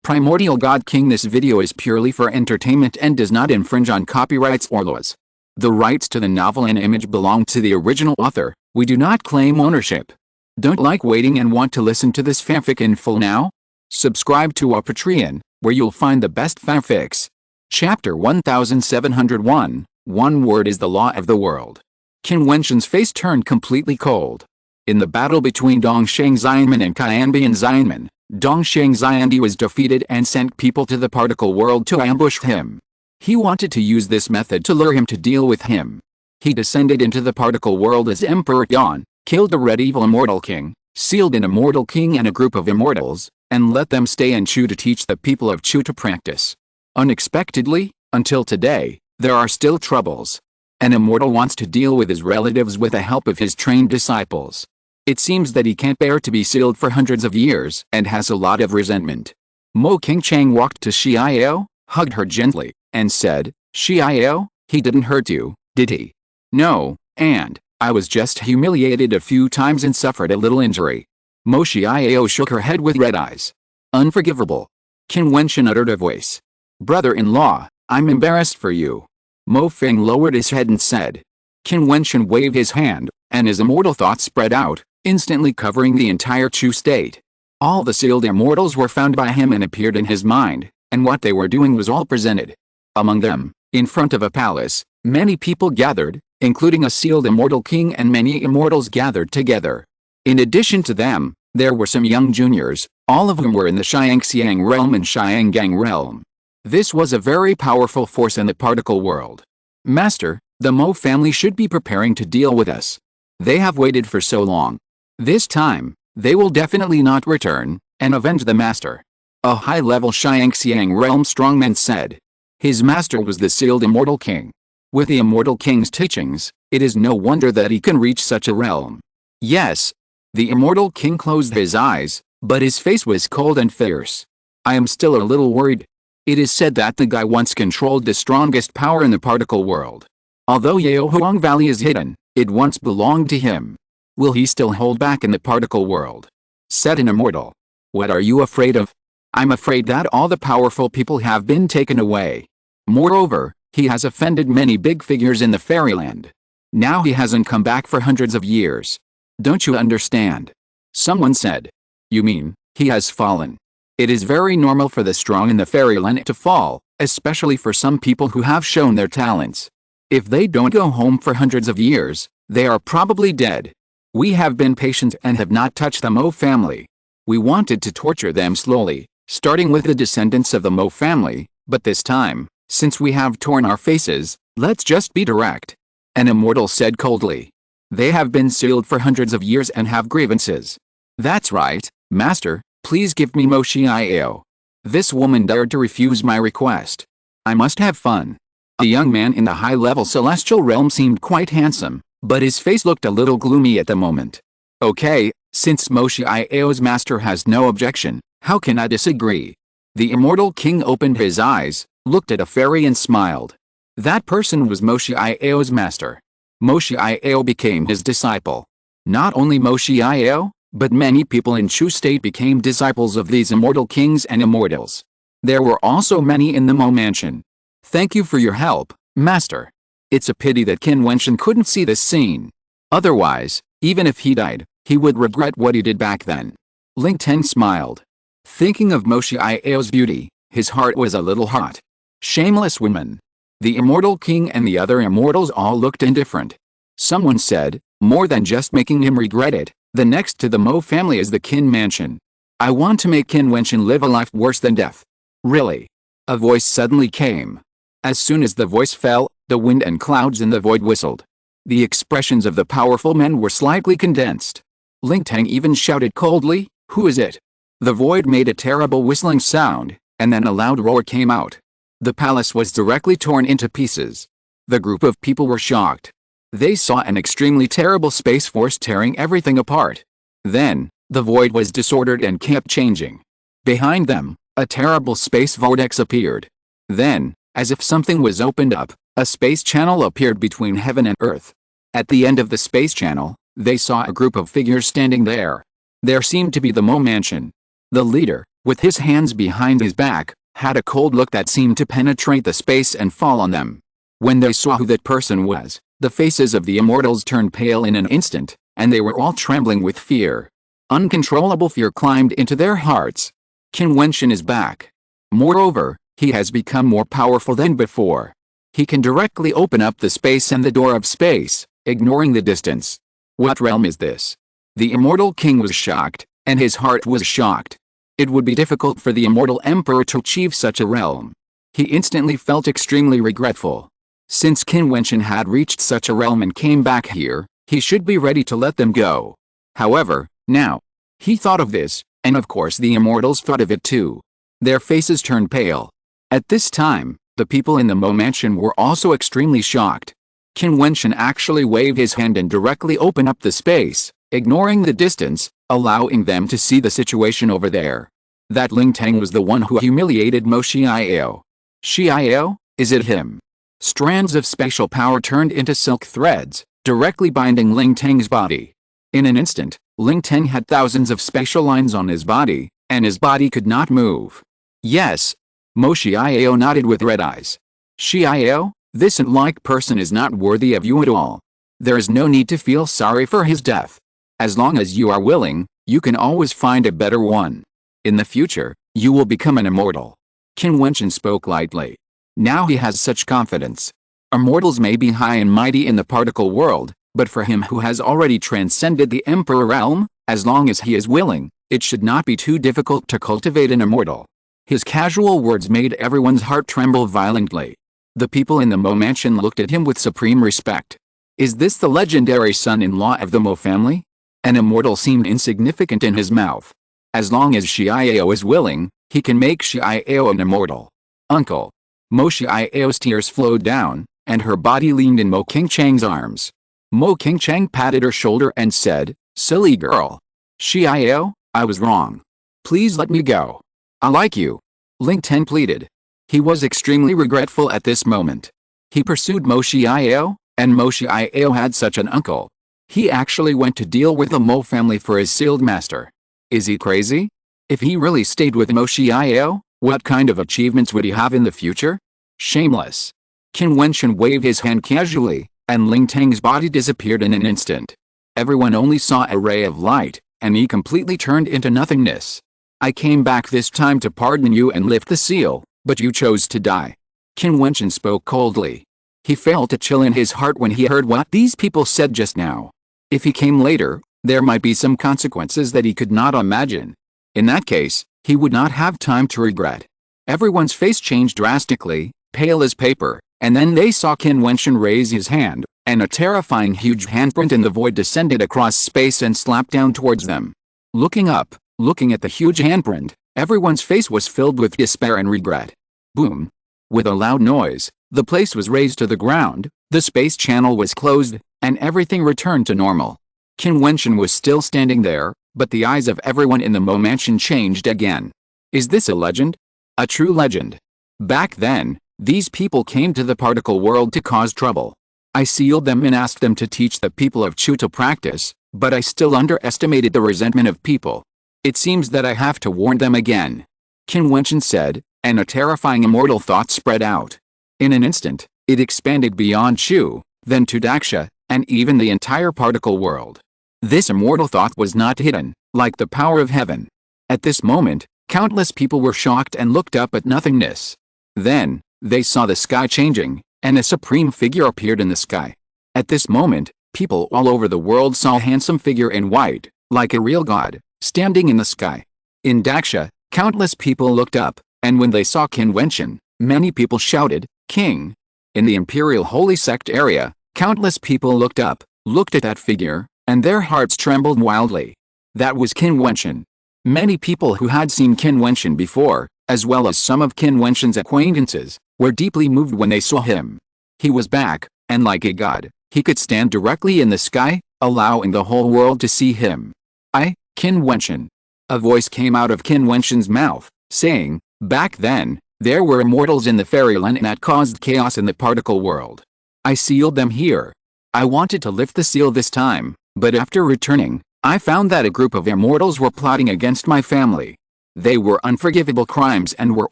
Primordial God-King. This video is purely for entertainment and does not infringe on copyrights or laws. The rights to the novel and image belong to the original author. We do not claim ownership. Don't like waiting and want to listen to this fanfic in full now? Subscribe to our Patreon, where you'll find the best fanfics. Chapter 1701, One word is the law of the world. Qin Wentian's face turned completely cold. In the battle between Dongsheng Xianmen and Qianbian Xianmen, Dongsheng Xiandi was defeated and sent people to the particle world to ambush him. He wanted to use this method to lure him to deal with him. He descended into the particle world as Emperor Yan, killed the red evil immortal king, sealed an immortal king and a group of immortals, and let them stay in Chu to teach the people of Chu to practice. Unexpectedly, until today, there are still troubles. An immortal wants to deal with his relatives with the help of his trained disciples. It seems that he can't bear to be sealed for hundreds of years and has a lot of resentment. Mo Qingchang walked to Xiao, hugged her gently, and said, "Xiao, he didn't hurt you, did he?" "No, and I was just humiliated a few times and suffered a little injury." Mo Xiao shook her head with red eyes. "Unforgivable." Qin Wentian uttered a voice. "Brother-in-law, I'm embarrassed for you." Mo Feng lowered his head and said. Qin Wentian waved his hand, and his immortal thoughts spread out, instantly covering the entire Chu state. All the sealed immortals were found by him and appeared in his mind, and what they were doing was all presented. Among them, in front of a palace, many people gathered, including a sealed immortal king, and many immortals gathered together. In addition to them, there were some young juniors, all of whom were in the Xiangxiang realm and Xianggang realm. This was a very powerful force in the particle world. "Master, the Mo family should be preparing to deal with us. They have waited for so long. This time, they will definitely not return and avenge the master," a high-level Xiangxiang realm strongman said. His master was the sealed immortal king. With the immortal king's teachings, it is no wonder that he can reach such a realm. "Yes." The immortal king closed his eyes, but his face was cold and fierce. "I am still a little worried. It is said that the guy once controlled the strongest power in the particle world. Although Yaohuang Valley is hidden, it once belonged to him. Will he still hold back in the particle world?" Said an immortal. "What are you afraid of?" "I'm afraid that all the powerful people have been taken away. Moreover, he has offended many big figures in the fairyland. Now he hasn't come back for hundreds of years. Don't you understand?" Someone said. "You mean, he has fallen?" It is very normal for the strong in the fairyland to fall, especially for some people who have shown their talents. If they don't go home for hundreds of years, they are probably dead. We have been patient and have not touched the Mo family. We wanted to torture them slowly, starting with the descendants of the Mo family, but this time, since we have torn our faces, let's just be direct," an immortal said coldly. "They have been sealed for hundreds of years and have grievances." "That's right, master, please give me Mo Xiao. This woman dared to refuse my request. I must have fun." A young man in the high-level celestial realm seemed quite handsome, but his face looked a little gloomy at the moment. "Okay, since Mo Xiao's master has no objection, how can I disagree?" The immortal king opened his eyes, looked at a fairy and smiled. That person was Mo Xiao's master. Mo Xiao became his disciple. Not only Mo Xiao, but many people in Chu state became disciples of these immortal kings and immortals. There were also many in the Mo mansion. "Thank you for your help, master." It's a pity that Qin Wentian couldn't see this scene. Otherwise, even if he died, he would regret what he did back then. Ling Teng smiled. Thinking of Mo Xiao's beauty, his heart was a little hot. Shameless woman. The immortal king and the other immortals all looked indifferent. Someone said, "More than just making him regret it, the next to the Mo family is the Qin mansion. I want to make Qin Wentian live a life worse than death." "Really?" A voice suddenly came. As soon as the voice fell, the wind and clouds in the void whistled. The expressions of the powerful men were slightly condensed. Ling Teng even shouted coldly, "Who is it?" The void made a terrible whistling sound, and then a loud roar came out. The palace was directly torn into pieces. The group of people were shocked. They saw an extremely terrible space force tearing everything apart. Then, the void was disordered and kept changing. Behind them, a terrible space vortex appeared. Then, as if something was opened up, a space channel appeared between heaven and earth. At the end of the space channel, they saw a group of figures standing there. There seemed to be the Mo mansion. The leader with his hands behind his back, had a cold look that seemed to penetrate the space and fall on them. When they saw who that person was, the faces of the immortals turned pale in an instant, and they were all trembling with fear. Uncontrollable fear climbed into their hearts. Qin Wentian is back. Moreover, he has become more powerful than before. He can directly open up the space and the door of space, ignoring the distance. What realm is this? The immortal king was shocked, and his heart was shocked. It would be difficult for the immortal emperor to achieve such a realm. He instantly felt extremely regretful. Since Qin Wentian had reached such a realm and came back here, he should be ready to let them go. However, now, he thought of this, and of course the immortals thought of it too. Their faces turned pale. At this time, the people in the Mo Mansion were also extremely shocked. Qin Wentian actually waved his hand and directly opened up the space, ignoring the distance, allowing them to see the situation over there. That Ling Tang was the one who humiliated Mo Xiao. Xiao, is it him? Strands of spatial power turned into silk threads, directly binding Ling Tang's body. In an instant, Ling Tang had thousands of spatial lines on his body, and his body could not move. Yes. Mo Xiao nodded with red eyes. Xiao, this ant-like person is not worthy of you at all. There is no need to feel sorry for his death. As long as you are willing, you can always find a better one. In the future, you will become an immortal. Qin Wentian spoke lightly. Now he has such confidence. Immortals may be high and mighty in the particle world, but for him who has already transcended the emperor realm, as long as he is willing, it should not be too difficult to cultivate an immortal. His casual words made everyone's heart tremble violently. The people in the Mo Mansion looked at him with supreme respect. Is this the legendary son-in-law of the Mo family? An immortal seemed insignificant in his mouth. As long as Xiao is willing, he can make Xiao an immortal. Uncle. Mo Xiao's tears flowed down, and her body leaned in Mo Qingchang's arms. Mo Qingchang patted her shoulder and said, "Silly girl. Xiao, I was wrong. Please let me go. I like you." Ling Tang pleaded. He was extremely regretful at this moment. He pursued Mo Xiao, and Mo Xiao had such an uncle. He actually went to deal with the Mo family for his sealed master. Is he crazy? If he really stayed with Mo Xiao, what kind of achievements would he have in the future? Shameless. Qin Wentian waved his hand casually, and Ling Tang's body disappeared in an instant. Everyone only saw a ray of light, and he completely turned into nothingness. I came back this time to pardon you and lift the seal, but you chose to die. Qin Wentian spoke coldly. He felt a chill in his heart when he heard what these people said just now. If he came later, there might be some consequences that he could not imagine. In that case, he would not have time to regret. Everyone's face changed drastically, pale as paper, and then they saw Qin Wentian raise his hand, and a terrifying huge handprint in the void descended across space and slapped down towards them. Looking up, looking at the huge handprint, everyone's face was filled with despair and regret. Boom! With a loud noise, the place was razed to the ground, the space channel was closed, and everything returned to normal. Qin Wentian was still standing there, but the eyes of everyone in the Mo Mansion changed again. Is this a legend? A true legend? Back then, these people came to the particle world to cause trouble. I sealed them and asked them to teach the people of Chu to practice, but I still underestimated the resentment of people. It seems that I have to warn them again. Qin Wentian said, and a terrifying immortal thought spread out. In an instant, it expanded beyond Chu, then to Daksha, and even the entire particle world. This immortal thought was not hidden, like the power of heaven. At this moment, countless people were shocked and looked up at nothingness. Then, they saw the sky changing, and a supreme figure appeared in the sky. At this moment, people all over the world saw a handsome figure in white, like a real god, standing in the sky. In Daksha, countless people looked up, and when they saw Qin Wentian, many people shouted, "King!" In the Imperial Holy Sect area, countless people looked up, looked at that figure, and their hearts trembled wildly. That was Qin Wentian. Many people who had seen Qin Wentian before, as well as some of Qin Wentian's acquaintances, were deeply moved when they saw him. He was back, and like a god, he could stand directly in the sky, allowing the whole world to see him. Qin Wentian. A voice came out of Qin Wentian's mouth, saying, "Back then, there were immortals in the fairyland that caused chaos in the particle world. I sealed them here. I wanted to lift the seal this time, but after returning, I found that a group of immortals were plotting against my family. They were unforgivable crimes and were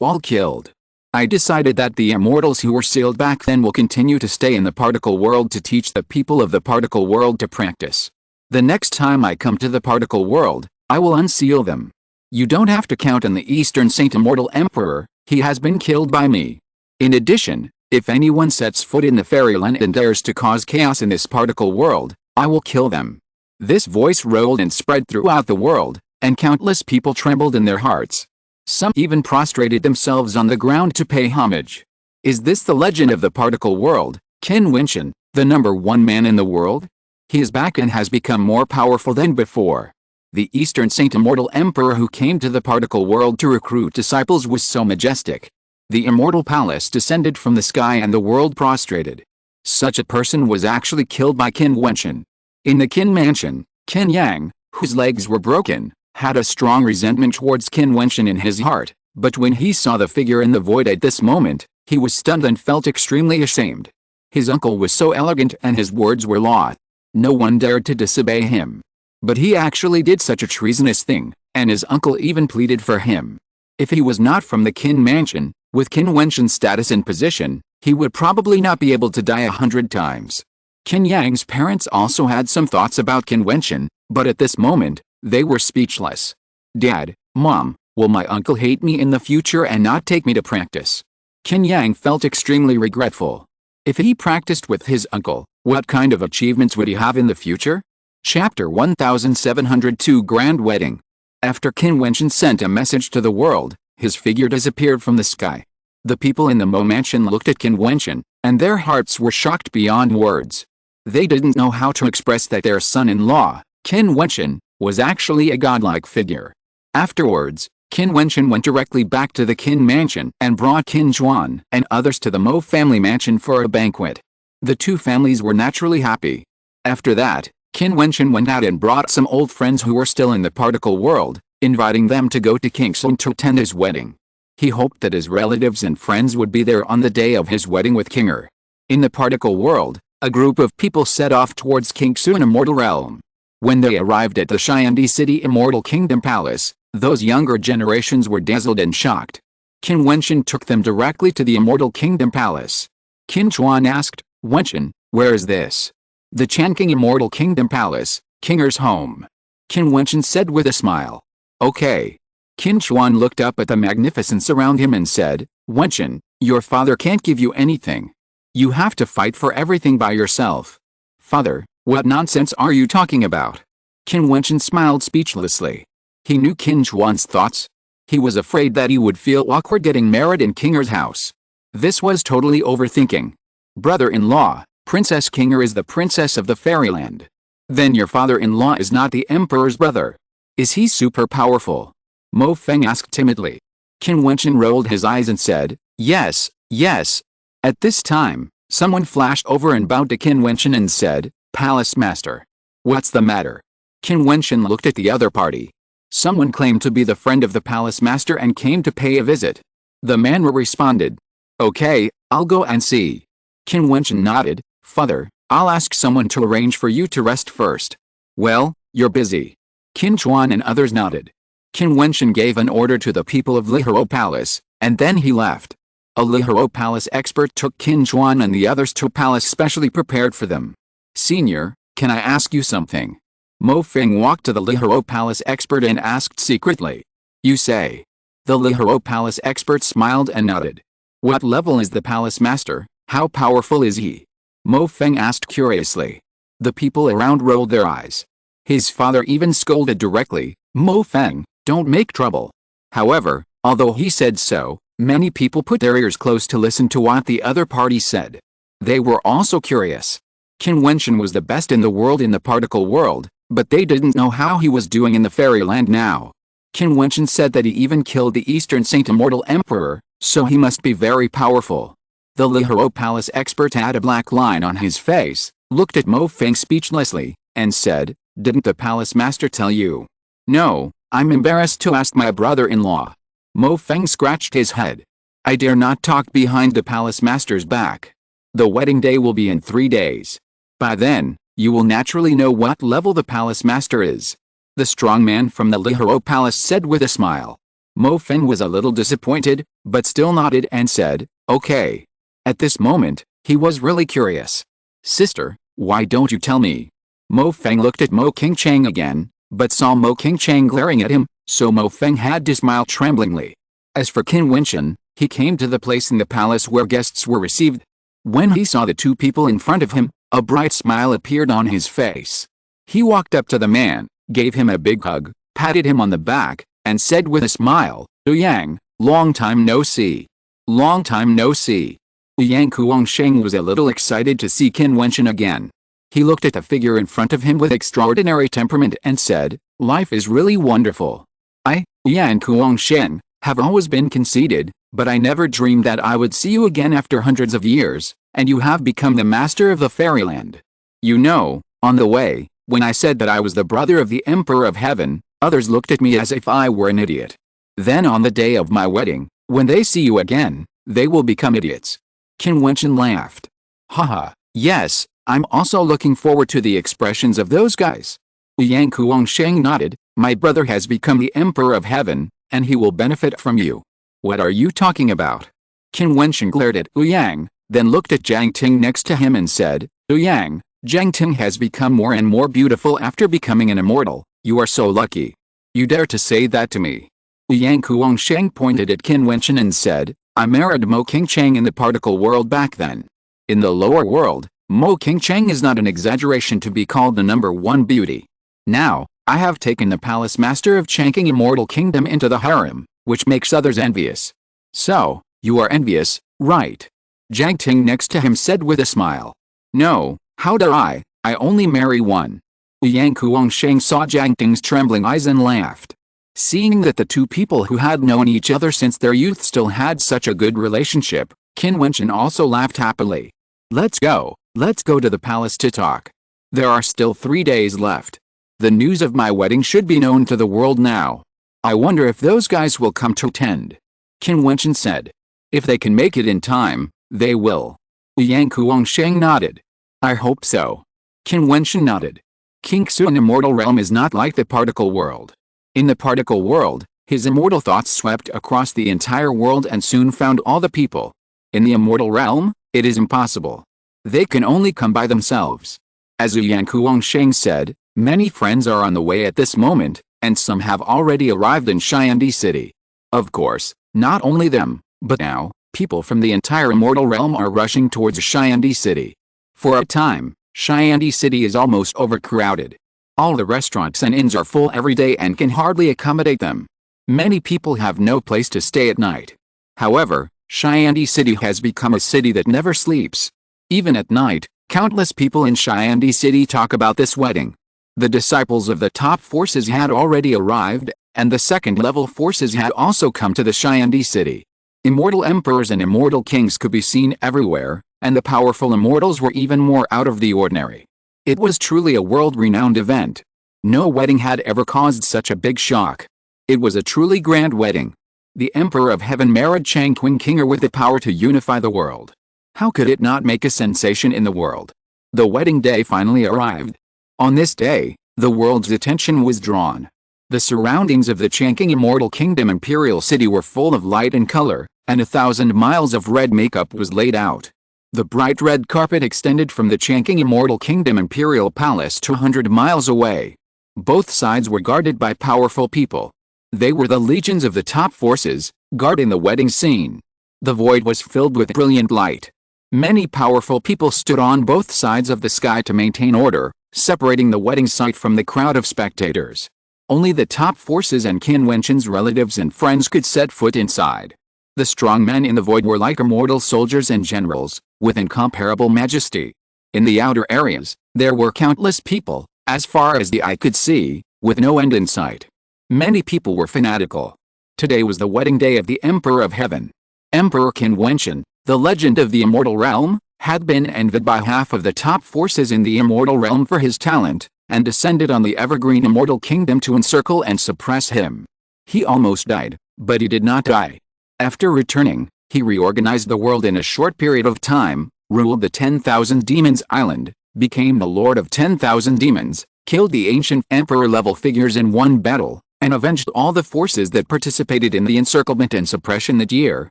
all killed. I decided that the immortals who were sealed back then will continue to stay in the particle world to teach the people of the particle world to practice. The next time I come to the particle world, I will unseal them. You don't have to count on the Eastern Saint Immortal Emperor, he has been killed by me. In addition, if anyone sets foot in the fairyland and dares to cause chaos in this particle world, I will kill them. This voice rolled and spread throughout the world, and countless people trembled in their hearts. Some even prostrated themselves on the ground to pay homage. Is this the legend of the particle world, Qin Wentian, the #1 man in the world? He is back and has become more powerful than before. The Eastern Saint Immortal Emperor who came to the particle world to recruit disciples was so majestic. The immortal palace descended from the sky and the world prostrated. Such a person was actually killed by Qin Wentian. In the Qin mansion, Qin Yang, whose legs were broken, had a strong resentment towards Qin Wentian in his heart, but when he saw the figure in the void at this moment, he was stunned and felt extremely ashamed. His uncle was so elegant and his words were law. No one dared to disobey him. But he actually did such a treasonous thing, and his uncle even pleaded for him. If he was not from the Qin mansion, with Qin Wentian's status and position, he would probably not be able to die 100 times. Qin Yang's parents also had some thoughts about Qin Wentian, but at this moment, they were speechless. Dad, Mom, will my uncle hate me in the future and not take me to practice? Qin Yang felt extremely regretful. If he practiced with his uncle, what kind of achievements would he have in the future? Chapter 1702 Grand Wedding. After Qin Wentian sent a message to the world, his figure disappeared from the sky. The people in the Mo mansion looked at Qin Wentian, and their hearts were shocked beyond words. They didn't know how to express that their son-in-law, Qin Wentian, was actually a godlike figure. Afterwards, Qin Wentian went directly back to the Qin mansion and brought Qin Zhuan and others to the Mo family mansion for a banquet. The two families were naturally happy. After that, Qin Wentian went out and brought some old friends who were still in the particle world, inviting them to go to Qingxun to attend his wedding. He hoped that his relatives and friends would be there on the day of his wedding with Qinger. In the particle world, a group of people set off towards Qingxun Immortal Realm. When they arrived at the Xiandi City Immortal Kingdom Palace, those younger generations were dazzled and shocked. Qin Wentian took them directly to the Immortal Kingdom Palace. Qin Zhuan asked, Wentian, where is this? The Chanking Immortal Kingdom Palace, Kinger's home. Qin Wentian said with a smile. Okay. Qin Zhuan looked up at the magnificence around him and said, Wentian, your father can't give you anything. You have to fight for everything by yourself. Father, what nonsense are you talking about? Qin Wentian smiled speechlessly. He knew Qin Zhuan's thoughts. He was afraid that he would feel awkward getting married in Kinger's house. This was totally overthinking. Brother-in-law, Princess Qinger is the princess of the fairyland. Then your father-in-law is not the emperor's brother. Is he super powerful? Mo Feng asked timidly. Qin Wentian rolled his eyes and said, yes, yes. At this time, someone flashed over and bowed to Qin Wentian and said, Palace Master. What's the matter? Qin Wentian looked at the other party. Someone claimed to be the friend of the Palace Master and came to pay a visit. The man responded. Okay, I'll go and see. Qin Wentian nodded. Father, I'll ask someone to arrange for you to rest first. Well, you're busy. Qin Zhuan and others nodded. Qin Wentian gave an order to the people of Lihao Palace, and then he left. A Lihao Palace expert took Qin Zhuan and the others to a palace specially prepared for them. Senior, can I ask you something? Mo Feng walked to the Lihao Palace expert and asked secretly. You say. The Lihao Palace expert smiled and nodded. What level is the Palace Master? How powerful is he? Mo Feng asked curiously. The people around rolled their eyes. His father even scolded directly, Mo Feng, don't make trouble. However, although he said so, many people put their ears close to listen to what the other party said. They were also curious. Qin Wentian was the best in the world in the particle world, but they didn't know how he was doing in the fairyland now. Qin Wentian said that he even killed the Eastern Saint Immortal Emperor, so he must be very powerful. The Lihao Palace expert had a black line on his face, looked at Mo Feng speechlessly, and said, Didn't the Palace Master tell you? No, I'm embarrassed to ask my brother-in-law. Mo Feng scratched his head. I dare not talk behind the Palace Master's back. The wedding day will be in 3 days. By then, you will naturally know what level the Palace Master is. The strong man from the Lihao Palace said with a smile. Mo Feng was a little disappointed, but still nodded and said, okay. At this moment, he was really curious. Sister, why don't you tell me? Mo Feng looked at Mo Qingchang again, but saw Mo Qingchang glaring at him, so Mo Feng had to smile tremblingly. As for Qin Wentian, he came to the place in the palace where guests were received. When he saw the two people in front of him, a bright smile appeared on his face. He walked up to the man, gave him a big hug, patted him on the back, and said with a smile, Yang, long time no see. Long time no see. Yang Kuangsheng was a little excited to see Qin Wentian again. He looked at the figure in front of him with extraordinary temperament and said, life is really wonderful. I, Yang Kuangsheng, have always been conceited, but I never dreamed that I would see you again after hundreds of years, and you have become the master of the fairyland. You know, on the way, when I said that I was the brother of the Emperor of Heaven, others looked at me as if I were an idiot. Then on the day of my wedding, when they see you again, they will become idiots. Qin Wentian laughed. Haha, yes, I'm also looking forward to the expressions of those guys. Yang Kuangsheng nodded, my brother has become the Emperor of Heaven, and he will benefit from you. What are you talking about? Qin Wentian glared at Yang, then looked at Jiang Ting next to him and said, Yang, Jiang Ting has become more and more beautiful after becoming an immortal. You are so lucky. You dare to say that to me. Yang Kuangsheng pointed at Qin Wentian and said, I married Mo Qingchang in the particle world back then. In the lower world, Mo Qingchang is not an exaggeration to be called the #1 beauty. Now, I have taken the palace master of Changqing Immortal Kingdom into the harem, which makes others envious. So, you are envious, right? Jiang Ting next to him said with a smile. No, how dare I only marry one. Yang Kuangsheng saw Jiang Ting's trembling eyes and laughed. Seeing that the two people who had known each other since their youth still had such a good relationship, Qin Wentian also laughed happily. Let's go to the palace to talk. There are still 3 days left. The news of my wedding should be known to the world now. I wonder if those guys will come to attend. Qin Wentian said. If they can make it in time, they will. Yang Kuangsheng nodded. I hope so. Qin Wentian nodded. King Xuan immortal realm is not like the particle world. In the particle world, his immortal thoughts swept across the entire world and soon found all the people. In the immortal realm, it is impossible. They can only come by themselves. As Yang Kuangsheng said, many friends are on the way at this moment, and some have already arrived in Xiandi City. Of course, not only them, but now, people from the entire immortal realm are rushing towards Xiandi City. For a time, Xiandi City is almost overcrowded. All the restaurants and inns are full every day and can hardly accommodate them. Many people have no place to stay at night. However, Xiandi City has become a city that never sleeps. Even at night, countless people in Xiandi City talk about this wedding. The disciples of the top forces had already arrived, and the second-level forces had also come to the Xiandi City. Immortal emperors and immortal kings could be seen everywhere, and the powerful immortals were even more out of the ordinary. It was truly a world-renowned event. No wedding had ever caused such a big shock. It was a truly grand wedding. The Emperor of Heaven married Changqing Kinger with the power to unify the world. How could it not make a sensation in the world? The wedding day finally arrived. On this day, the world's attention was drawn. The surroundings of the Changqing Immortal Kingdom Imperial City were full of light and color, and 1,000 miles of red makeup was laid out. The bright red carpet extended from the Changqing Immortal Kingdom Imperial Palace 200 miles away. Both sides were guarded by powerful people. They were the legions of the top forces, guarding the wedding scene. The void was filled with brilliant light. Many powerful people stood on both sides of the sky to maintain order, separating the wedding site from the crowd of spectators. Only the top forces and Qin Wentian's relatives and friends could set foot inside. The strong men in the void were like immortal soldiers and generals, with incomparable majesty. In the outer areas, there were countless people, as far as the eye could see, with no end in sight. Many people were fanatical. Today was the wedding day of the Emperor of Heaven. Emperor Qin Wentian, the legend of the immortal realm, had been envied by half of the top forces in the immortal realm for his talent, and descended on the evergreen immortal kingdom to encircle and suppress him. He almost died, but he did not die. After returning, he reorganized the world in a short period of time, ruled the 10,000 Demons Island, became the Lord of 10,000 Demons, killed the ancient emperor-level figures in one battle, and avenged all the forces that participated in the encirclement and suppression that year,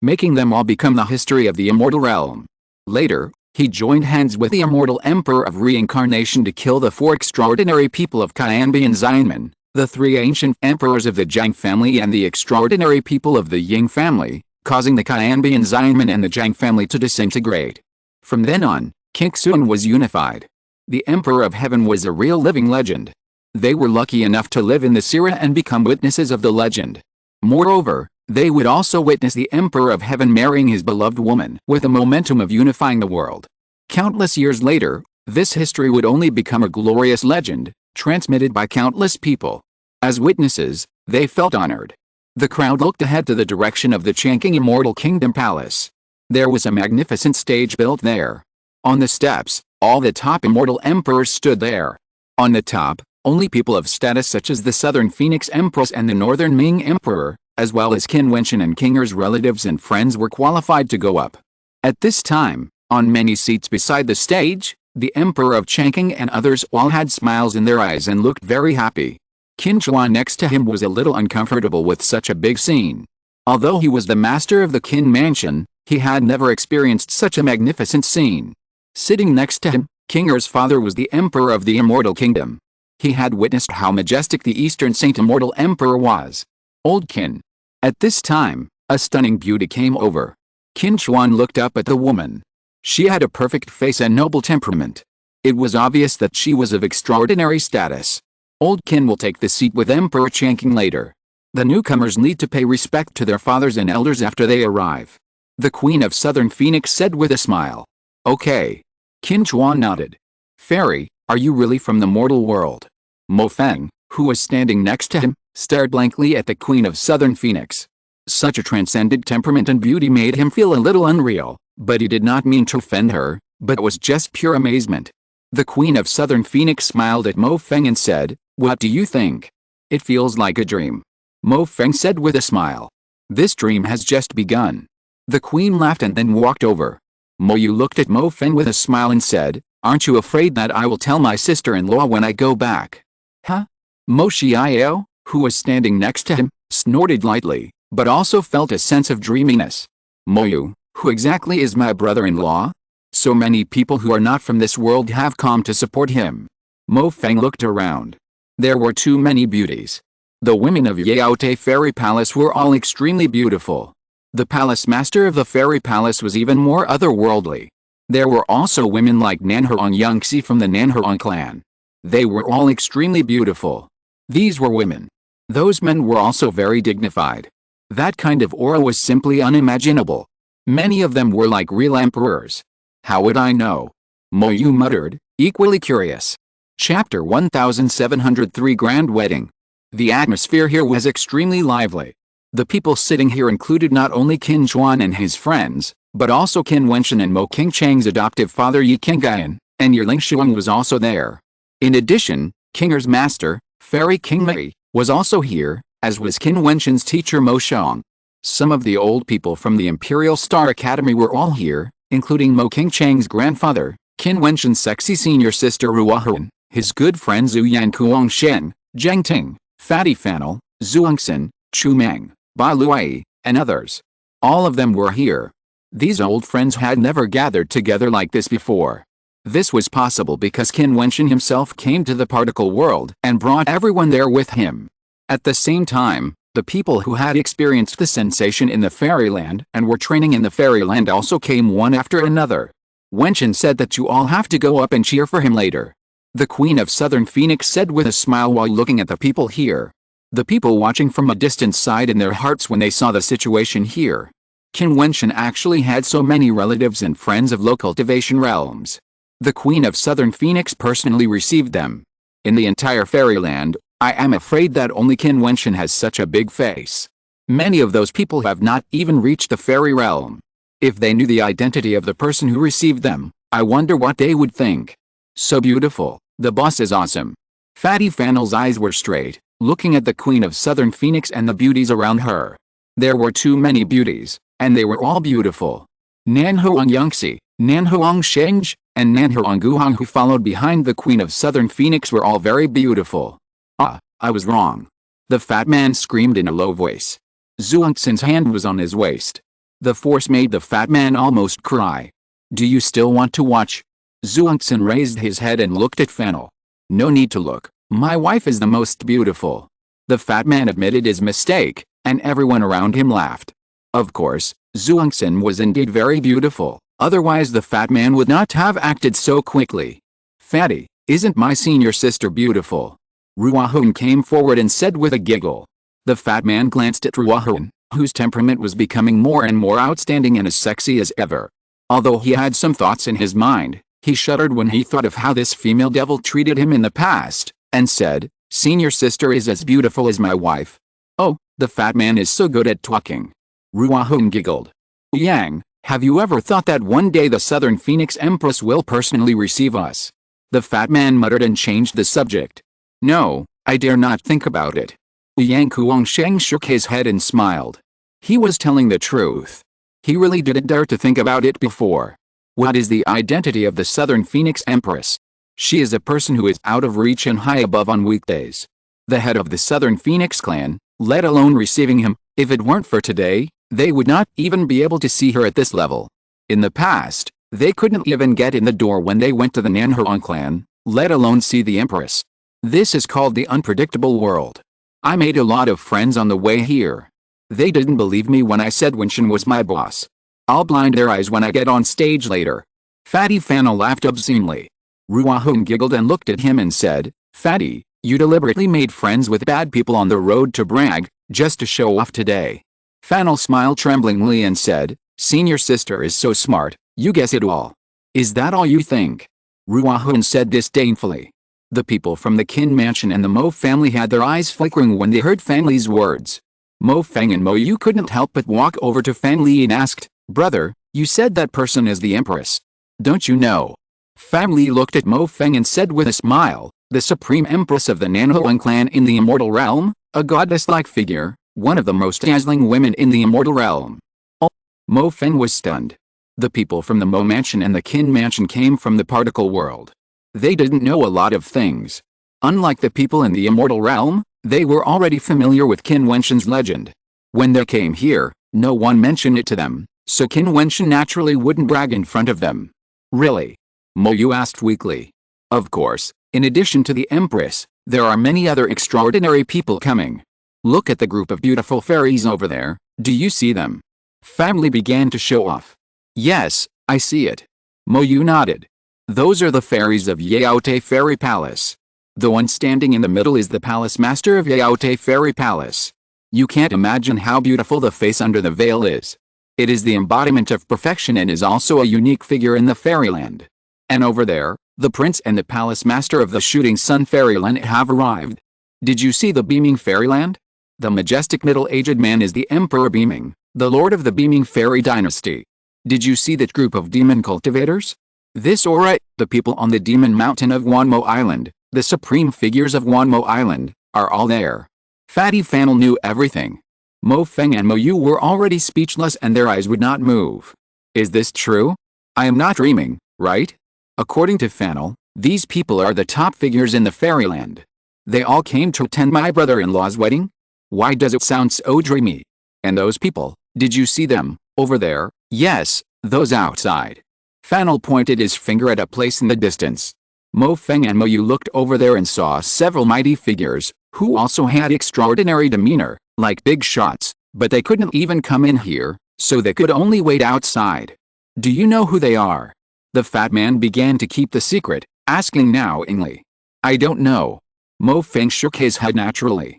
making them all become the history of the immortal realm. Later, he joined hands with the immortal Emperor of Reincarnation to kill the 4 extraordinary people of Qin Wentian, the 3 ancient emperors of the Zhang family and the extraordinary people of the Ying family, causing the Qin Wentian and the Zhang family to disintegrate. From then on, Qin was unified. The Emperor of Heaven was a real living legend. They were lucky enough to live in this era and become witnesses of the legend. Moreover, they would also witness the Emperor of Heaven marrying his beloved woman with the momentum of unifying the world. Countless years later, this history would only become a glorious legend, transmitted by countless people. As witnesses, they felt honored. The crowd looked ahead to the direction of the Changqing Immortal Kingdom Palace. There was a magnificent stage built there. On the steps, all the top immortal emperors stood there. On the top, only people of status such as the Southern Phoenix Empress and the Northern Ming Emperor, as well as Qin Wentian and Kinger's relatives and friends were qualified to go up. At this time, on many seats beside the stage, the Emperor of Changqing and others all had smiles in their eyes and looked very happy. Qin Wentian next to him was a little uncomfortable with such a big scene. Although he was the master of the Qin mansion, he had never experienced such a magnificent scene. Sitting next to him, Kinger's father was the Emperor of the Immortal Kingdom. He had witnessed how majestic the Eastern Saint Immortal Emperor was. Old Qin. At this time, a stunning beauty came over. Qin Wentian looked up at the woman. She had a perfect face and noble temperament. It was obvious that she was of extraordinary status. Old Qin will take the seat with Emperor Changqing later. The newcomers need to pay respect to their fathers and elders after they arrive. The Queen of Southern Phoenix said with a smile. Okay. Qin Wentian nodded. Fairy, are you really from the mortal world? Mo Feng, who was standing next to him, stared blankly at the Queen of Southern Phoenix. Such a transcendent temperament and beauty made him feel a little unreal, but he did not mean to offend her, but it was just pure amazement. The Queen of Southern Phoenix smiled at Mo Feng and said, "What do you think? It feels like a dream." Mo Feng said with a smile. "This dream has just begun." The Queen laughed and then walked over. Mo Yu looked at Mo Feng with a smile and said, "Aren't you afraid that I will tell my sister-in-law when I go back?" Huh? Mo Xiao, who was standing next to him, snorted lightly, but also felt a sense of dreaminess. Mo Yu, who exactly is my brother-in-law? So many people who are not from this world have come to support him. Mo Feng looked around. There were too many beauties. The women of Yaote Fairy Palace were all extremely beautiful. The palace master of the fairy palace was even more otherworldly. There were also women like Nanhuang Yangxi from the Nanhuang clan. They were all extremely beautiful. These were women. Those men were also very dignified. That kind of aura was simply unimaginable. Many of them were like real emperors. How would I know? Mo Yu muttered, equally curious. Chapter 1703 Grand Wedding. The atmosphere here was extremely lively. The people sitting here included not only Qin Wentian and his friends, but also Qin Wentian and Mo Qingchang's adoptive father Yi Qingyan, and Yearling Shuang was also there. In addition, Kinger's master, Fairy King Mei, was also here, as was Qin Wentian's teacher Mo Xiang. Some of the old people from the Imperial Star Academy were all here, including Mo Qingchang's grandfather, Qin Wentian's sexy senior sister Ruahan, his good friends Zhu Yan Kuang Shen, Zheng Ting, Fatty Fanel, Zhuangxin, Chu Meng, Ba Luai, and others. All of them were here. These old friends had never gathered together like this before. This was possible because Qin Wentian himself came to the particle world and brought everyone there with him. At the same time, the people who had experienced the sensation in the fairyland and were training in the fairyland also came one after another. Wentian said that you all have to go up and cheer for him later. The Queen of Southern Phoenix said with a smile while looking at the people here. The people watching from a distant sighed in their hearts when they saw the situation here. Qin Wentian actually had so many relatives and friends of low cultivation realms. The Queen of Southern Phoenix personally received them. In the entire fairyland, I am afraid that only Qin Wentian has such a big face. Many of those people have not even reached the fairy realm. If they knew the identity of the person who received them, I wonder what they would think. So beautiful, the boss is awesome. Fatty Fanel's eyes were straight, looking at the Queen of Southern Phoenix and the beauties around her. There were too many beauties, and they were all beautiful. Nanhuang Yangxi, Nanhuang Sheng, and Nanhuang Guhang who followed behind the Queen of Southern Phoenix were all very beautiful. Ah, I was wrong. The fat man screamed in a low voice. Jiutian's hand was on his waist. The force made the fat man almost cry. Do you still want to watch? Jiutian raised his head and looked at Fennel. No need to look, my wife is the most beautiful. The fat man admitted his mistake, and everyone around him laughed. Of course, Jiutian was indeed very beautiful, otherwise the fat man would not have acted so quickly. Fatty, isn't my senior sister beautiful? Ruahun came forward and said with a giggle. The fat man glanced at Ruahun, whose temperament was becoming more and more outstanding and as sexy as ever. Although he had some thoughts in his mind, he shuddered when he thought of how this female devil treated him in the past, and said, Senior sister is as beautiful as my wife. Oh, the fat man is so good at talking. Ruahun giggled. Yang, have you ever thought that one day the Southern Phoenix Empress will personally receive us? The fat man muttered and changed the subject. No, I dare not think about it. Yang Kuangsheng shook his head and smiled. He was telling the truth. He really didn't dare to think about it before. What is the identity of the Southern Phoenix Empress? She is a person who is out of reach and high above on weekdays. The head of the Southern Phoenix clan, let alone receiving him, if it weren't for today, they would not even be able to see her at this level. In the past, they couldn't even get in the door when they went to the Nanhuang clan, let alone see the Empress. This is called the unpredictable world. I made a lot of friends on the way here. They didn't believe me when I said Wentian was my boss. I'll blind their eyes when I get on stage later. Fatty Fennel laughed obscenely. Ruahun giggled and looked at him and said, Fatty, you deliberately made friends with bad people on the road to brag, just to show off today. Fennel smiled tremblingly and said, Senior sister is so smart, you guess it all. Is that all you think? Ruahun said disdainfully. The people from the Qin mansion and the Mo family had their eyes flickering when they heard Fan Li's words. Mo Feng and Mo Yu couldn't help but walk over to Fan Li and asked, Brother, you said that person is the Empress. Don't you know? Fan Li looked at Mo Feng and said with a smile, the Supreme Empress of the Nanhuang clan in the Immortal Realm, a goddess-like figure, one of the most dazzling women in the Immortal Realm. Oh, Mo Feng was stunned. The people from the Mo mansion and the Qin mansion came from the particle world. They didn't know a lot of things. Unlike the people in the Immortal Realm, they were already familiar with Qin Wentian's legend. When they came here, no one mentioned it to them, so Qin Wentian naturally wouldn't brag in front of them. Really? Mo Yu asked weakly. Of course, in addition to the Empress, there are many other extraordinary people coming. Look at the group of beautiful fairies over there, do you see them? Family began to show off. Yes, I see it. Mo Yu nodded. Those are the fairies of Yaote Fairy Palace. The one standing in the middle is the Palace Master of Yaote Fairy Palace. You can't imagine how beautiful the face under the veil is. It is the embodiment of perfection and is also a unique figure in the fairyland. And over there, the prince and the Palace Master of the Shooting Sun Fairyland have arrived. Did you see the Beaming Fairyland? The majestic middle-aged man is the Emperor Beaming, the Lord of the Beaming Fairy Dynasty. Did you see that group of demon cultivators? This aura, the people on the demon mountain of Wanmo Island, the supreme figures of Wanmo Island, are all there. Fatty Fennel knew everything. Mo Feng and Mo Yu were already speechless and their eyes would not move. Is this true? I am not dreaming, right? According to Fennel, these people are the top figures in the fairyland. They all came to attend my brother-in-law's wedding? Why does it sound so dreamy? And those people, did you see them, over there? Yes, those outside. Fennel pointed his finger at a place in the distance. Mo Feng and Mo Yu looked over there and saw several mighty figures, who also had extraordinary demeanor, like big shots, but they couldn't even come in here, so they could only wait outside. Do you know who they are? The fat man began to keep the secret, asking knowingly. I don't know. Mo Feng shook his head naturally.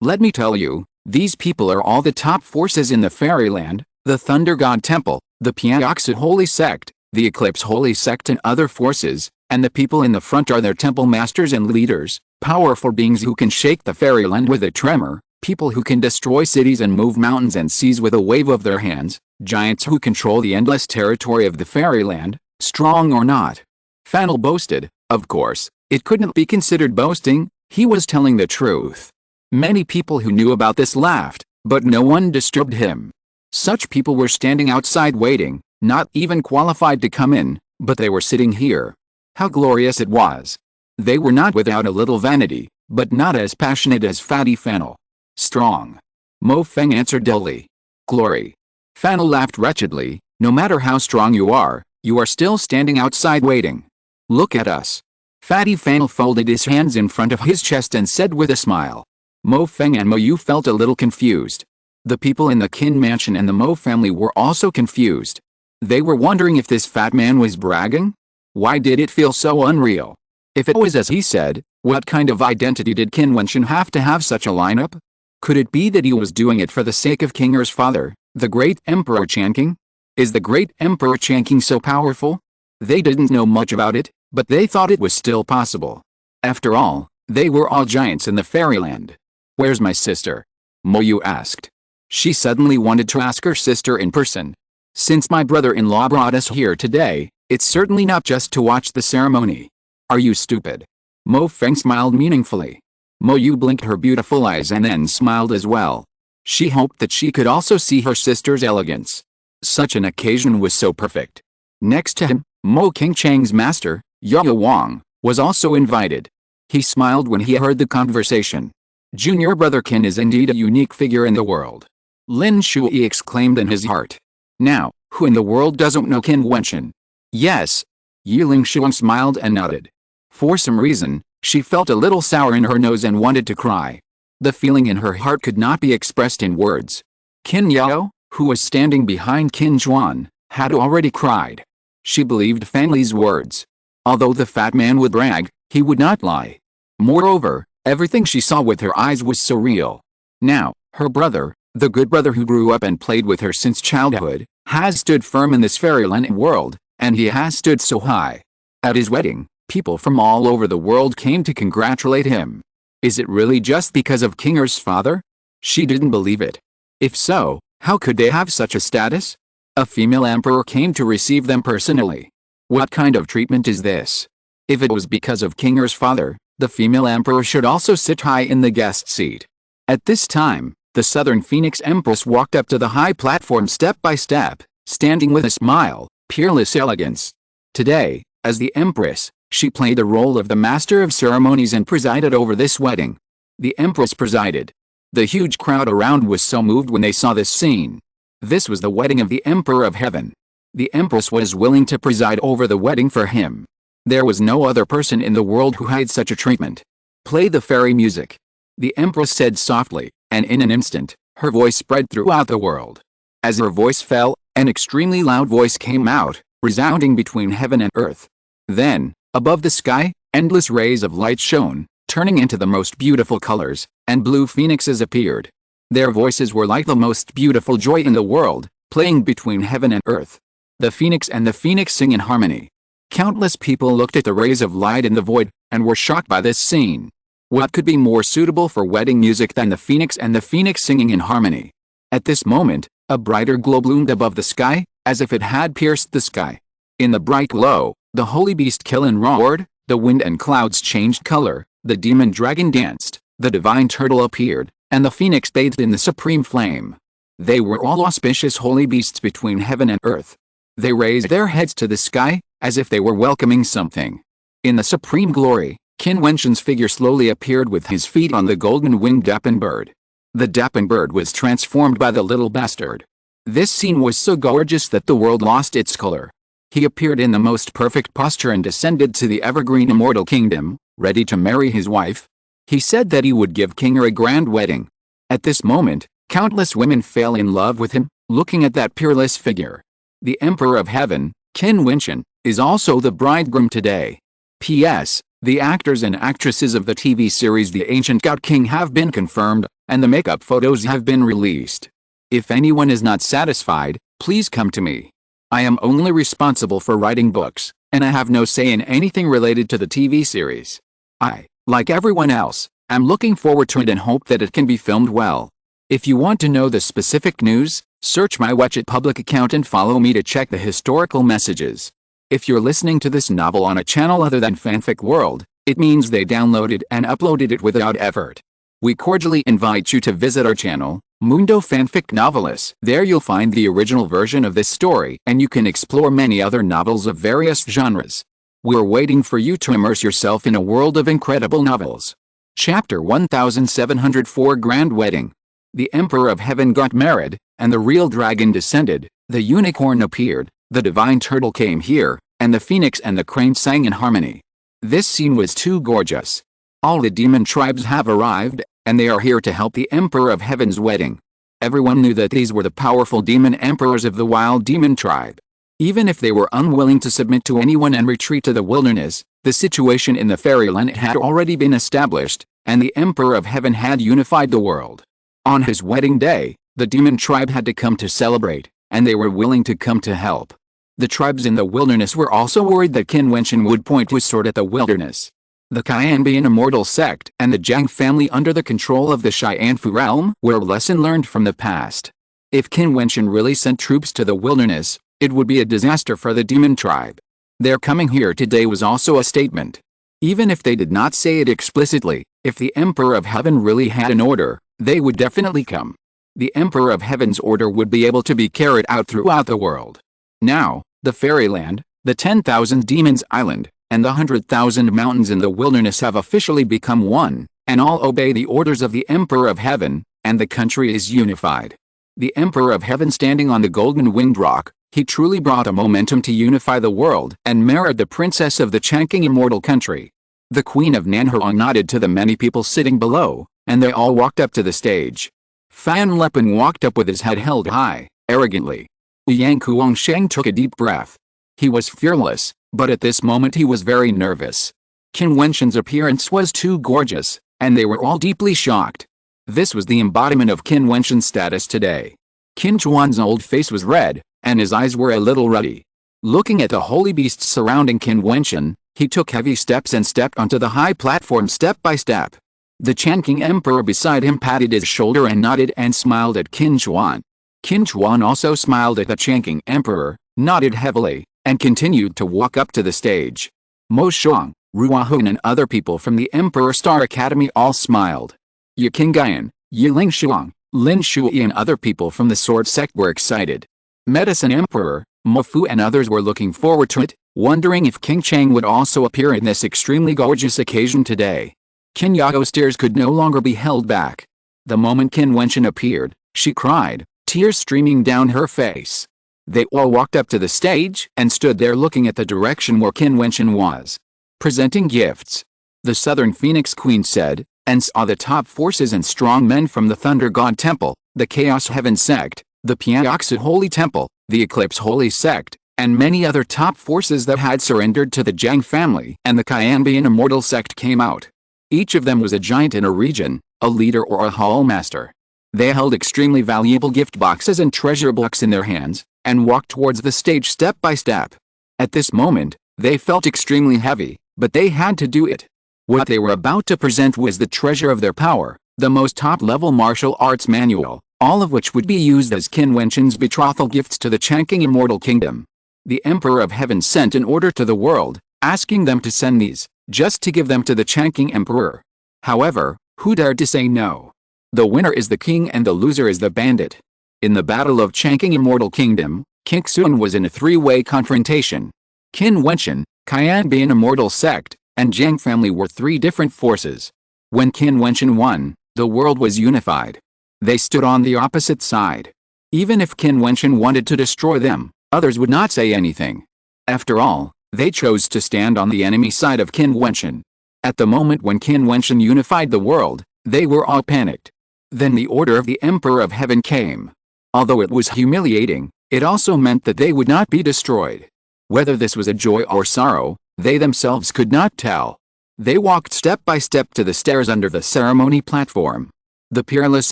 Let me tell you, these people are all the top forces in the fairyland, the Thunder God Temple, the Piaoxid Holy Sect, the Eclipse Holy Sect and other forces, and the people in the front are their temple masters and leaders, powerful beings who can shake the fairyland with a tremor, people who can destroy cities and move mountains and seas with a wave of their hands, giants who control the endless territory of the fairyland, strong or not. Fennel boasted. Of course, it couldn't be considered boasting, he was telling the truth. Many people who knew about this laughed, but no one disturbed him. Such people were standing outside waiting, not even qualified to come in, but they were sitting here. How glorious it was. They were not without a little vanity, but not as passionate as Fatty Fennel. Strong. Mo Feng answered dully. Glory. Fennel laughed wretchedly. No matter how strong you are still standing outside waiting. Look at us. Fatty Fennel folded his hands in front of his chest and said with a smile. Mo Feng and Mo Yu felt a little confused. The people in the Qin mansion and the Mo family were also confused. They were wondering if this fat man was bragging? Why did it feel so unreal? If it was as he said, what kind of identity did Qin Wentian have to have such a lineup? Could it be that he was doing it for the sake of Kinger's father, the great Emperor Qianqing? Is the great Emperor Qianqing so powerful? They didn't know much about it, but they thought it was still possible. After all, they were all giants in the fairyland. Where's my sister? Mo Yu asked. She suddenly wanted to ask her sister in person. Since my brother-in-law brought us here today, it's certainly not just to watch the ceremony. Are you stupid? Mo Feng smiled meaningfully. Mo Yu blinked her beautiful eyes and then smiled as well. She hoped that she could also see her sister's elegance. Such an occasion was so perfect. Next to him, Mo Qingchang's master, Yao Wang, was also invited. He smiled when he heard the conversation. Junior brother Qin is indeed a unique figure in the world. Lin Shui exclaimed in his heart. Now, who in the world doesn't know Qin Wentian? Yes. Yiling Shuang smiled and nodded. For some reason, she felt a little sour in her nose and wanted to cry. The feeling in her heart could not be expressed in words. Qin Yao, who was standing behind Qin Zhuan, had already cried. She believed Fan Li's words. Although the fat man would brag, he would not lie. Moreover, everything she saw with her eyes was so real. Now, her brother, the good brother who grew up and played with her since childhood, has stood firm in this fairyland world, and he has stood so high. At his wedding, people from all over the world came to congratulate him. Is it really just because of Kinger's father? She didn't believe it. If so, how could they have such a status? A female emperor came to receive them personally. What kind of treatment is this? If it was because of Kinger's father, the female emperor should also sit high in the guest seat. At this time, the Southern Phoenix Empress walked up to the high platform step by step, standing with a smile, peerless elegance. Today, as the Empress, she played the role of the Master of Ceremonies and presided over this wedding. The Empress presided. The huge crowd around was so moved when they saw this scene. This was the wedding of the Emperor of Heaven. The Empress was willing to preside over the wedding for him. There was no other person in the world who had such a treatment. Play the fairy music. The Empress said softly, and in an instant, her voice spread throughout the world. As her voice fell, an extremely loud voice came out, resounding between heaven and earth. Then, above the sky, endless rays of light shone, turning into the most beautiful colors, and blue phoenixes appeared. Their voices were like the most beautiful joy in the world, playing between heaven and earth. The phoenix and the phoenix sing in harmony. Countless people looked at the rays of light in the void, and were shocked by this scene. What could be more suitable for wedding music than the phoenix and the phoenix singing in harmony? At this moment, a brighter glow bloomed above the sky, as if it had pierced the sky. In the bright glow, the holy beast Qilin roared, the wind and clouds changed color, the demon dragon danced, the divine turtle appeared, and the phoenix bathed in the supreme flame. They were all auspicious holy beasts between heaven and earth. They raised their heads to the sky, as if they were welcoming something. In the supreme glory, Qin Wentian's figure slowly appeared with his feet on the golden-winged Dappen bird. The Dappen bird was transformed by the little bastard. This scene was so gorgeous that the world lost its color. He appeared in the most perfect posture and descended to the evergreen immortal kingdom, ready to marry his wife. He said that he would give Kinger a grand wedding. At this moment, countless women fell in love with him, looking at that peerless figure. The Emperor of Heaven, Qin Wentian, is also the bridegroom today. P.S. The actors and actresses of the TV series The Ancient God-King have been confirmed, and the makeup photos have been released. If anyone is not satisfied, please come to me. I am only responsible for writing books, and I have no say in anything related to the TV series. I, like everyone else, am looking forward to it and hope that it can be filmed well. If you want to know the specific news, search my WeChat public account and follow me to check the historical messages. If you're listening to this novel on a channel other than Fanfic World, it means they downloaded and uploaded it without effort. We cordially invite you to visit our channel, Mundo Fanfic Novelis. There you'll find the original version of this story, and you can explore many other novels of various genres. We're waiting for you to immerse yourself in a world of incredible novels. Chapter 1704 Grand Wedding. The Emperor of Heaven got married, and the real dragon descended, the unicorn appeared, the divine turtle came here, and the phoenix and the crane sang in harmony. This scene was too gorgeous. All the demon tribes have arrived, and they are here to help the Emperor of Heaven's wedding. Everyone knew that these were the powerful demon emperors of the wild demon tribe. Even if they were unwilling to submit to anyone and retreat to the wilderness, the situation in the fairyland had already been established, and the Emperor of Heaven had unified the world. On his wedding day, the demon tribe had to come to celebrate, and they were willing to come to help. The tribes in the wilderness were also worried that Qin Wentian would point his sword at the wilderness. The Qianbian immortal sect and the Jiang family under the control of the Xianfu realm were a lesson learned from the past. If Qin Wentian really sent troops to the wilderness, it would be a disaster for the demon tribe. Their coming here today was also a statement. Even if they did not say it explicitly, if the Emperor of Heaven really had an order, they would definitely come. The Emperor of Heaven's order would be able to be carried out throughout the world. Now, the fairyland, the 10,000 demons island, and the 100,000 mountains in the wilderness have officially become one, and all obey the orders of the Emperor of Heaven, and the country is unified. The Emperor of Heaven standing on the golden winged rock, he truly brought a momentum to unify the world and married the princess of the Changqing immortal country. The Queen of Nanhuang nodded to the many people sitting below, and they all walked up to the stage. Fan Lepin walked up with his head held high, arrogantly. Yang Kuangsheng took a deep breath. He was fearless, but at this moment he was very nervous. Qin Wentian's appearance was too gorgeous, and they were all deeply shocked. This was the embodiment of Qin Wentian's status today. Qin Chuan's old face was red, and his eyes were a little ruddy. Looking at the holy beasts surrounding Qin Wentian, he took heavy steps and stepped onto the high platform step by step. The Changqing Emperor beside him patted his shoulder and nodded and smiled at Qin Chuan. Qin Chuan also smiled at the Changqing Emperor, nodded heavily, and continued to walk up to the stage. Mo Shuang, Ruahun and other people from the Emperor Star Academy all smiled. Ye Qingyan, Ye Lingshuang, Lin Shui and other people from the Sword Sect were excited. Medicine Emperor, Mo Fu and others were looking forward to it, wondering if King Chang would also appear in this extremely gorgeous occasion today. Qin Yao's tears could no longer be held back. The moment Qin Wentian appeared, she cried, tears streaming down her face. They all walked up to the stage and stood there looking at the direction where Qin Wentian was presenting gifts. The Southern Phoenix Queen said, and saw the top forces and strong men from the Thunder God Temple, the Chaos Heaven Sect, the Piaoxid Holy Temple, the Eclipse Holy Sect, and many other top forces that had surrendered to the Jiang family and the Qianbian Immortal Sect came out. Each of them was a giant in a region, a leader or a hall master. They held extremely valuable gift boxes and treasure books in their hands, and walked towards the stage step by step. At this moment, they felt extremely heavy, but they had to do it. What they were about to present was the treasure of their power, the most top-level martial arts manual, all of which would be used as Qin Wentian's betrothal gifts to the Changqing Immortal Kingdom. The Emperor of Heaven sent an order to the world, asking them to send these, just to give them to the Changqing Emperor. However, who dared to say no? The winner is the king and the loser is the bandit. In the Battle of Changqing Immortal Kingdom, King Sun was in a three-way confrontation. Qin Wentian, Qianbian Immortal Sect, and Jiang family were three different forces. When Qin Wentian won, the world was unified. They stood on the opposite side. Even if Qin Wentian wanted to destroy them, others would not say anything. After all, they chose to stand on the enemy side of Qin Wentian. At the moment when Qin Wentian unified the world, they were all panicked. Then the order of the Emperor of Heaven came. Although it was humiliating, it also meant that they would not be destroyed. Whether this was a joy or sorrow, they themselves could not tell. They walked step by step to the stairs under the ceremony platform. The peerless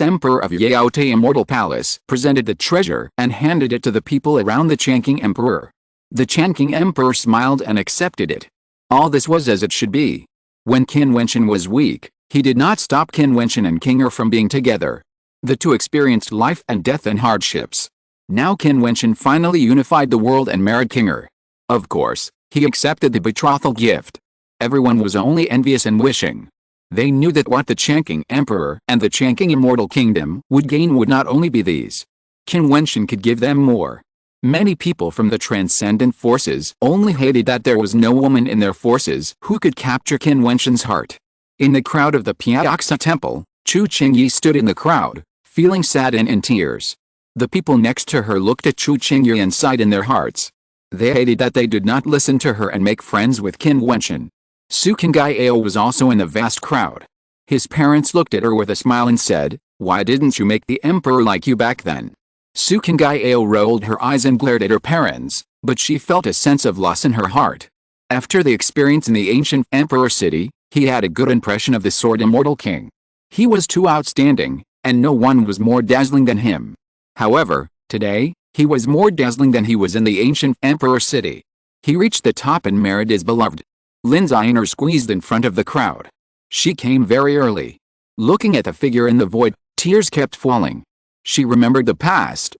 Emperor of Yaote Immortal Palace presented the treasure and handed it to the people around the Changqing Emperor. The Changqing Emperor smiled and accepted it. All this was as it should be. When Qin Wentian was weak, he did not stop Qin Wentian and King from being together. The two experienced life and death and hardships. Now Qin Wentian finally unified the world and married King. Of course, he accepted the betrothal gift. Everyone was only envious and wishing. They knew that what the Changqing Emperor and the Changqing Immortal Kingdom would gain would not only be these. Qin Wentian could give them more. Many people from the transcendent forces only hated that there was no woman in their forces who could capture Qin Wentian's heart. In the crowd of the Piaoxa temple, Chu Qingyi stood in the crowd, feeling sad and in tears. The people next to her looked at Chu Qingyi and sighed in their hearts. They hated that they did not listen to her and make friends with Qin Wentian. Su Qingyi was also in the vast crowd. His parents looked at her with a smile and said, "Why didn't you make the emperor like you back then?" Su Qingyi rolled her eyes and glared at her parents, but she felt a sense of loss in her heart. After the experience in the ancient emperor city, he had a good impression of the sword immortal king. He was too outstanding, and no one was more dazzling than him. However, today, he was more dazzling than he was in the ancient emperor city. He reached the top and married his beloved. Lin Xianer squeezed in front of the crowd. She came very early. Looking at the figure in the void, tears kept falling. She remembered the past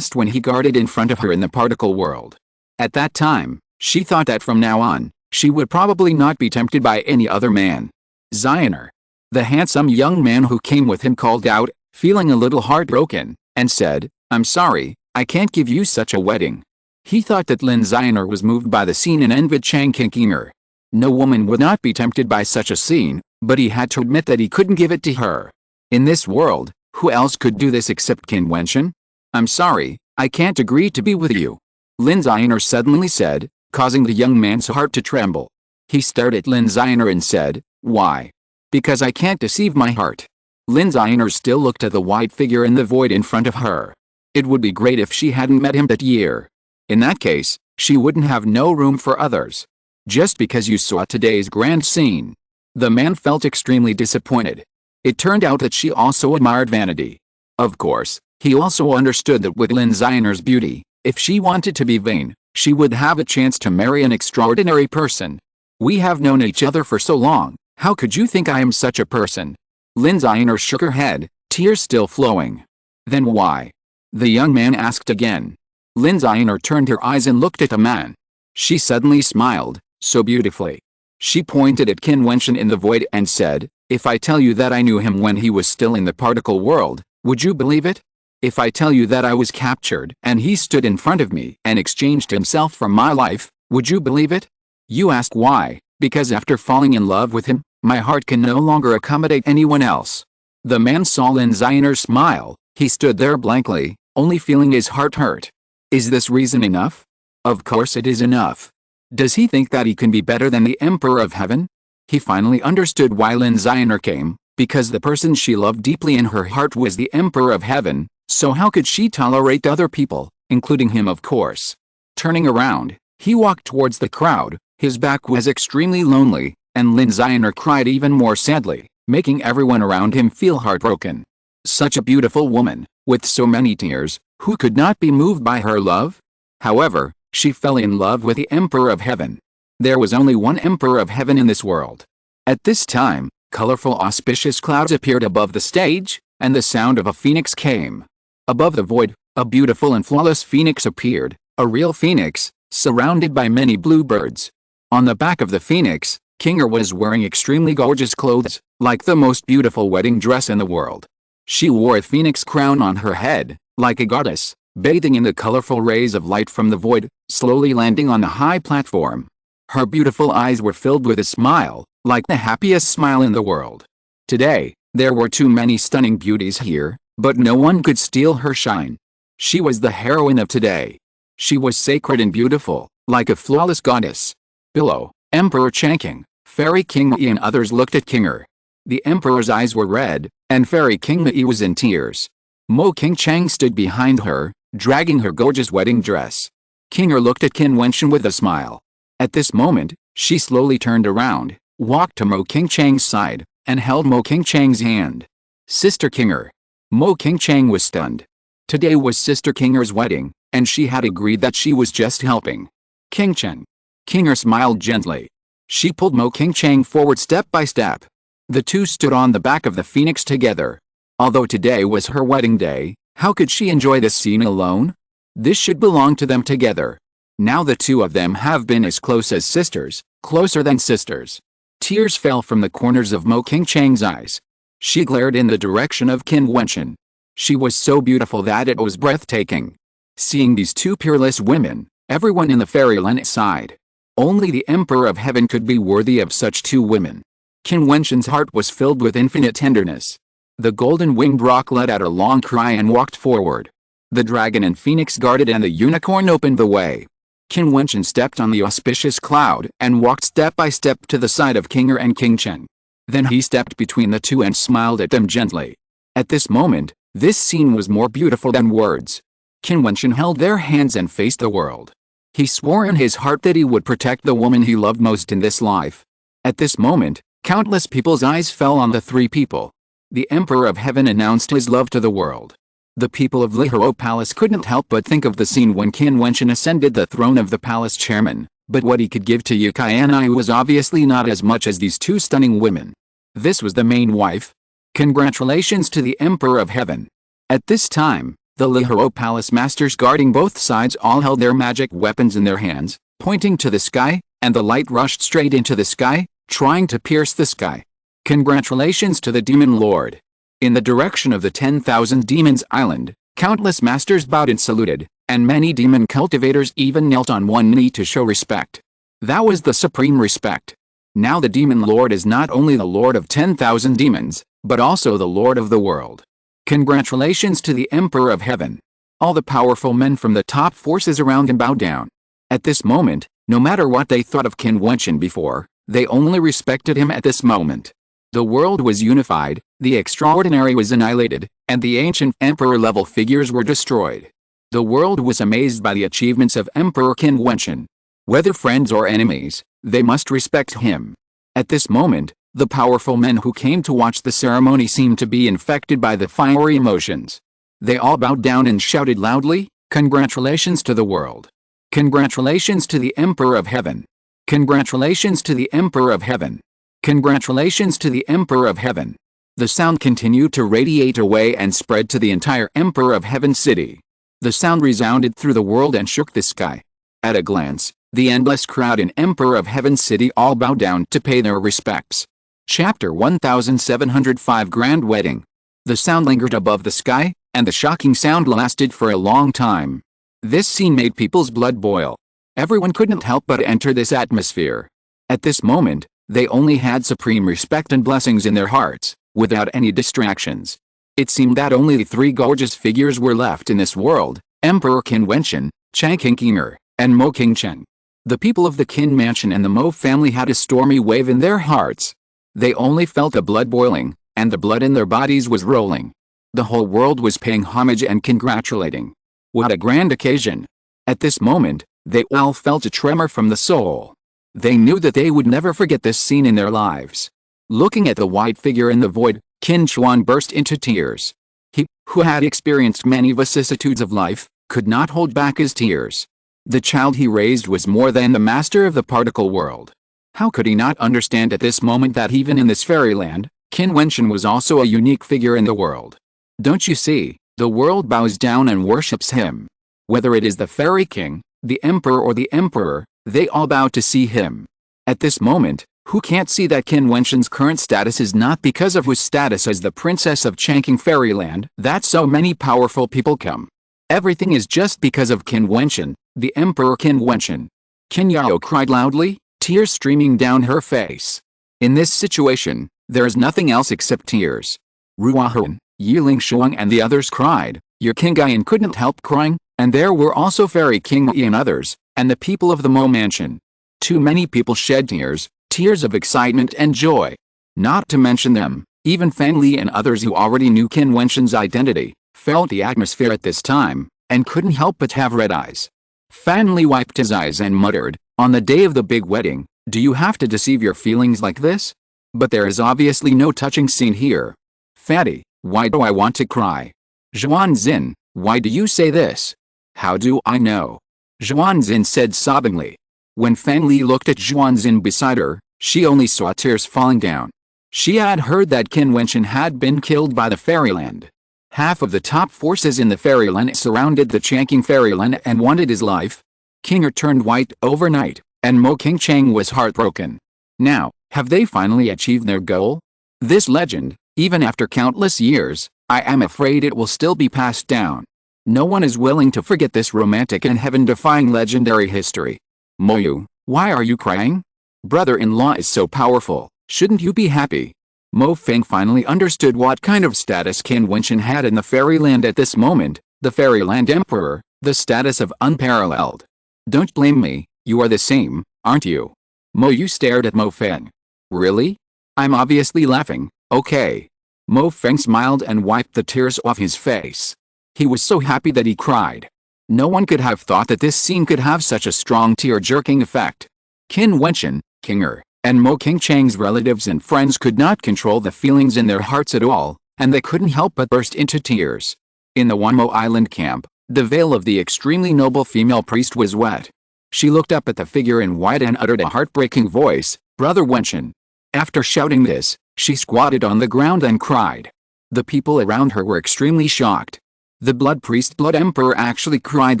when he guarded in front of her in the particle world. At that time, she thought that from now on, she would probably not be tempted by any other man. Xianer. The handsome young man who came with him called out, feeling a little heartbroken, and said, "I'm sorry, I can't give you such a wedding." He thought that Lin Xianer was moved by the scene and envied Chang Qingqinger. No woman would not be tempted by such a scene, but he had to admit that he couldn't give it to her. In this world, who else could do this except Qin Wentian? "I'm sorry, I can't agree to be with you," Lin Xianer suddenly said, causing the young man's heart to tremble. He stared at Lin Xianer and said, "Why?" "Because I can't deceive my heart." Lin Xianer still looked at the white figure in the void in front of her. It would be great if she hadn't met him that year. In that case, she wouldn't have no room for others. Just because you saw today's grand scene. The man felt extremely disappointed. It turned out that she also admired vanity. Of course, he also understood that with Lin Xianer's beauty, if she wanted to be vain, she would have a chance to marry an extraordinary person. "We have known each other for so long, how could you think I am such a person?" Lin Xianer shook her head, tears still flowing. "Then why?" the young man asked again. Lin Xianer turned her eyes and looked at the man. She suddenly smiled, so beautifully. She pointed at Qin Wentian in the void and said, "If I tell you that I knew him when he was still in the particle world, would you believe it? If I tell you that I was captured and he stood in front of me and exchanged himself for my life, would you believe it?" You ask why? Because after falling in love with him, my heart can no longer accommodate anyone else. The man saw Lin Xianer smile. He stood there blankly, only feeling his heart hurt. Is this reason enough? Of course it is enough. Does he think that he can be better than the Emperor of Heaven? He finally understood why Lin Xianer came, because the person she loved deeply in her heart was the Emperor of Heaven, so how could she tolerate other people, including him of course. Turning around, he walked towards the crowd. His back was extremely lonely, and Lin Xianer cried even more sadly, making everyone around him feel heartbroken. Such a beautiful woman, with so many tears, who could not be moved by her love? However, she fell in love with the Emperor of Heaven. There was only one Emperor of Heaven in this world. At this time, colorful auspicious clouds appeared above the stage, and the sound of a phoenix came. Above the void, a beautiful and flawless phoenix appeared, a real phoenix, surrounded by many bluebirds. On the back of the phoenix, Qinger was wearing extremely gorgeous clothes, like the most beautiful wedding dress in the world. She wore a phoenix crown on her head, like a goddess, bathing in the colorful rays of light from the void, slowly landing on the high platform. Her beautiful eyes were filled with a smile, like the happiest smile in the world. Today, there were too many stunning beauties here, but no one could steal her shine. She was the heroine of today. She was sacred and beautiful, like a flawless goddess. Below, Emperor Changqing, Fairy King Yi and others looked at Qinger. The Emperor's eyes were red, and Fairy King Yi was in tears. Mo Qingchang stood behind her, dragging her gorgeous wedding dress. Qinger looked at Qin Wentian with a smile. At this moment, she slowly turned around, walked to Mo Qingchang's side, and held Mo Qingchang's hand. "Sister Qinger." Mo Qingchang was stunned. Today was Sister Qinger's wedding, and she had agreed that she was just helping. "Qingchang." Qinger smiled gently. She pulled Mo Qingchang forward step by step. The two stood on the back of the phoenix together. Although today was her wedding day, how could she enjoy this scene alone? This should belong to them together. Now the two of them have been as close as sisters, closer than sisters. Tears fell from the corners of Mo Qingchang's eyes. She glared in the direction of Qin Wentian. She was so beautiful that it was breathtaking. Seeing these two peerless women, everyone in the fairyland sighed. Only the Emperor of Heaven could be worthy of such two women. Qin Wentian's heart was filled with infinite tenderness. The golden-winged rock let out a long cry and walked forward. The dragon and phoenix guarded and the unicorn opened the way. Qin Wentian stepped on the auspicious cloud and walked step by step to the side of King Er and King Chen. Then he stepped between the two and smiled at them gently. At this moment, this scene was more beautiful than words. Qin Wentian held their hands and faced the world. He swore in his heart that he would protect the woman he loved most in this life. At this moment, countless people's eyes fell on the three people. The Emperor of Heaven announced his love to the world. The people of Lihoro Palace couldn't help but think of the scene when Qin Wentian ascended the throne of the palace chairman, but what he could give to Yukianai was obviously not as much as these two stunning women. This was the main wife. Congratulations to the Emperor of Heaven. At this time, the Lihoro Palace masters guarding both sides all held their magic weapons in their hands, pointing to the sky, and the light rushed straight into the sky, trying to pierce the sky. Congratulations to the Demon Lord. In the direction of the 10,000 Demons Island, countless masters bowed and saluted, and many demon cultivators even knelt on one knee to show respect. That was the supreme respect. Now the Demon Lord is not only the Lord of 10,000 demons, but also the Lord of the world. Congratulations to the Emperor of Heaven. All the powerful men from the top forces around him bowed down. At this moment, no matter what they thought of Qin Wentian before, they only respected him at this moment. The world was unified, the extraordinary was annihilated, and the ancient emperor-level figures were destroyed. The world was amazed by the achievements of Emperor Qin Wentian. Whether friends or enemies, they must respect him. At this moment, the powerful men who came to watch the ceremony seemed to be infected by the fiery emotions. They all bowed down and shouted loudly, "Congratulations to the world! Congratulations to the Emperor of Heaven! Congratulations to the Emperor of Heaven! Congratulations to the Emperor of Heaven!" The sound continued to radiate away and spread to the entire Emperor of Heaven city. The sound resounded through the world and shook the sky. At a glance, the endless crowd in Emperor of Heaven city all bowed down to pay their respects. Chapter 1705 Grand Wedding. The sound lingered above the sky, and the shocking sound lasted for a long time. This scene made people's blood boil. Everyone couldn't help but enter this atmosphere. At this moment, they only had supreme respect and blessings in their hearts, without any distractions. It seemed that only three gorgeous figures were left in this world: Emperor Qin Wentian, Chang King Er, and Mo King Chen. The people of the Qin mansion and the Mo family had a stormy wave in their hearts. They only felt the blood boiling, and the blood in their bodies was rolling. The whole world was paying homage and congratulating. What a grand occasion! At this moment, they all felt a tremor from the soul. They knew that they would never forget this scene in their lives. Looking at the white figure in the void, Qin Chuan burst into tears. He, who had experienced many vicissitudes of life, could not hold back his tears. The child he raised was more than the master of the particle world. How could he not understand at this moment that even in this fairyland, Qin Wentian was also a unique figure in the world? Don't you see, the world bows down and worships him. Whether it is the fairy king, the emperor or the emperor, they all bow to see him. At this moment, who can't see that Qin Wentian's current status is not because of his status as the princess of Changqing Fairyland that so many powerful people come. Everything is just because of Qin Wentian, the Emperor Qin Wentian. Qin Yao cried loudly, tears streaming down her face. In this situation, there is nothing else except tears. Ruahan, Yiling Shuang and the others cried. Your King Guyan couldn't help crying, and there were also Fairy King Yi and others, and the people of the Mo Mansion. Too many people shed tears, tears of excitement and joy. Not to mention them, even Fan Li and others who already knew Qin Wentian's identity, felt the atmosphere at this time, and couldn't help but have red eyes. Fan Li wiped his eyes and muttered, "On the day of the big wedding, do you have to deceive your feelings like this? But there is obviously no touching scene here. Fatty, why do I want to cry? Zhuan Xin, why do you say this? How do I know?" Zhuan Xin said sobbingly. When Fan Li looked at Zhuan Xin beside her, she only saw tears falling down. She had heard that Qin Wentian had been killed by the Fairyland. Half of the top forces in the Fairyland surrounded the Changqing Fairyland and wanted his life. King Er turned white overnight, and Mo King Chang was heartbroken. Now, have they finally achieved their goal? This legend, even after countless years, I am afraid it will still be passed down. No one is willing to forget this romantic and heaven-defying legendary history. Moyu, why are you crying? Brother-in-law is so powerful, Shouldn't you be happy? Mo Feng finally understood what kind of status Qin Wentian had in the fairyland at this moment, the fairyland emperor, the status of unparalleled. Don't blame me, you are the same, aren't you? Mo Yu stared at Mo Feng. Really? I'm obviously laughing, okay. Mo Feng smiled and wiped the tears off his face. He was so happy that he cried. No one could have thought that this scene could have such a strong tear-jerking effect. Qin Wentian, Kinger, and Mo Qingchang's relatives and friends could not control the feelings in their hearts at all, and they couldn't help but burst into tears. In the Wanmo Island camp, the veil of the extremely noble female priest was wet. She looked up at the figure in white and uttered a heartbreaking voice, "Brother Wentian." After shouting this, she squatted on the ground and cried. The people around her were extremely shocked. The blood priest blood emperor actually cried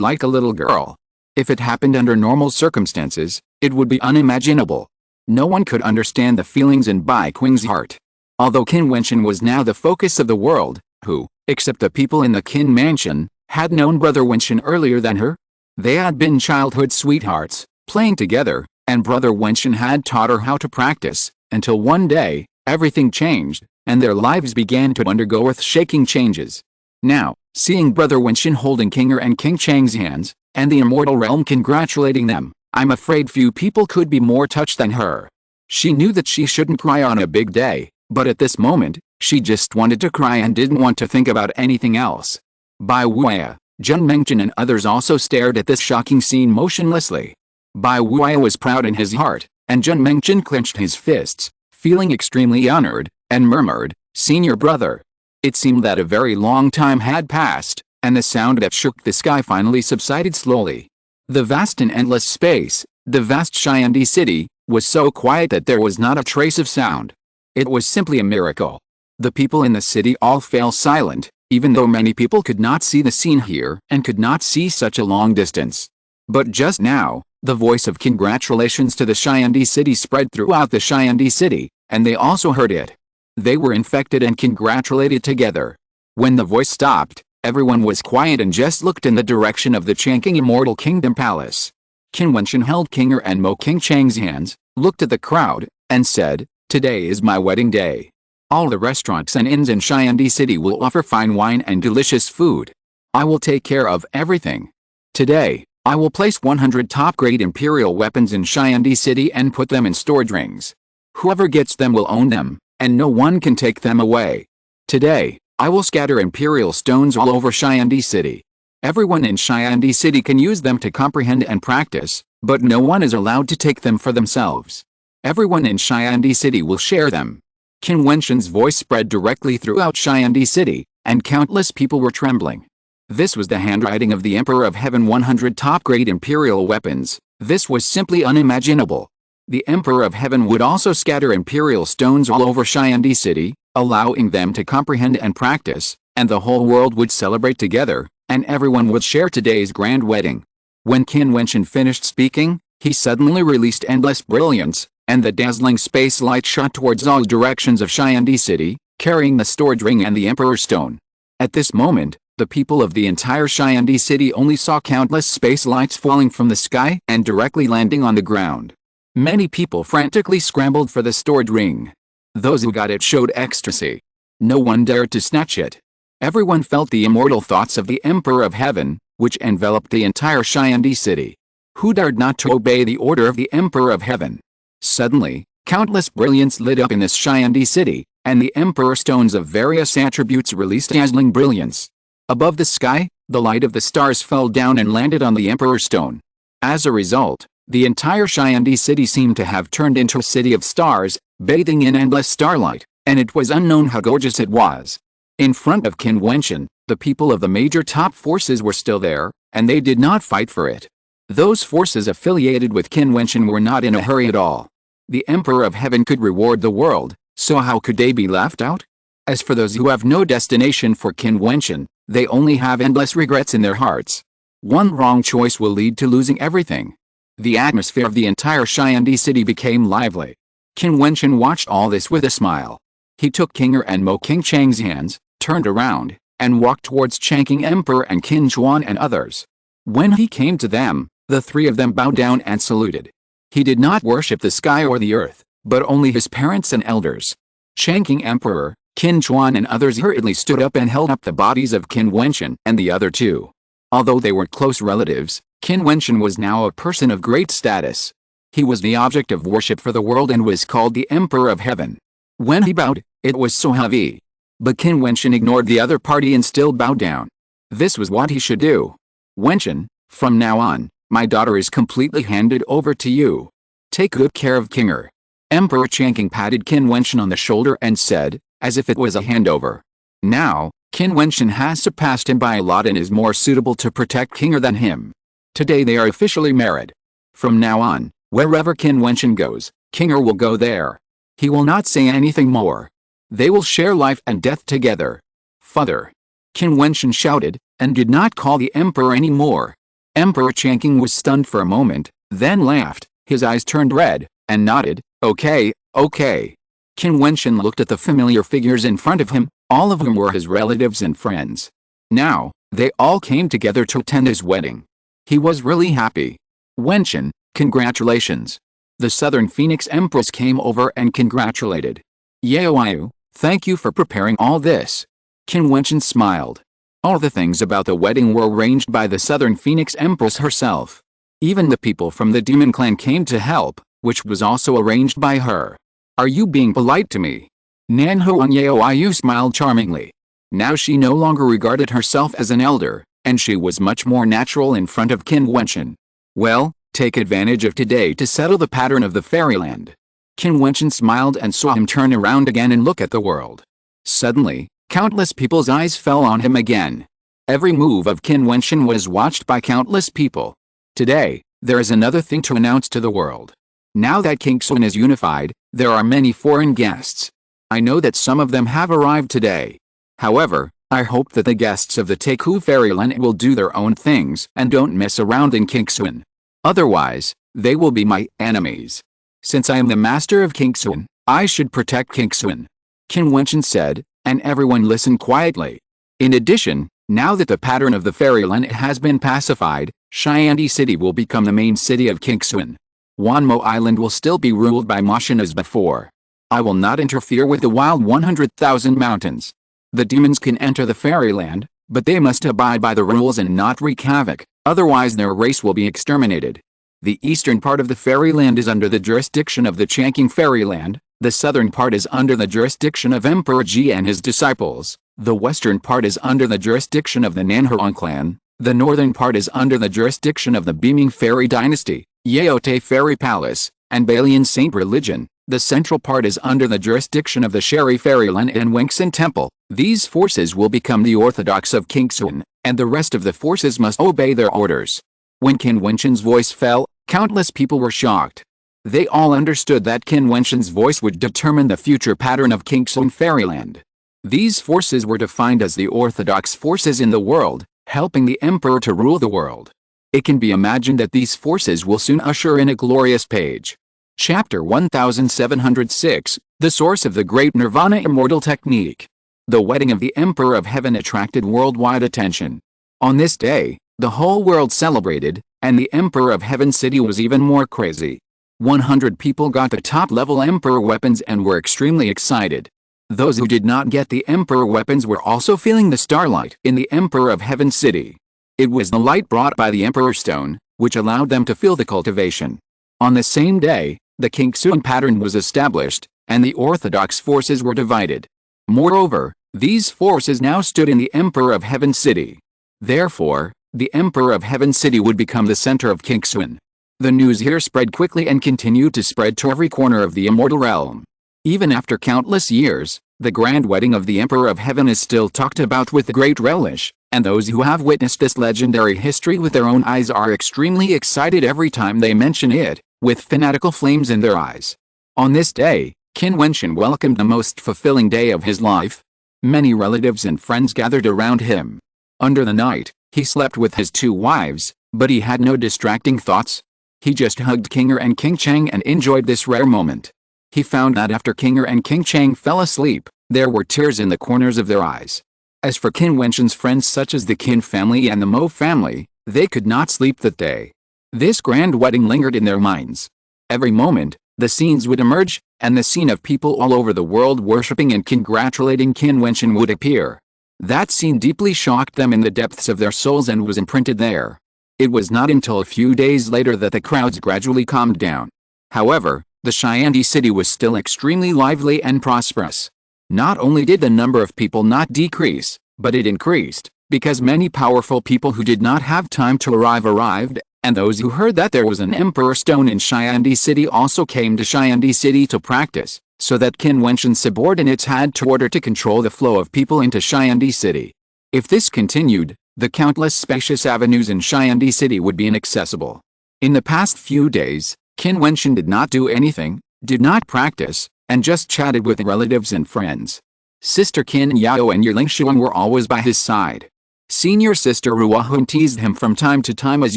like a little girl. If it happened under normal circumstances, it would be unimaginable. No one could understand the feelings in Bai Qing's heart. Although Qin Wentian was now the focus of the world, who, except the people in the Qin mansion, had known Brother Wentian earlier than her? They had been childhood sweethearts, playing together, and Brother Wentian had taught her how to practice, until one day, everything changed, and their lives began to undergo earth-shaking changes. Now, seeing Brother Wentian holding Kinger and Qingchang's hands, and the immortal realm congratulating them, I'm afraid few people could be more touched than her. She knew that she shouldn't cry on a big day, but at this moment, she just wanted to cry and didn't want to think about anything else. Bai Wuya, Zhen Mengchen and others also stared at this shocking scene motionlessly. Bai Wuya was proud in his heart, and Zhen Mengchen clenched his fists, feeling extremely honored, and murmured, "Senior brother." It seemed that a very long time had passed, and the sound that shook the sky finally subsided slowly. The vast and endless space, the vast Xiandi city, was so quiet that there was not a trace of sound. It was simply a miracle. The people in the city all fell silent, even though many people could not see the scene here and could not see such a long distance. But just now, the voice of congratulations to the Xiandi city spread throughout the Xiandi city, and they also heard it. They were infected and congratulated together. When the voice stopped, everyone was quiet and just looked in the direction of the Changqing Immortal Kingdom Palace. Qin Wentian held Kinger and Mo Qingchang's hands, looked at the crowd, and said, "Today is my wedding day. All the restaurants and inns in Xiandi City will offer fine wine and delicious food. I will take care of everything. Today, I will place 100 top-grade imperial weapons in Xiandi City and put them in storage rings. Whoever gets them will own them, and no one can take them away. Today, I will scatter imperial stones all over Xiandi City. Everyone in Xiandi City can use them to comprehend and practice, but no one is allowed to take them for themselves. Everyone in Xiandi City will share them." Qin Wentian's voice spread directly throughout Xiandi City, and countless people were trembling. This was the handwriting of the Emperor of Heaven. 100 top-grade imperial weapons. This was simply unimaginable. The Emperor of Heaven would also scatter imperial stones all over Xiandi City, allowing them to comprehend and practice, and the whole world would celebrate together, and everyone would share today's grand wedding. When Qin Wentian finished speaking, he suddenly released endless brilliance, and the dazzling space light shot towards all directions of Xiandi City, carrying the storage ring and the Emperor Stone. At this moment, the people of the entire Xiandi City only saw countless space lights falling from the sky and directly landing on the ground. Many people frantically scrambled for the storage ring. Those who got it showed ecstasy. No one dared to snatch it. Everyone felt the immortal thoughts of the Emperor of Heaven, which enveloped the entire Xiandi City. Who dared not to obey the order of the Emperor of Heaven? Suddenly, countless brilliance lit up in this Xiandi City, and the Emperor Stones of various attributes released dazzling brilliance. Above the sky, the light of the stars fell down and landed on the Emperor Stone. As a result, the entire Xiandi City seemed to have turned into a city of stars, bathing in endless starlight, and it was unknown how gorgeous it was. In front of Qin Wentian, the people of the major top forces were still there, and they did not fight for it. Those forces affiliated with Qin Wentian were not in a hurry at all. The Emperor of Heaven could reward the world, so how could they be left out? As for those who have no destination for Qin Wentian, they only have endless regrets in their hearts. One wrong choice will lead to losing everything. The atmosphere of the entire Xiandi City became lively. Qin Wentian watched all this with a smile. He took Kinger and Mo Qingchang's hands, turned around, and walked towards Changqing Emperor and Qin Zhuan and others. When he came to them, the three of them bowed down and saluted. He did not worship the sky or the earth, but only his parents and elders. Changking Emperor, Qin Wentian and others hurriedly stood up and held up the bodies of Qin Wentian and the other two. Although they were close relatives, Qin Wentian was now a person of great status. He was the object of worship for the world and was called the Emperor of Heaven. When he bowed, it was so heavy. But Qin Wentian ignored the other party and still bowed down. This was what he should do. Wentian, from now on, my daughter is completely handed over to you. Take good care of Kinger. Emperor Changking patted Qin Wentian on the shoulder and said, as if it was a handover. Now, Qin Wentian has surpassed him by a lot and is more suitable to protect Kinger than him. Today they are officially married. From now on, wherever Qin Wentian goes, Kinger will go there. He will not say anything more. They will share life and death together. Father! Qin Wentian shouted, and did not call the emperor anymore. Emperor Changking was stunned for a moment, then laughed, his eyes turned red, and nodded, okay, okay. Qin Wentian looked at the familiar figures in front of him, all of whom were his relatives and friends. Now, they all came together to attend his wedding. He was really happy. Wentian, congratulations. The Southern Phoenix Empress came over and congratulated. Yaoyu, thank you for preparing all this. Qin Wentian smiled. All the things about the wedding were arranged by the Southern Phoenix Empress herself. Even the people from the demon clan came to help, which was also arranged by her. Are you being polite to me? Nanhuan Yaoyu smiled charmingly. Now she no longer regarded herself as an elder, and she was much more natural in front of Qin Wentian. Well, take advantage of today to settle the pattern of the fairyland. Qin Wentian smiled and saw him turn around again and look at the world. Suddenly, countless people's eyes fell on him again. Every move of Qin Wentian was watched by countless people. Today, there is another thing to announce to the world. Now that Qingxun is unified, there are many foreign guests. I know that some of them have arrived today. However, I hope that the guests of the Teiku Fairyland will do their own things and don't mess around in Qingxun. Otherwise, they will be my enemies. Since I am the master of Qingxun, I should protect Qingxun. Qin Wentian said, and everyone listened quietly. In addition, now that the pattern of the fairyland has been pacified, Xiandi City will become the main city of Qingxun. Wanmo Island will still be ruled by Moshan as before. I will not interfere with the wild 100,000 mountains. The demons can enter the fairyland, but they must abide by the rules and not wreak havoc, otherwise their race will be exterminated. The eastern part of the fairyland is under the jurisdiction of the Changking Fairyland, the southern part is under the jurisdiction of Emperor Ji and his disciples, the western part is under the jurisdiction of the Nanhuan clan, the northern part is under the jurisdiction of the Beaming Fairy Dynasty, Yaote Fairy Palace, and Balian Saint Religion. The central part is under the jurisdiction of the Sherry Fairyland and Wengxin Temple. These forces will become the orthodox of Qingxun, and the rest of the forces must obey their orders. When Qin Wentian's voice fell, countless people were shocked. They all understood that Qin Wentian's voice would determine the future pattern of Qingxun Fairyland. These forces were defined as the orthodox forces in the world, helping the emperor to rule the world. It can be imagined that these forces will soon usher in a glorious page. Chapter 1706, The Source of the Great Nirvana Immortal Technique. The wedding of the Emperor of Heaven attracted worldwide attention. On this day, the whole world celebrated, and the Emperor of Heaven city was even more crazy. 100 people got the top-level Emperor weapons and were extremely excited. Those who did not get the Emperor weapons were also feeling the starlight in the Emperor of Heaven city. It was the light brought by the Emperor Stone, which allowed them to feel the cultivation. On the same day, the Qingxun pattern was established, and the orthodox forces were divided. Moreover, these forces now stood in the Emperor of Heaven city. Therefore, the Emperor of Heaven city would become the center of Qingxun. The news here spread quickly and continued to spread to every corner of the immortal realm. Even after countless years, the grand wedding of the Emperor of Heaven is still talked about with great relish, and those who have witnessed this legendary history with their own eyes are extremely excited every time they mention it, with fanatical flames in their eyes. On this day, Qin Wentian welcomed the most fulfilling day of his life. Many relatives and friends gathered around him. Under the night, he slept with his 2 wives, but he had no distracting thoughts. He just hugged Kinger and King Chang and enjoyed this rare moment. He found that after Kinger and King Chang fell asleep, there were tears in the corners of their eyes. As for Qin Wentian's friends such as the Qin family and the Mo family, they could not sleep that day. This grand wedding lingered in their minds. Every moment, The scenes would emerge, and the scene of people all over the world worshipping and congratulating Qin Wentian would appear. That scene deeply shocked them in the depths of their souls and was imprinted there. It was not until a few days later that the crowds gradually calmed down. However, the Xiandi city was still extremely lively and prosperous. Not only did the number of people not decrease, but it increased, because many powerful people who did not have time to arrived, and those who heard that there was an Emperor Stone in Xiandi city also came to Xiandi city to practice, so that Qin Wentian's subordinates had to order to control the flow of people into Xiandi city. If this continued, the countless spacious avenues in Xiandi city would be inaccessible. In the past few days, Qin Wentian did not do anything, did not practice, and just chatted with relatives and friends. Sister Qin Yao and Yirlingshuang were always by his side. Senior sister Ruahun teased him from time to time as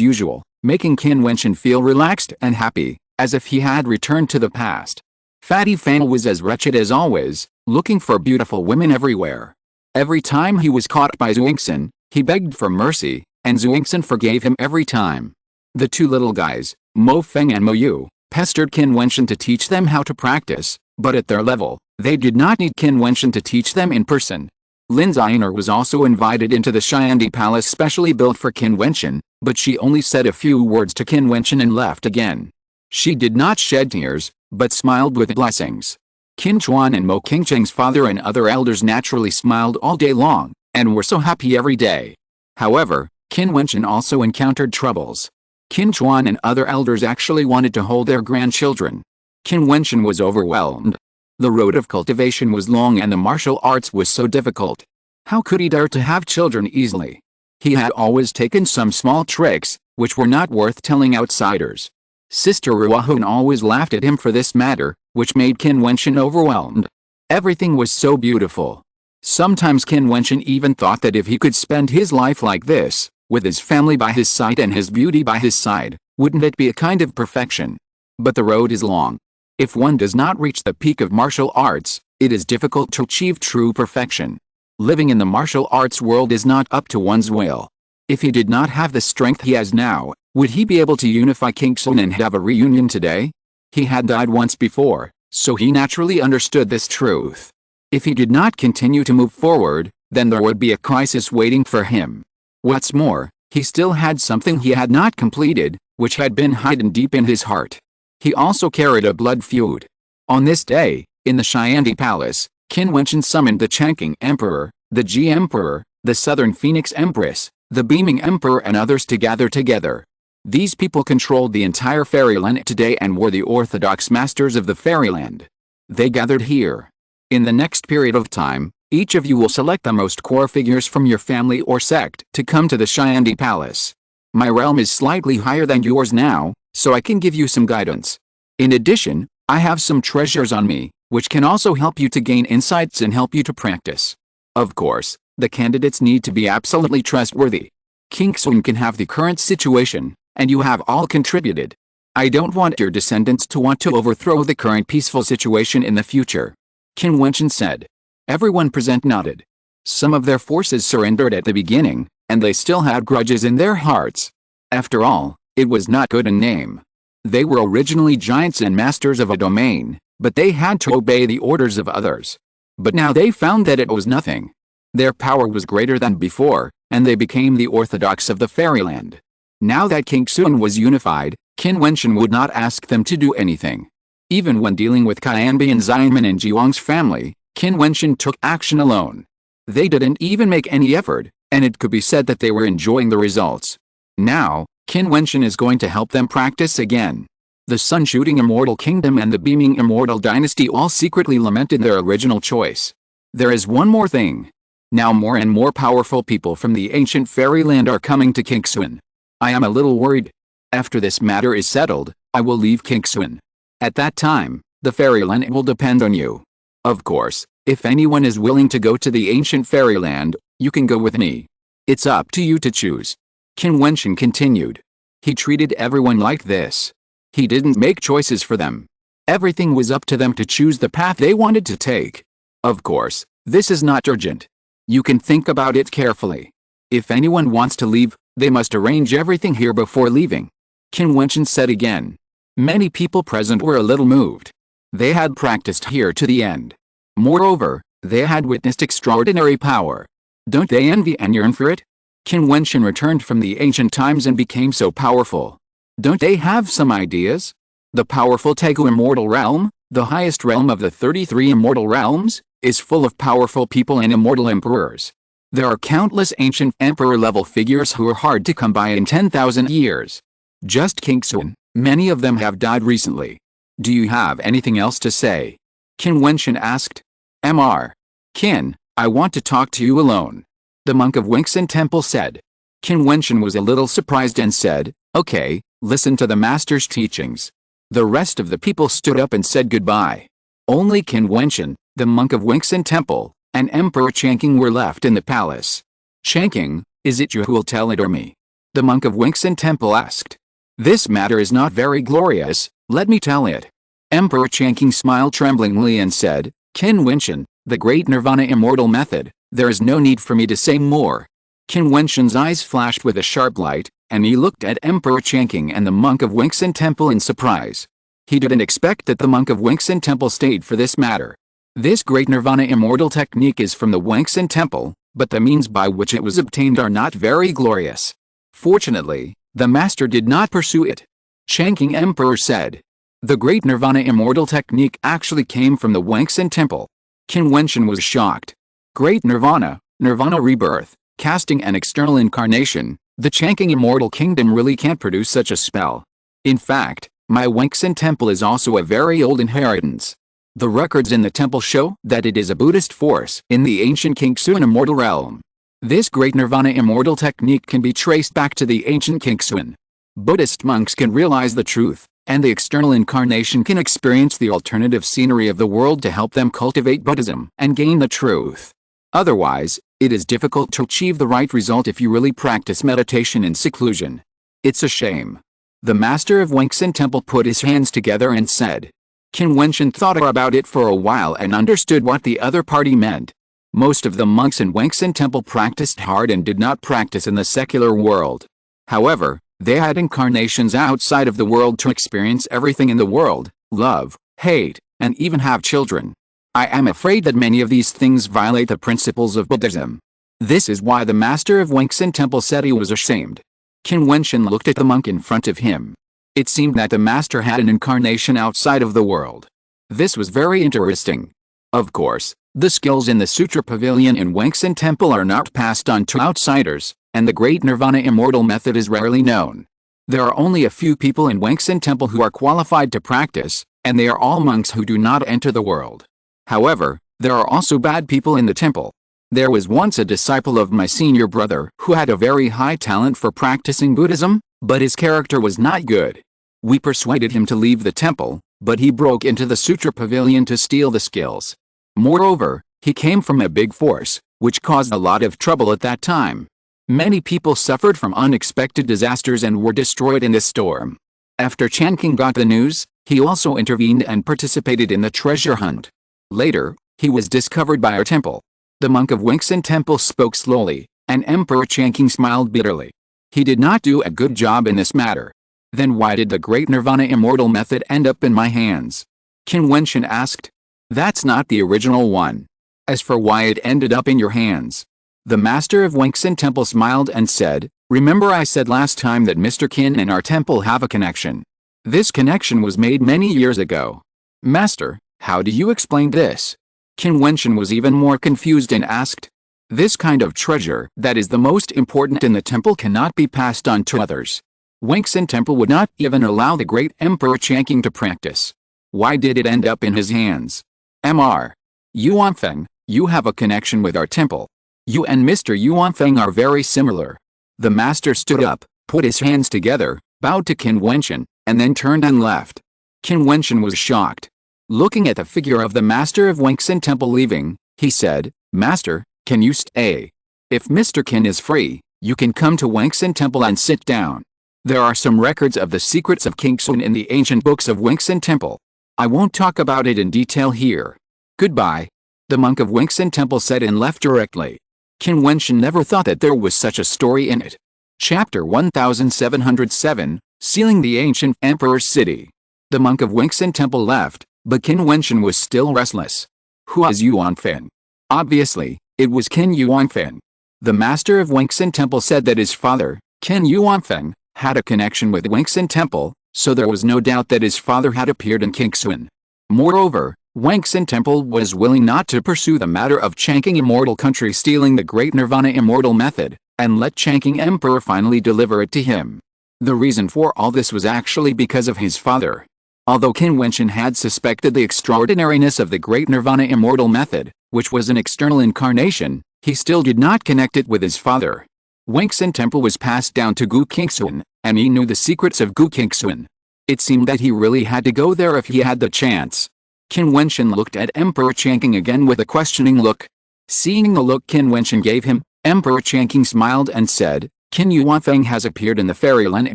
usual, making Qin Wentian feel relaxed and happy, as if he had returned to the past. Fatty Fang was as wretched as always, looking for beautiful women everywhere. Every time he was caught by Xuingxin, he begged for mercy, and Xuingxin forgave him every time. The two little guys, Mo Feng and Mo Yu, pestered Qin Wentian to teach them how to practice, but at their level, they did not need Qin Wentian to teach them in person. Lin Ziner was also invited into the Xiandi palace specially built for Qin Wentian, but she only said a few words to Qin Wentian and left again. She did not shed tears, but smiled with blessings. Qin Chuan and Mo Qingcheng's father and other elders naturally smiled all day long, and were so happy every day. However, Qin Wentian also encountered troubles. Qin Chuan and other elders actually wanted to hold their grandchildren. Qin Wentian was overwhelmed. The road of cultivation was long and the martial arts was so difficult. How could he dare to have children easily? He had always taken some small tricks, which were not worth telling outsiders. Sister Ruahun always laughed at him for this matter, which made Qin Wentian overwhelmed. Everything was so beautiful. Sometimes Qin Wentian even thought that if he could spend his life like this, with his family by his side and his beauty by his side, wouldn't it be a kind of perfection? But the road is long. If one does not reach the peak of martial arts, it is difficult to achieve true perfection. Living in the martial arts world is not up to one's will. If he did not have the strength he has now, would he be able to unify Qingxun and have a reunion today? He had died once before, so he naturally understood this truth. If he did not continue to move forward, then there would be a crisis waiting for him. What's more, he still had something he had not completed, which had been hidden deep in his heart. He also carried a blood feud. On this day, in the Xiandi Palace, Qin Wentian summoned the Changqing Emperor, the Ji Emperor, the Southern Phoenix Empress, the Beaming Emperor and others to gather together. These people controlled the entire fairyland today and were the orthodox masters of the fairyland. They gathered here. In the next period of time, each of you will select the most core figures from your family or sect to come to the Xiandi Palace. My realm is slightly higher than yours now, so I can give you some guidance. In addition, I have some treasures on me, which can also help you to gain insights and help you to practice. Of course, the candidates need to be absolutely trustworthy. Qingxun can have the current situation, and you have all contributed. I don't want your descendants to want to overthrow the current peaceful situation in the future. Qin Wentian said. Everyone present nodded. Some of their forces surrendered at the beginning, and they still had grudges in their hearts. After all, it was not good in name. They were originally giants and masters of a domain, but they had to obey the orders of others. But now they found that it was nothing. Their power was greater than before, and they became the orthodox of the fairyland. Now that Qingxun was unified, Qin Wentian would not ask them to do anything. Even when dealing with Qianbi and Xianmen and Jiwang's family, Qin Wentian took action alone. They didn't even make any effort, and it could be said that they were enjoying the results. Now, Qin Wentian is going to help them practice again. The Sun-Shooting Immortal Kingdom and the Beaming Immortal Dynasty all secretly lamented their original choice. There is one more thing. Now more and more powerful people from the ancient fairyland are coming to Qingxun. I am a little worried. After this matter is settled, I will leave Qingxun. At that time, the fairyland will depend on you. Of course, if anyone is willing to go to the ancient fairyland, you can go with me. It's up to you to choose. Qin Wentian continued. He treated everyone like this. He didn't make choices for them. Everything was up to them to choose the path they wanted to take. Of course, this is not urgent. You can think about it carefully. If anyone wants to leave, they must arrange everything here before leaving. Qin Wentian said again. Many people present were a little moved. They had practiced here to the end. Moreover, they had witnessed extraordinary power. Don't they envy and yearn for it? Qin Wentian returned from the ancient times and became so powerful. Don't they have some ideas? The powerful Tegu immortal realm, the highest realm of the 33 immortal realms, is full of powerful people and immortal emperors. There are countless ancient emperor-level figures who are hard to come by in 10,000 years. Just Qin, many of them have died recently. Do you have anything else to say? Qin Wentian asked. Qin, I want to talk to you alone. The monk of Wentian Temple said. Qin Wentian was a little surprised and said, okay, listen to the master's teachings. The rest of the people stood up and said goodbye. Only Qin Wentian, the monk of Wentian Temple, and Emperor Changqing were left in the palace. Changqing, is it you who will tell it or me? The monk of Wentian Temple asked. This matter is not very glorious, let me tell it. Emperor Changqing smiled tremblingly and said, Qin Wentian, the great Nirvana immortal method, there is no need for me to say more. Qin Wentian's eyes flashed with a sharp light, and he looked at Emperor Changqing and the monk of Wentian Temple in surprise. He didn't expect that the monk of Wentian Temple stayed for this matter. This great Nirvana immortal technique is from the Wentian Temple, but the means by which it was obtained are not very glorious. Fortunately, the master did not pursue it. Changqing Emperor said. The great Nirvana immortal technique actually came from the Wentian Temple. Qin Wentian was shocked. Great Nirvana, Nirvana rebirth, casting an external incarnation, the Changqing immortal kingdom really can't produce such a spell. In fact, my Wentian Temple is also a very old inheritance. The records in the temple show that it is a Buddhist force in the ancient Qin immortal realm. This great Nirvana immortal technique can be traced back to the ancient Qin. Buddhist monks can realize the truth, and the external incarnation can experience the alternative scenery of the world to help them cultivate Buddhism and gain the truth. Otherwise, it is difficult to achieve the right result if you really practice meditation in seclusion. It's a shame. The master of Wentian Temple put his hands together and said. Qin Wentian thought about it for a while and understood what the other party meant. Most of the monks in Wentian Temple practiced hard and did not practice in the secular world. However, they had incarnations outside of the world to experience everything in the world, love, hate, and even have children. I am afraid that many of these things violate the principles of Buddhism. This is why the master of Wentian Temple said he was ashamed. Qin Wentian looked at the monk in front of him. It seemed that the master had an incarnation outside of the world. This was very interesting. Of course, the skills in the Sutra Pavilion in Wentian Temple are not passed on to outsiders, and the great Nirvana immortal method is rarely known. There are only a few people in Wentian Temple who are qualified to practice, and they are all monks who do not enter the world. However, there are also bad people in the temple. There was once a disciple of my senior brother who had a very high talent for practicing Buddhism, but his character was not good. We persuaded him to leave the temple, but he broke into the Sutra Pavilion to steal the skills. Moreover, he came from a big force, which caused a lot of trouble at that time. Many people suffered from unexpected disasters and were destroyed in this storm. After Changqing got the news, he also intervened and participated in the treasure hunt. Later, he was discovered by our temple. The monk of Wentian Temple spoke slowly, and Emperor Changqing smiled bitterly. He did not do a good job in this matter. Then why did the great Nirvana immortal method end up in my hands? Qin Wentian asked. That's not the original one. As for why it ended up in your hands, the master of Wentian Temple smiled and said, remember I said last time that Mr. Qin and our temple have a connection. This connection was made many years ago. Master, how do you explain this? Qin Wentian was even more confused and asked. This kind of treasure that is the most important in the temple cannot be passed on to others. Wentian Temple would not even allow the great Emperor Changqing to practice. Why did it end up in his hands? Yuanfeng, you have a connection with our temple. You and Mr. Yuanfeng are very similar. The master stood up, put his hands together, bowed to Qin Wentian, and then turned and left. Qin Wentian was shocked. Looking at the figure of the master of Wentian Temple leaving, he said, Master, can you stay? If Mr. Qin is free, you can come to Wentian Temple and sit down. There are some records of the secrets of Qin in the ancient books of Wentian Temple. I won't talk about it in detail here. Goodbye. The monk of Wentian Temple said and left directly. Qin Wentian never thought that there was such a story in it. Chapter 1707, Sealing the Ancient Emperor's City. The monk of Wentian Temple left, but Qin Wentian was still restless. Who is Yuanfeng? Obviously, it was Qin Yuanfeng. The master of Wentian Temple said that his father, Qin Yuanfeng, had a connection with Wentian Temple, so there was no doubt that his father had appeared in Qingxuan. Moreover, Wentian Temple was willing not to pursue the matter of Changqing Immortal Country stealing the Great Nirvana Immortal Method, and let Changqing Emperor finally deliver it to him. The reason for all this was actually because of his father. Although Qin Wentian had suspected the extraordinariness of the Great Nirvana Immortal Method, which was an external incarnation, he still did not connect it with his father. Wentian Temple was passed down to Gu Qingxuan, and he knew the secrets of Gu Qingxuan. It seemed that he really had to go there if he had the chance. Qin Wentian looked at Emperor Changqing again with a questioning look. Seeing the look Qin Wentian gave him, Emperor Changqing smiled and said, Qin Yuanfeng has appeared in the fairyland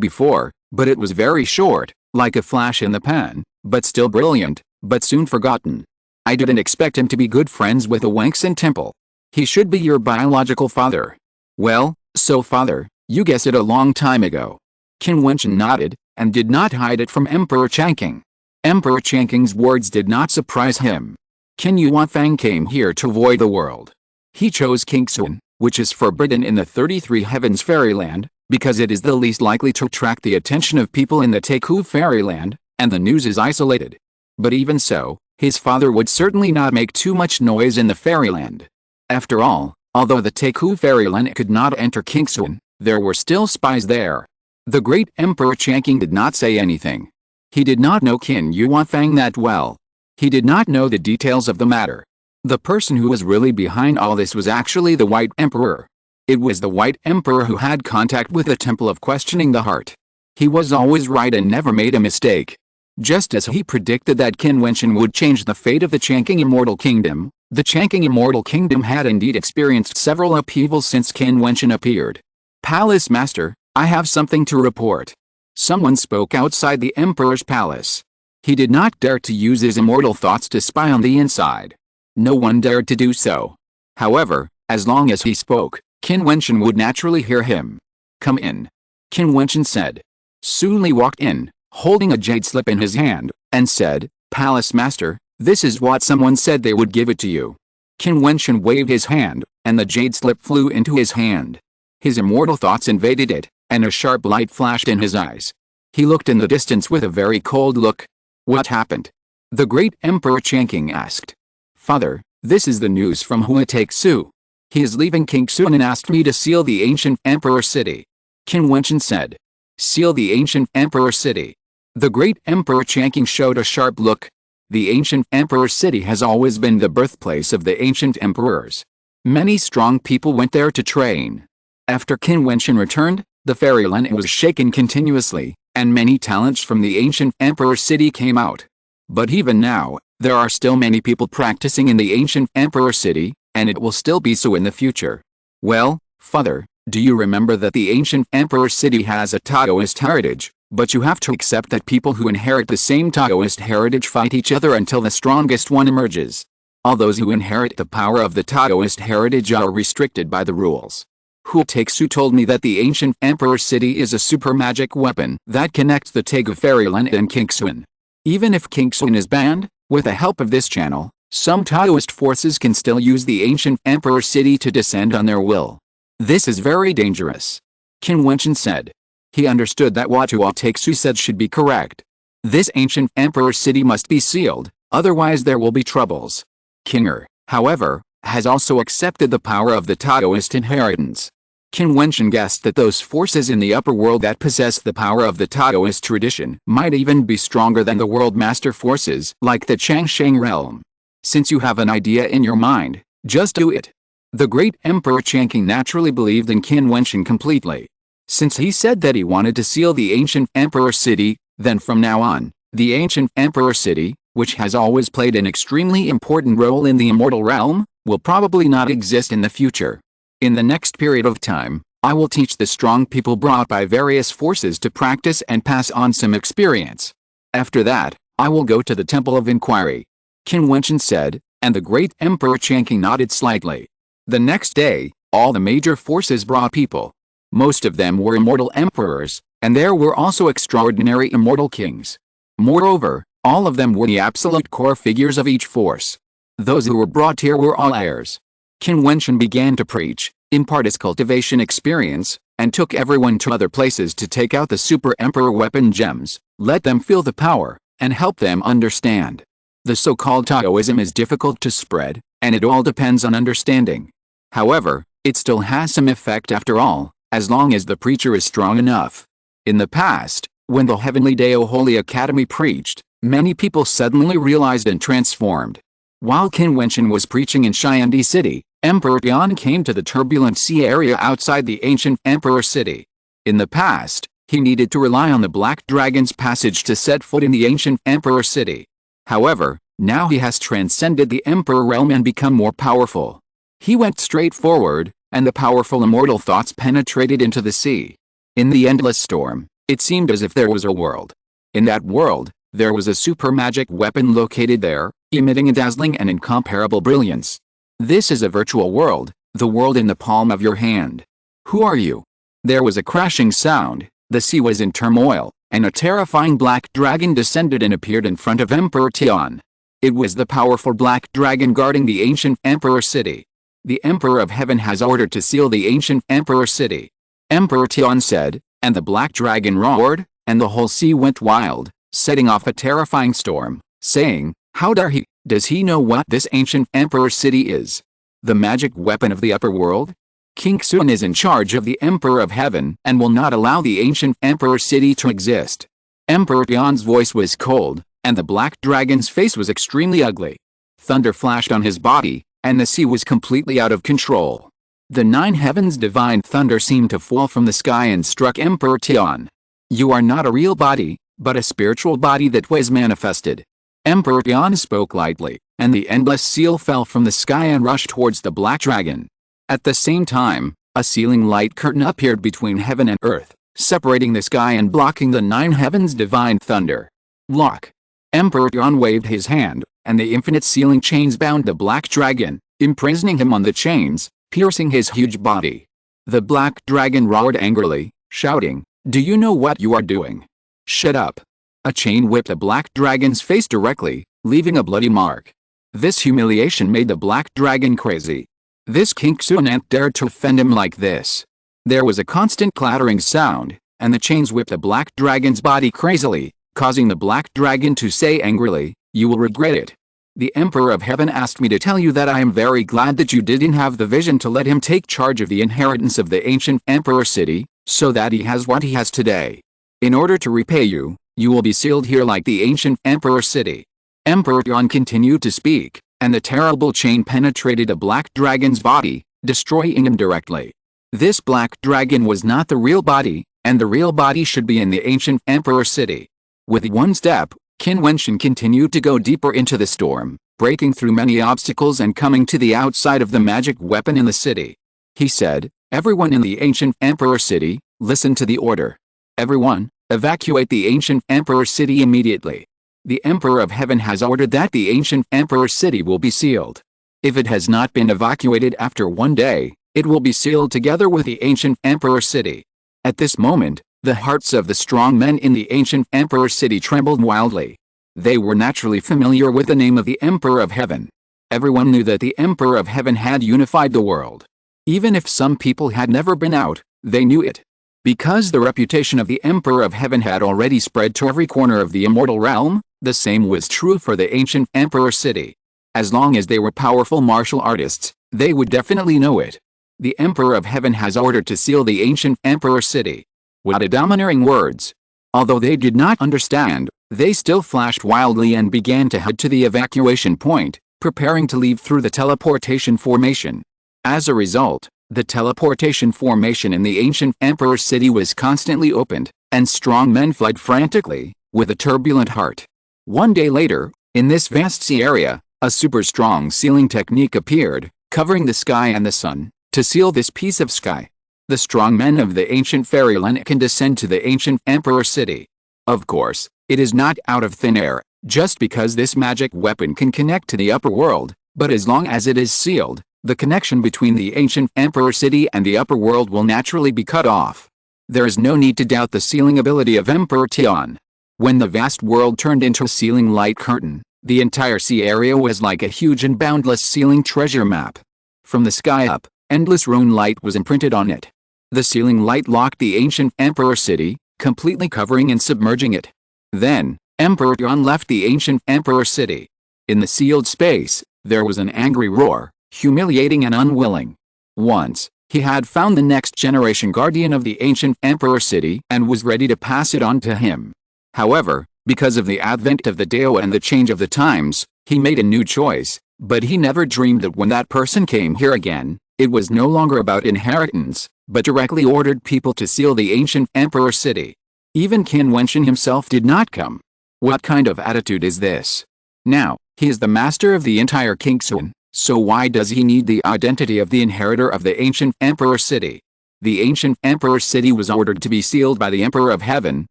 before, but it was very short, like a flash in the pan, but still brilliant, but soon forgotten. I didn't expect him to be good friends with the Wentian Temple. He should be your biological father. Well, so father, you guessed it a long time ago. Qin Wentian nodded, and did not hide it from Emperor Changqing. Emperor Changqing's words did not surprise him. Qin Yuanfeng came here to avoid the world. He chose Qingxuan, which is forbidden in the 33 Heavens fairyland, because it is the least likely to attract the attention of people in the Teiku fairyland, and the news is isolated. But even so, his father would certainly not make too much noise in the fairyland. After all, although the Teiku fairyland could not enter Qingxuan, there were still spies there. The great Emperor Changqing did not say anything. He did not know Qin Yuanfeng that well. He did not know the details of the matter. The person who was really behind all this was actually the White Emperor. It was the White Emperor who had contact with the Temple of Questioning the Heart. He was always right and never made a mistake. Just as he predicted that Qin Wentian would change the fate of the Changqing Immortal Kingdom, the Changqing Immortal Kingdom had indeed experienced several upheavals since Qin Wentian appeared. Palace Master, I have something to report. Someone spoke outside the Emperor's palace. He did not dare to use his immortal thoughts to spy on the inside. No one dared to do so. However, as long as he spoke, Qin Wentian would naturally hear him. Come in. Qin Wentian said. Soon Li walked in, holding a jade slip in his hand, and said, Palace Master, this is what someone said they would give it to you. Qin Wentian waved his hand, and the jade slip flew into his hand. His immortal thoughts invaded it, and a sharp light flashed in his eyes. He looked in the distance with a very cold look. What happened? The great Emperor Changqing asked. Father, this is the news from Hua Taixu. He is leaving Qingxuan and asked me to seal the ancient Emperor City. Qin Wentian said. Seal the ancient Emperor City. The great Emperor Changqing showed a sharp look. The ancient Emperor City has always been the birthplace of the ancient emperors. Many strong people went there to train. After Qin Wentian returned, the fairyland was shaken continuously, and many talents from the ancient Emperor City came out. But even now, there are still many people practicing in the ancient Emperor City, and it will still be so in the future. Well, Father, do you remember that the ancient Emperor City has a Taoist heritage, but you have to accept that people who inherit the same Taoist heritage fight each other until the strongest one emerges. All those who inherit the power of the Taoist heritage are restricted by the rules. Hua Taixu told me that the ancient Emperor City is a super magic weapon that connects the Tegu fairyland and Qingxuan. Even if Qingxuan is banned, with the help of this channel, some Taoist forces can still use the ancient Emperor City to descend on their will. This is very dangerous. Qin Wentian said. He understood that what Hua Taixu said should be correct. This ancient Emperor City must be sealed, otherwise there will be troubles. Qinger, however, has also accepted the power of the Taoist inheritance. Qin Wentian guessed that those forces in the upper world that possess the power of the Taoist tradition might even be stronger than the world master forces, like the Changsheng realm. Since you have an idea in your mind, just do it. The great Emperor Changqing naturally believed in Qin Wentian completely. Since he said that he wanted to seal the ancient Emperor City, then from now on, the ancient Emperor City, which has always played an extremely important role in the immortal realm, will probably not exist in the future. In the next period of time, I will teach the strong people brought by various forces to practice and pass on some experience. After that, I will go to the Temple of Inquiry. Qin Wentian said, and the great Emperor Changqing nodded slightly. The next day, all the major forces brought people. Most of them were immortal emperors, and there were also extraordinary immortal kings. Moreover, all of them were the absolute core figures of each force. Those who were brought here were all heirs. Qin Wentian began to preach, impart his cultivation experience, and took everyone to other places to take out the Super Emperor weapon gems, let them feel the power, and help them understand. The so-called Taoism is difficult to spread, and it all depends on understanding. However, it still has some effect after all, as long as the preacher is strong enough. In the past, when the Heavenly Dao Holy Academy preached, many people suddenly realized and transformed. While Qin Wentian was preaching in Xiandi City, Emperor Jian came to the turbulent sea area outside the ancient Emperor City. In the past, he needed to rely on the Black Dragon's passage to set foot in the ancient Emperor City. However, now he has transcended the Emperor realm and become more powerful. He went straight forward, and the powerful immortal thoughts penetrated into the sea. In the endless storm, it seemed as if there was a world. In that world, there was a super magic weapon located there, emitting a dazzling and incomparable brilliance. This is a virtual world, the world in the palm of your hand. Who are you? There was a crashing sound, the sea was in turmoil, and a terrifying black dragon descended and appeared in front of Emperor Tian. It was the powerful black dragon guarding the ancient Emperor City. The Emperor of Heaven has ordered to seal the ancient Emperor City. Emperor Tian said, and the black dragon roared, and the whole sea went wild, setting off a terrifying storm, saying, "How dare he? Does he know what this ancient Emperor City is? The magic weapon of the upper world? King Sun is in charge of the Emperor of Heaven and will not allow the ancient Emperor City to exist." Emperor Tian's voice was cold, and the black dragon's face was extremely ugly. Thunder flashed on his body, and the sea was completely out of control. The 9 heavens' divine thunder seemed to fall from the sky and struck Emperor Tian. "You are not a real body, but a spiritual body that was manifested." Emperor Tian spoke lightly, and the endless seal fell from the sky and rushed towards the black dragon. At the same time, a sealing light curtain appeared between heaven and earth, separating the sky and blocking the 9 heavens' divine thunder. Lock. Emperor Tian waved his hand, and the infinite sealing chains bound the black dragon, imprisoning him on the chains, piercing his huge body. The black dragon roared angrily, shouting, "Do you know what you are doing? Shut up." A chain whipped the black dragon's face directly, leaving a bloody mark. This humiliation made the black dragon crazy. This King Sun ant dared to offend him like this. There was a constant clattering sound, and the chains whipped the black dragon's body crazily, causing the black dragon to say angrily, "You will regret it. The Emperor of Heaven asked me to tell you that I am very glad that you didn't have the vision to let him take charge of the inheritance of the ancient Emperor City, so that he has what he has today. In order to repay you, you will be sealed here like the ancient Emperor City." Emperor Tian continued to speak, and the terrible chain penetrated the black dragon's body, destroying him directly. This black dragon was not the real body, and the real body should be in the ancient Emperor City. With one step, Qin Wentian continued to go deeper into the storm, breaking through many obstacles and coming to the outside of the magic weapon in the city. He said, "Everyone in the ancient Emperor City, listen to the order. Everyone, evacuate the ancient Emperor City immediately. The Emperor of Heaven has ordered that the ancient Emperor City will be sealed. If it has not been evacuated after 1 day, it will be sealed together with the ancient Emperor City." At this moment, the hearts of the strong men in the ancient Emperor City trembled wildly. They were naturally familiar with the name of the Emperor of Heaven. Everyone knew that the Emperor of Heaven had unified the world. Even if some people had never been out, they knew it. Because the reputation of the Emperor of Heaven had already spread to every corner of the immortal realm, the same was true for the ancient Emperor City. As long as they were powerful martial artists, they would definitely know it. The Emperor of Heaven has ordered to seal the ancient Emperor City. What a domineering words! Although they did not understand, they still flashed wildly and began to head to the evacuation point, preparing to leave through the teleportation formation. As a result, the teleportation formation in the ancient Emperor City was constantly opened, and strong men fled frantically, with a turbulent heart. 1 day later, in this vast sea area, a super strong sealing technique appeared, covering the sky and the sun, to seal this piece of sky. The strong men of the ancient fairyland can descend to the ancient Emperor City. Of course, it is not out of thin air, just because this magic weapon can connect to the upper world, but as long as it is sealed, the connection between the ancient Emperor City and the upper world will naturally be cut off. There is no need to doubt the sealing ability of Emperor Tian. When the vast world turned into a sealing light curtain, the entire sea area was like a huge and boundless sealing treasure map. From the sky up, endless rune light was imprinted on it. The sealing light locked the ancient Emperor city, completely covering and submerging it. Then, Emperor Yuan left the ancient Emperor city. In the sealed space, there was an angry roar, humiliating and unwilling. Once, he had found the next generation guardian of the ancient Emperor city and was ready to pass it on to him. However, because of the advent of the Dao and the change of the times, he made a new choice, but he never dreamed that when that person came here again, it was no longer about inheritance, but directly ordered people to seal the ancient Emperor city. Even Qin Wentian himself did not come. What kind of attitude is this? Now, he is the master of the entire Qin, so why does he need the identity of the inheritor of the ancient Emperor city? The ancient Emperor city was ordered to be sealed by the Emperor of Heaven,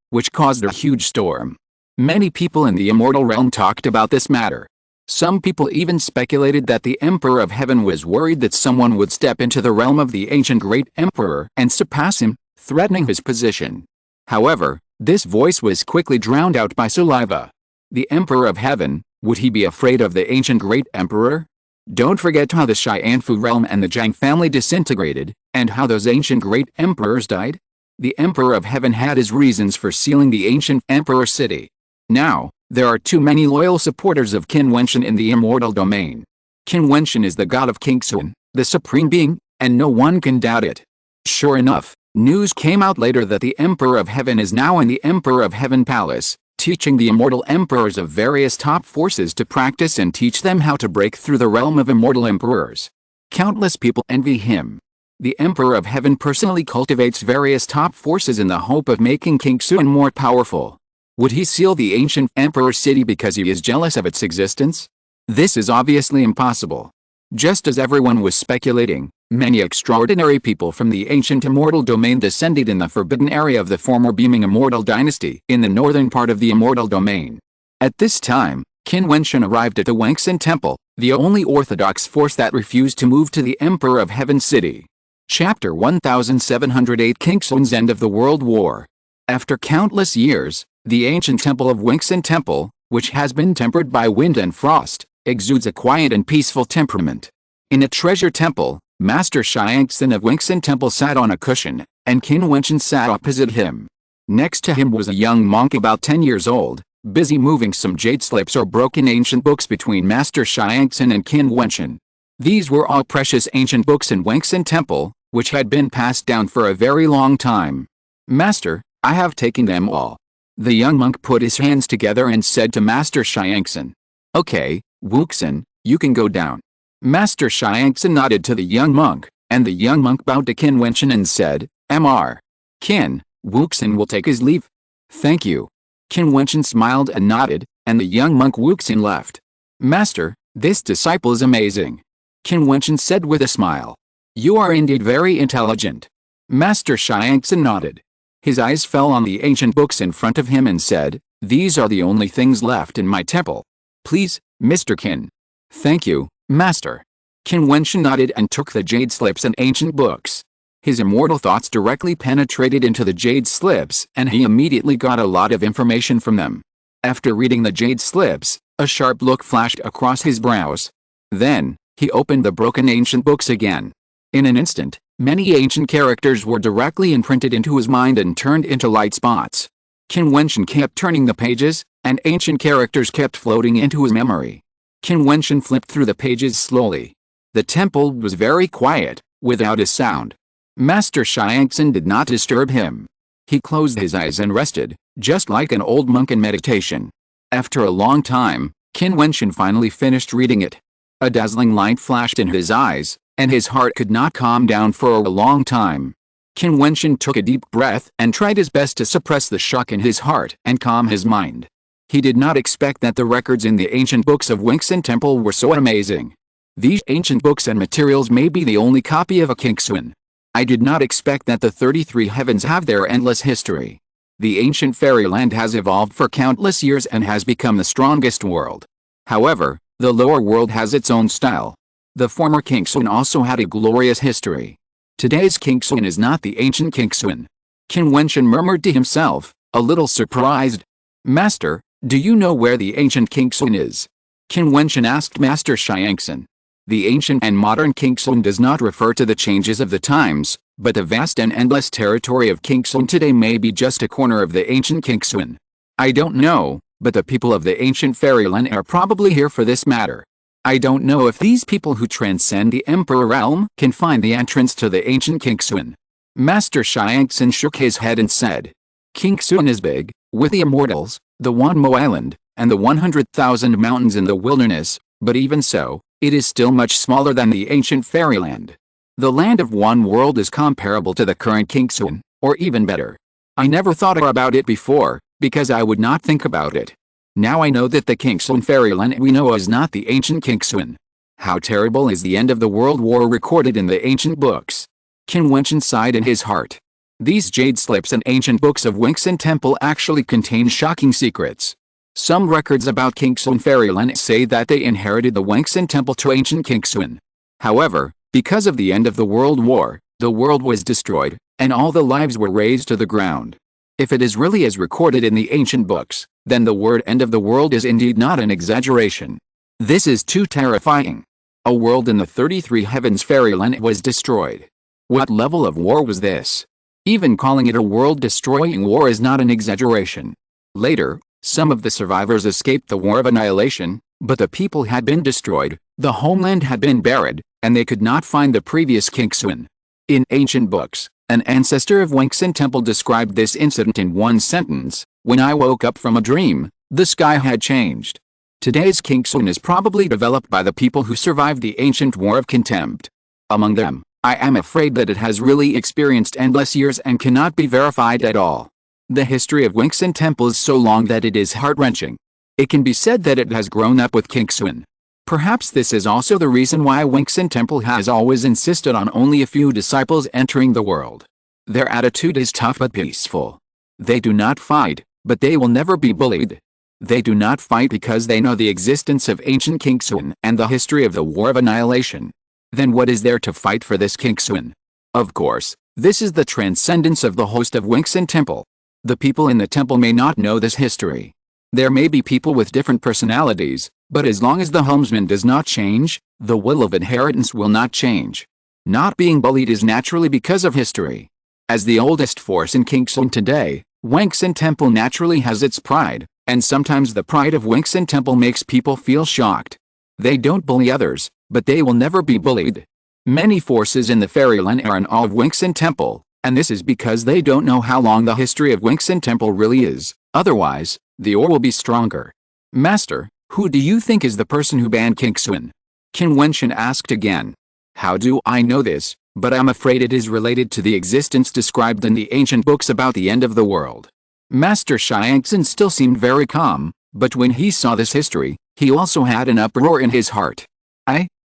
which caused a huge storm. Many people in the immortal realm talked about this matter. Some people even speculated that the Emperor of Heaven was worried that someone would step into the realm of the ancient great Emperor and surpass him, threatening his position. However, this voice was quickly drowned out by saliva. The Emperor of Heaven, would he be afraid of the ancient great Emperor? Don't forget how the Xianfu realm and the Zhang family disintegrated, and how those ancient great emperors died? The Emperor of Heaven had his reasons for sealing the ancient Emperor city. Now, there are too many loyal supporters of Qin Wentian in the immortal domain. Qin Wentian is the god of Qin, the supreme being, and no one can doubt it. Sure enough, news came out later that the Emperor of Heaven is now in the Emperor of Heaven palace, teaching the immortal emperors of various top forces to practice and teach them how to break through the realm of immortal emperors. Countless people envy him. The Emperor of Heaven personally cultivates various top forces in the hope of making Qin more powerful. Would he seal the ancient Emperor city because he is jealous of its existence? This is obviously impossible. Just as everyone was speculating, many extraordinary people from the ancient immortal domain descended in the forbidden area of the former beaming immortal dynasty in the northern part of the immortal domain. At this time, Qin Wentian arrived at the Wentian Temple, the only orthodox force that refused to move to the Emperor of Heaven city. Chapter 1708 Qin's End of the World War. After countless years, the ancient temple of Wentian Temple, which has been tempered by wind and frost, exudes a quiet and peaceful temperament. In a treasure temple, Master Xianxin of Wentian Temple sat on a cushion, and Qin Wentian sat opposite him. Next to him was a young monk about 10 years old, busy moving some jade slips or broken ancient books between Master Xianxin and Qin Wentian. These were all precious ancient books in Wentian Temple, which had been passed down for a very long time. Master, I have taken them all. The young monk put his hands together and said to Master Xianxin, "Okay, Wuxin, you can go down." Master Xianxin nodded to the young monk, and the young monk bowed to Qin Wentian and said, "Mr. Qin, Wuxin will take his leave." "Thank you." Qin Wentian smiled and nodded, and the young monk Wuxin left. "Master, this disciple is amazing," Qin Wentian said with a smile. "You are indeed very intelligent." Master Xianxin nodded. His eyes fell on the ancient books in front of him and said, "These are the only things left in my temple. Please, Mr. Qin." "Thank you, Master." Qin Wentian nodded and took the jade slips and ancient books. His immortal thoughts directly penetrated into the jade slips, and he immediately got a lot of information from them. After reading the jade slips, a sharp look flashed across his brows. Then, he opened the broken ancient books again. In an instant, many ancient characters were directly imprinted into his mind and turned into light spots. Qin Wentian kept turning the pages, and ancient characters kept floating into his memory. Qin Wentian flipped through the pages slowly. The temple was very quiet, without a sound. Master Xianxin did not disturb him. He closed his eyes and rested, just like an old monk in meditation. After a long time, Qin Wentian finally finished reading it. A dazzling light flashed in his eyes, and his heart could not calm down for a long time. Qin Wentian took a deep breath and tried his best to suppress the shock in his heart and calm his mind. He did not expect that the records in the ancient books of Wentian Temple were so amazing. These ancient books and materials may be the only copy of a Qin. I did not expect that the 33 heavens have their endless history. The ancient fairyland has evolved for countless years and has become the strongest world. However, the lower world has its own style. The former Qin also had a glorious history. Today's Qin is not the ancient Qin. Qin Wentian murmured to himself, a little surprised. Master, do you know where the ancient Qin is? Qin Wentian asked Master Xiangxin. The ancient and modern Qin does not refer to the changes of the times, but the vast and endless territory of Qin today may be just a corner of the ancient Qin. I don't know, but the people of the ancient fairyland are probably here for this matter. I don't know if these people who transcend the Emperor realm can find the entrance to the ancient Qin. Master Xiangxin shook his head and said, Qin is big, with the immortals, the Wanmo Island, and the 100,000 mountains in the wilderness, but even so, it is still much smaller than the ancient fairyland. The land of one world is comparable to the current Qin, or even better. I never thought about it before, because I would not think about it. Now I know that the Qin fairyland we know is not the ancient Qin. How terrible is the end of the World War recorded in the ancient books. Qin Wentian sighed in his heart. These jade slips and ancient books of Qin Temple actually contain shocking secrets. Some records about Qin fairyland say that they inherited the Qin Temple to ancient Qin. However, because of the end of the World War, the world was destroyed, and all the lives were razed to the ground. If it is really as recorded in the ancient books, then the word end of the world is indeed not an exaggeration. This is too terrifying. A world in the 33 heavens fairyland was destroyed. What level of war was this? Even calling it a world-destroying war is not an exaggeration. Later, some of the survivors escaped the war of annihilation, but the people had been destroyed, the homeland had been buried, and they could not find the previous Qin. In ancient books, an ancestor of Qin Temple described this incident in one sentence: when I woke up from a dream, the sky had changed. Today's Qin is probably developed by the people who survived the ancient war of contempt. Among them, I am afraid that it has really experienced endless years and cannot be verified at all. The history of Qin Temple is so long that it is heart-wrenching. It can be said that it has grown up with Qin. Perhaps this is also the reason why Qin Temple has always insisted on only a few disciples entering the world. Their attitude is tough but peaceful. They do not fight, but they will never be bullied. They do not fight because they know the existence of ancient Qin and the history of the War of Annihilation. Then what is there to fight for this Qin? Of course, this is the transcendence of the host of Qin Temple. The people in the temple may not know this history. There may be people with different personalities, but as long as the helmsman does not change, the will of inheritance will not change. Not being bullied is naturally because of history. As the oldest force in Qin today, Qin Temple naturally has its pride, and sometimes the pride of Qin Temple makes people feel shocked. They don't bully others, but they will never be bullied. Many forces in the fairyland are in awe of Qin Temple, and this is because they don't know how long the history of Qin Temple really is. Otherwise, the awe will be stronger. Master, who do you think is the person who banned Qin? Qin Wentian asked again. How do I know this, but I'm afraid it is related to the existence described in the ancient books about the end of the world. Master Xiangxin still seemed very calm, but when he saw this history, he also had an uproar in his heart.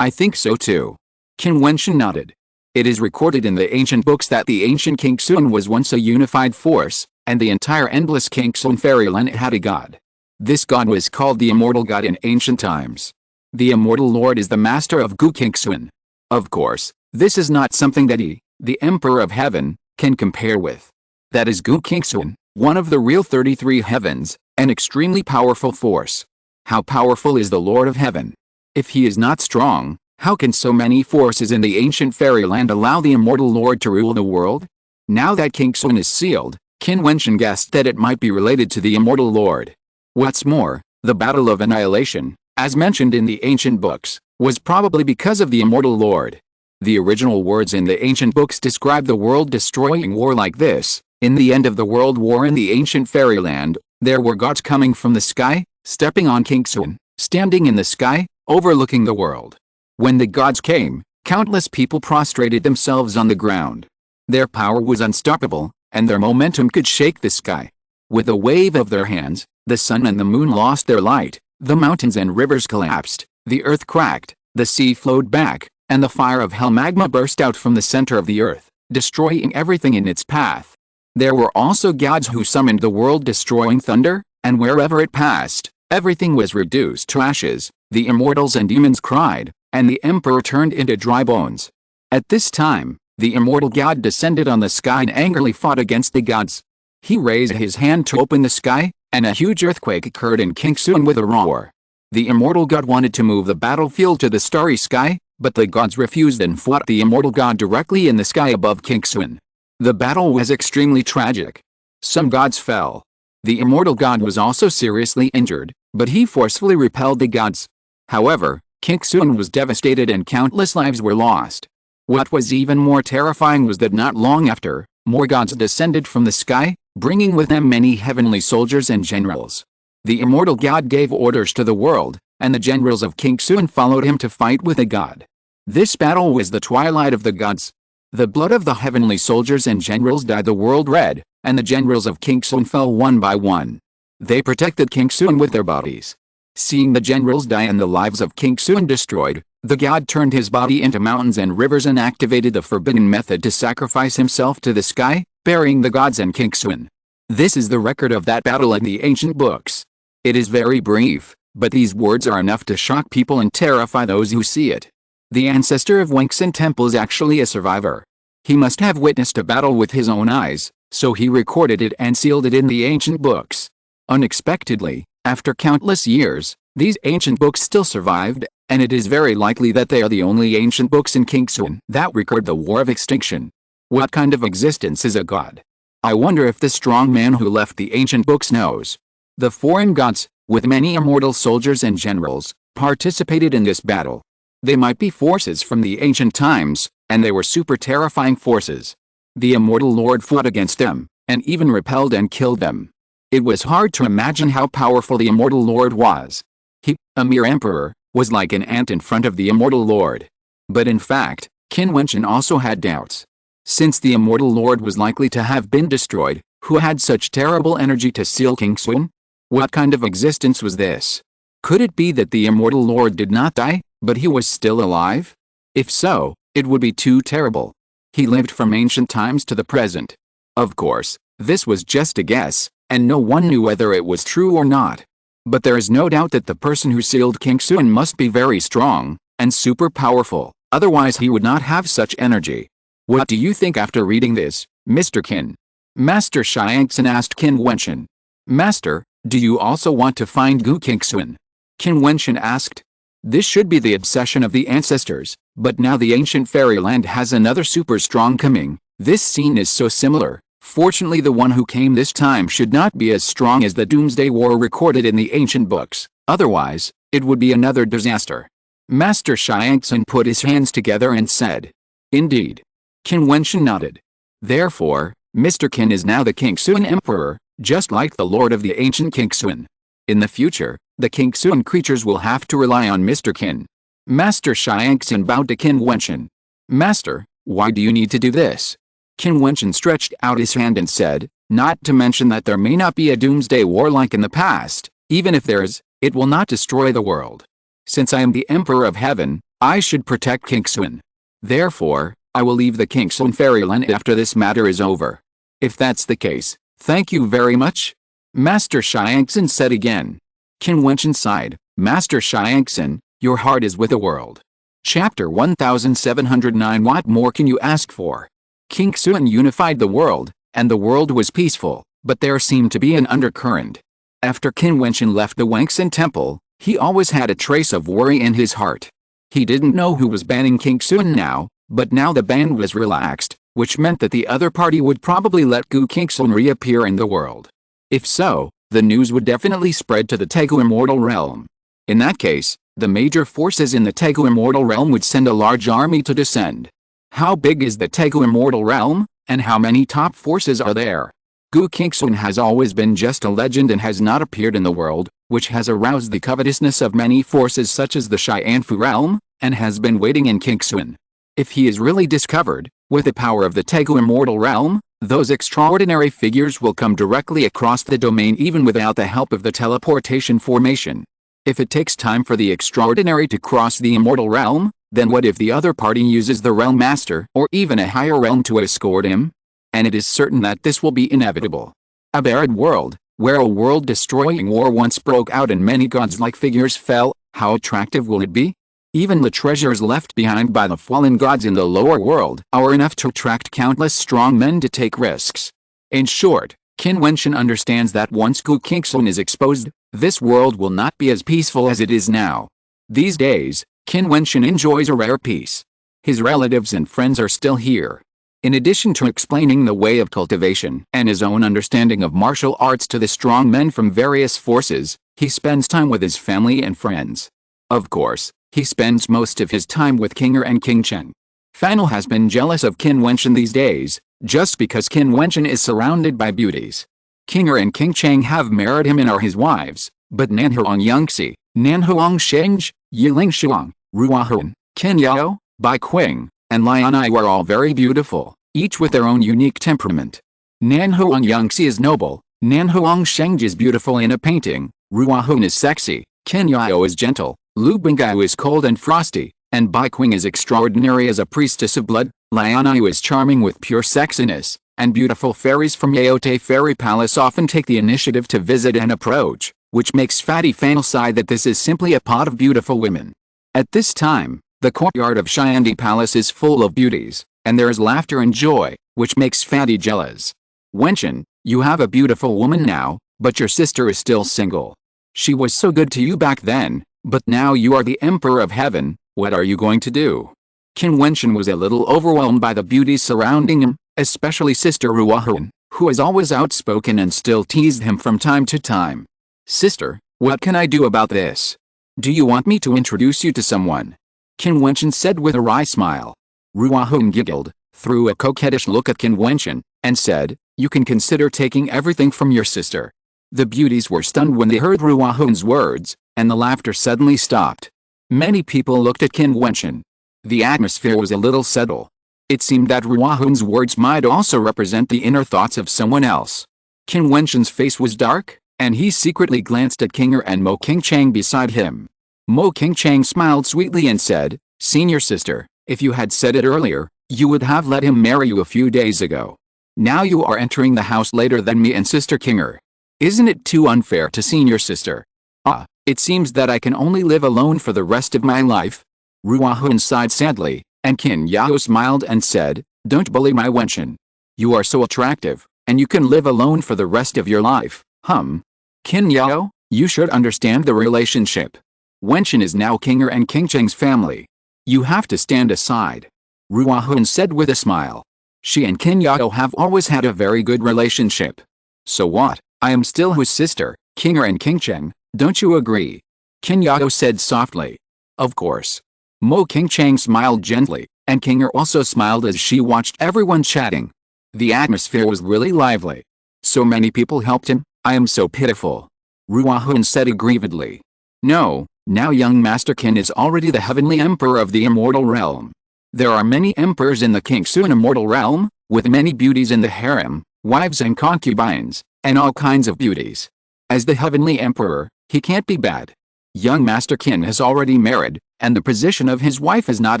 I think so too. Qin Wentian nodded. It is recorded in the ancient books that the ancient Qin was once a unified force, and the entire endless Qin fairyland had a god. This god was called the Immortal God in ancient times. The Immortal Lord is the master of Qin. Of course, this is not something that he, the Emperor of Heaven, can compare with. That is Qin, one of the real 33 heavens, an extremely powerful force. How powerful is the Lord of Heaven? If he is not strong, how can so many forces in the ancient fairyland allow the Immortal Lord to rule the world? Now that Qin is sealed, Qin Wentian guessed that it might be related to the Immortal Lord. What's more, the Battle of Annihilation, as mentioned in the ancient books, was probably because of the Immortal Lord. The original words in the ancient books describe the world-destroying war like this: in the end of the World War in the ancient fairyland, there were gods coming from the sky, stepping on Qin, standing in the sky, overlooking the world. When the gods came, countless people prostrated themselves on the ground. Their power was unstoppable, and their momentum could shake the sky. With a wave of their hands, the sun and the moon lost their light, the mountains and rivers collapsed, the earth cracked, the sea flowed back, and the fire of hell magma burst out from the center of the earth, destroying everything in its path. There were also gods who summoned the world-destroying thunder, and wherever it passed, everything was reduced to ashes. The immortals and demons cried, and the emperor turned into dry bones. At this time, the immortal god descended on the sky and angrily fought against the gods. He raised his hand to open the sky, and a huge earthquake occurred in Qin with a roar. The immortal god wanted to move the battlefield to the starry sky, but the gods refused and fought the immortal god directly in the sky above Qin. The battle was extremely tragic. Some gods fell. The immortal god was also seriously injured, but he forcefully repelled the gods. However, Qin was devastated and countless lives were lost. What was even more terrifying was that not long after, more gods descended from the sky, bringing with them many heavenly soldiers and generals. The immortal god gave orders to the world, and the generals of Qin followed him to fight with the god. This battle was the twilight of the gods. The blood of the heavenly soldiers and generals dyed the world red, and the generals of Qin fell one by one. They protected Qin with their bodies. Seeing the generals die and the lives of Qin destroyed, the god turned his body into mountains and rivers and activated the forbidden method to sacrifice himself to the sky, burying the gods and Qin. This is the record of that battle in the ancient books. It is very brief, but these words are enough to shock people and terrify those who see it. The ancestor of Wentian Temple is actually a survivor. He must have witnessed a battle with his own eyes, so he recorded it and sealed it in the ancient books. Unexpectedly, after countless years, these ancient books still survived, and it is very likely that they are the only ancient books in Qin that record the War of Extinction. What kind of existence is a god? I wonder if the strong man who left the ancient books knows. The foreign gods, with many immortal soldiers and generals, participated in this battle. They might be forces from the ancient times, and they were super terrifying forces. The immortal lord fought against them, and even repelled and killed them. It was hard to imagine how powerful the immortal lord was. He, a mere emperor, was like an ant in front of the immortal lord. But in fact, Qin Wentian also had doubts. Since the immortal lord was likely to have been destroyed, who had such terrible energy to seal Qin? What kind of existence was this? Could it be that the immortal lord did not die, but he was still alive? If so, it would be too terrible. He lived from ancient times to the present. Of course, this was just a guess, and no one knew whether it was true or not. But there is no doubt that the person who sealed Qin must be very strong, and super powerful, otherwise he would not have such energy. What do you think after reading this, Mr. Qin? Master Xiangxin asked Qin Wentian. Master, do you also want to find Qin? Qin Wentian asked. This should be the obsession of the ancestors, but now the ancient fairyland has another super strong coming. This scene is so similar. Fortunately, the one who came this time should not be as strong as the Doomsday War recorded in the ancient books, otherwise, it would be another disaster. Master Xiangxin put his hands together and said. Indeed. Qin Wentian nodded. Therefore, Mr. Qin is now the Qin Emperor, just like the Lord of the ancient Qin. In the future, the Qin creatures will have to rely on Mr. Qin. Master Xiangxin bowed to Qin Wentian. Master, why do you need to do this? Qin Wentian stretched out his hand and said, not to mention that there may not be a doomsday war like in the past, even if there is, it will not destroy the world. Since I am the Emperor of Heaven, I should protect Qin. Therefore, I will leave the Qin fairyland after this matter is over. If that's the case, thank you very much. Master Xiangxin said again. Qin Wentian sighed. Master Xiangxin, your heart is with the world. Chapter 1709. What more can you ask for? Qin unified the world, and the world was peaceful, but there seemed to be an undercurrent. After Qin Wentian left the Wentian Temple, he always had a trace of worry in his heart. He didn't know who was banning Qin now, but now the ban was relaxed, which meant that the other party would probably let Qin reappear in the world. If so, the news would definitely spread to the Tegu Immortal Realm. In that case, the major forces in the Tegu Immortal Realm would send a large army to descend. How big is the Tegu Immortal Realm, and how many top forces are there? Qin has always been just a legend and has not appeared in the world, which has aroused the covetousness of many forces such as the Xianfu Realm, and has been waiting in Qin. If he is really discovered, with the power of the Tegu Immortal Realm, those extraordinary figures will come directly across the domain even without the help of the teleportation formation. If it takes time for the extraordinary to cross the Immortal Realm, then what if the other party uses the Realm Master or even a higher realm to escort him? And it is certain that this will be inevitable. A buried world, where a world-destroying war once broke out and many gods-like figures fell, how attractive will it be? Even the treasures left behind by the fallen gods in the lower world are enough to attract countless strong men to take risks. In short, Qin Wentian understands that once Qin is exposed, this world will not be as peaceful as it is now. These days, Qin Wentian enjoys a rare peace. His relatives and friends are still here. In addition to explaining the way of cultivation and his own understanding of martial arts to the strong men from various forces, he spends time with his family and friends. Of course, he spends most of his time with Qinger and King Cheng. Fanil has been jealous of Qin Wentian these days, just because Qin Wentian is surrounded by beauties. Qinger and King Cheng have married him and are his wives, but Nanhuang Yangxi, Nanhuang Sheng, Yiling Shuang, Ruahan, Qin Yao, Bai Qing, and Lianai were all very beautiful, each with their own unique temperament. Nanhuang Yangxi is noble, Nanhuang Sheng is beautiful in a painting, Ruahan is sexy, Qin Yao is gentle, Lu Bingao is cold and frosty, and Bai Qing is extraordinary as a priestess of blood. Lianai is charming with pure sexiness, and beautiful fairies from Yaote Fairy Palace often take the initiative to visit and approach, which makes Fatty Fanil sigh that this is simply a pot of beautiful women. At this time, the courtyard of Shiandi Palace is full of beauties, and there is laughter and joy, which makes Fatty jealous. Wentian, you have a beautiful woman now, but your sister is still single. She was so good to you back then, but now you are the Emperor of Heaven, what are you going to do? Qin Wentian was a little overwhelmed by the beauties surrounding him, especially Sister Ruahan, who is always outspoken and still teased him from time to time. Sister, what can I do about this? Do you want me to introduce you to someone? Qin Wentian said with a wry smile. Ruahan giggled, threw a coquettish look at Qin Wentian, and said, you can consider taking everything from your sister. The beauties were stunned when they heard Ruahan's words, and the laughter suddenly stopped. Many people looked at Qin Wentian. The atmosphere was a little subtle. It seemed that Ruahan's words might also represent the inner thoughts of someone else. Qin Wentian's face was dark, and he secretly glanced at Qinger and Mo Qingchang beside him. Mo Qingchang smiled sweetly and said, Senior sister, if you had said it earlier, you would have let him marry you a few days ago. Now you are entering the house later than me and Sister Qinger. Isn't it too unfair to senior sister? Ah, it seems that I can only live alone for the rest of my life. Ruahan sighed sadly, and Qin Yao smiled and said, don't bully my Wentian. You are so attractive, and you can live alone for the rest of your life. Qin Yao, you should understand the relationship. Wentian is now Qinger and Qingcheng's family. You have to stand aside. Ruahan said with a smile. She and Qin Yao have always had a very good relationship. So what, I am still his sister, Qinger and Qingcheng, don't you agree? Qin Yao said softly. Of course. Mo Qingchang smiled gently, and Qinger also smiled as she watched everyone chatting. The atmosphere was really lively. So many people helped him, I am so pitiful. Ruahan said aggrievedly. No, now young Master Qin is already the heavenly emperor of the immortal realm. There are many emperors in the Qingxun immortal realm, with many beauties in the harem, wives and concubines, and all kinds of beauties. As the heavenly emperor, he can't be bad. Young Master Qin has already married, and the position of his wife is not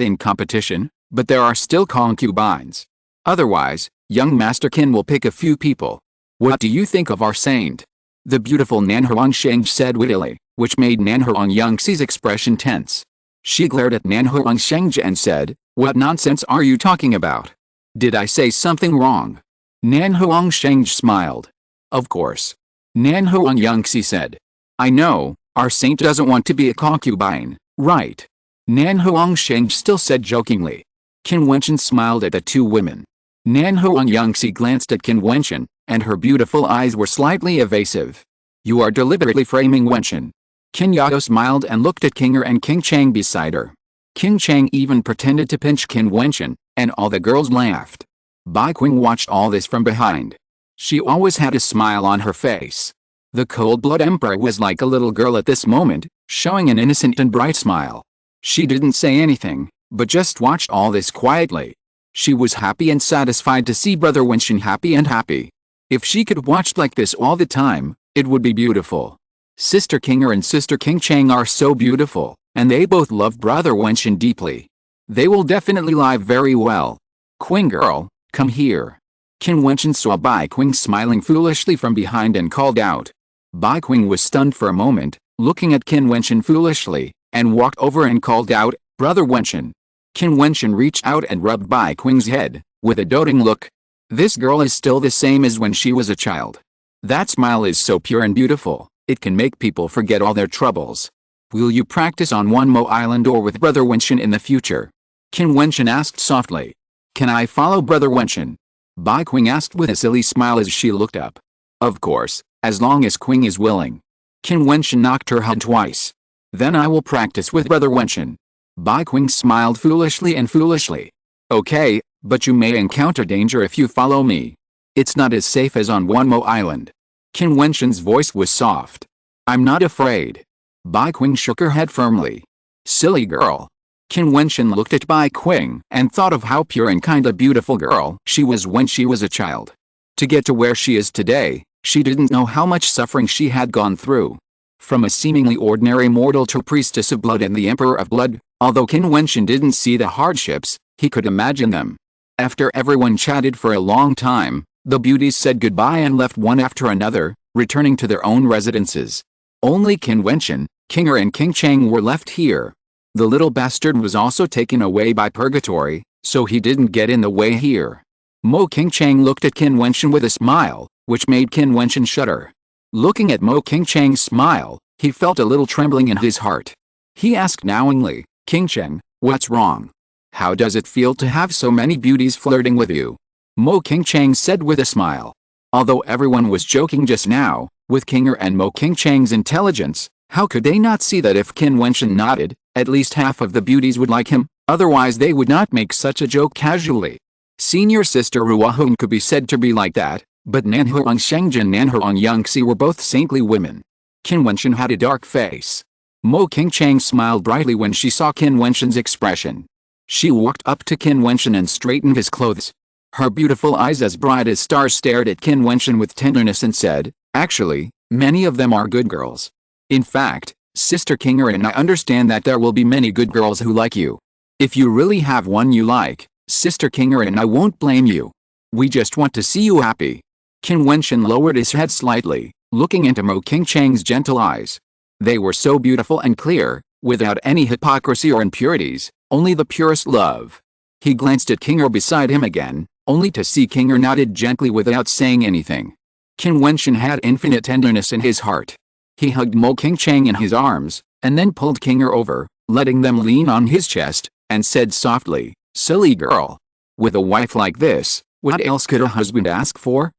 in competition, but there are still concubines. Otherwise, young Master Qin will pick a few people. What do you think of our saint? The beautiful Nanhuang Sheng said wittily, which made Nanhuang Yangxi's expression tense. She glared at Nanhuang Sheng and said, what nonsense are you talking about? Did I say something wrong? Nanhuang Sheng smiled. Of course. Nanhuang Yangxi said. I know, our saint doesn't want to be a concubine, right? Nanhuang Sheng still said jokingly. Qin Wentian smiled at the two women. Nanhuang Yangxi glanced at Qin Wentian, and her beautiful eyes were slightly evasive. You are deliberately framing Wentian. Qin Yao smiled and looked at Qinger and Qingchang beside her. Qingchang even pretended to pinch Qin Wentian, and all the girls laughed. Bai Qing watched all this from behind. She always had a smile on her face. The cold-blood emperor was like a little girl at this moment, showing an innocent and bright smile. She didn't say anything, but just watched all this quietly. She was happy and satisfied to see Brother Wentian happy and happy. If she could watch like this all the time, it would be beautiful. Sister Qinger and Sister Qingchang are so beautiful, and they both love Brother Wentian deeply. They will definitely live very well. Qing girl, come here. Qin Wentian saw Bai Qing smiling foolishly from behind and called out. Bai Qing was stunned for a moment, looking at Qin Wentian foolishly, and walked over and called out, Brother Wentian. Qin Wentian reached out and rubbed Bai Qing's head, with a doting look. This girl is still the same as when she was a child. That smile is so pure and beautiful, it can make people forget all their troubles. Will you practice on Wanmo Island or with Brother Wentian in the future? Qin Wentian asked softly. Can I follow Brother Wentian? Bai Qing asked with a silly smile as she looked up. Of course, as long as Qing is willing. Qin Wentian knocked her head twice. Then I will practice with Brother Wentian. Bai Qing smiled foolishly and foolishly. Okay, but you may encounter danger if you follow me. It's not as safe as on Wanmo Island. Qin Wentian's voice was soft. I'm not afraid. Bai Qing shook her head firmly. Silly girl. Qin Wentian looked at Bai Qing and thought of how pure and kind a beautiful girl she was when she was a child. To get to where she is today, she didn't know how much suffering she had gone through. From a seemingly ordinary mortal to priestess of blood and the emperor of blood, although Qin Wentian didn't see the hardships, he could imagine them. After everyone chatted for a long time, the beauties said goodbye and left one after another, returning to their own residences. Only Qin Wentian, Qinger and King Cheng were left here. The little bastard was also taken away by purgatory, so he didn't get in the way here. Mo King Cheng looked at Qin Wentian with a smile, which made Qin Wentian shudder. Looking at Mo King Cheng's smile, he felt a little trembling in his heart. He asked knowingly, King Cheng, what's wrong? How does it feel to have so many beauties flirting with you? Mo King Cheng said with a smile. Although everyone was joking just now, with Qinger and Mo King Cheng's intelligence, how could they not see that if Qin Wentian nodded, at least half of the beauties would like him, otherwise they would not make such a joke casually. Senior sister Ruahong could be said to be like that, but Nanhuang Shengjin and Nanhuang Yangxi were both saintly women. Qin Wentian had a dark face. Mo King Cheng smiled brightly when she saw Qin Wentian's expression. She walked up to Qin Wentian and straightened his clothes. Her beautiful eyes as bright as stars stared at Qin Wentian with tenderness and said, actually, many of them are good girls. In fact, Sister Qinger and I understand that there will be many good girls who like you. If you really have one you like, Sister Qinger and I won't blame you. We just want to see you happy. Qin Wentian lowered his head slightly, looking into Mo King Cheng's gentle eyes. They were so beautiful and clear, without any hypocrisy or impurities, only the purest love. He glanced at Qinger beside him again, only to see Qinger nodded gently without saying anything. Qin Wentian had infinite tenderness in his heart. He hugged Mo King Cheng in his arms, and then pulled Qinger over, letting them lean on his chest, and said softly, silly girl. With a wife like this, what else could a husband ask for?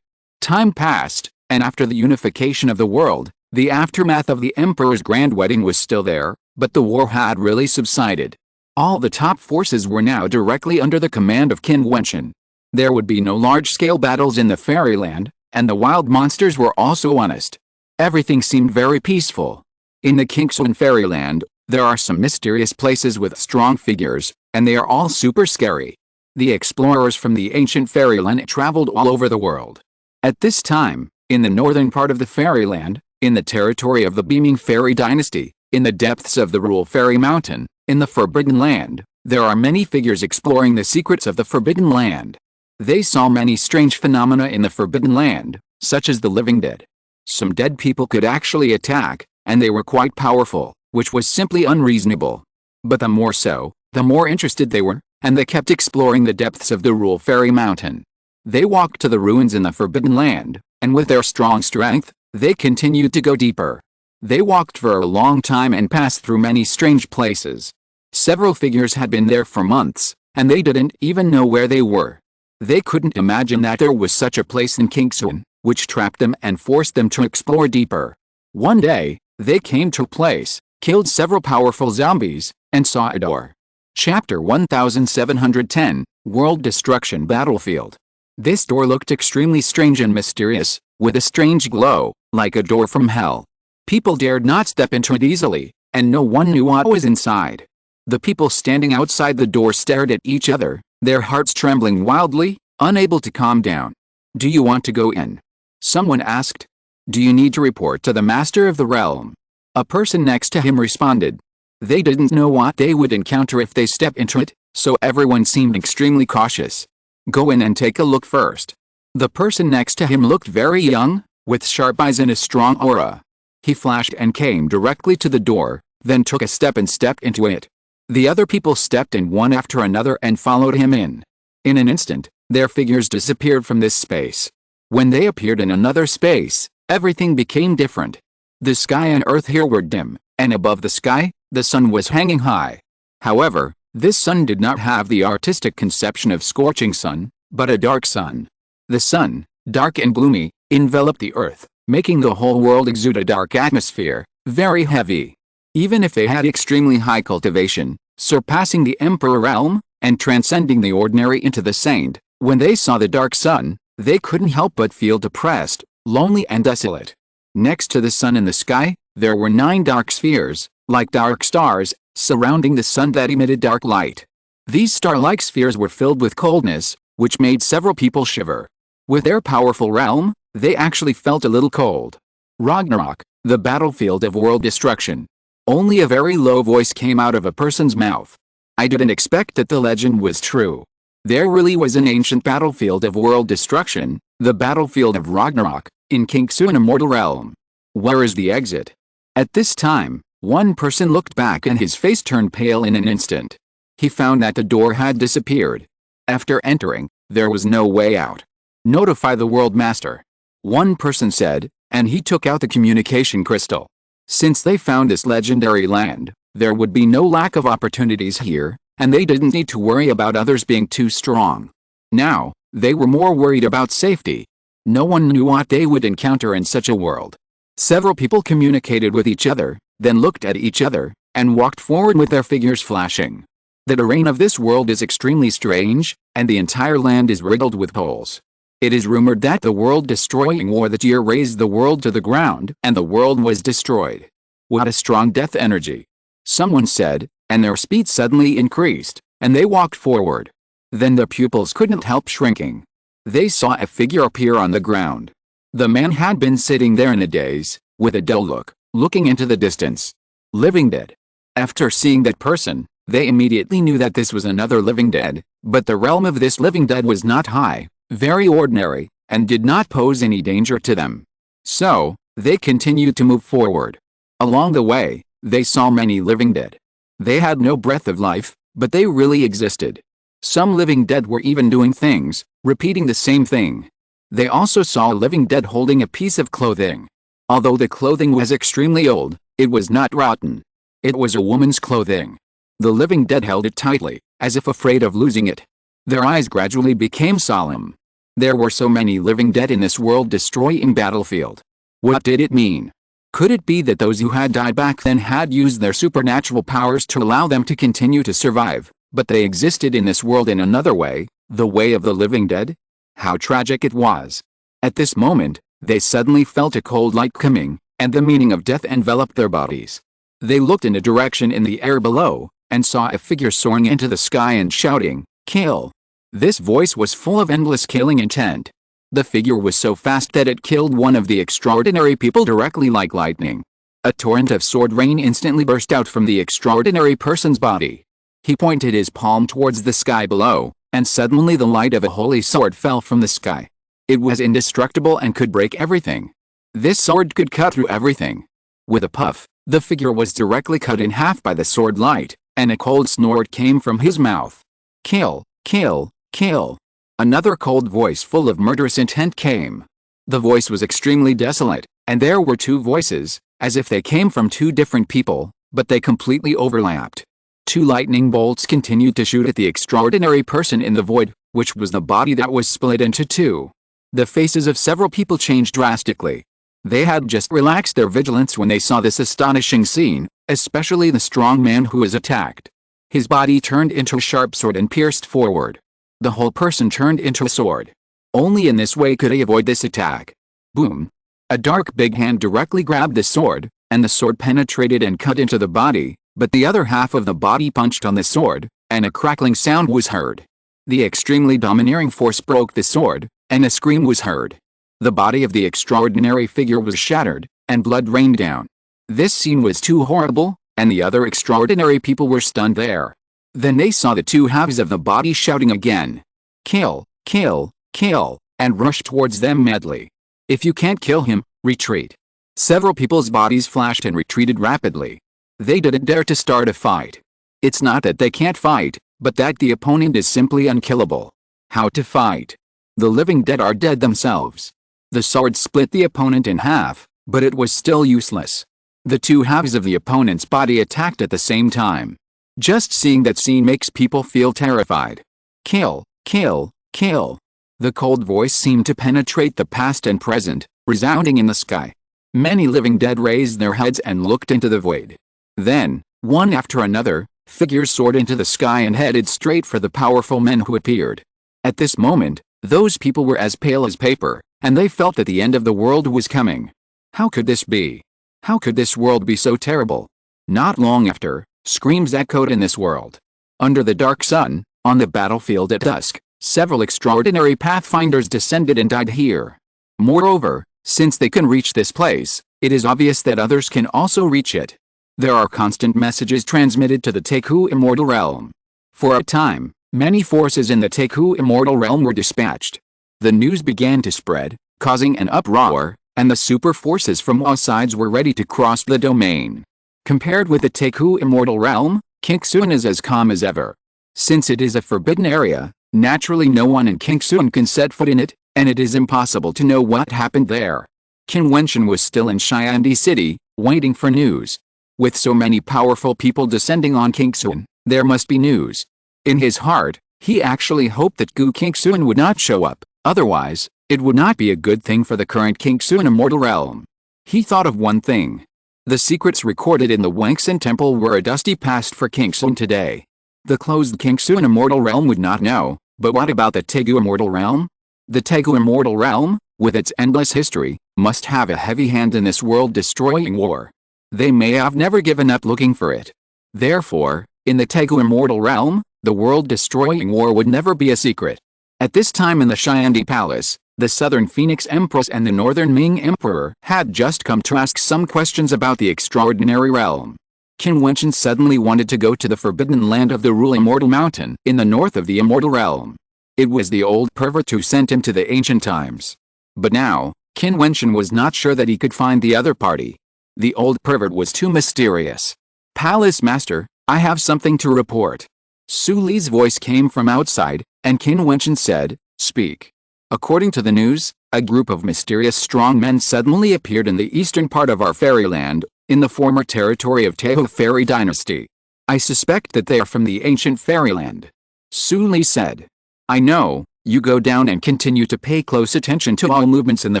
Time passed, and after the unification of the world, the aftermath of the emperor's grand wedding was still there, but the war had really subsided. All the top forces were now directly under the command of Qin Wentian. There would be no large-scale battles in the fairyland, and the wild monsters were also honest. Everything seemed very peaceful. In the Qingxuan fairyland, there are some mysterious places with strong figures, and they are all super scary. The explorers from the ancient fairyland traveled all over the world. At this time, in the northern part of the fairyland, in the territory of the beaming fairy dynasty, in the depths of the Rule Fairy Mountain, in the Forbidden Land, there are many figures exploring the secrets of the Forbidden Land. They saw many strange phenomena in the Forbidden Land, such as the living dead. Some dead people could actually attack, and they were quite powerful, which was simply unreasonable. But the more so, the more interested they were, and they kept exploring the depths of the Rule Fairy Mountain. They walked to the ruins in the Forbidden Land, and with their strong strength, they continued to go deeper. They walked for a long time and passed through many strange places. Several figures had been there for months, and they didn't even know where they were. They couldn't imagine that there was such a place in Qingxuan, which trapped them and forced them to explore deeper. One day, they came to a place, killed several powerful zombies, and saw a door. Chapter 1710, World Destruction Battlefield. This door looked extremely strange and mysterious, with a strange glow, like a door from hell. People dared not step into it easily, and no one knew what was inside. The people standing outside the door stared at each other, their hearts trembling wildly, unable to calm down. Do you want to go in? Someone asked. Do you need to report to the master of the realm? A person next to him responded. They didn't know what they would encounter if they stepped into it, so everyone seemed extremely cautious. Go in and take a look first. The person next to him looked very young, with sharp eyes and a strong aura. He flashed and came directly to the door, then took a step and stepped into it. The other people stepped in one after another and followed him in. In an instant, their figures disappeared from this space. When they appeared in another space, everything became different. The sky and earth here were dim, and above the sky, the sun was hanging high. However, this sun did not have the artistic conception of scorching sun, but a dark sun. The sun, dark and gloomy, enveloped the earth, making the whole world exude a dark atmosphere, very heavy. Even if they had extremely high cultivation, surpassing the emperor realm, and transcending the ordinary into the saint, when they saw the dark sun, they couldn't help but feel depressed, lonely and desolate. Next to the sun in the sky, there were 9 dark spheres, like dark stars, surrounding the sun that emitted dark light. These star-like spheres were filled with coldness, which made several people shiver. With their powerful realm, they actually felt a little cold. Ragnarok, the battlefield of world destruction. Only a very low voice came out of a person's mouth. I didn't expect that the legend was true. There really was an ancient battlefield of world destruction, the battlefield of Ragnarok, in Qin immortal realm. Where is the exit? At this time, one person looked back and his face turned pale in an instant. He found that the door had disappeared. After entering, there was no way out. Notify the World Master. One person said, and he took out the communication crystal. Since they found this legendary land, there would be no lack of opportunities here, and they didn't need to worry about others being too strong. Now, they were more worried about safety. No one knew what they would encounter in such a world. Several people communicated with each other, then looked at each other, and walked forward with their figures flashing. The terrain of this world is extremely strange, and the entire land is riddled with holes. It is rumored that the world-destroying war that year razed the world to the ground, and the world was destroyed. What a strong death energy! Someone said, and their speed suddenly increased, and they walked forward. Then their pupils couldn't help shrinking. They saw a figure appear on the ground. The man had been sitting there in a daze, with a dull look, looking into the distance. Living dead. After seeing that person, they immediately knew that this was another living dead, but the realm of this living dead was not high, very ordinary, and did not pose any danger to them. So, they continued to move forward. Along the way, they saw many living dead. They had no breath of life, but they really existed. Some living dead were even doing things, repeating the same thing. They also saw a living dead holding a piece of clothing. Although the clothing was extremely old, it was not rotten. It was a woman's clothing. The living dead held it tightly, as if afraid of losing it. Their eyes gradually became solemn. There were so many living dead in this world-destroying battlefield. What did it mean? Could it be that those who had died back then had used their supernatural powers to allow them to continue to survive, but they existed in this world in another way, the way of the living dead? How tragic it was. At this moment, they suddenly felt a cold light coming, and the meaning of death enveloped their bodies. They looked in a direction in the air below, and saw a figure soaring into the sky and shouting, "Kill!" This voice was full of endless killing intent. The figure was so fast that it killed one of the extraordinary people directly like lightning. A torrent of sword rain instantly burst out from the extraordinary person's body. He pointed his palm towards the sky below, and suddenly the light of a holy sword fell from the sky. It was indestructible and could break everything. This sword could cut through everything. With a puff, the figure was directly cut in half by the sword light, and a cold snort came from his mouth. "Kill, kill, kill." Another cold voice full of murderous intent came. The voice was extremely desolate, and there were 2 voices, as if they came from 2 different people, but they completely overlapped. 2 lightning bolts continued to shoot at the extraordinary person in the void, which was the body that was split into 2. The faces of several people changed drastically. They had just relaxed their vigilance when they saw this astonishing scene, especially the strong man who was attacked. His body turned into a sharp sword and pierced forward. The whole person turned into a sword. Only in this way could he avoid this attack. Boom! A dark big hand directly grabbed the sword, and the sword penetrated and cut into the body, but the other half of the body punched on the sword, and a crackling sound was heard. The extremely domineering force broke the sword, and a scream was heard. The body of the extraordinary figure was shattered, and blood rained down. This scene was too horrible, and the other extraordinary people were stunned there. Then they saw the 2 halves of the body shouting again, "Kill, kill, kill," and rushed towards them madly. If you can't kill him, retreat. Several people's bodies flashed and retreated rapidly. They didn't dare to start a fight. It's not that they can't fight, but that the opponent is simply unkillable. How to fight? The living dead are dead themselves. The sword split the opponent in half, but it was still useless. The two halves of the opponent's body attacked at the same time. Just seeing that scene makes people feel terrified. Kill, kill, kill. The cold voice seemed to penetrate the past and present, resounding in the sky. Many living dead raised their heads and looked into the void. Then, one after another, figures soared into the sky and headed straight for the powerful men who appeared. At this moment, those people were as pale as paper, and they felt that the end of the world was coming. How could this be? How could this world be so terrible? Not long after, screams echoed in this world. Under the dark sun, on the battlefield at dusk, several extraordinary pathfinders descended and died here. Moreover, since they can reach this place, it is obvious that others can also reach it. There are constant messages transmitted to the Teku Immortal Realm. For a time, many forces in the Teku Immortal Realm were dispatched. The news began to spread, causing an uproar, and the super forces from all sides were ready to cross the domain. Compared with the Teku Immortal Realm, Qingxuan is as calm as ever. Since it is a forbidden area, naturally no one in Qingxuan can set foot in it, and it is impossible to know what happened there. Qin Wentian was still in Xiandi City, waiting for news. With so many powerful people descending on Qingxuan, there must be news. In his heart, he actually hoped that Gu Qingxuan would not show up, otherwise, it would not be a good thing for the current Qingxuan Immortal Realm. He thought of one thing. The secrets recorded in the Wangxin Temple were a dusty past for Qingxuan today. The closed Qingxuan Immortal Realm would not know, but what about the Tegu Immortal Realm? The Tegu Immortal Realm, with its endless history, must have a heavy hand in this world-destroying war. They may have never given up looking for it. Therefore, in the Tegu Immortal Realm, the world-destroying war would never be a secret. At this time in the Xiandi Palace, the Southern Phoenix Empress and the Northern Ming Emperor had just come to ask some questions about the extraordinary realm. Qin Wentian suddenly wanted to go to the forbidden land of the Rule Immortal Mountain in the north of the Immortal Realm. It was the old pervert who sent him to the ancient times. But now, Qin Wentian was not sure that he could find the other party. The old pervert was too mysterious. "Palace Master, I have something to report." Su Li's voice came from outside, and Qin Wentian said, "Speak." According to the news, a group of mysterious strong men suddenly appeared in the eastern part of our fairyland, in the former territory of Teho Fairy Dynasty. I suspect that they are from the ancient fairyland. Su Li said. "I know, you go down and continue to pay close attention to all movements in the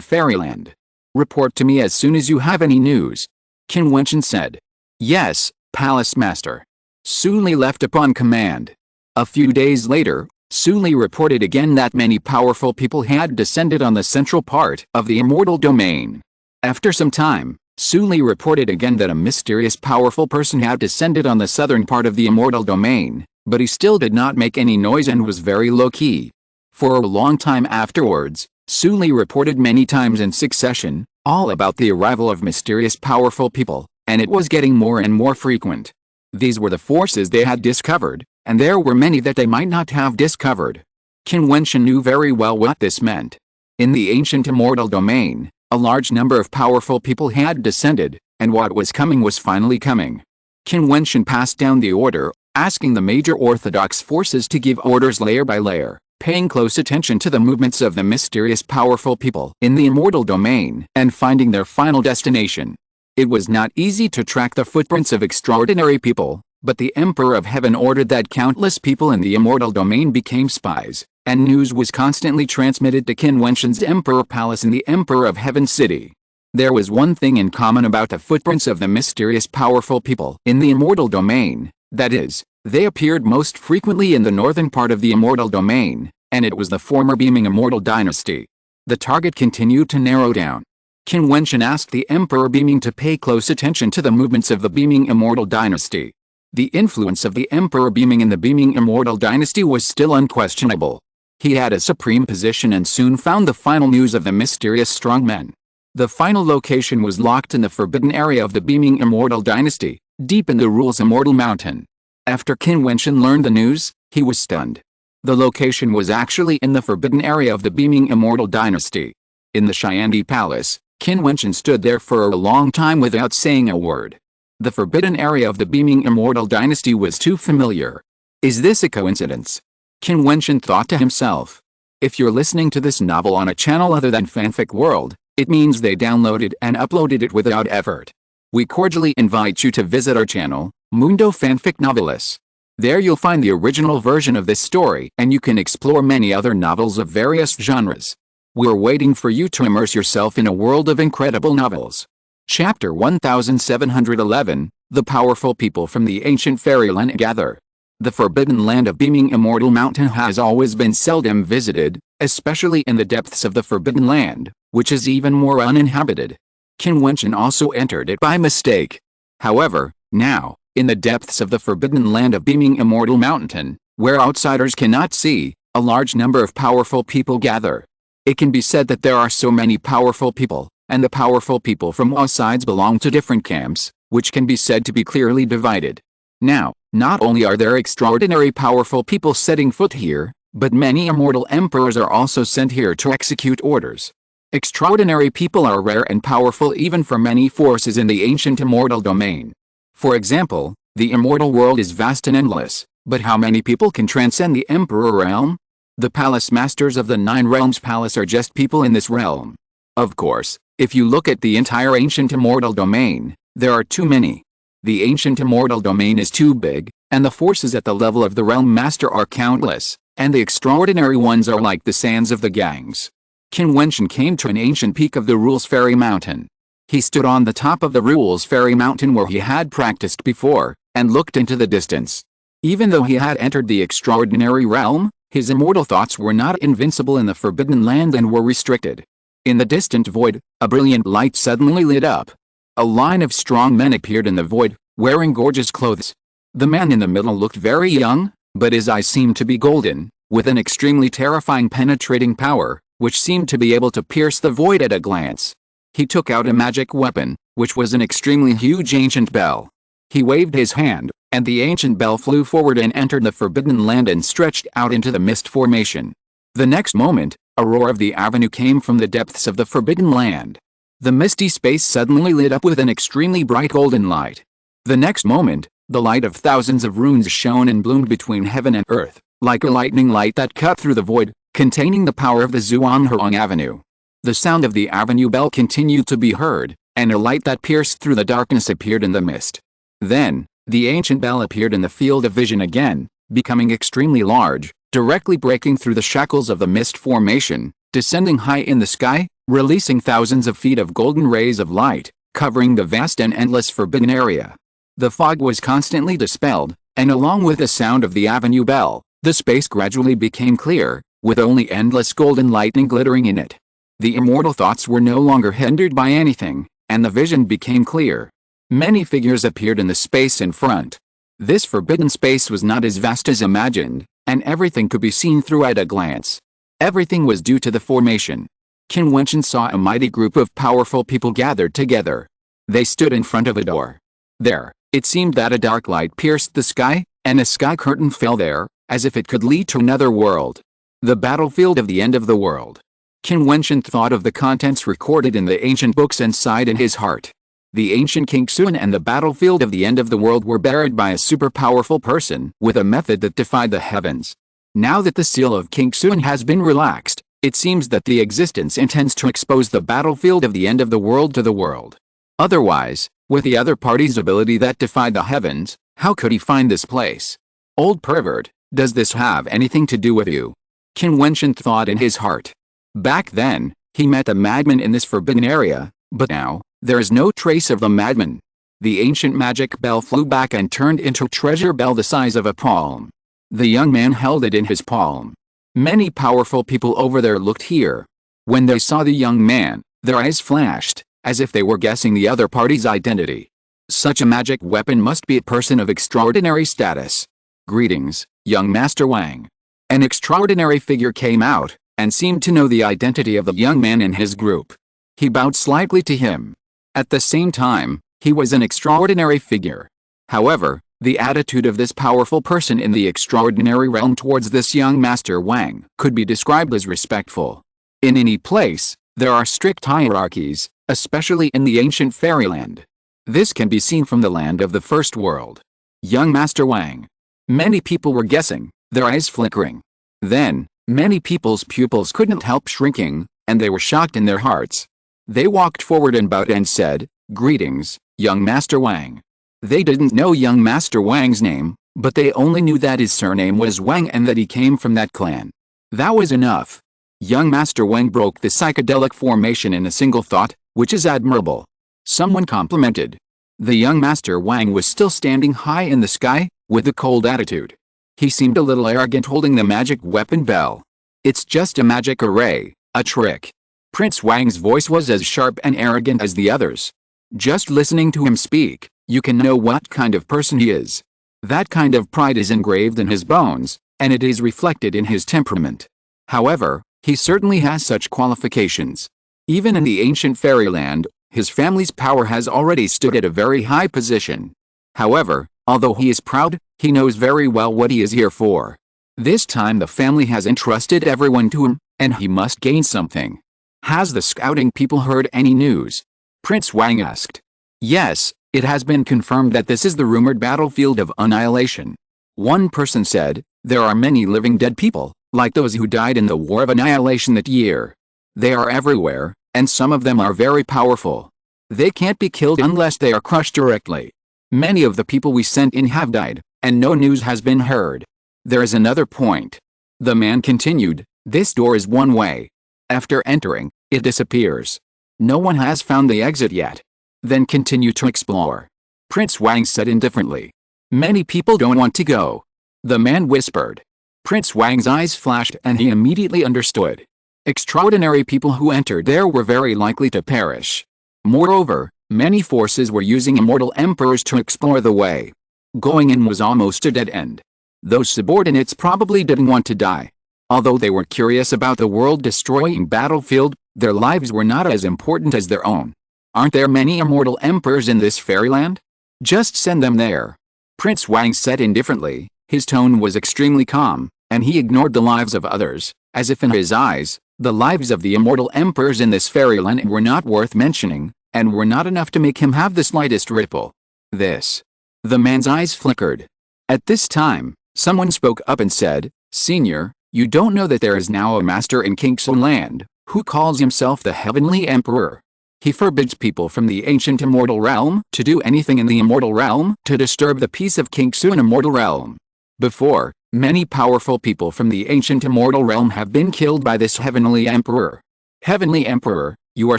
fairyland. Report to me as soon as you have any news." Qin Wentian said. "Yes, Palace Master." Su Li left upon command. A few days later, Su Li reported again that many powerful people had descended on the central part of the immortal domain. After some time, Su Li reported again that a mysterious powerful person had descended on the southern part of the immortal domain, but he still did not make any noise and was very low-key. For a long time afterwards, Su Li reported many times in succession, all about the arrival of mysterious powerful people, and it was getting more and more frequent. These were the forces they had discovered, and there were many that they might not have discovered. Qin Wentian knew very well what this meant. In the ancient immortal domain, a large number of powerful people had descended, and what was coming was finally coming. Qin Wentian passed down the order, asking the major orthodox forces to give orders layer by layer, paying close attention to the movements of the mysterious powerful people in the immortal domain and finding their final destination. It was not easy to track the footprints of extraordinary people, but the Emperor of Heaven ordered that countless people in the immortal domain became spies, and news was constantly transmitted to Qin Wentian's Emperor Palace in the Emperor of Heaven city. There was one thing in common about the footprints of the mysterious powerful people in the immortal domain, that is, they appeared most frequently in the northern part of the immortal domain, and it was the former beaming immortal dynasty. The target continued to narrow down. Qin Wentian asked the Emperor Beaming to pay close attention to the movements of the beaming immortal dynasty. The influence of the Emperor Beaming in the beaming immortal dynasty was still unquestionable. He had a supreme position and soon found the final news of the mysterious strong men. The final location was locked in the forbidden area of the beaming immortal dynasty, deep in the Rule's Immortal Mountain. After Qin Wentian learned the news, he was stunned. The location was actually in the forbidden area of the beaming immortal dynasty. In the Xiandi Palace, Qin Wentian stood there for a long time without saying a word. The forbidden area of the beaming immortal dynasty was too familiar. Is this a coincidence? Qin Wentian thought to himself. If you're listening to this novel on a channel other than Fanfic World, it means they downloaded and uploaded it without effort. We cordially invite you to visit our channel, Mundo Fanfic Novelis. There you'll find the original version of this story, and you can explore many other novels of various genres. We're waiting for you to immerse yourself in a world of incredible novels. Chapter 1711, The Powerful People from the Ancient Fairyland Gather. The forbidden land of beaming Immortal Mountain has always been seldom visited, especially in the depths of the Forbidden Land, which is even more uninhabited. Qin Wentian also entered it by mistake. However, now, in the depths of the forbidden land of beaming Immortal Mountain, where outsiders cannot see, a large number of powerful people gather. It can be said that there are so many powerful people, and the powerful people from all sides belong to different camps, which can be said to be clearly divided. Now, not only are there extraordinary powerful people setting foot here, but many immortal emperors are also sent here to execute orders. Extraordinary people are rare and powerful even for many forces in the ancient immortal domain. For example, the immortal world is vast and endless, but how many people can transcend the emperor realm? The palace masters of the 9 realms palace are just people in this realm. Of course, if you look at the entire ancient immortal domain, there are too many. The ancient immortal domain is too big, and the forces at the level of the realm master are countless, and the extraordinary ones are like the sands of the gangs. Qin Wentian came to an ancient peak of the Rules Fairy Mountain. He stood on the top of the Rules Fairy Mountain where he had practiced before, and looked into the distance. Even though he had entered the extraordinary realm, his immortal thoughts were not invincible in the Forbidden Land and were restricted. In the distant void, a brilliant light suddenly lit up. A line of strong men appeared in the void, wearing gorgeous clothes. The man in the middle looked very young, but his eyes seemed to be golden, with an extremely terrifying penetrating power, which seemed to be able to pierce the void at a glance. He took out a magic weapon, which was an extremely huge ancient bell. He waved his hand, and the ancient bell flew forward and entered the Forbidden Land and stretched out into the mist formation. The next moment, a roar of the avenue came from the depths of the Forbidden Land. The misty space suddenly lit up with an extremely bright golden light. The next moment, the light of thousands of runes shone and bloomed between heaven and earth, like a lightning light that cut through the void, containing the power of the Zhuangherong Avenue. The sound of the avenue bell continued to be heard, and a light that pierced through the darkness appeared in the mist. Then, the ancient bell appeared in the field of vision again, becoming extremely large, directly breaking through the shackles of the mist formation, descending high in the sky, releasing thousands of feet of golden rays of light, covering the vast and endless forbidden area. The fog was constantly dispelled, and along with the sound of the avenue bell, the space gradually became clear, with only endless golden lightning glittering in it. The immortal thoughts were no longer hindered by anything, and the vision became clear. Many figures appeared in the space in front. This forbidden space was not as vast as imagined, and everything could be seen through at a glance. Everything was due to the formation. Qin Wentian saw a mighty group of powerful people gathered together. They stood in front of a door. There, it seemed that a dark light pierced the sky, and a sky curtain fell there, as if it could lead to another world. The battlefield of the end of the world. Qin Wentian thought of the contents recorded in the ancient books and sighed in his heart. The ancient King Sun and the battlefield of the end of the world were buried by a super powerful person with a method that defied the heavens. Now that the seal of King Sun has been relaxed, it seems that the existence intends to expose the battlefield of the end of the world to the world. Otherwise, with the other party's ability that defied the heavens, how could he find this place? Old pervert, does this have anything to do with you? Qin Wentian thought in his heart. Back then, he met a madman in this forbidden area, but now, there is no trace of the madman. The ancient magic bell flew back and turned into a treasure bell the size of a palm. The young man held it in his palm. Many powerful people over there looked here. When they saw the young man, their eyes flashed, as if they were guessing the other party's identity. Such a magic weapon must be a person of extraordinary status. Greetings, young Master Wang. An extraordinary figure came out, and seemed to know the identity of the young man in his group. He bowed slightly to him. At the same time, he was an extraordinary figure. However, the attitude of this powerful person in the extraordinary realm towards this young Master Wang could be described as respectful. In any place, there are strict hierarchies, especially in the ancient fairyland. This can be seen from the land of the first world. Young Master Wang. Many people were guessing, their eyes flickering. Then, Many people's pupils couldn't help shrinking, and they were shocked in their hearts. They walked forward and bowed and said, "Greetings, young Master Wang." They didn't know young Master Wang's name, but they only knew that his surname was Wang and that he came from that clan. That was enough. Young Master Wang broke the psychedelic formation in a single thought, which is admirable. Someone complimented. The young Master Wang was still standing high in the sky, with a cold attitude. He seemed a little arrogant holding the magic weapon bell. "It's just a magic array, a trick." Prince Wang's voice was as sharp and arrogant as the others. Just listening to him speak, you can know what kind of person he is. That kind of pride is engraved in his bones, and it is reflected in his temperament. However, he certainly has such qualifications. Even in the ancient fairyland, his family's power has already stood at a very high position. However, although he is proud, he knows very well what he is here for. This time the family has entrusted everyone to him, and he must gain something. "Has the scouting people heard any news?" Prince Wang asked. "Yes, it has been confirmed that this is the rumored battlefield of annihilation." One person said, "There are many living dead people, like those who died in the War of Annihilation that year. They are everywhere, and some of them are very powerful. They can't be killed unless they are crushed directly. Many of the people we sent in have died, and no news has been heard." There is another point. The man continued, "This door is one way. After entering, it disappears. No one has found the exit yet. Then continue to explore." Prince Wang said indifferently. "Many people don't want to go." The man whispered. Prince Wang's eyes flashed and he immediately understood. Extraordinary people who entered there were very likely to perish. Moreover, many forces were using immortal emperors to explore the way. Going in was almost a dead end. Those subordinates probably didn't want to die. Although they were curious about the world-destroying battlefield, their lives were not as important as their own. "Aren't there many immortal emperors in this fairyland? Just send them there." Prince Wang said indifferently. His tone was extremely calm, and he ignored the lives of others, as if in his eyes, the lives of the immortal emperors in this fairyland were not worth mentioning, and were not enough to make him have the slightest ripple. This. The man's eyes flickered. At this time, someone spoke up and said, "Senior, you don't know that there is now a master in Qin land, who calls himself the Heavenly Emperor. He forbids people from the ancient immortal realm to do anything in the immortal realm to disturb the peace of Qin immortal realm. Before, many powerful people from the ancient immortal realm have been killed by this Heavenly Emperor." "Heavenly Emperor, you are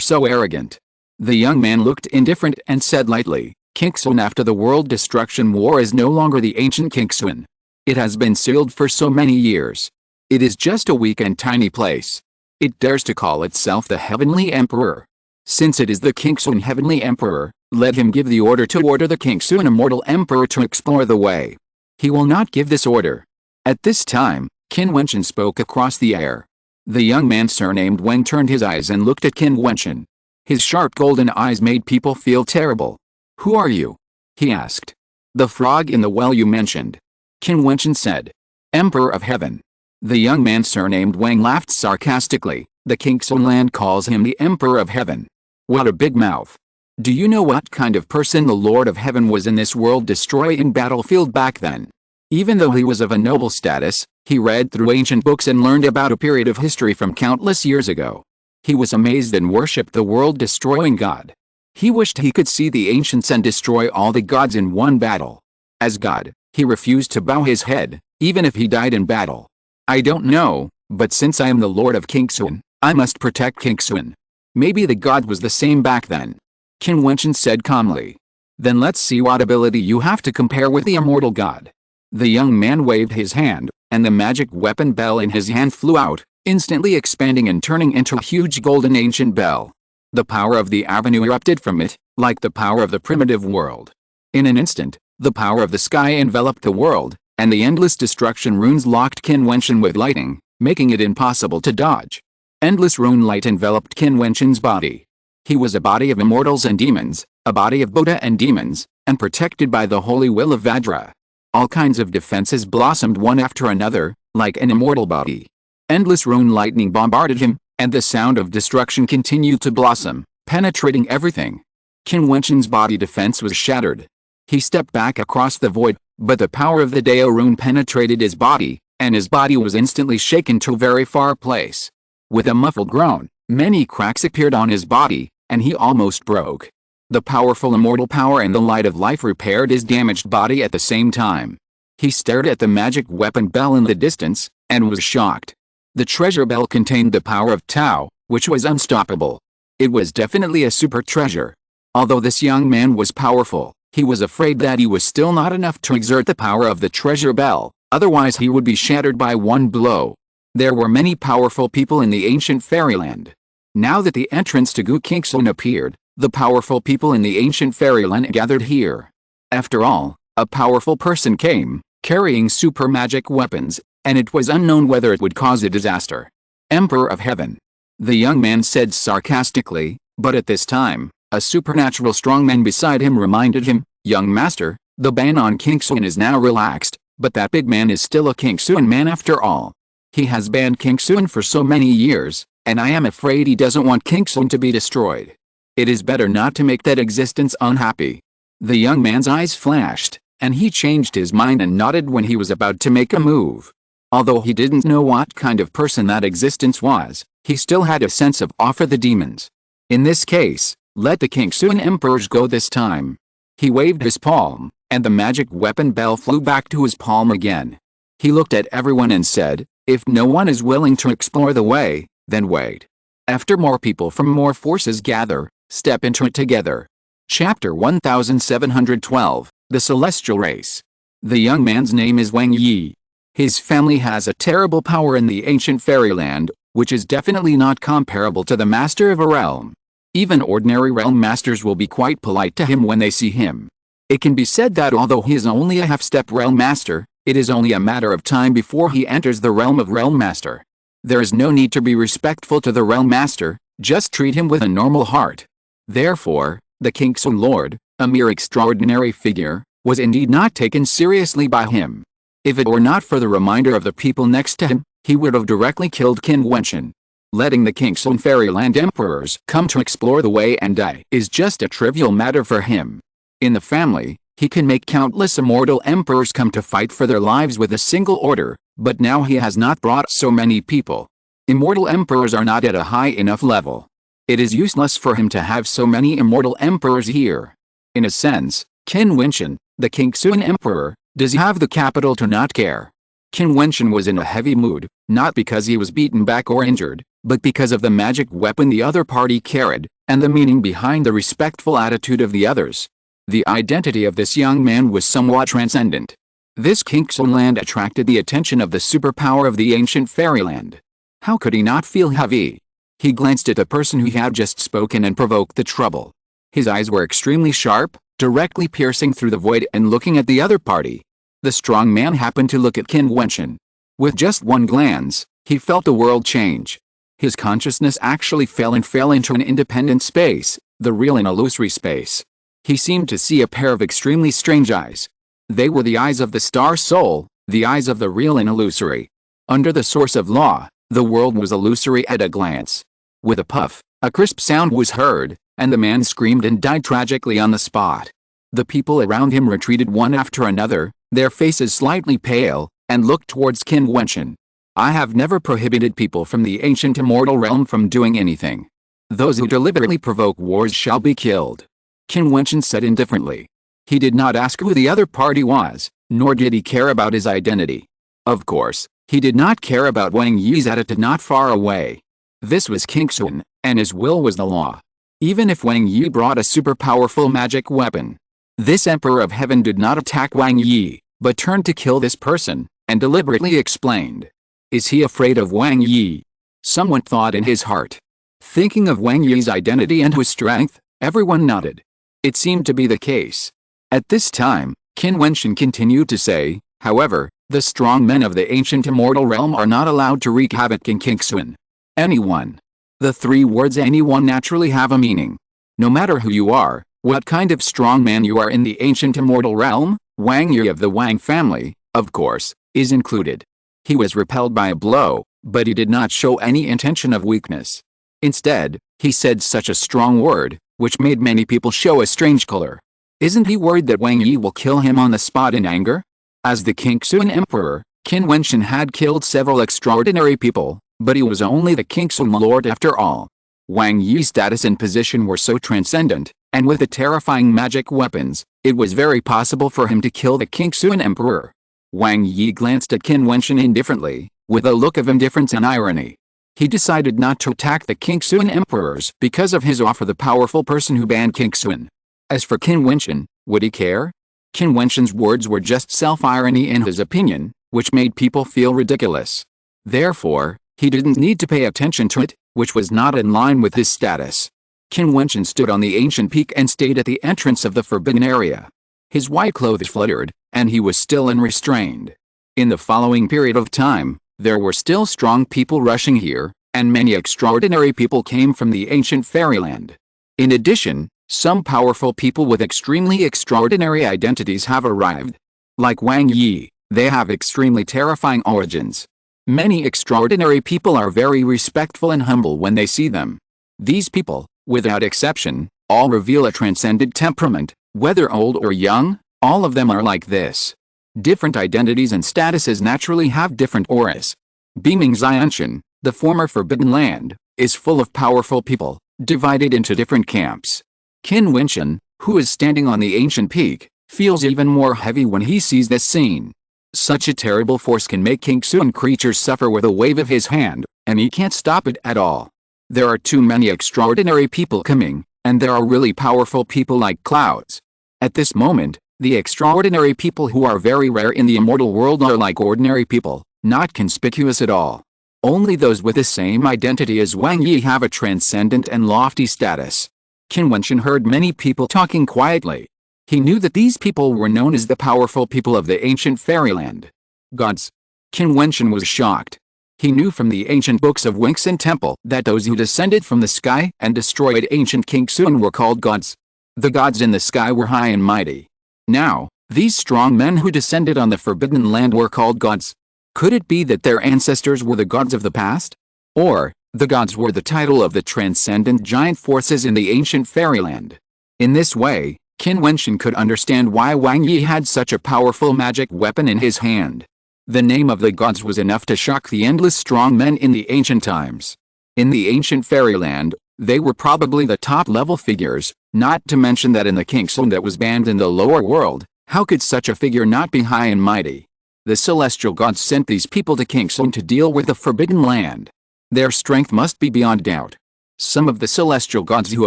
so arrogant." The young man looked indifferent and said lightly, "Qin after the world destruction war is no longer the ancient Qin. It has been sealed for so many years. It is just a weak and tiny place. It dares to call itself the Heavenly Emperor. Since it is the Qin Heavenly Emperor, let him give the order to order the Qin Immortal Emperor to explore the way. He will not give this order." At this time, Qin Wentian spoke across the air. The young man surnamed Wen turned his eyes and looked at Qin Wentian. His sharp golden eyes made people feel terrible. "Who are you?" he asked. "The frog in the well you mentioned." Qin Wentian said. "Emperor of Heaven." The young man surnamed Wang laughed sarcastically. "The Qin land calls him the Emperor of Heaven. What a big mouth. Do you know what kind of person the Lord of Heaven was in this world-destroying battlefield back then? Even though he was of a noble status, he read through ancient books and learned about a period of history from countless years ago. He was amazed and worshipped the world-destroying God. He wished he could see the ancients and destroy all the gods in one battle. As God, he refused to bow his head, even if he died in battle. I don't know, but since I am the Lord of Qin, I must protect Qin. Maybe the God was the same back then." Qin Wentian said calmly. "Then let's see what ability you have to compare with the immortal God." The young man waved his hand, and the magic weapon bell in his hand flew out, instantly expanding and turning into a huge golden ancient bell. The power of the avenue erupted from it, like the power of the primitive world. In an instant, the power of the sky enveloped the world, and the endless destruction runes locked Qin Wentian with lightning, making it impossible to dodge. Endless rune light enveloped Qin Wentian's body. He was a body of immortals and demons, a body of Buddha and demons, and protected by the holy will of Vajra. All kinds of defenses blossomed one after another, like an immortal body. Endless rune lightning bombarded him, and the sound of destruction continued to blossom, penetrating everything. Qin Wentian's body defense was shattered. He stepped back across the void, but the power of the Dao rune penetrated his body, and his body was instantly shaken to a very far place. With a muffled groan, many cracks appeared on his body, and he almost broke. The powerful immortal power and the light of life repaired his damaged body at the same time. He stared at the magic weapon bell in the distance, and was shocked. The treasure bell contained the power of Tao, which was unstoppable. It was definitely a super treasure. Although this young man was powerful, he was afraid that he was still not enough to exert the power of the treasure bell, otherwise he would be shattered by one blow. There were many powerful people in the ancient fairyland. Now that the entrance to Qin appeared, the powerful people in the ancient fairyland gathered here. After all, a powerful person came, carrying super magic weapons, and it was unknown whether it would cause a disaster. Emperor of Heaven. The young man said sarcastically, but at this time, a supernatural strongman beside him reminded him, "Young master, the ban on Qin is now relaxed, but that big man is still a Qin man after all. He has banned Qin for so many years, and I am afraid he doesn't want Qin to be destroyed. It is better not to make that existence unhappy." The young man's eyes flashed, and he changed his mind and nodded when he was about to make a move. Although he didn't know what kind of person that existence was, he still had a sense of awe for the demons. In this case, let the Qin emperors go this time. He waved his palm, and the magic weapon bell flew back to his palm again. He looked at everyone and said, "If no one is willing to explore the way, then wait. After more people from more forces gather, step into it together." Chapter 1712, The Celestial Race. The young man's name is Wang Yi. His family has a terrible power in the ancient fairyland, which is definitely not comparable to the master of a realm. Even ordinary realm masters will be quite polite to him when they see him. It can be said that although he is only a half-step realm master, it is only a matter of time before he enters the realm of realm master. There is no need to be respectful to the realm master, just treat him with a normal heart. Therefore, the Qin Lord, a mere extraordinary figure, was indeed not taken seriously by him. If it were not for the reminder of the people next to him, he would have directly killed Qin Wentian. Letting the Qin fairyland emperors come to explore the way and die is just a trivial matter for him. In the family, he can make countless immortal emperors come to fight for their lives with a single order, but now he has not brought so many people. Immortal emperors are not at a high enough level. It is useless for him to have so many immortal emperors here. In a sense, Qin Wentian, the Qin emperor, does have the capital to not care. Qin Wentian was in a heavy mood, not because he was beaten back or injured, but because of the magic weapon the other party carried, and the meaning behind the respectful attitude of the others. The identity of this young man was somewhat transcendent. This Qin land attracted the attention of the superpower of the ancient fairyland. How could he not feel heavy? He glanced at the person who had just spoken and provoked the trouble. His eyes were extremely sharp, directly piercing through the void and looking at the other party. The strong man happened to look at Qin Wentian. With just one glance, he felt the world change. His consciousness actually fell into an independent space, the real and illusory space. He seemed to see a pair of extremely strange eyes. They were the eyes of the star soul, the eyes of the real and illusory. Under the source of law, the world was illusory at a glance. With a puff, a crisp sound was heard, and the man screamed and died tragically on the spot. The people around him retreated one after another, their faces slightly pale, and looked towards Qin Wentian. "I have never prohibited people from the ancient immortal realm from doing anything. Those who deliberately provoke wars shall be killed," Qin Wentian said indifferently. He did not ask who the other party was, nor did he care about his identity. Of course, he did not care about Wang Yi's attitude not far away. This was Qin, and his will was the law. Even if Wang Yi brought a super powerful magic weapon, this Emperor of Heaven did not attack Wang Yi, but turned to kill this person, and deliberately explained. Is he afraid of Wang Yi? Someone thought in his heart. Thinking of Wang Yi's identity and his strength, everyone nodded. It seemed to be the case. At this time, Qin Wentian continued to say, however, the strong men of the ancient immortal realm are not allowed to wreak havoc in Qin. Anyone. The three words anyone naturally have a meaning. No matter who you are, what kind of strong man you are in the ancient immortal realm, Wang Yi of the Wang family, of course, is included. He was repelled by a blow, but he did not show any intention of weakness. Instead, he said such a strong word, which made many people show a strange color. Isn't he worried that Wang Yi will kill him on the spot in anger? As the Qin Emperor, Qin Wentian had killed several extraordinary people, but he was only the Qin Lord after all. Wang Yi's status and position were so transcendent, and with the terrifying magic weapons, it was very possible for him to kill the Qin Emperor. Wang Yi glanced at Qin Wentian indifferently, with a look of indifference and irony. He decided not to attack the Qin emperors because of his offer, the powerful person who banned Qin. As for Qin Wentian, would he care? Qin Wentian's words were just self-irony in his opinion, which made people feel ridiculous. Therefore, he didn't need to pay attention to it, which was not in line with his status. Qin Wentian stood on the ancient peak and stayed at the entrance of the forbidden area. His white clothes fluttered, and he was still unrestrained. In the following period of time, there were still strong people rushing here, and many extraordinary people came from the ancient fairyland. In addition, some powerful people with extremely extraordinary identities have arrived. Like Wang Yi, they have extremely terrifying origins. Many extraordinary people are very respectful and humble when they see them. These people, without exception, all reveal a transcendent temperament, whether old or young, all of them are like this. Different identities and statuses naturally have different auras. Beaming Jiutian, the former Forbidden Land, is full of powerful people, divided into different camps. Qin Wentian, who is standing on the ancient peak, feels even more heavy when he sees this scene. Such a terrible force can make Qin creatures suffer with a wave of his hand, and he can't stop it at all. There are too many extraordinary people coming, and there are really powerful people like clouds. At this moment, the extraordinary people who are very rare in the immortal world are like ordinary people, not conspicuous at all. Only those with the same identity as Wang Yi have a transcendent and lofty status. Qin Wentian heard many people talking quietly. He knew that these people were known as the powerful people of the ancient fairyland. Gods. Qin Wentian was shocked. He knew from the ancient books of Wingsun Temple that those who descended from the sky and destroyed ancient Qin were called gods. The gods in the sky were high and mighty. Now, these strong men who descended on the Forbidden Land were called gods. Could it be that their ancestors were the gods of the past? Or, the gods were the title of the transcendent giant forces in the ancient fairyland? In this way, Qin Wentian could understand why Wang Yi had such a powerful magic weapon in his hand. The name of the gods was enough to shock the endless strong men in the ancient times. In the ancient fairyland, they were probably the top-level figures, not to mention that in the Qin that was banned in the lower world, how could such a figure not be high and mighty? The celestial gods sent these people to Qin to deal with the Forbidden Land. Their strength must be beyond doubt. Some of the celestial gods who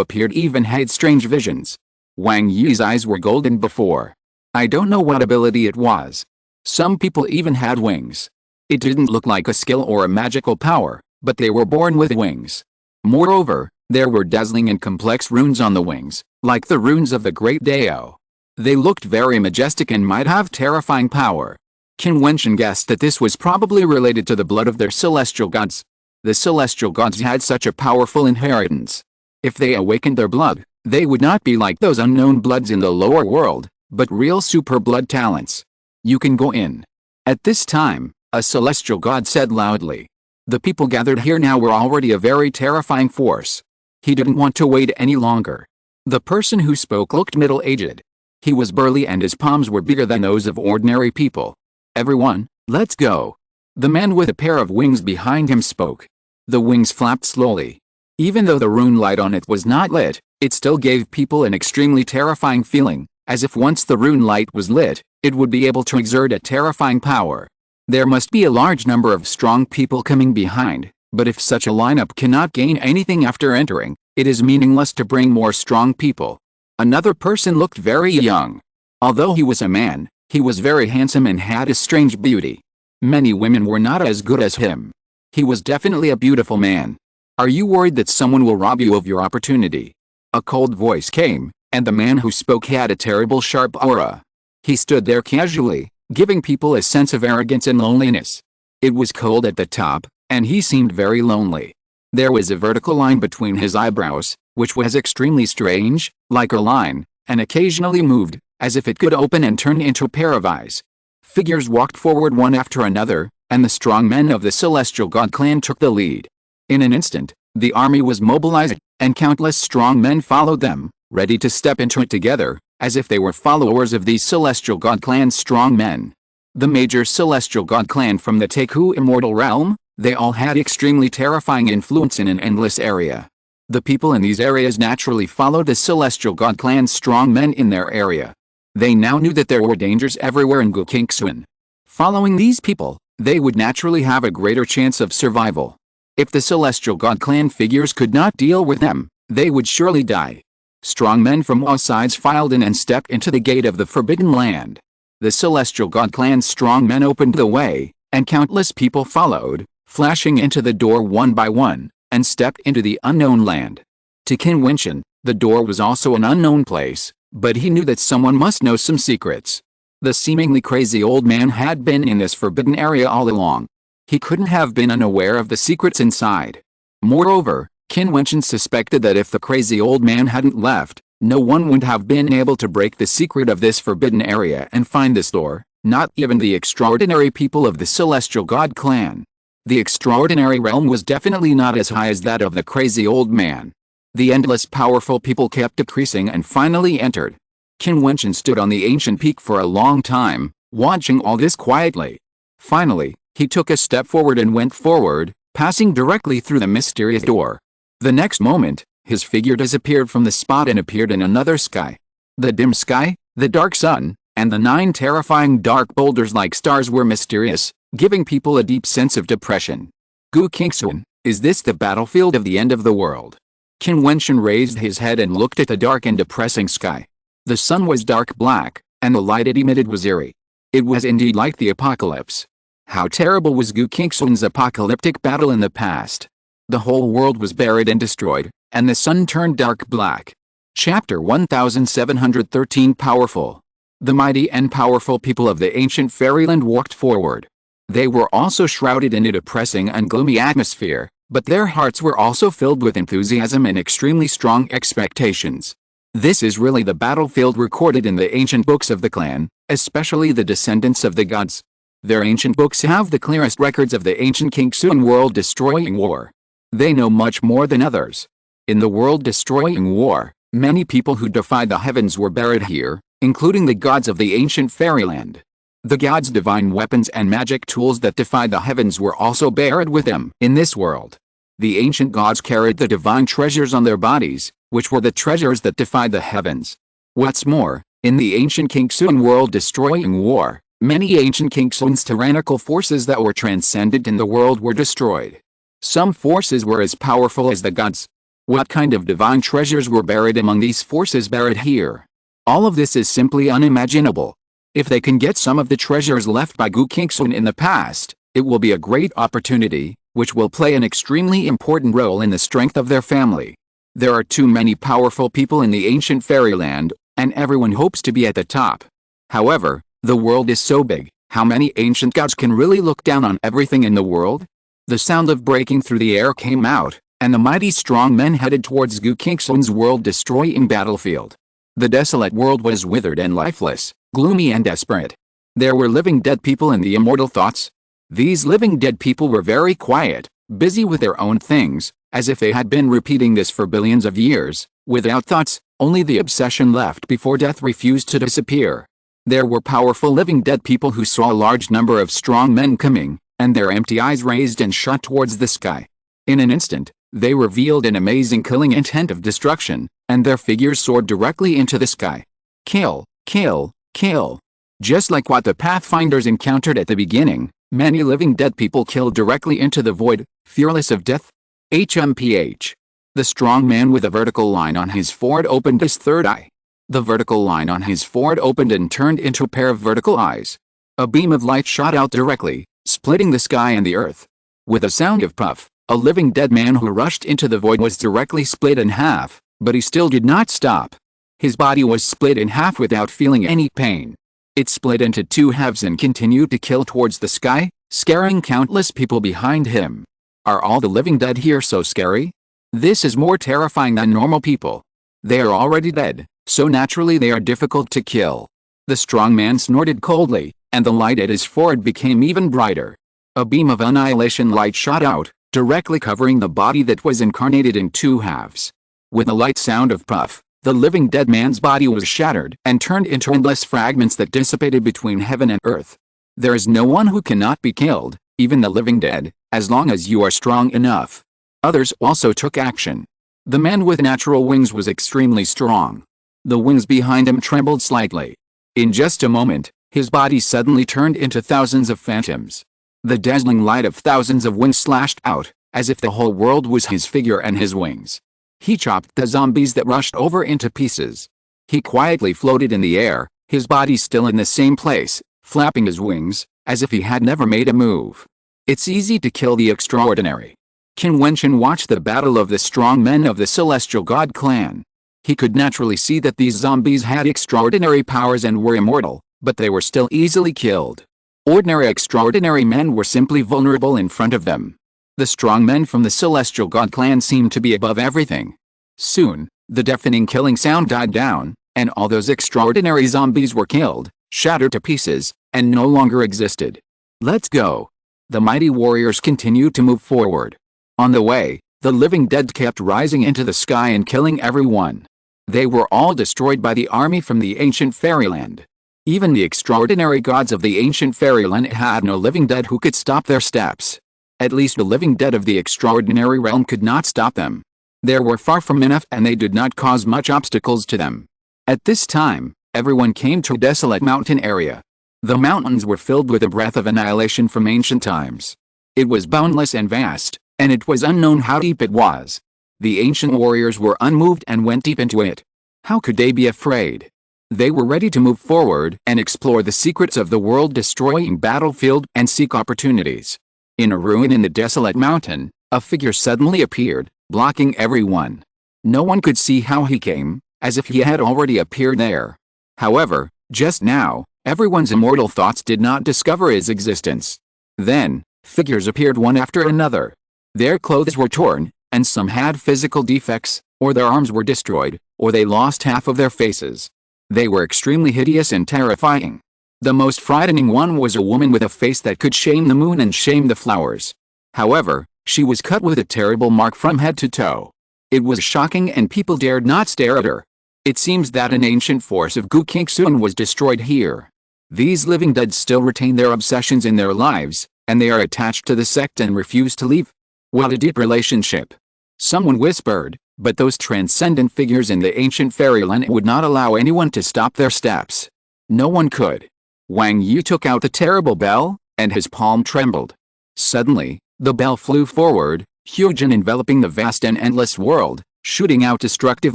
appeared even had strange visions. Wang Yi's eyes were golden before. I don't know what ability it was. Some people even had wings. It didn't look like a skill or a magical power, but they were born with wings. Moreover, there were dazzling and complex runes on the wings, like the runes of the great Dao. They looked very majestic and might have terrifying power. Qin Wentian guessed that this was probably related to the blood of their celestial gods. The celestial gods had such a powerful inheritance. If they awakened their blood, they would not be like those unknown bloods in the lower world, but real super blood talents. You can go in. At this time, a celestial god said loudly. The people gathered here now were already a very terrifying force. He didn't want to wait any longer. The person who spoke looked middle-aged. He was burly and his palms were bigger than those of ordinary people. Everyone, let's go. The man with a pair of wings behind him spoke. The wings flapped slowly. Even though the rune light on it was not lit, it still gave people an extremely terrifying feeling, as if once the rune light was lit, it would be able to exert a terrifying power. There must be a large number of strong people coming behind, but if such a lineup cannot gain anything after entering, it is meaningless to bring more strong people. Another person looked very young. Although he was a man, he was very handsome and had a strange beauty. Many women were not as good as him. He was definitely a beautiful man. Are you worried that someone will rob you of your opportunity? A cold voice came, and the man who spoke had a terrible sharp aura. He stood there casually, giving people a sense of arrogance and loneliness. It was cold at the top, and he seemed very lonely. There was a vertical line between his eyebrows, which was extremely strange, like a line, and occasionally moved, as if it could open and turn into a pair of eyes. Figures walked forward one after another, and the strong men of the Celestial God clan took the lead. In an instant, the army was mobilized, and countless strong men followed them, ready to step into it together, as if they were followers of these Celestial God clan's strong men. the major celestial god clan from the Teku immortal realm. They all had extremely terrifying influence in an endless area. The people in these areas naturally followed the celestial god clan's strong men in their area. They now knew that there were dangers everywhere in Guqingxuan. Following these people, they would naturally have a greater chance of survival. If the celestial god clan figures could not deal with them, they would surely die. Strong men from all sides filed in and stepped into the gate of the Forbidden Land. The celestial god clan's strong men opened the way, and countless people followed, flashing into the door one by one, and stepped into the unknown land. To Qin Wentian, the door was also an unknown place, but he knew that someone must know some secrets. The seemingly crazy old man had been in this forbidden area all along. He couldn't have been unaware of the secrets inside. Moreover, Qin Wentian suspected that if the crazy old man hadn't left, no one would have been able to break the secret of this forbidden area and find this door, not even the extraordinary people of the Celestial God clan. The extraordinary realm was definitely not as high as that of the crazy old man. The endless powerful people kept decreasing and finally entered. Qin Wentian stood on the ancient peak for a long time, watching all this quietly. Finally, he took a step forward and went forward, passing directly through the mysterious door. The next moment, his figure disappeared from the spot and appeared in another sky. The dim sky, the dark sun, and the 9 terrifying dark boulders like stars were mysterious, giving people a deep sense of depression. Guqingxuan, is this the battlefield of the end of the world? Qin Wentian raised his head and looked at the dark and depressing sky. The sun was dark black, and the light it emitted was eerie. It was indeed like the apocalypse. How terrible was Guqingxuan's apocalyptic battle in the past. The whole world was buried and destroyed, and the sun turned dark black. Chapter 1713 Powerful. The mighty and powerful people of the ancient fairyland walked forward. They were also shrouded in a depressing and gloomy atmosphere, but their hearts were also filled with enthusiasm and extremely strong expectations. This is really the battlefield recorded in the ancient books of the clan, especially the descendants of the gods. Their ancient books have the clearest records of the ancient Qingxuan world-destroying war. They know much more than others. In the world-destroying war, many people who defied the heavens were buried here, including the gods of the ancient fairyland. The gods' divine weapons and magic tools that defied the heavens were also buried with them in this world. The ancient gods carried the divine treasures on their bodies, which were the treasures that defied the heavens. What's more, in the ancient Qingxuan world-destroying war, many ancient Qingxuan's tyrannical forces that were transcendent in the world were destroyed. Some forces were as powerful as the gods. What kind of divine treasures were buried among these forces buried here? All of this is simply unimaginable. If they can get some of the treasures left by Guqingxuan in the past, it will be a great opportunity, which will play an extremely important role in the strength of their family. There are too many powerful people in the ancient fairyland, and everyone hopes to be at the top. However, the world is so big, how many ancient gods can really look down on everything in the world? The sound of breaking through the air came out, and the mighty strong men headed towards Guqingxuan's world-destroying battlefield. The desolate world was withered and lifeless, gloomy and desperate. There were living dead people in the immortal thoughts. These living dead people were very quiet, busy with their own things, as if they had been repeating this for billions of years, without thoughts, only the obsession left before death refused to disappear. There were powerful living dead people who saw a large number of strong men coming, and their empty eyes raised and shot towards the sky. In an instant, they revealed an amazing killing intent of destruction, and their figures soared directly into the sky. Kill, kill, kill. Just like what the Pathfinders encountered at the beginning, many living dead people killed directly into the void, fearless of death. HMPH. The strong man with a vertical line on his forehead opened his third eye. The vertical line on his forehead opened and turned into a pair of vertical eyes. A beam of light shot out directly, splitting the sky and the earth. With a sound of puff, a living dead man who rushed into the void was directly split in half, but he still did not stop. His body was split in half without feeling any pain. It split into 2 halves and continued to kill towards the sky, scaring countless people behind him. Are all the living dead here so scary? This is more terrifying than normal people. They are already dead, so naturally they are difficult to kill. The strong man snorted coldly, and the light at his forehead became even brighter. A beam of annihilation light shot out, directly covering the body that was incarnated in 2 halves. With a light sound of puff, the living dead man's body was shattered and turned into endless fragments that dissipated between heaven and earth. There is no one who cannot be killed, even the living dead, as long as you are strong enough. Others also took action. The man with natural wings was extremely strong. The wings behind him trembled slightly. In just a moment, his body suddenly turned into thousands of phantoms. The dazzling light of thousands of wings slashed out, as if the whole world was his figure and his wings. He chopped the zombies that rushed over into pieces. He quietly floated in the air, his body still in the same place, flapping his wings, as if he had never made a move. It's easy to kill the extraordinary. Qin Wentian watched the battle of the strong men of the celestial god clan. He could naturally see that these zombies had extraordinary powers and were immortal, but they were still easily killed. Ordinary extraordinary men were simply vulnerable in front of them. The strong men from the celestial god clan seemed to be above everything. Soon, the deafening killing sound died down, and all those extraordinary zombies were killed, shattered to pieces, and no longer existed. Let's go. The mighty warriors continued to move forward. On the way, the living dead kept rising into the sky and killing everyone. They were all destroyed by the army from the ancient fairyland. Even the extraordinary gods of the ancient fairyland had no living dead who could stop their steps. At least the living dead of the extraordinary realm could not stop them. They were far from enough and they did not cause much obstacles to them. At this time, everyone came to a desolate mountain area. The mountains were filled with a breath of annihilation from ancient times. It was boundless and vast, and it was unknown how deep it was. The ancient warriors were unmoved and went deep into it. How could they be afraid? They were ready to move forward and explore the secrets of the world-destroying battlefield and seek opportunities. In a ruin in the desolate mountain, a figure suddenly appeared, blocking everyone. No one could see how he came, as if he had already appeared there. However, just now, everyone's immortal thoughts did not discover his existence. Then, figures appeared one after another. Their clothes were torn, and some had physical defects, or their arms were destroyed, or they lost half of their faces. They were extremely hideous and terrifying. The most frightening one was a woman with a face that could shame the moon and shame the flowers. However, she was cut with a terrible mark from head to toe. It was shocking and people dared not stare at her. It seems that an ancient force of Jiutian was destroyed here. These living dead still retain their obsessions in their lives, and they are attached to the sect and refuse to leave. What a deep relationship. Someone whispered, but those transcendent figures in the ancient fairyland would not allow anyone to stop their steps. No one could. Wang Yi took out the terrible bell, and his palm trembled. Suddenly, the bell flew forward, huge and enveloping the vast and endless world, shooting out destructive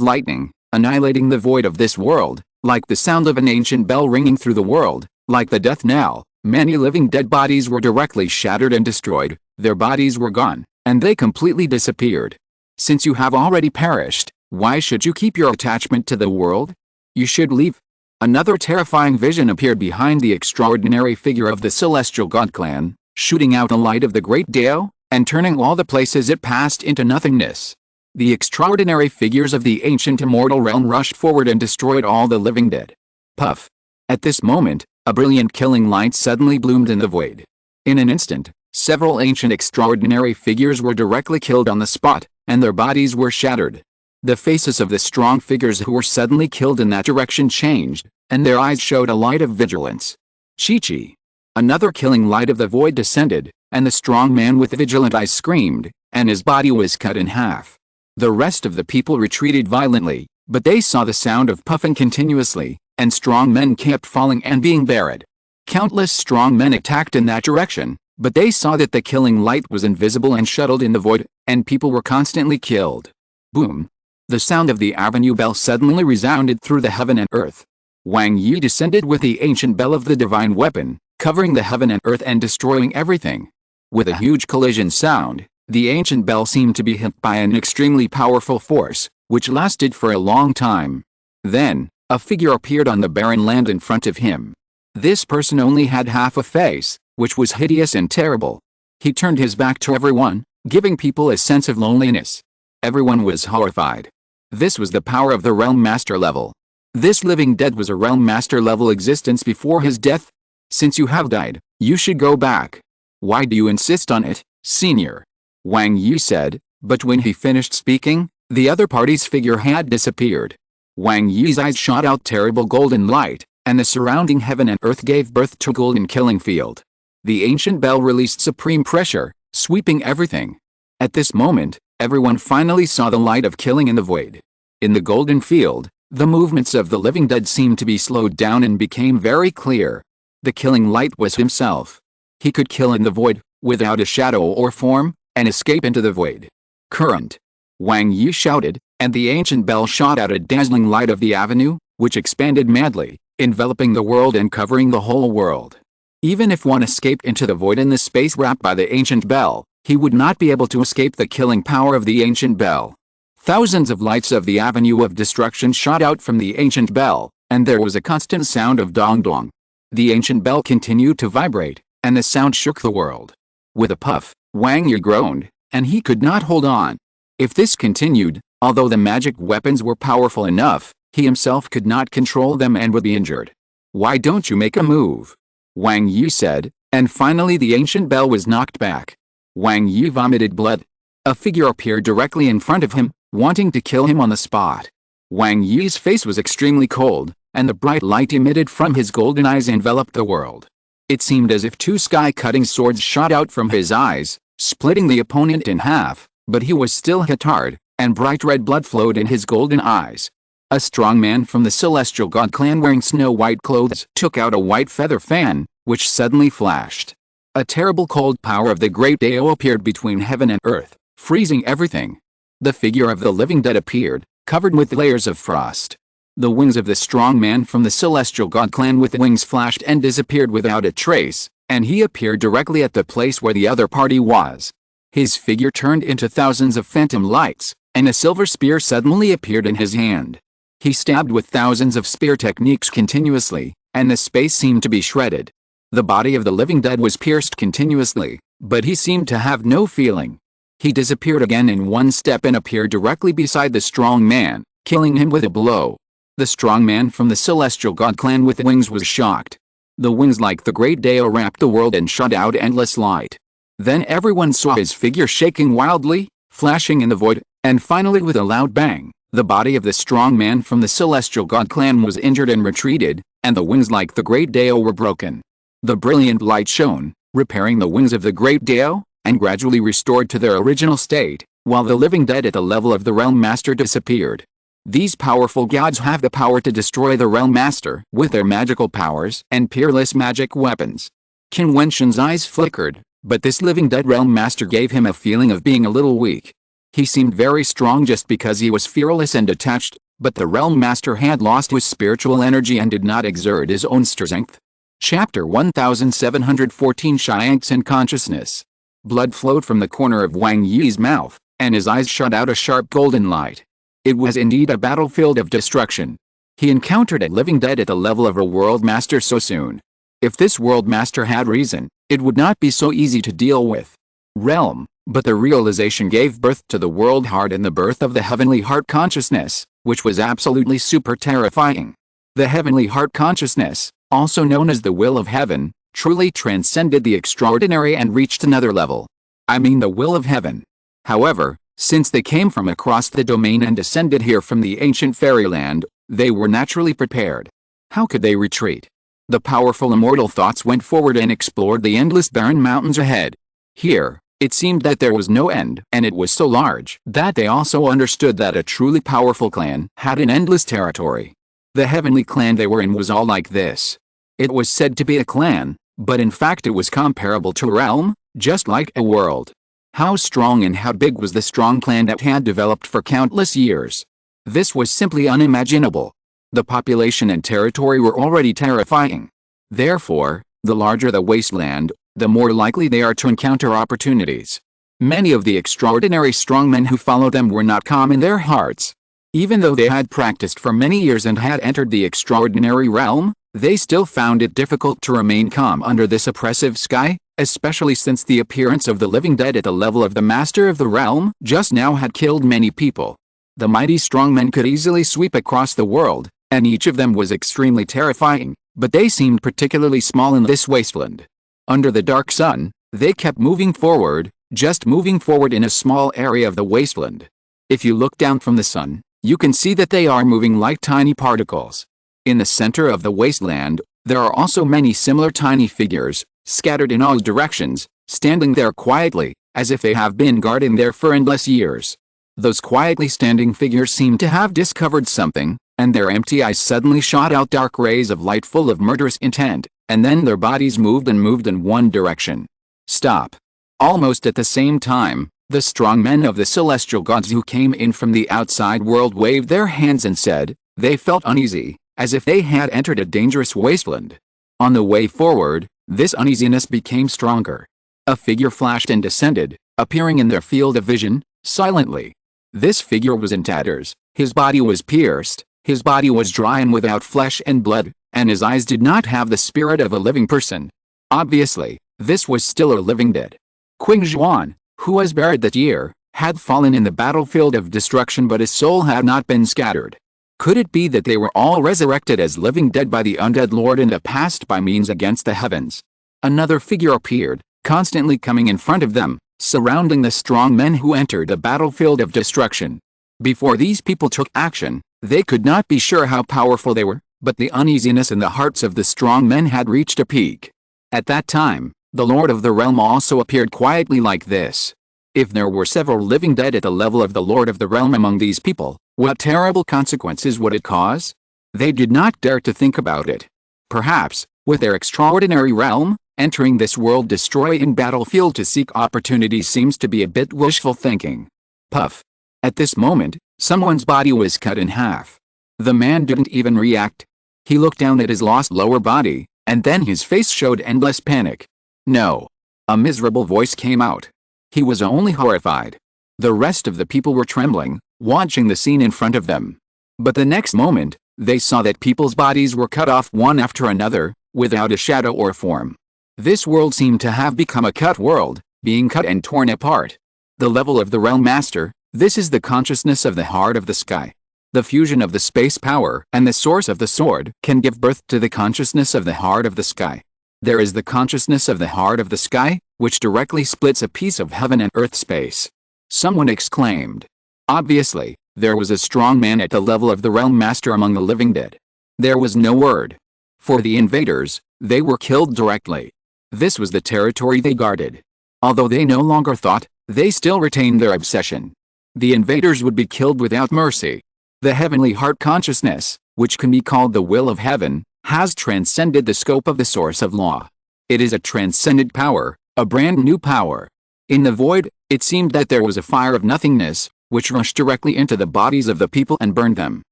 lightning, annihilating the void of this world, like the sound of an ancient bell ringing through the world, like the death knell. Many living dead bodies were directly shattered and destroyed, their bodies were gone, and they completely disappeared. Since you have already perished, why should you keep your attachment to the world? You should leave. Another terrifying vision appeared behind the extraordinary figure of the celestial god clan, shooting out the light of the great Dao, and turning all the places it passed into nothingness. The extraordinary figures of the ancient immortal realm rushed forward and destroyed all the living dead. Puff! At this moment, a brilliant killing light suddenly bloomed in the void. In an instant, several ancient extraordinary figures were directly killed on the spot, and their bodies were shattered. The faces of the strong figures who were suddenly killed in that direction changed, and their eyes showed a light of vigilance. Chi-Chi! Another killing light of the void descended, and the strong man with vigilant eyes screamed, and his body was cut in half. The rest of the people retreated violently, but they saw the sound of puffing continuously, and strong men kept falling and being buried. Countless strong men attacked in that direction, but they saw that the killing light was invisible and shuttled in the void, and people were constantly killed. Boom! The sound of the avenue bell suddenly resounded through the heaven and earth. Wang Yi descended with the ancient bell of the divine weapon, covering the heaven and earth and destroying everything. With a huge collision sound, the ancient bell seemed to be hit by an extremely powerful force, which lasted for a long time. Then, a figure appeared on the barren land in front of him. This person only had half a face, which was hideous and terrible. He turned his back to everyone, giving people a sense of loneliness. Everyone was horrified. This was the power of the Realm Master level. This living dead was a Realm Master level existence before his death. Since you have died, you should go back. Why do you insist on it, senior? Wang Yi said, but when he finished speaking, the other party's figure had disappeared. Wang Yi's eyes shot out terrible golden light, and the surrounding heaven and earth gave birth to a golden killing field. The ancient bell released supreme pressure, sweeping everything. At this moment, everyone finally saw the light of killing in the void. In the golden field, the movements of the living dead seemed to be slowed down and became very clear. The killing light was himself. He could kill in the void, without a shadow or form, and escape into the void. Current! Wang Yi shouted, and the ancient bell shot out a dazzling light of the avenue, which expanded madly, enveloping the world and covering the whole world. Even if one escaped into the void in the space wrapped by the ancient bell, he would not be able to escape the killing power of the ancient bell. Thousands of lights of the avenue of destruction shot out from the ancient bell, and there was a constant sound of dong-dong. The ancient bell continued to vibrate, and the sound shook the world. With a puff, Wang Yi groaned, and he could not hold on. If this continued, although the magic weapons were powerful enough, he himself could not control them and would be injured. "Why don't you make a move?" Wang Yi said, and finally the ancient bell was knocked back. Wang Yi vomited blood. A figure appeared directly in front of him, wanting to kill him on the spot. Wang Yi's face was extremely cold, and the bright light emitted from his golden eyes enveloped the world. It seemed as if two sky-cutting swords shot out from his eyes, splitting the opponent in half, but he was still hit hard, and bright red blood flowed in his golden eyes. A strong man from the celestial god clan wearing snow-white clothes took out a white feather fan, which suddenly flashed. A terrible cold power of the great Dao appeared between heaven and earth, freezing everything. The figure of the living dead appeared, covered with layers of frost. The wings of the strong man from the celestial god clan with wings flashed and disappeared without a trace, and he appeared directly at the place where the other party was. His figure turned into thousands of phantom lights, and a silver spear suddenly appeared in his hand. He stabbed with thousands of spear techniques continuously, and the space seemed to be shredded. The body of the living dead was pierced continuously, but he seemed to have no feeling. He disappeared again in one step and appeared directly beside the strong man, killing him with a blow. The strong man from the celestial god clan with wings was shocked. The wings like the great Dao wrapped the world and shot out endless light. Then everyone saw his figure shaking wildly, flashing in the void, and finally with a loud bang, the body of the strong man from the celestial god clan was injured and retreated, and the wings like the great Dao were broken. The brilliant light shone, repairing the wings of the great Dao, and gradually restored to their original state, while the living dead at the level of the Realm Master disappeared. These powerful gods have the power to destroy the Realm Master with their magical powers and peerless magic weapons. Qin Wentian's eyes flickered, but this living dead Realm Master gave him a feeling of being a little weak. He seemed very strong just because he was fearless and detached, but the Realm Master had lost his spiritual energy and did not exert his own strength. Chapter 1714 Science and Consciousness. Blood flowed from the corner of Wang Yi's mouth, and his eyes shot out a sharp golden light. It was indeed a battlefield of destruction. He encountered a living dead at the level of a world master so soon. If this world master had reason, it would not be so easy to deal with. Realm, but the realization gave birth to the world heart and the birth of the heavenly heart consciousness, which was absolutely super terrifying. The heavenly heart consciousness, also known as the will of heaven, truly transcended the extraordinary and reached another level. I mean the will of heaven. However, since they came from across the domain and descended here from the ancient fairyland, they were naturally prepared. How could they retreat? The powerful immortal thoughts went forward and explored the endless barren mountains ahead. Here, it seemed that there was no end, and it was so large that they also understood that a truly powerful clan had an endless territory. The heavenly clan they were in was all like this. It was said to be a clan, but in fact it was comparable to a realm, just like a world. How strong and how big was the strong clan that had developed for countless years? This was simply unimaginable. The population and territory were already terrifying. Therefore, the larger the wasteland, the more likely they are to encounter opportunities. Many of the extraordinary strongmen who followed them were not calm in their hearts. Even though they had practiced for many years and had entered the extraordinary realm, they still found it difficult to remain calm under this oppressive sky, especially since the appearance of the living dead at the level of the master of the realm just now had killed many people. The mighty strongmen could easily sweep across the world, and each of them was extremely terrifying, but they seemed particularly small in this wasteland. Under the dark sun, they kept moving forward, just moving forward in a small area of the wasteland. If you look down from the sun, you can see that they are moving like tiny particles. In the center of the wasteland, there are also many similar tiny figures, scattered in all directions, standing there quietly, as if they have been guarding there for endless years. Those quietly standing figures seemed to have discovered something, and their empty eyes suddenly shot out dark rays of light full of murderous intent, and then their bodies moved in one direction. Stop. Almost at the same time, the strong men of the celestial gods who came in from the outside world waved their hands and said, they felt uneasy, as if they had entered a dangerous wasteland. On the way forward, this uneasiness became stronger. A figure flashed and descended, appearing in their field of vision, silently. This figure was in tatters, his body was pierced, his body was dry and without flesh and blood, and his eyes did not have the spirit of a living person. Obviously, this was still a living dead. Qin Wentian, who was buried that year, had fallen in the battlefield of destruction, but his soul had not been scattered. Could it be that they were all resurrected as living dead by the undead lord in the past by means against the heavens? Another figure appeared, constantly coming in front of them, surrounding the strong men who entered the battlefield of destruction. Before these people took action, they could not be sure how powerful they were, but the uneasiness in the hearts of the strong men had reached a peak. At that time, the Lord of the Realm also appeared quietly like this. If there were several living dead at the level of the Lord of the Realm among these people, what terrible consequences would it cause? They did not dare to think about it. Perhaps, with their extraordinary realm, entering this world-destroying battlefield to seek opportunities seems to be a bit wishful thinking. Puff. At this moment, someone's body was cut in half. The man didn't even react. He looked down at his lost lower body, and then his face showed endless panic. No. A miserable voice came out. He was only horrified. The rest of the people were trembling, watching the scene in front of them. But the next moment, they saw that people's bodies were cut off one after another, without a shadow or form. This world seemed to have become a cut world, being cut and torn apart. The level of the Realm Master, this is the consciousness of the heart of the sky. The fusion of the space power and the source of the sword can give birth to the consciousness of the heart of the sky. There is the consciousness of the heart of the sky, which directly splits a piece of heaven and earth space. Someone exclaimed. Obviously, there was a strong man at the level of the Realm Master among the living dead. There was no word. For the invaders, they were killed directly. This was the territory they guarded. Although they no longer thought, they still retained their obsession. The invaders would be killed without mercy. The heavenly heart consciousness, which can be called the will of heaven, has transcended the scope of the source of law. It is a transcendent power, a brand new power. In the void, it seemed that there was a fire of nothingness, which rushed directly into the bodies of the people and burned them.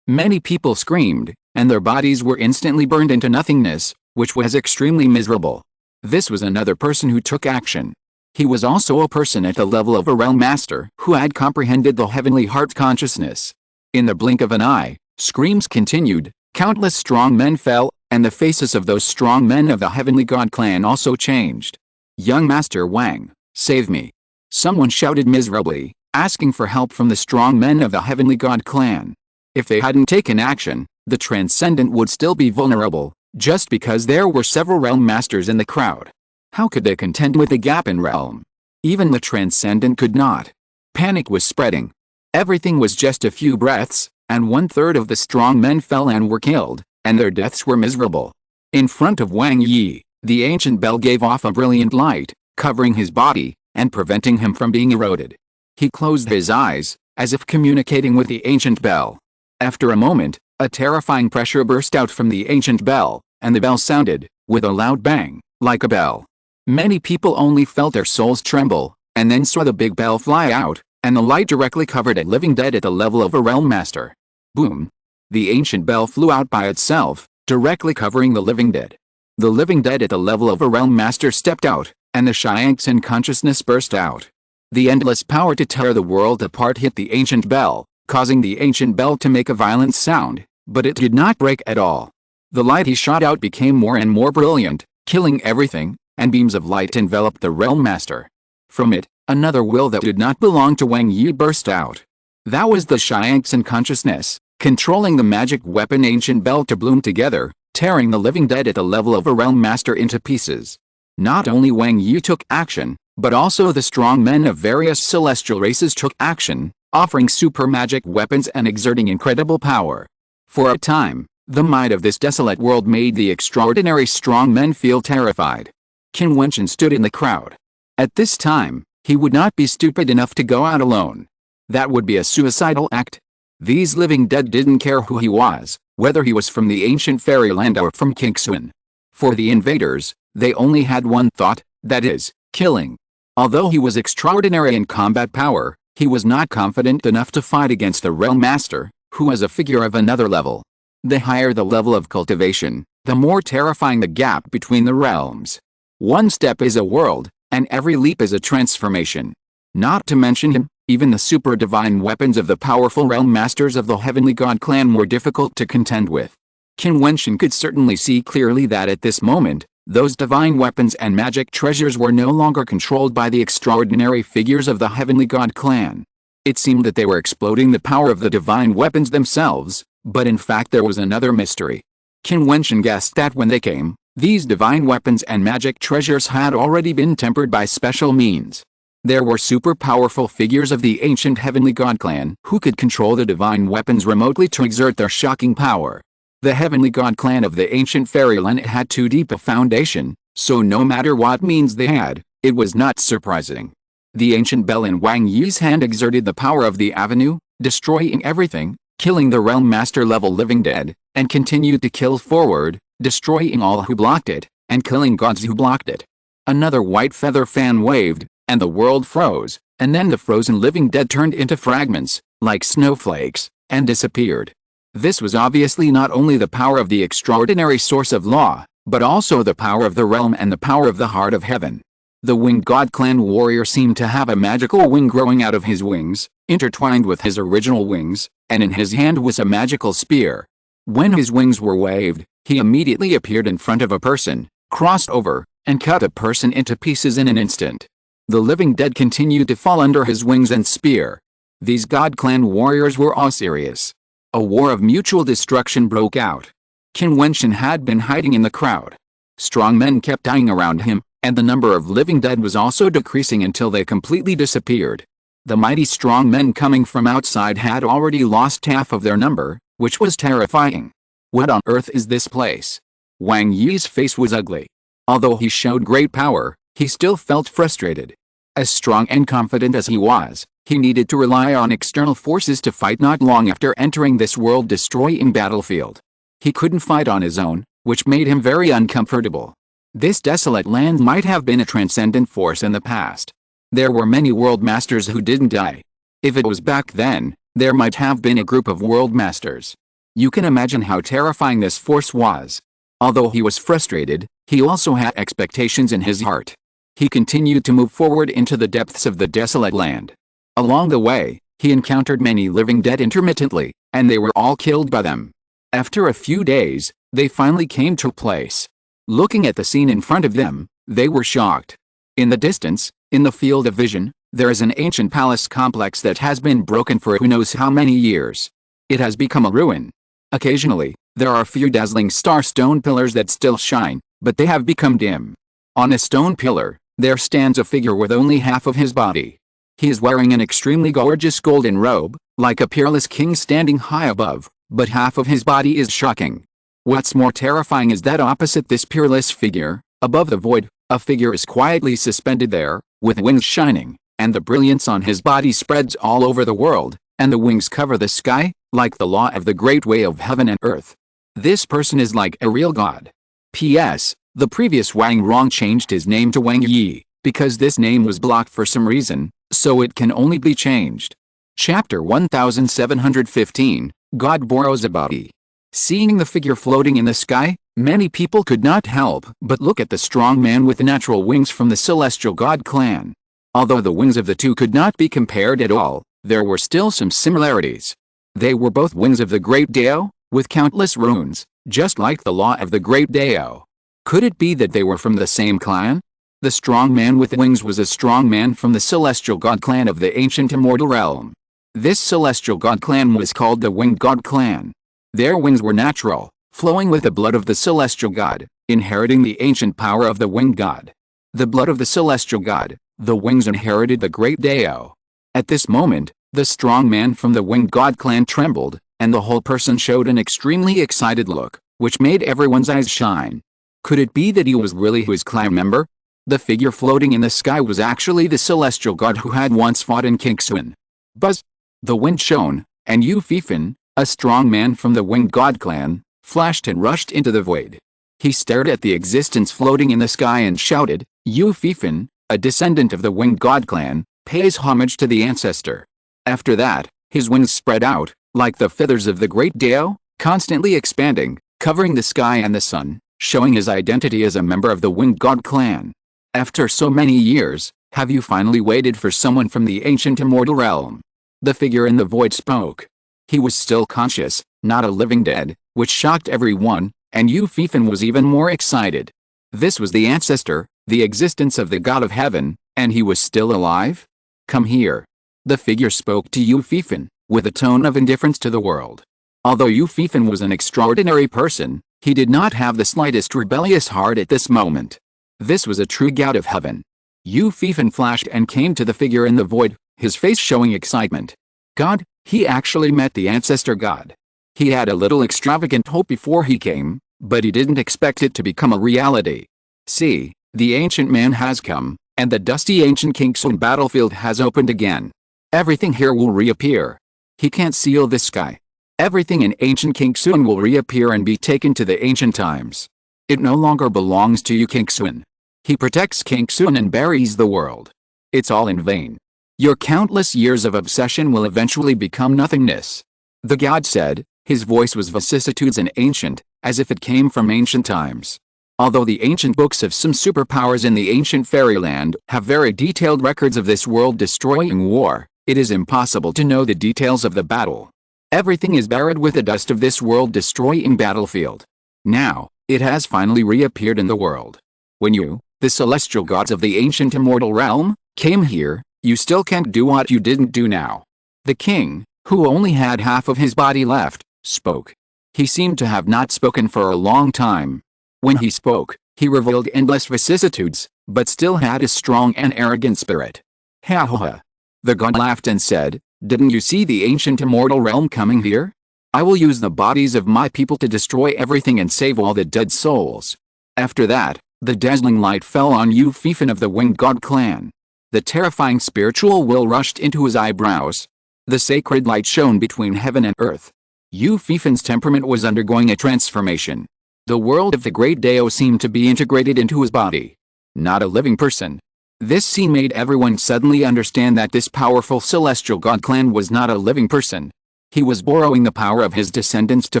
Many people screamed, and their bodies were instantly burned into nothingness, which was extremely miserable. This was another person who took action. He was also a person at the level of a Realm Master who had comprehended the heavenly heart consciousness. In the blink of an eye, screams continued, countless strong men fell, and the faces of those strong men of the Heavenly God clan also changed. Young Master Wang, save me. Someone shouted miserably, asking for help from the strong men of the Heavenly God clan. If they hadn't taken action, the Transcendent would still be vulnerable, just because there were several Realm Masters in the crowd. How could they contend with the gap in realm? Even the Transcendent could not. Panic was spreading. Everything was just a few breaths, and 1/3 of the strong men fell and were killed, and their deaths were miserable. In front of Wang Yi, the ancient bell gave off a brilliant light, covering his body, and preventing him from being eroded. He closed his eyes, as if communicating with the ancient bell. After a moment, a terrifying pressure burst out from the ancient bell, and the bell sounded, with a loud bang, like a bell. Many people only felt their souls tremble, and then saw the big bell fly out, and the light directly covered a living dead at the level of a Realm Master. Boom! The ancient bell flew out by itself, directly covering the living dead. The living dead at the level of a Realm Master stepped out, and the Shiangsan consciousness burst out. The endless power to tear the world apart hit the ancient bell, causing the ancient bell to make a violent sound, but it did not break at all. The light he shot out became more and more brilliant, killing everything, and beams of light enveloped the Realm Master. From it, another will that did not belong to Wang Yi burst out. That was the Shiangsan consciousness, controlling the magic weapon ancient bell to bloom together, tearing the living dead at the level of a Realm Master into pieces. Not only Wang Yi took action, but also the strong men of various celestial races took action, offering super magic weapons and exerting incredible power. For a time, The might of this desolate world made the extraordinary strong men feel terrified. Qin Wentian stood in the crowd. At this time, he would not be stupid enough to go out alone. That would be a suicidal act. These living dead didn't care who he was, whether he was from the ancient fairyland or from Qin. For the invaders, they only had one thought, that is, killing. Although he was extraordinary in combat power, he was not confident enough to fight against the Realm Master, who was a figure of another level. The higher the level of cultivation, the more terrifying the gap between the realms. One step is a world, and every leap is a transformation. Not to mention him, even the super divine weapons of the powerful realm masters of the heavenly god clan were difficult to contend with. Qin Wentian could certainly see clearly that at this moment, those divine weapons and magic treasures were no longer controlled by the extraordinary figures of the heavenly god clan. It seemed that they were exploding the power of the divine weapons themselves, but in fact there was another mystery. Qin Wentian guessed that when they came, these divine weapons and magic treasures had already been tempered by special means. There were super powerful figures of the ancient heavenly god clan who could control the divine weapons remotely to exert their shocking power. The heavenly god clan of the ancient fairyland had too deep a foundation, so no matter what means they had, it was not surprising. The ancient bell in Wang Yi's hand exerted the power of the avenue, destroying everything, killing the realm master level living dead, and continued to kill forward, destroying all who blocked it, and killing gods who blocked it. Another white feather fan waved, and the world froze, and then the frozen living dead turned into fragments, like snowflakes, and disappeared. This was obviously not only the power of the extraordinary source of law, but also the power of the realm and the power of the heart of heaven. The winged god clan warrior seemed to have a magical wing growing out of his wings, intertwined with his original wings, and in his hand was a magical spear. When his wings were waved, he immediately appeared in front of a person, crossed over, and cut a person into pieces in an instant. The living dead continued to fall under his wings and spear. These god clan warriors were all serious. A war of mutual destruction broke out. Qin Wentian had been hiding in the crowd. Strong men kept dying around him, and the number of living dead was also decreasing until they completely disappeared. The mighty strong men coming from outside had already lost half of their number, which was terrifying. What on earth is this place? Wang Yi's face was ugly. Although he showed great power, he still felt frustrated. As strong and confident as he was, he needed to rely on external forces to fight not long after entering this world-destroying battlefield. He couldn't fight on his own, which made him very uncomfortable. This desolate land might have been a transcendent force in the past. There were many world masters who didn't die. If it was back then, there might have been a group of world masters. You can imagine how terrifying this force was. Although he was frustrated, he also had expectations in his heart. He continued to move forward into the depths of the desolate land. Along the way, he encountered many living dead intermittently, and they were all killed by them. After a few days, they finally came to a place. Looking at the scene in front of them, they were shocked. In the distance, in the field of vision, there is an ancient palace complex that has been broken for who knows how many years. It has become a ruin. Occasionally, there are a few dazzling star-stone pillars that still shine, but they have become dim. On a stone pillar, there stands a figure with only half of his body. He is wearing an extremely gorgeous golden robe, like a peerless king standing high above, but half of his body is shocking. What's more terrifying is that opposite this peerless figure, above the void, a figure is quietly suspended there, with wings shining, and the brilliance on his body spreads all over the world, and the wings cover the sky, like the law of the great way of heaven and earth. This person is like a real god. P.S. The previous Wang Rong changed his name to Wang Yi, because this name was blocked for some reason, so it can only be changed. Chapter 1715, God borrows a body. Seeing the figure floating in the sky, many people could not help but look at the strong man with natural wings from the celestial god clan. Although the wings of the two could not be compared at all, there were still some similarities. They were both wings of the great Dao, with countless runes, just like the law of the great Dao. Could it be that they were from the same clan? The strong man with wings was a strong man from the celestial god clan of the ancient immortal realm. This celestial god clan was called the winged god clan. Their wings were natural, flowing with the blood of the celestial god, inheriting the ancient power of the winged god. The blood of the celestial god, the wings inherited the great Dao. At this moment, the strong man from the winged god clan trembled, and the whole person showed an extremely excited look, which made everyone's eyes shine. Could it be that he was really his clan member? The figure floating in the sky was actually the celestial god who had once fought in Qin. Buzz! The wind shone, and Yu Fifan, a strong man from the Winged God clan, flashed and rushed into the void. He stared at the existence floating in the sky and shouted, "Yu Fifan, a descendant of the Winged God clan, pays homage to the ancestor." After that, his wings spread out, like the feathers of the great Dao, constantly expanding, covering the sky and the sun, showing his identity as a member of the Winged God clan. After so many years, have you finally waited for someone from the ancient immortal realm? The figure in the void spoke. He was still conscious, not a living dead, which shocked everyone, and Yu Fifan was even more excited. This was the ancestor, the existence of the god of heaven, and he was still alive? Come here. The figure spoke to Yu Fifan, with a tone of indifference to the world. Although Yu Fifan was an extraordinary person, he did not have the slightest rebellious heart at this moment. This was a true god of heaven. Yu Fifan flashed and came to the figure in the void, his face showing excitement. God, he actually met the ancestor god. He had a little extravagant hope before he came, but he didn't expect it to become a reality. See, the ancient man has come, and the dusty ancient Qin battlefield has opened again. Everything here will reappear. He can't seal the sky. Everything in ancient Qin will reappear and be taken to the ancient times. It no longer belongs to you, Qin. He protects Qin and buries the world. It's all in vain. Your countless years of obsession will eventually become nothingness. The god said, his voice was vicissitudes and ancient, as if it came from ancient times. Although the ancient books of some superpowers in the ancient fairyland have very detailed records of this world-destroying war, it is impossible to know the details of the battle. Everything is buried with the dust of this world-destroying battlefield. Now, it has finally reappeared in the world. When you, the celestial gods of the ancient immortal realm, came here, you still can't do what you didn't do now. The king, who only had half of his body left, spoke. He seemed to have not spoken for a long time. When he spoke, he revealed endless vicissitudes, but still had a strong and arrogant spirit. Ha ha ha. The god laughed and said, "Didn't you see the ancient immortal realm coming here? I will use the bodies of my people to destroy everything and save all the dead souls." After that, the dazzling light fell on Yu Fifan of the Winged God clan. The terrifying spiritual will rushed into his eyebrows. The sacred light shone between heaven and earth. Yu Fifan's temperament was undergoing a transformation. The world of the great Dao seemed to be integrated into his body. Not a living person. This scene made everyone suddenly understand that this powerful celestial god clan was not a living person. He was borrowing the power of his descendants to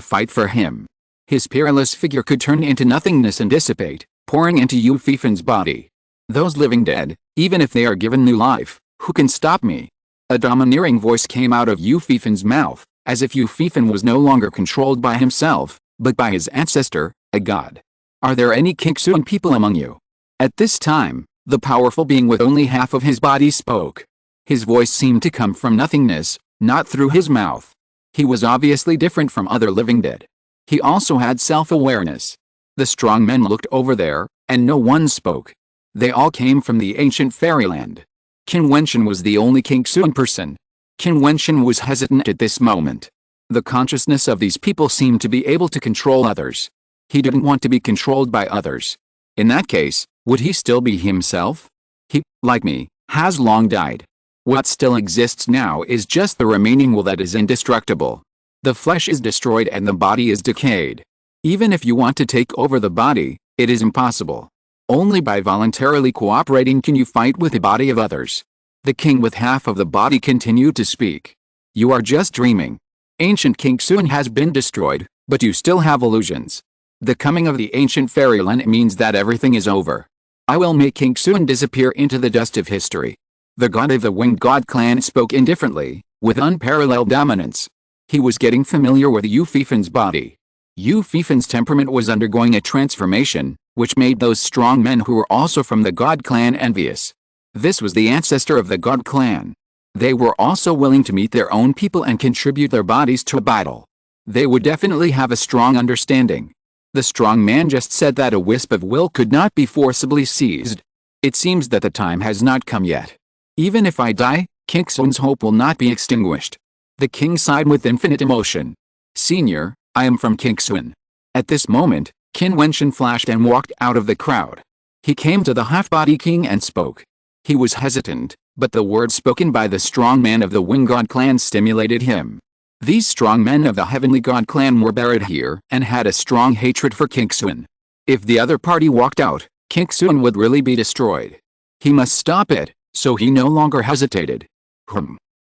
fight for him. His peerless figure could turn into nothingness and dissipate, pouring into Yu Fifan's body. Those living dead, even if they are given new life, who can stop me? A domineering voice came out of Yu Fifan's mouth, as if Yu Fifan was no longer controlled by himself, but by his ancestor, a god. Are there any Qin people among you? At this time, the powerful being with only half of his body spoke. His voice seemed to come from nothingness, not through his mouth. He was obviously different from other living dead. He also had self-awareness. The strong men looked over there, and no one spoke. They all came from the ancient fairyland. Qin Wentian was the only Qin person. Qin Wentian was hesitant at this moment. The consciousness of these people seemed to be able to control others. He didn't want to be controlled by others. In that case, would he still be himself? He, like me, has long died. What still exists now is just the remaining will that is indestructible. The flesh is destroyed and the body is decayed. Even if you want to take over the body, it is impossible. Only by voluntarily cooperating can you fight with the body of others. The king with half of the body continued to speak. You are just dreaming. Ancient Qin has been destroyed, but you still have illusions. The coming of the ancient fairyland means that everything is over. I will make Qin disappear into the dust of history. The god of the Winged God clan spoke indifferently, with unparalleled dominance. He was getting familiar with Yu Fifan's body. Yu Fifan's temperament was undergoing a transformation, which made those strong men who were also from the God clan envious. This was the ancestor of the God clan. They were also willing to meet their own people and contribute their bodies to a battle. They would definitely have a strong understanding. The strong man just said that a wisp of will could not be forcibly seized. It seems that the time has not come yet. Even if I die, Qin's hope will not be extinguished. The king sighed with infinite emotion. Senior, I am from Qin. At this moment, Qin Wentian flashed and walked out of the crowd. He came to the half-body king and spoke. He was hesitant, but the words spoken by the strong man of the Wing God clan stimulated him. These strong men of the Heavenly God clan were buried here and had a strong hatred for Qin. If the other party walked out, Qin would really be destroyed. He must stop it, so he no longer hesitated.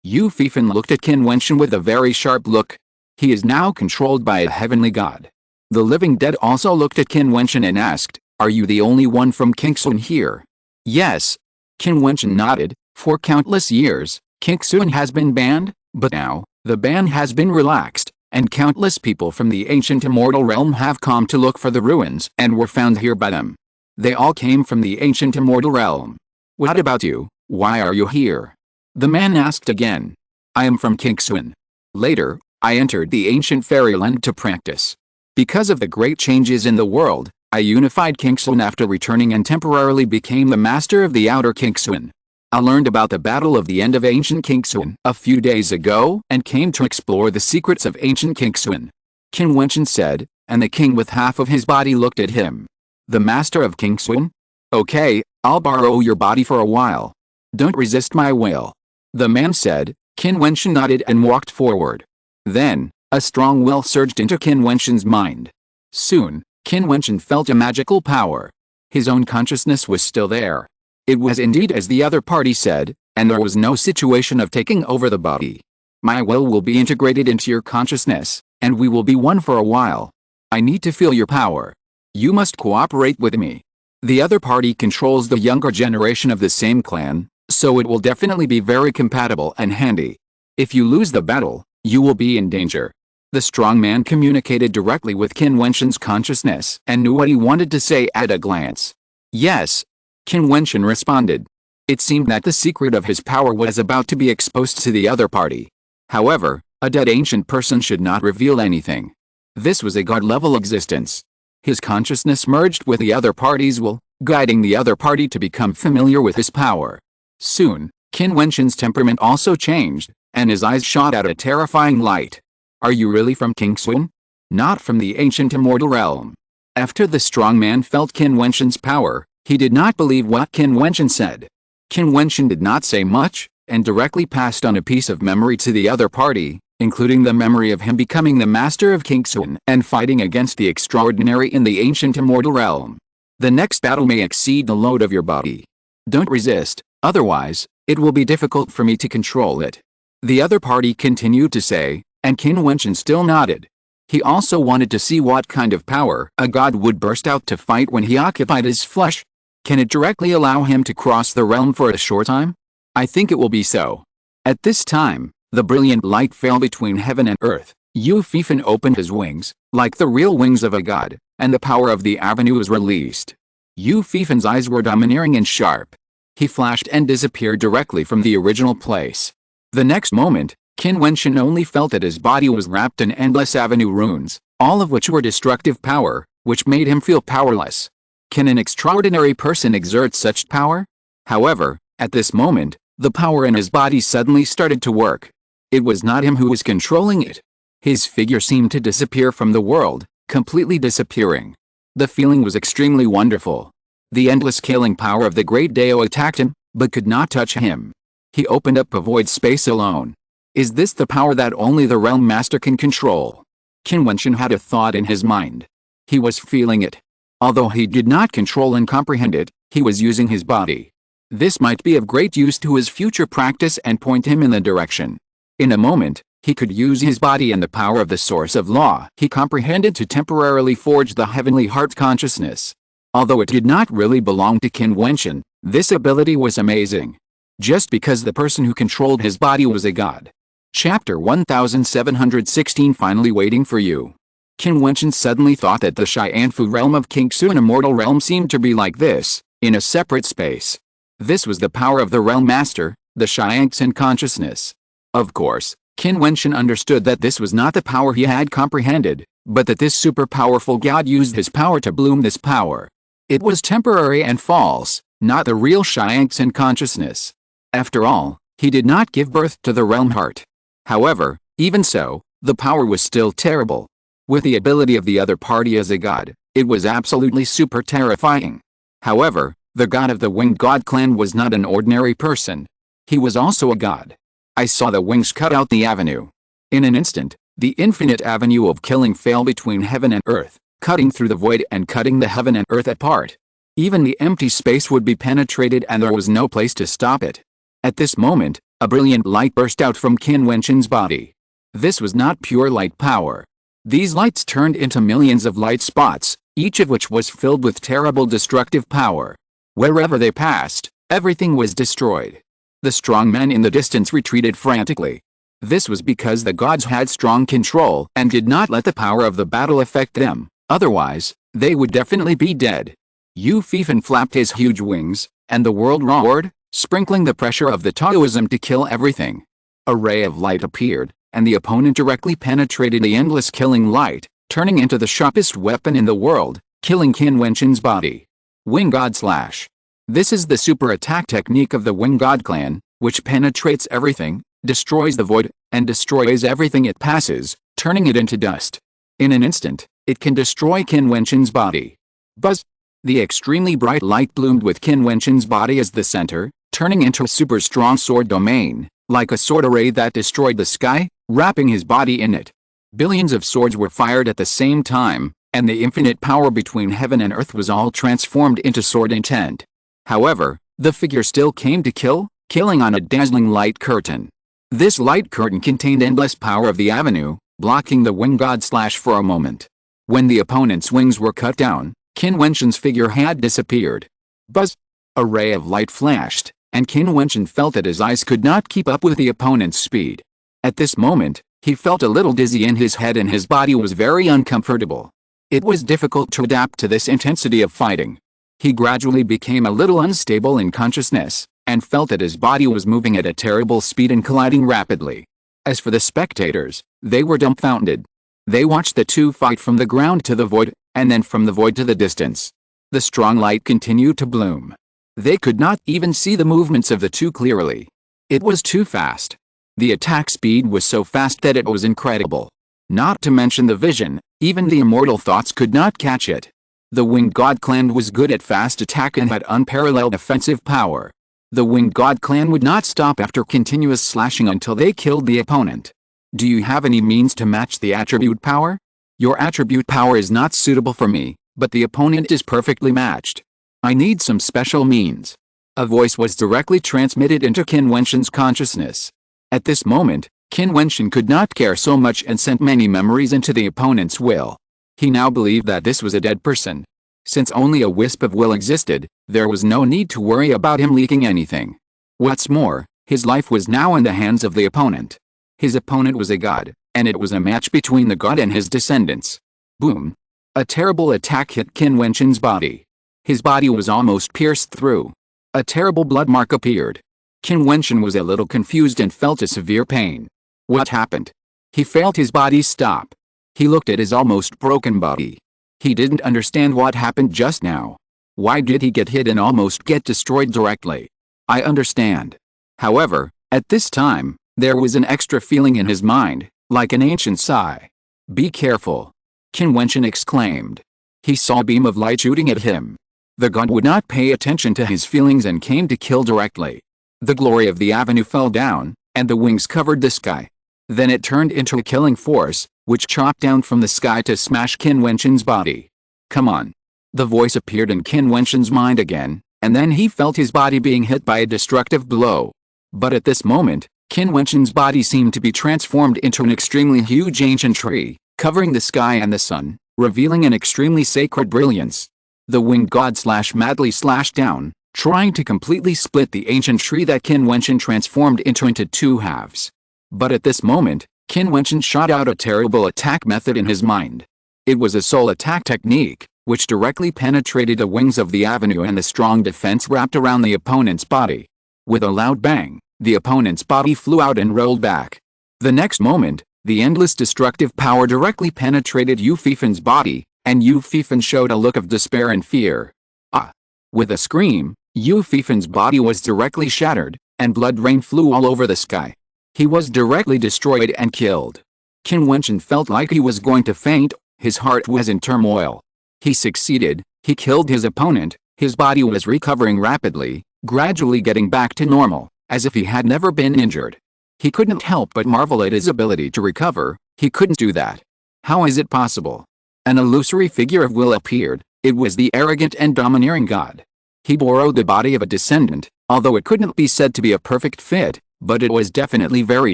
Yu Fifan looked at Qin Wentian with a very sharp look. He is now controlled by a heavenly god. The living dead also looked at Qin Wentian and asked, "Are you the only one from Qin here?" "Yes." Qin Wentian nodded. For countless years, Qin has been banned, but now, the ban has been relaxed, and countless people from the ancient immortal realm have come to look for the ruins and were found here by them. They all came from the ancient immortal realm. "What about you? Why are you here?" The man asked again. "I am from Qin. Later, I entered the ancient fairyland to practice. Because of the great changes in the world, I unified Qin after returning and temporarily became the master of the outer Qin. I learned about the battle of the end of ancient Qin a few days ago and came to explore the secrets of ancient Qin." Qin Wentian said, and the king with half of his body looked at him. "The master of Qin? Okay, I'll borrow your body for a while. Don't resist my will." The man said. Qin Wentian nodded and walked forward. Then, a strong will surged into Qin Wentian's mind. Soon, Qin Wentian felt a magical power. His own consciousness was still there. It was indeed as the other party said, and there was no situation of taking over the body. "My will be integrated into your consciousness, and we will be one for a while. I need to feel your power. You must cooperate with me." The other party controls the younger generation of the same clan, so it will definitely be very compatible and handy. If you lose the battle, you will be in danger. The strong man communicated directly with Qin Wentian's consciousness and knew what he wanted to say at a glance. "Yes," Qin Wentian responded. It seemed that the secret of his power was about to be exposed to the other party. However, a dead ancient person should not reveal anything. This was a god-level existence. His consciousness merged with the other party's will, guiding the other party to become familiar with his power. Soon, Qin Wentian's temperament also changed, and his eyes shot out a terrifying light. "Are you really from Qin? Not from the ancient immortal realm?" After the strong man felt Qin Wentian's power, he did not believe what Qin Wentian said. Qin Wentian did not say much, and directly passed on a piece of memory to the other party, including the memory of him becoming the master of Qin and fighting against the extraordinary in the ancient immortal realm. "The next battle may exceed the load of your body. Don't resist, otherwise, it will be difficult for me to control it." The other party continued to say, and Qin Wentian still nodded. He also wanted to see what kind of power a god would burst out to fight when he occupied his flesh. Can it directly allow him to cross the realm for a short time? I think it will be so. At this time, the brilliant light fell between heaven and earth. Yu Fifan opened his wings, like the real wings of a god, and the power of the avenue was released. Yu Fifan's eyes were domineering and sharp. He flashed and disappeared directly from the original place. The next moment, Qin Wentian only felt that his body was wrapped in endless avenue runes, all of which were destructive power, which made him feel powerless. Can an extraordinary person exert such power? However, at this moment, the power in his body suddenly started to work. It was not him who was controlling it. His figure seemed to disappear from the world, completely disappearing. The feeling was extremely wonderful. The endless scaling power of the great Dao attacked him, but could not touch him. He opened up a void space alone. Is this the power that only the Realm Master can control? Qin Wentian had a thought in his mind. He was feeling it. Although he did not control and comprehend it, he was using his body. This might be of great use to his future practice and point him in the direction. In a moment, he could use his body and the power of the source of law he comprehended to temporarily forge the heavenly heart consciousness. Although it did not really belong to Qin Wentian, this ability was amazing. Just because the person who controlled his body was a god. Chapter 1716 Finally waiting for you. Qin Wentian suddenly thought that the Xianfu realm of Qingxuan immortal realm seemed to be like this, in a separate space. This was the power of the Realm Master, the Xianxin consciousness. Of course, Qin Wentian understood that this was not the power he had comprehended, but that this super powerful god used his power to bloom this power. It was temporary and false, not the real Xianxin consciousness. After all, he did not give birth to the realm heart. However, even so, The power was still terrible. With the ability of the other party as a god, it was absolutely super terrifying. However, the god of the Winged God clan was not an ordinary person. He was also a god. I saw the wings cut out the avenue. In an instant, the infinite avenue of killing fell between heaven and earth, cutting through the void and cutting the heaven and earth apart. Even the empty space would be penetrated and there was no place to stop it. At this moment, a brilliant light burst out from Qin Wentian's body. This was not pure light power. These lights turned into millions of light spots, each of which was filled with terrible destructive power. Wherever they passed, everything was destroyed. The strong men in the distance retreated frantically. This was because the gods had strong control and did not let the power of the battle affect them, otherwise, they would definitely be dead. Yu Fifan flapped his huge wings, and the world roared, sprinkling the pressure of the Taoism to kill everything. A ray of light appeared, and the opponent directly penetrated the endless killing light, turning into the sharpest weapon in the world, killing Qin Wentian's body. Wing God Slash. This is the super attack technique of the Winged God clan, which penetrates everything, destroys the void, and destroys everything it passes, turning it into dust. In an instant, it can destroy Qin Wentian's body. Buzz! The extremely bright light bloomed with Qin Wentian's body as the center, turning into a super strong sword domain, like a sword array that destroyed the sky, wrapping his body in it. Billions of swords were fired at the same time, and the infinite power between heaven and earth was all transformed into sword intent. However, the figure still came to killing on a dazzling light curtain. This light curtain contained endless power of the avenue, blocking the Winged God Slash for a moment. When the opponent's wings were cut down, Qin Wentian's figure had disappeared. Buzz! A ray of light flashed, and Qin Wentian felt that his eyes could not keep up with the opponent's speed. At this moment, he felt a little dizzy in his head and his body was very uncomfortable. It was difficult to adapt to this intensity of fighting. He gradually became a little unstable in consciousness, and felt that his body was moving at a terrible speed and colliding rapidly. As for the spectators, they were dumbfounded. They watched the two fight from the ground to the void, and then from the void to the distance. The strong light continued to bloom. They could not even see the movements of the two clearly. It was too fast. The attack speed was so fast that it was incredible. Not to mention the vision, even the immortal thoughts could not catch it. The Winged God clan was good at fast attack and had unparalleled offensive power. The Winged God clan would not stop after continuous slashing until they killed the opponent. Do you have any means to match the attribute power? Your attribute power is not suitable for me, but the opponent is perfectly matched. I need some special means. A voice was directly transmitted into Qin Wentian's consciousness. At this moment, Qin Wentian could not care so much and sent many memories into the opponent's will. He now believed that this was a dead person. Since only a wisp of will existed, there was no need to worry about him leaking anything. What's more, his life was now in the hands of the opponent. His opponent was a god, and it was a match between the god and his descendants. Boom! A terrible attack hit Qin Wentian's body. His body was almost pierced through. A terrible blood mark appeared. Qin Wentian was a little confused and felt a severe pain. What happened? He felt his body stop. He looked at his almost broken body. He didn't understand what happened just now. Why did he get hit and almost get destroyed directly? I understand. However, at this time, there was an extra feeling in his mind, like an ancient sigh. Be careful! Qin Wentian exclaimed. He saw a beam of light shooting at him. The god would not pay attention to his feelings and came to kill directly. The glory of the avenue fell down, and the wings covered the sky. Then it turned into a killing force, which chopped down from the sky to smash Qin Wentian's body. Come on! The voice appeared in Qin Wentian's mind again, and then he felt his body being hit by a destructive blow. But at this moment, Qin Wentian's body seemed to be transformed into an extremely huge ancient tree, covering the sky and the sun, revealing an extremely sacred brilliance. The Winged God madly slashed down, trying to completely split the ancient tree that Qin Wentian transformed into two halves. But at this moment, Qin Wentian shot out a terrible attack method in his mind. It was a soul attack technique, which directly penetrated the wings of the avenue and the strong defense wrapped around the opponent's body. With a loud bang, the opponent's body flew out and rolled back. The next moment, the endless destructive power directly penetrated Yu Fifan's body, and Yu Fifan showed a look of despair and fear. Ah! With a scream, Yu Fifan's body was directly shattered, and blood rain flew all over the sky. He was directly destroyed and killed. Qin Wentian felt like he was going to faint, his heart was in turmoil. He succeeded, he killed his opponent, his body was recovering rapidly, gradually getting back to normal, as if he had never been injured. He couldn't help but marvel at his ability to recover. He couldn't do that. How is it possible? An illusory figure of will appeared. It was the arrogant and domineering god. He borrowed the body of a descendant, although it couldn't be said to be a perfect fit, but it was definitely very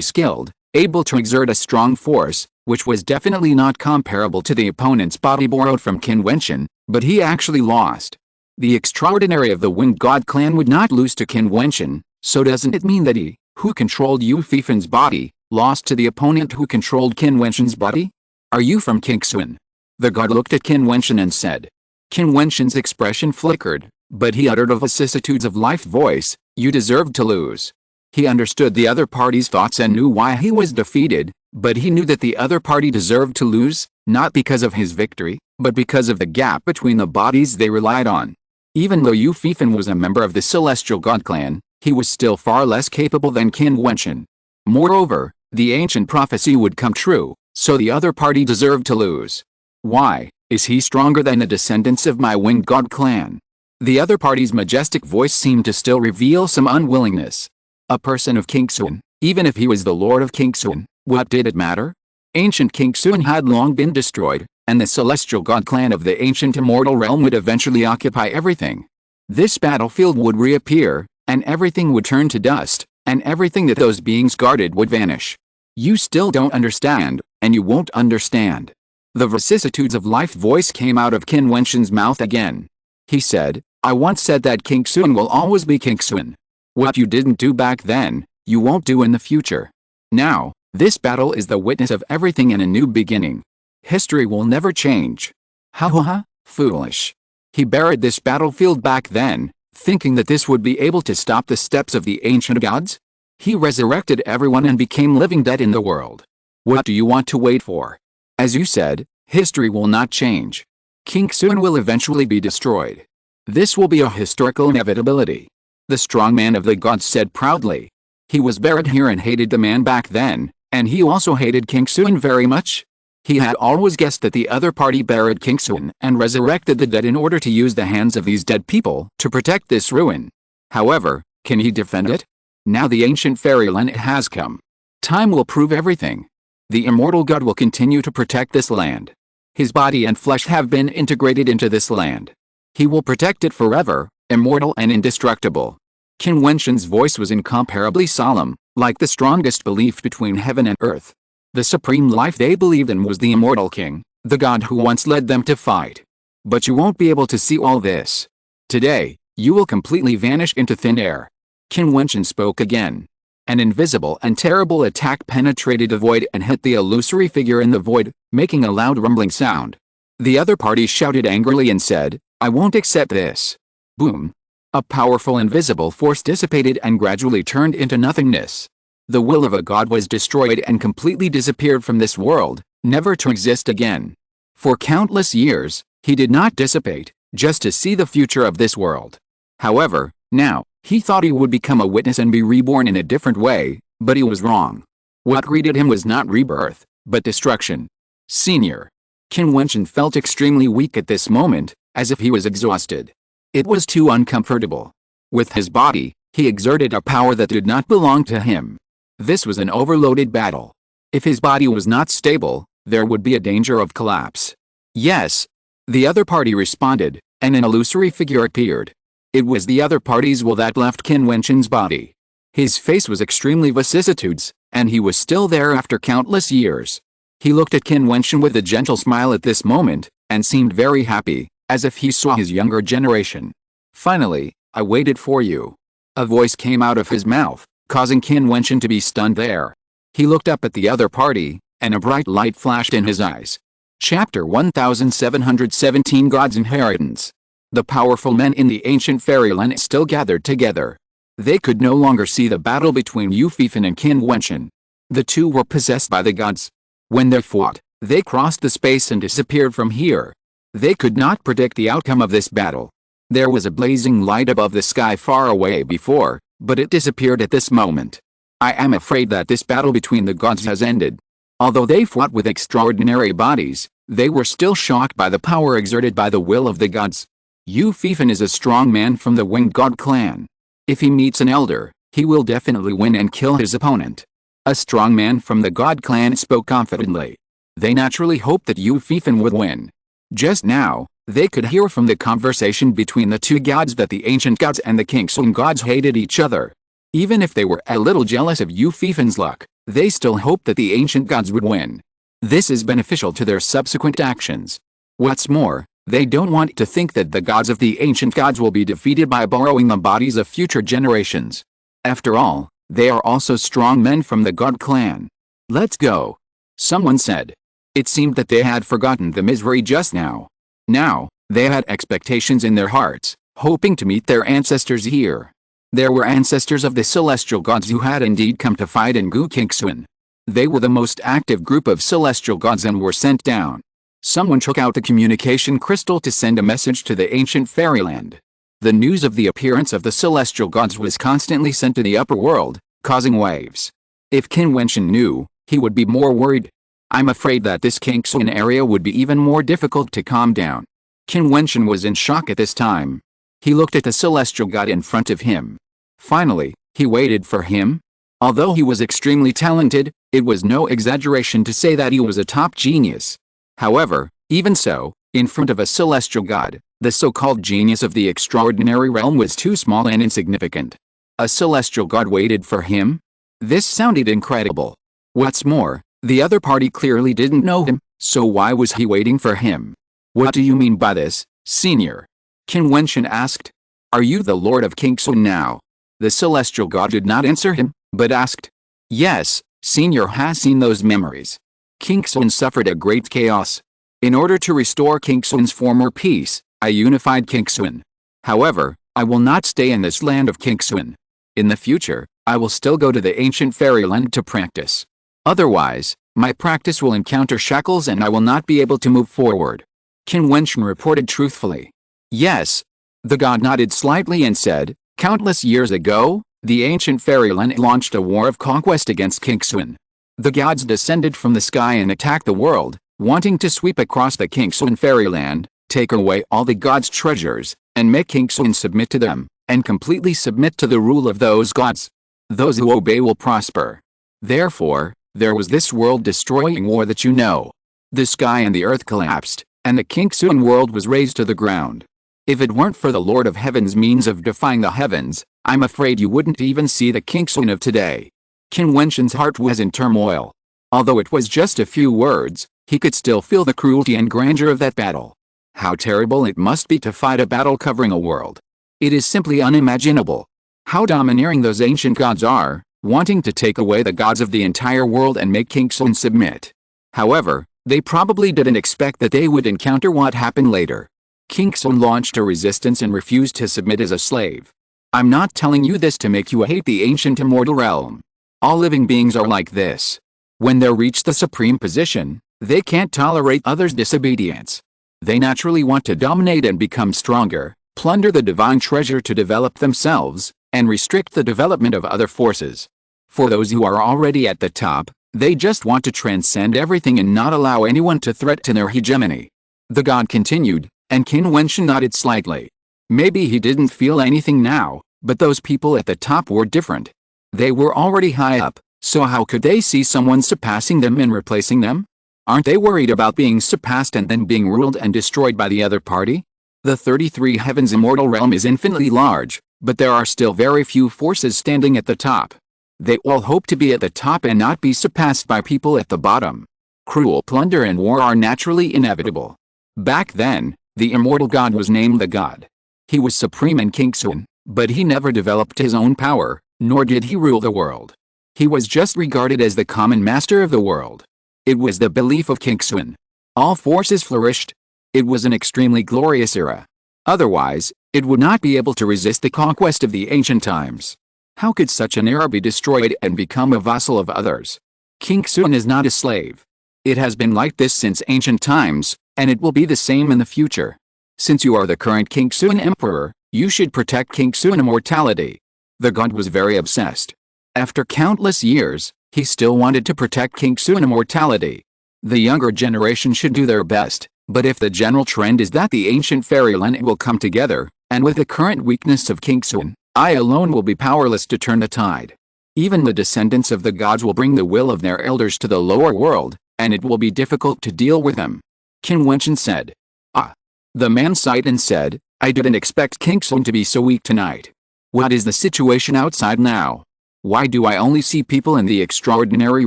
skilled, able to exert a strong force, which was definitely not comparable to the opponent's body borrowed from Qin Wentian, but he actually lost. The extraordinary of the Winged God clan would not lose to Qin Wentian, so doesn't it mean that he, who controlled Yu Fifan's body, lost to the opponent who controlled Qin Wentian's body? Are you from Qingxuan? The god looked at Qin Wentian and said. Qin Wentian's expression flickered, but he uttered a vicissitudes of life voice, you deserved to lose. He understood the other party's thoughts and knew why he was defeated, but he knew that the other party deserved to lose, not because of his victory, but because of the gap between the bodies they relied on. Even though Yu Fifan was a member of the Celestial God clan, he was still far less capable than Qin Wentian. Moreover, the ancient prophecy would come true, so the other party deserved to lose. Why? Is he stronger than the descendants of my Winged God clan? The other party's majestic voice seemed to still reveal some unwillingness. A person of Qingxuan, even if he was the lord of Qingxuan, what did it matter? Ancient Qingxuan had long been destroyed, and the Celestial God clan of the ancient immortal realm would eventually occupy everything. This battlefield would reappear, and everything would turn to dust, and everything that those beings guarded would vanish. You still don't understand, and you won't understand. The vicissitudes of life voice came out of Qin Wentian's mouth again. He said, I once said that Qingxuan will always be Qingxuan. What you didn't do back then, you won't do in the future. Now, this battle is the witness of everything in a new beginning. History will never change. Ha ha ha, foolish. He buried this battlefield back then, thinking that this would be able to stop the steps of the ancient gods? He resurrected everyone and became living dead in the world. What do you want to wait for? As you said, history will not change. Qingxuan will eventually be destroyed. This will be a historical inevitability. The strong man of the gods said proudly. He was buried here and hated the man back then, and he also hated Qingxuan very much. He had always guessed that the other party buried Qingxuan and resurrected the dead in order to use the hands of these dead people to protect this ruin. However, can he defend it? Now the ancient fairyland has come. Time will prove everything. The immortal god will continue to protect this land. His body and flesh have been integrated into this land. He will protect it forever, immortal and indestructible. Qin Wentian's voice was incomparably solemn, like the strongest belief between heaven and earth. The supreme life they believed in was the immortal king, the god who once led them to fight. But you won't be able to see all this. Today, you will completely vanish into thin air. Qin Wentian spoke again. An invisible and terrible attack penetrated the void and hit the illusory figure in the void, making a loud rumbling sound. The other party shouted angrily and said, I won't accept this. Boom. A powerful invisible force dissipated and gradually turned into nothingness. The will of a god was destroyed and completely disappeared from this world, never to exist again. For countless years, he did not dissipate, just to see the future of this world. However, now, he thought he would become a witness and be reborn in a different way, but he was wrong. What greeted him was not rebirth, but destruction. Senior. Qin Wentian felt extremely weak at this moment, as if he was exhausted. It was too uncomfortable. With his body, he exerted a power that did not belong to him. This was an overloaded battle. If his body was not stable, there would be a danger of collapse. Yes. The other party responded, and an illusory figure appeared. It was the other party's will that left Qin Wentian's body. His face was extremely vicissitudes, and he was still there after countless years. He looked at Qin Wentian with a gentle smile at this moment, and seemed very happy, as if he saw his younger generation. Finally, I waited for you. A voice came out of his mouth, causing Qin Wentian to be stunned there. He looked up at the other party, and a bright light flashed in his eyes. Chapter 1717 God's Inheritance. The powerful men in the ancient fairyland still gathered together. They could no longer see the battle between Yu Fifan and Qin Wentian. The two were possessed by the gods. When they fought, they crossed the space and disappeared from here. They could not predict the outcome of this battle. There was a blazing light above the sky far away before, but it disappeared at this moment. I am afraid that this battle between the gods has ended. Although they fought with extraordinary bodies, they were still shocked by the power exerted by the will of the gods. Yu Fifan is a strong man from the Winged God clan. If he meets an elder, he will definitely win and kill his opponent. A strong man from the God clan spoke confidently. They naturally hoped that Yu Fifan would win. Just now, they could hear from the conversation between the two gods that the ancient gods and the Qin gods hated each other. Even if they were a little jealous of Yu Fifan's luck, they still hoped that the ancient gods would win. This is beneficial to their subsequent actions. What's more, they don't want to think that the gods of the ancient gods will be defeated by borrowing the bodies of future generations. After all, they are also strong men from the God clan. Let's go. Someone said. It seemed that they had forgotten the misery just now. Now, they had expectations in their hearts, hoping to meet their ancestors here. There were ancestors of the celestial gods who had indeed come to fight in Qin. They were the most active group of celestial gods and were sent down. Someone took out the communication crystal to send a message to the ancient fairyland. The news of the appearance of the celestial gods was constantly sent to the upper world, causing waves. If Qin Wentian knew, he would be more worried. I'm afraid that this Qin area would be even more difficult to calm down. Qin Wentian was in shock at this time. He looked at the celestial god in front of him. Finally, he waited for him. Although he was extremely talented, it was no exaggeration to say that he was a top genius. However, even so, in front of a celestial god, the so-called genius of the extraordinary realm was too small and insignificant. A celestial god waited for him? This sounded incredible. What's more, the other party clearly didn't know him, so why was he waiting for him? What do you mean by this, senior? Qin Wentian asked. Are you the Lord of Qin now? The celestial god did not answer him, but asked. Yes, senior has seen those memories. Qin suffered a great chaos. In order to restore Qin's former peace, I unified Qin. However, I will not stay in this land of Qin. In the future, I will still go to the ancient fairyland to practice. Otherwise, my practice will encounter shackles and I will not be able to move forward. Qin Wentian reported truthfully. Yes. The god nodded slightly and said, countless years ago, the ancient fairyland launched a war of conquest against Qin. The gods descended from the sky and attacked the world, wanting to sweep across the Qin fairyland, take away all the gods' treasures, and make Qin submit to them, and completely submit to the rule of those gods. Those who obey will prosper. Therefore, there was this world-destroying war that you know. The sky and the earth collapsed, and the Qin world was razed to the ground. If it weren't for the Lord of Heaven's means of defying the heavens, I'm afraid you wouldn't even see the Qin of today. Qin Wentian's heart was in turmoil. Although it was just a few words, he could still feel the cruelty and grandeur of that battle. How terrible it must be to fight a battle covering a world. It is simply unimaginable. How domineering those ancient gods are, wanting to take away the gods of the entire world and make Qin submit. However, they probably didn't expect that they would encounter what happened later. Qin launched a resistance and refused to submit as a slave. I'm not telling you this to make you hate the ancient immortal realm. All living beings are like this. When they reach the supreme position, they can't tolerate others' disobedience. They naturally want to dominate and become stronger, plunder the divine treasure to develop themselves, and restrict the development of other forces. For those who are already at the top, they just want to transcend everything and not allow anyone to threaten their hegemony. The god continued, and Qin Wentian nodded slightly. Maybe he didn't feel anything now, but those people at the top were different. They were already high up, so how could they see someone surpassing them and replacing them? Aren't they worried about being surpassed and then being ruled and destroyed by the other party? The 33 Heavens immortal realm is infinitely large, but there are still very few forces standing at the top. They all hope to be at the top and not be surpassed by people at the bottom. Cruel plunder and war are naturally inevitable. Back then, the immortal god was named the god. He was supreme in Qin, but he never developed his own power, nor did he rule the world. He was just regarded as the common master of the world. It was the belief of Qin. All forces flourished. It was an extremely glorious era. Otherwise, it would not be able to resist the conquest of the ancient times. How could such an era be destroyed and become a vassal of others? Qin is not a slave. It has been like this since ancient times, and it will be the same in the future. Since you are the current Qin emperor, you should protect Qin immortality. The god was very obsessed. After countless years, He still wanted to protect King Qin immortality. The younger generation should do their best, but if the general trend is that the ancient fairy lineage will come together, and with the current weakness of King Qin, I alone will be powerless to turn the tide. Even the descendants of the gods will bring the will of their elders to the lower world, and it will be difficult to deal with them. Qin Wentian said. Ah. The man sighed and said, I didn't expect King Qin to be so weak tonight. What is the situation outside now? Why do I only see people in the extraordinary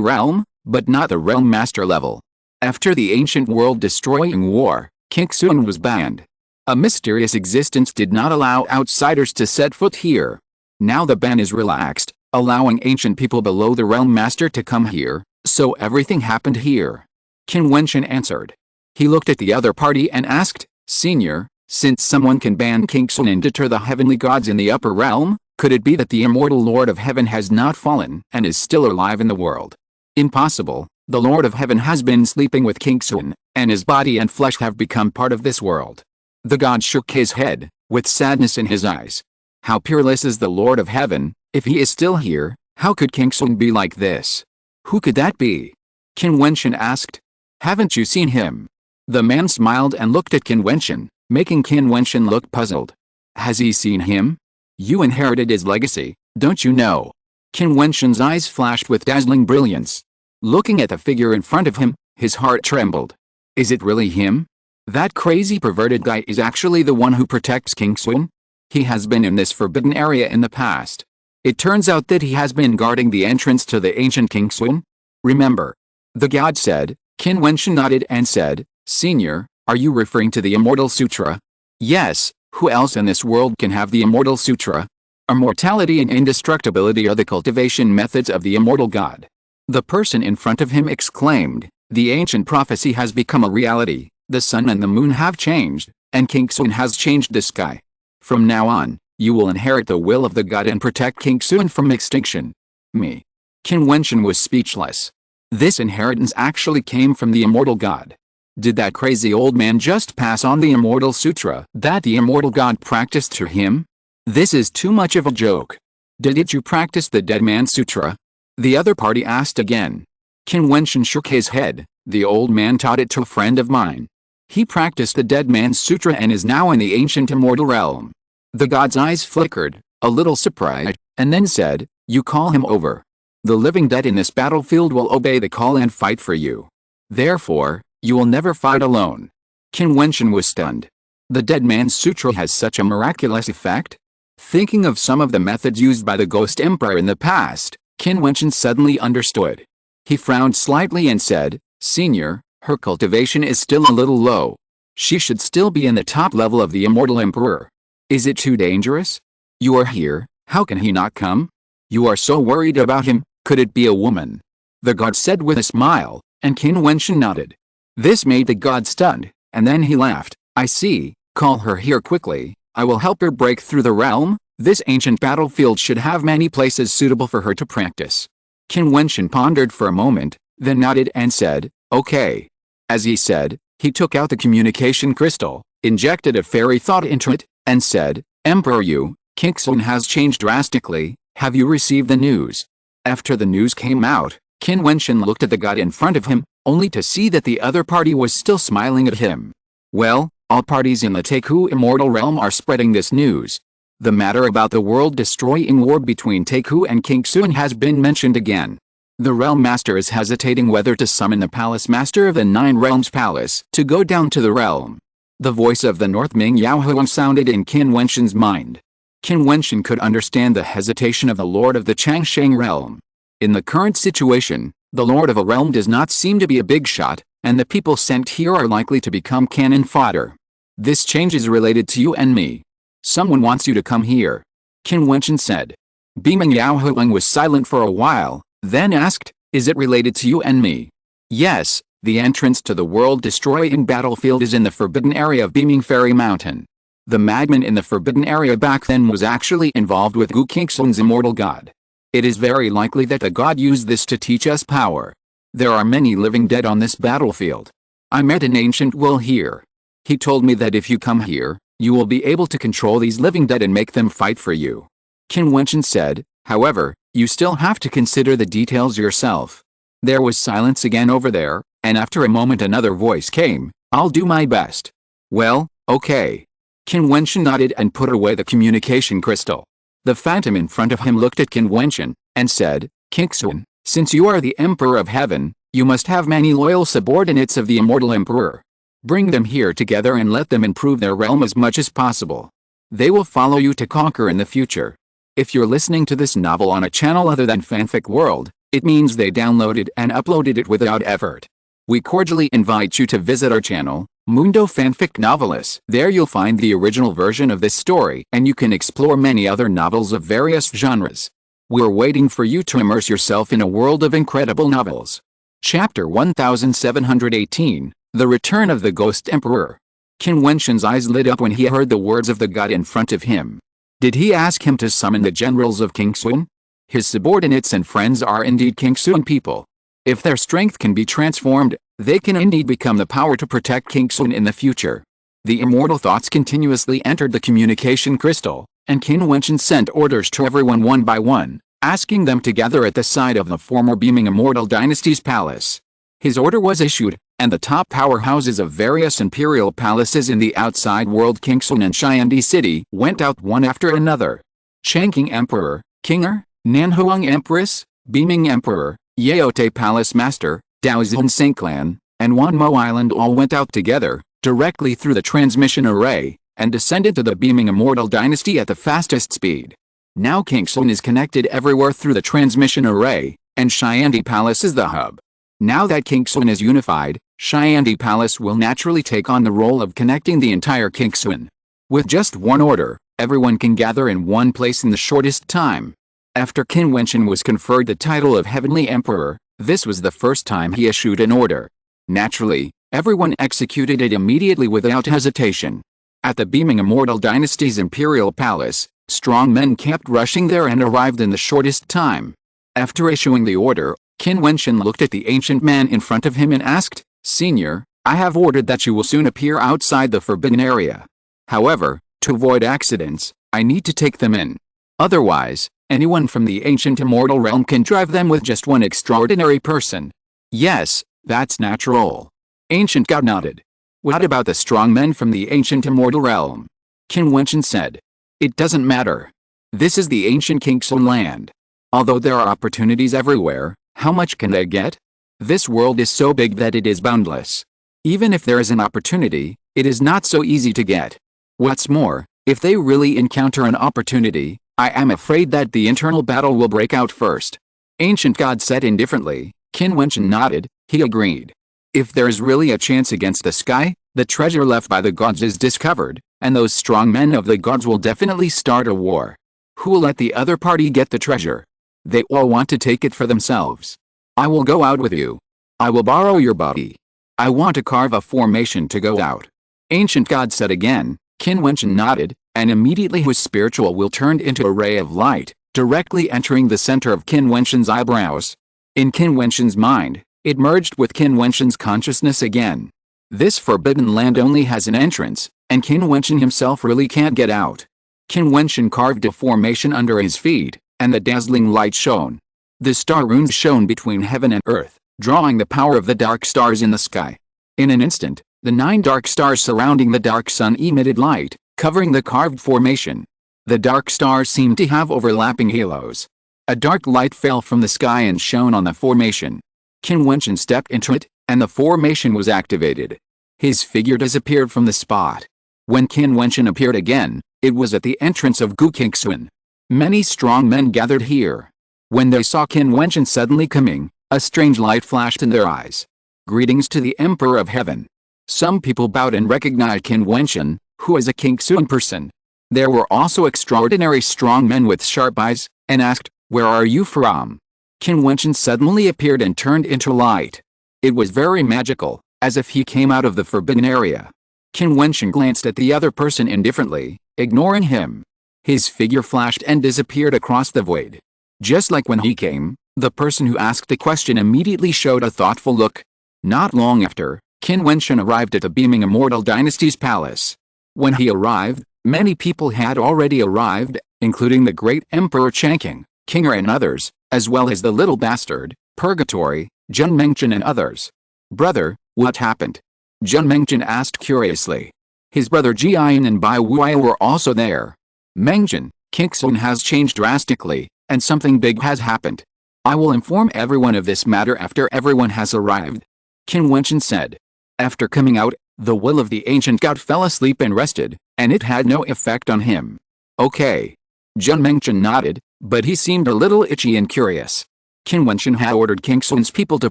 realm, but not the realm master level? After the ancient world-destroying war, King Qin was banned. A mysterious existence did not allow outsiders to set foot here. Now the ban is relaxed, allowing ancient people below the realm master to come here, so everything happened here. Qin Wentian answered. He looked at the other party and asked, Senior, since someone can ban King Qin and deter the heavenly gods in the upper realm, could it be that the immortal Lord of Heaven has not fallen and is still alive in the world? Impossible. The Lord of Heaven has been sleeping with King Qin, and his body and flesh have become part of this world. The god shook his head, with sadness in his eyes. How peerless is the Lord of Heaven? If he is still here, how could King Qin be like this? Who could that be? Qin Wentian asked. Haven't you seen him? The man smiled and looked at Qin Wentian, making Qin Wentian look puzzled. Has he seen him? You inherited his legacy, don't you know? Qin Wentian's eyes flashed with dazzling brilliance. Looking at the figure in front of him, his heart trembled. Is it really him? That crazy perverted guy is actually the one who protects King Qin? He has been in this forbidden area in the past. It turns out that he has been guarding the entrance to the ancient King Qin. Remember. The god said. Qin Wentian nodded and said, Senior, are you referring to the Immortal Sutra? Yes, who else in this world can have the Immortal Sutra? Immortality and indestructibility are the cultivation methods of the immortal god. The person in front of him exclaimed, the ancient prophecy has become a reality, the sun and the moon have changed, and King Qin has changed the sky. From now on, you will inherit the will of the god and protect King Qin from extinction. Me. Qin Wentian was speechless. This inheritance actually came from the immortal god. Did that crazy old man just pass on the Immortal Sutra that the immortal god practiced to him? This is too much of a joke. Didn't you practice the Dead Man Sutra? The other party asked again. Qin Wentian shook his head. The old man taught it to a friend of mine. He practiced the Dead Man Sutra and is now in the ancient immortal realm. The god's eyes flickered, a little surprised, and then said, you call him over. The living dead in this battlefield will obey the call and fight for you. Therefore, you will never fight alone. Qin Wentian was stunned. The Dead Man's Sutra has such a miraculous effect? Thinking of some of the methods used by the Ghost Emperor in the past, Qin Wentian suddenly understood. He frowned slightly and said, Senior, her cultivation is still a little low. She should still be in the top level of the Immortal Emperor. Is it too dangerous? You are here, how can he not come? You are so worried about him, could it be a woman? The god said with a smile, and Qin Wentian nodded. This made the god stunned, and then he laughed. I see, call her here quickly, I will help her break through the realm. This ancient battlefield should have many places suitable for her to practice. Qin Wentian pondered for a moment, then nodded and said, okay. As he said, he took out the communication crystal, injected a fairy thought into it, and said, Emperor King Qin has changed drastically, have you received the news? After the news came out, Qin Wentian looked at the god in front of him, only to see that the other party was still smiling at him. Well, all parties in the Taku immortal realm are spreading this news. The matter about the world-destroying war between Taku and King Qin has been mentioned again. The realm master is hesitating whether to summon the palace master of the Nine Realms Palace to go down to the realm. The voice of the North Ming Yaohuang sounded in Qin Wentian's mind. Qin Wentian could understand the hesitation of the lord of the Changsheng realm. In the current situation, the lord of a realm does not seem to be a big shot, and the people sent here are likely to become cannon fodder. This change is related to you and me. Someone wants you to come here. Qin Wentian said. Beaming Yaohuang was silent for a while, then asked, is it related to you and me? Yes, the entrance to the world-destroying battlefield is in the forbidden area of Beaming Fairy Mountain. The madman in the forbidden area back then was actually involved with King Qin's immortal god. It is very likely that the god used this to teach us power. There are many living dead on this battlefield. I met an ancient will here. He told me that if you come here, you will be able to control these living dead and make them fight for you. Qin Wentian said, however, You still have to consider the details yourself. There was silence again over there, and after a moment another voice came, I'll do my best. Well, okay. Qin Wentian nodded and put away the communication crystal. The phantom in front of him looked at Qin Wentian, and said, Qingxuan, since you are the Emperor of Heaven, you must have many loyal subordinates of the Immortal Emperor. Bring them here together and let them improve their realm as much as possible. They will follow you to conquer in the future. If you're listening to this novel on a channel other than Fanfic World, it means they downloaded and uploaded it without effort. We cordially invite you to visit our channel, Mundo Fanfic Novelis. There you'll find the original version of this story and you can explore many other novels of various genres. We're waiting for you to immerse yourself in a world of incredible novels. Chapter 1718, The Return of the Ghost Emperor. Qin Wentian's eyes lit up when he heard the words of the god in front of him. Did he ask him to summon the generals of Qingxuan? His subordinates and friends are indeed Qingxuan people. If their strength can be transformed, they can indeed become the power to protect Qingxuan in the future. The immortal thoughts continuously entered the communication crystal, and Qin Wentian sent orders to everyone one by one, asking them to gather at the side of the former beaming immortal dynasty's palace. His order was issued, and the top powerhouses of various imperial palaces in the outside world Qingxuan and Xiandi City went out one after another. Changqing Emperor, Qinger, Nanhuang Empress, Beaming Emperor, Yaote Palace Master, Daozun Clan, and Wanmo Island all went out together, directly through the transmission array, and descended to the beaming immortal dynasty at the fastest speed. Now Qingxuan is connected everywhere through the transmission array, and Xiandi Palace is the hub. Now that Qingxuan is unified, Xiandi Palace will naturally take on the role of connecting the entire Qingxuan. With just one order, everyone can gather in one place in the shortest time. After Qin Wentian was conferred the title of Heavenly Emperor, this was the first time he issued an order. Naturally, everyone executed it immediately without hesitation. At the beaming immortal dynasty's imperial palace, strong men kept rushing there and arrived in the shortest time. After issuing the order, Qin Wentian looked at the ancient man in front of him and asked, Senior, I have ordered that you will soon appear outside the forbidden area. However, to avoid accidents, I need to take them in. Otherwise, anyone from the ancient immortal realm can drive them with just one extraordinary person. Yes, that's natural. Ancient God nodded. What about the strong men from the ancient immortal realm? Qin Wentian said. It doesn't matter. This is the ancient Qingxuan land. Although there are opportunities everywhere, how much can they get? This world is so big that it is boundless. Even if there is an opportunity, it is not so easy to get. What's more, if they really encounter an opportunity, I am afraid that the internal battle will break out first. Ancient God said indifferently. Qin Wentian nodded, he agreed. If there is really a chance against the sky, the treasure left by the gods is discovered, and those strong men of the gods will definitely start a war. Who will let the other party get the treasure? They all want to take it for themselves. I will go out with you. I will borrow your body. I want to carve a formation to go out. Ancient God said again. Qin Wentian nodded, and immediately his spiritual will turned into a ray of light, directly entering the center of Qin Wentian's eyebrows. In Qin Wentian's mind, it merged with Qin Wentian's consciousness again. This forbidden land only has an entrance, and Qin Wentian himself really can't get out. Qin Wentian carved a formation under his feet, and the dazzling light shone. The star runes shone between heaven and earth, drawing the power of the dark stars in the sky. In an instant, the 9 dark stars surrounding the dark sun emitted light, covering the carved formation. The dark stars seemed to have overlapping halos. A dark light fell from the sky and shone on the formation. Qin Wentian stepped into it, and the formation was activated. His figure disappeared from the spot. When Qin Wentian appeared again, it was at the entrance of Qingxuan. Many strong men gathered here. When they saw Qin Wentian suddenly coming, a strange light flashed in their eyes. Greetings to the Emperor of Heaven. Some people bowed and recognized Qin Wentian, who is a Qingxuan person. There were also extraordinary strong men with sharp eyes, and asked, Where are you from? Qin Wentian suddenly appeared and turned into light. It was very magical, as if he came out of the forbidden area. Qin Wentian glanced at the other person indifferently, ignoring him. His figure flashed and disappeared across the void. Just like when he came, the person who asked the question immediately showed a thoughtful look. Not long after, Qin Wentian arrived at the beaming immortal dynasty's palace. When he arrived, many people had already arrived, including the great Emperor Changqing, Kinger and others, as well as the little bastard, Purgatory, Qin Wentian and others. Brother, what happened? Qin Wentian asked curiously. His brother Jiutian and Bai Wuai were also there. Wentian, Qin has changed drastically, and something big has happened. I will inform everyone of this matter after everyone has arrived. Qin Wentian said. After coming out, the will of the ancient god fell asleep and rested, and it had no effect on him. Okay. Qin Wentian nodded, but he seemed a little itchy and curious. Qin Wentian had ordered Qin's people to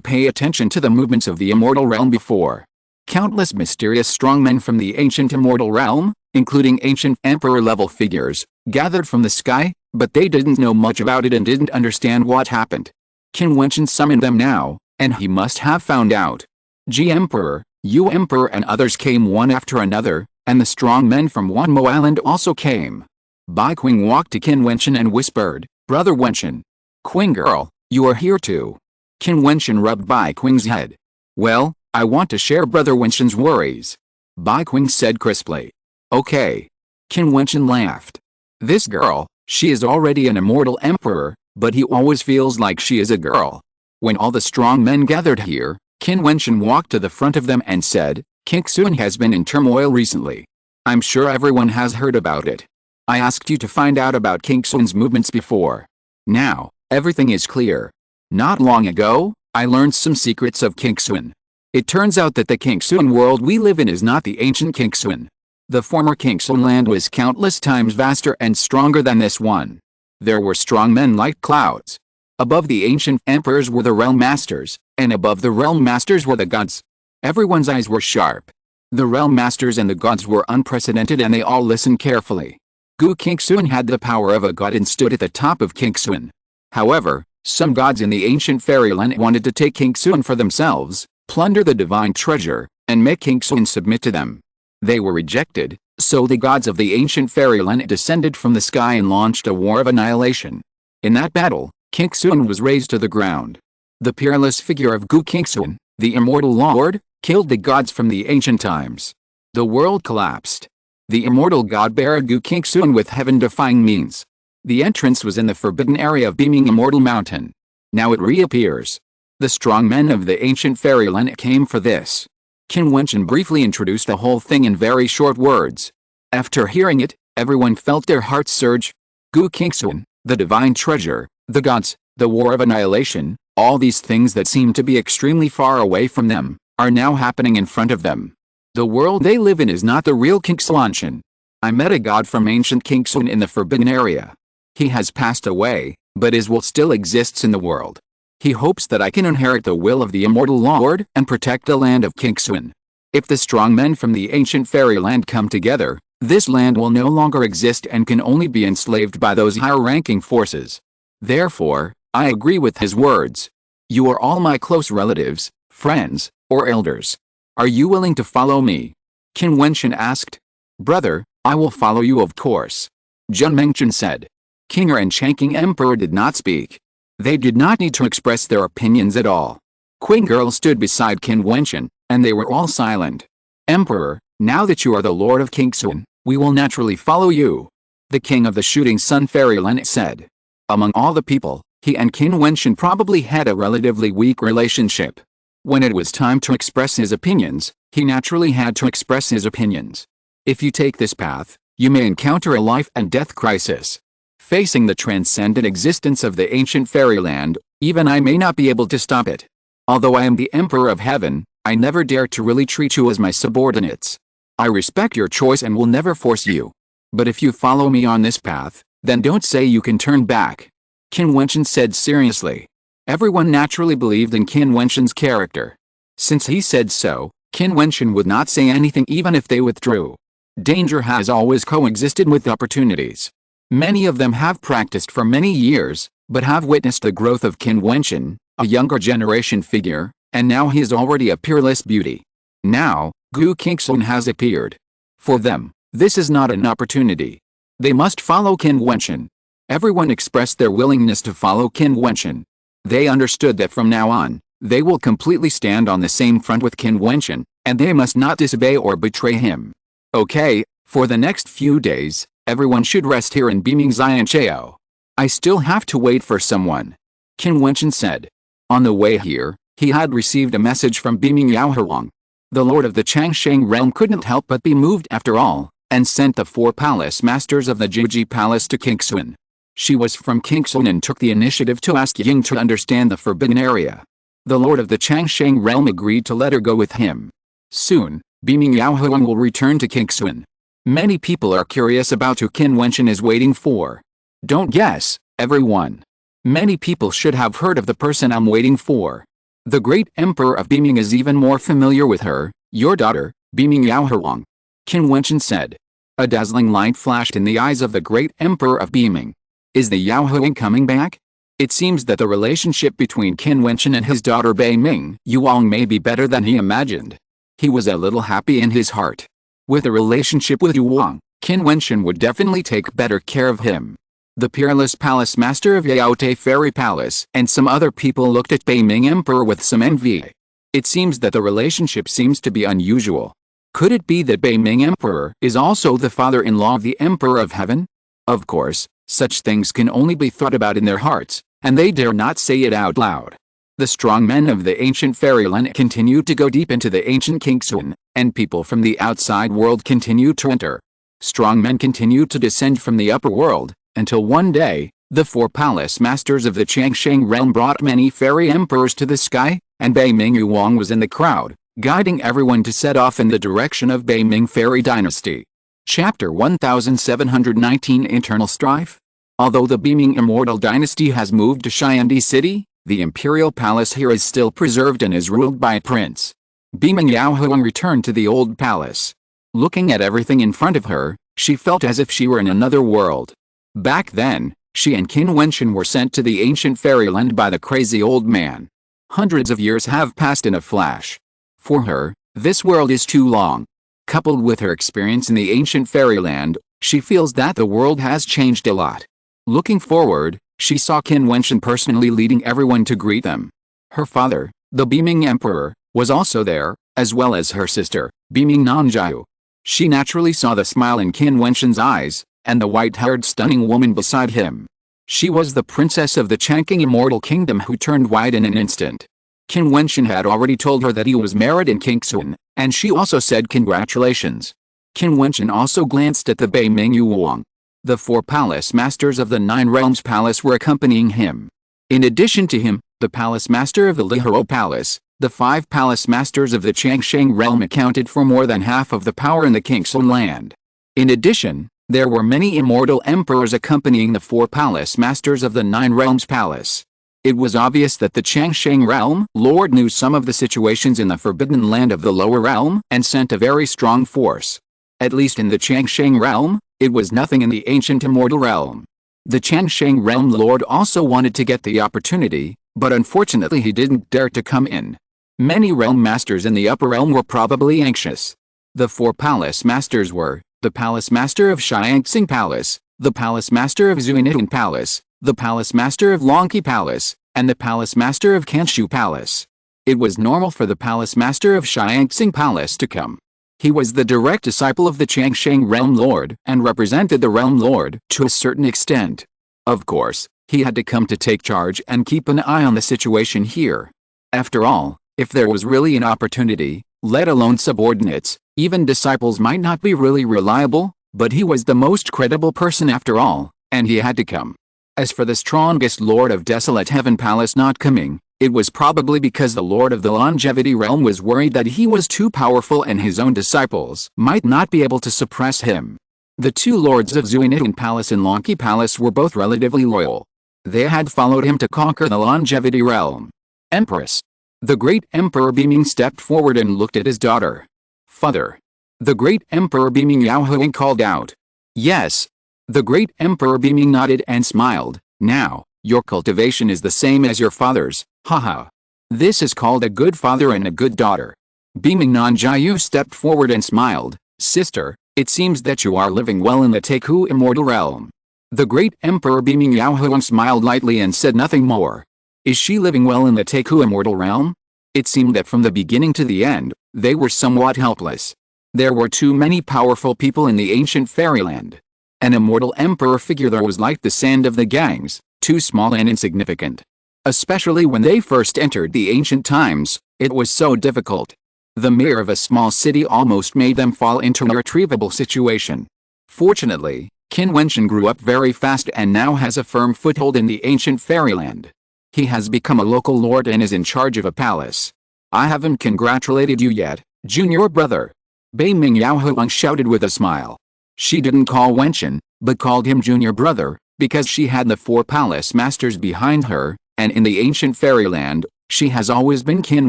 pay attention to the movements of the immortal realm before. Countless mysterious strongmen from the ancient immortal realm, including ancient emperor-level figures, gathered from the sky, but they didn't know much about it and didn't understand what happened. Qin Wentian summoned them now, and he must have found out. G Emperor, U Emperor and others came one after another, and the strong men from Wanmo Island also came. Bai Qing walked to Qin Wentian and whispered, Brother Wentian. Qing girl, you are here too. Qin Wentian rubbed Bai Qing's head. Well, I want to share Brother Wentian's worries. Bai Qing said crisply. Okay. Qin Wentian laughed. This girl, she is already an immortal emperor, but he always feels like she is a girl. When all the strong men gathered here, Qin Wentian walked to the front of them and said, Qin has been in turmoil recently. I'm sure everyone has heard about it. I asked you to find out about Qin's movements before. Now, everything is clear. Not long ago, I learned some secrets of Qin. It turns out that the Qin world we live in is not the ancient Qin. The former Qin land was countless times vaster and stronger than this one. There were strong men like clouds. Above the ancient emperors were the realm masters, and above the realm masters were the gods. Everyone's eyes were sharp. The realm masters and the gods were unprecedented and they all listened carefully. Qin had the power of a god and stood at the top of Qin. However, some gods in the ancient fairyland wanted to take Qin for themselves, plunder the divine treasure, and make Qin submit to them. They were rejected, so the gods of the ancient fairyland descended from the sky and launched a war of annihilation. In that battle, Qin was razed to the ground. The peerless figure of Qin, the immortal lord, killed the gods from the ancient times. The world collapsed. The immortal god buried Qin with heaven-defying means. The entrance was in the forbidden area of beaming Immortal Mountain. Now it reappears. The strong men of the ancient fairyland came for this. Qin Wentian briefly introduced the whole thing in very short words. After hearing it, everyone felt their hearts surge. Qin, the divine treasure, the gods, the war of annihilation, all these things that seem to be extremely far away from them, are now happening in front of them. The world they live in is not the real Qin. I met a god from ancient Qin in the forbidden area. He has passed away, but his will still exists in the world. He hopes that I can inherit the will of the immortal lord and protect the land of Qin. If the strong men from the ancient fairyland come together, this land will no longer exist and can only be enslaved by those higher-ranking forces. Therefore, I agree with his words. You are all my close relatives, friends, or elders. Are you willing to follow me? Qin Wentian asked. Brother, I will follow you of course. Qin Wentian said. King and Changqing Emperor did not speak. They did not need to express their opinions at all. Qing girl stood beside Qin Wentian, and they were all silent. Emperor, now that you are the lord of Qin, we will naturally follow you. The king of the shooting sun fairyland said. Among all the people, he and Qin Wentian probably had a relatively weak relationship. When it was time to express his opinions, he naturally had to express his opinions. If you take this path, you may encounter a life and death crisis. Facing the transcendent existence of the ancient fairyland, even I may not be able to stop it. Although I am the Emperor of Heaven, I never dare to really treat you as my subordinates. I respect your choice and will never force you. But if you follow me on this path, then don't say you can turn back. Qin Wentian said seriously. Everyone naturally believed in Qin Wentian's character. Since he said so, Qin Wentian would not say anything even if they withdrew. Danger has always coexisted with opportunities. Many of them have practiced for many years, but have witnessed the growth of Qin Wentian, a younger generation figure, and now he is already a peerless beauty. Now, Qin has appeared. For them, this is not an opportunity. They must follow Qin Wentian. Everyone expressed their willingness to follow Qin Wentian. They understood that from now on, they will completely stand on the same front with Qin Wentian, and they must not disobey or betray him. Okay, for the next few days, everyone should rest here in beaming Xianchao. I still have to wait for someone, Qin Wentian said. On the way here, he had received a message from beaming Yao Huang. The lord of the Changsheng realm couldn't help but be moved after all, and sent the 4 palace masters of the Jiuji palace to Qingxun. She was from Qingxun and took the initiative to ask Ying to understand the forbidden area. The lord of the Changsheng realm agreed to let her go with him. Soon, beaming Yao Huang will return to Qingxun. Many people are curious about who Qin Wentian is waiting for. Don't guess, everyone. Many people should have heard of the person I'm waiting for. The great emperor of beaming is even more familiar with her, your daughter, beaming Yao Huang, Qin Wentian said. A dazzling light flashed in the eyes of the great emperor of beaming. Is the Yao Huang coming back? It seems that the relationship between Qin Wentian and his daughter Bei Ming Yuang may be better than he imagined. He was a little happy in his heart. With a relationship with Yuang, Qin Wentian would definitely take better care of him. The peerless palace master of Yaote Fairy Palace and some other people looked at Bei Ming Emperor with some envy. It seems that the relationship seems to be unusual. Could it be that Bei Ming Emperor is also the father-in-law of the Emperor of Heaven? Of course, such things can only be thought about in their hearts, and they dare not say it out loud. The strong men of the ancient fairyland continued to go deep into the ancient Qingxun, and people from the outside world continued to enter. Strong men continued to descend from the upper world, until one day, the 4 palace masters of the Changsheng realm brought many fairy emperors to the sky, and Bei Ming Yuang was in the crowd, guiding everyone to set off in the direction of Bei Ming Fairy Dynasty. Chapter 1719 Internal Strife. Although the beaming immortal dynasty has moved to Xiandi City, the imperial palace here is still preserved and is ruled by a prince. Beaming Yao Huang returned to the old palace. Looking at everything in front of her, she felt as if she were in another world. Back then, she and Qin Wentian were sent to the ancient fairyland by the crazy old man. Hundreds of years have passed in a flash. For her, this world is too long. Coupled with her experience in the ancient fairyland, she feels that the world has changed a lot. Looking forward, she saw Qin Wentian personally leading everyone to greet them. Her father, the beaming emperor, was also there, as well as her sister, beaming Nanjiu. She naturally saw the smile in Qin Wentian's eyes, and the white-haired stunning woman beside him. She was the princess of the Changqing Immortal Kingdom who turned white in an instant. Qin Wentian had already told her that he was married in Qingxun, and she also said congratulations. Qin Wentian also glanced at the Bei Ming Yuang. The 4 palace masters of the 9 realms palace were accompanying him. In addition to him, the palace master of the Lihao Palace, the 5 palace masters of the Changsheng realm accounted for more than half of the power in the Qingxun land. In addition, there were many immortal emperors accompanying the 4 palace masters of the 9 realms palace. It was obvious that the Changsheng realm lord knew some of the situations in the forbidden land of the lower realm and sent a very strong force. At least in the Changsheng realm, it was nothing in the ancient immortal realm. The Changsheng realm lord also wanted to get the opportunity, but unfortunately he didn't dare to come in. Many realm masters in the upper realm were probably anxious. The 4 palace masters were the palace master of Xiangxing Palace, the palace master of Jiutian Palace, the palace master of Longqi Palace, and the palace master of Kanshu Palace. It was normal for the palace master of Xiangxing Palace to come. He was the direct disciple of the Changsheng realm lord and represented the realm lord to a certain extent. Of course, he had to come to take charge and keep an eye on the situation here. After all, if there was really an opportunity, let alone subordinates, even disciples might not be really reliable, but he was the most credible person after all, and he had to come. As for the strongest lord of Desolate Heaven Palace not coming, it was probably because the lord of the Longevity Realm was worried that he was too powerful and his own disciples might not be able to suppress him. The 2 lords of Jiutian Palace and Longqi Palace were both relatively loyal. They had followed him to conquer the Longevity Realm. Empress. The great emperor beaming stepped forward and looked at his daughter. Father. The great emperor beaming Yao Huang called out. Yes. The great emperor beaming nodded and smiled. Now, your cultivation is the same as your father's, haha. This is called a good father and a good daughter. Beaming Nanjiu stepped forward and smiled. Sister, it seems that you are living well in the Teku Immortal Realm. The great emperor beaming Yao Huang smiled lightly and said nothing more. Is she living well in the Teku Immortal Realm? It seemed that from the beginning to the end, they were somewhat helpless. There were too many powerful people in the ancient fairyland. An immortal emperor figure that was like the sand of the gangs, too small and insignificant. Especially when they first entered the ancient times, it was so difficult. The mayor of a small city almost made them fall into an irretrievable situation. Fortunately, Qin Wentian grew up very fast and now has a firm foothold in the ancient fairyland. He has become a local lord and is in charge of a palace. I haven't congratulated you yet, junior brother. Bei Ming Yaohuang shouted with a smile. She didn't call Wentian, but called him junior brother, because she had the 4 palace masters behind her, and in the ancient fairyland, she has always been Qin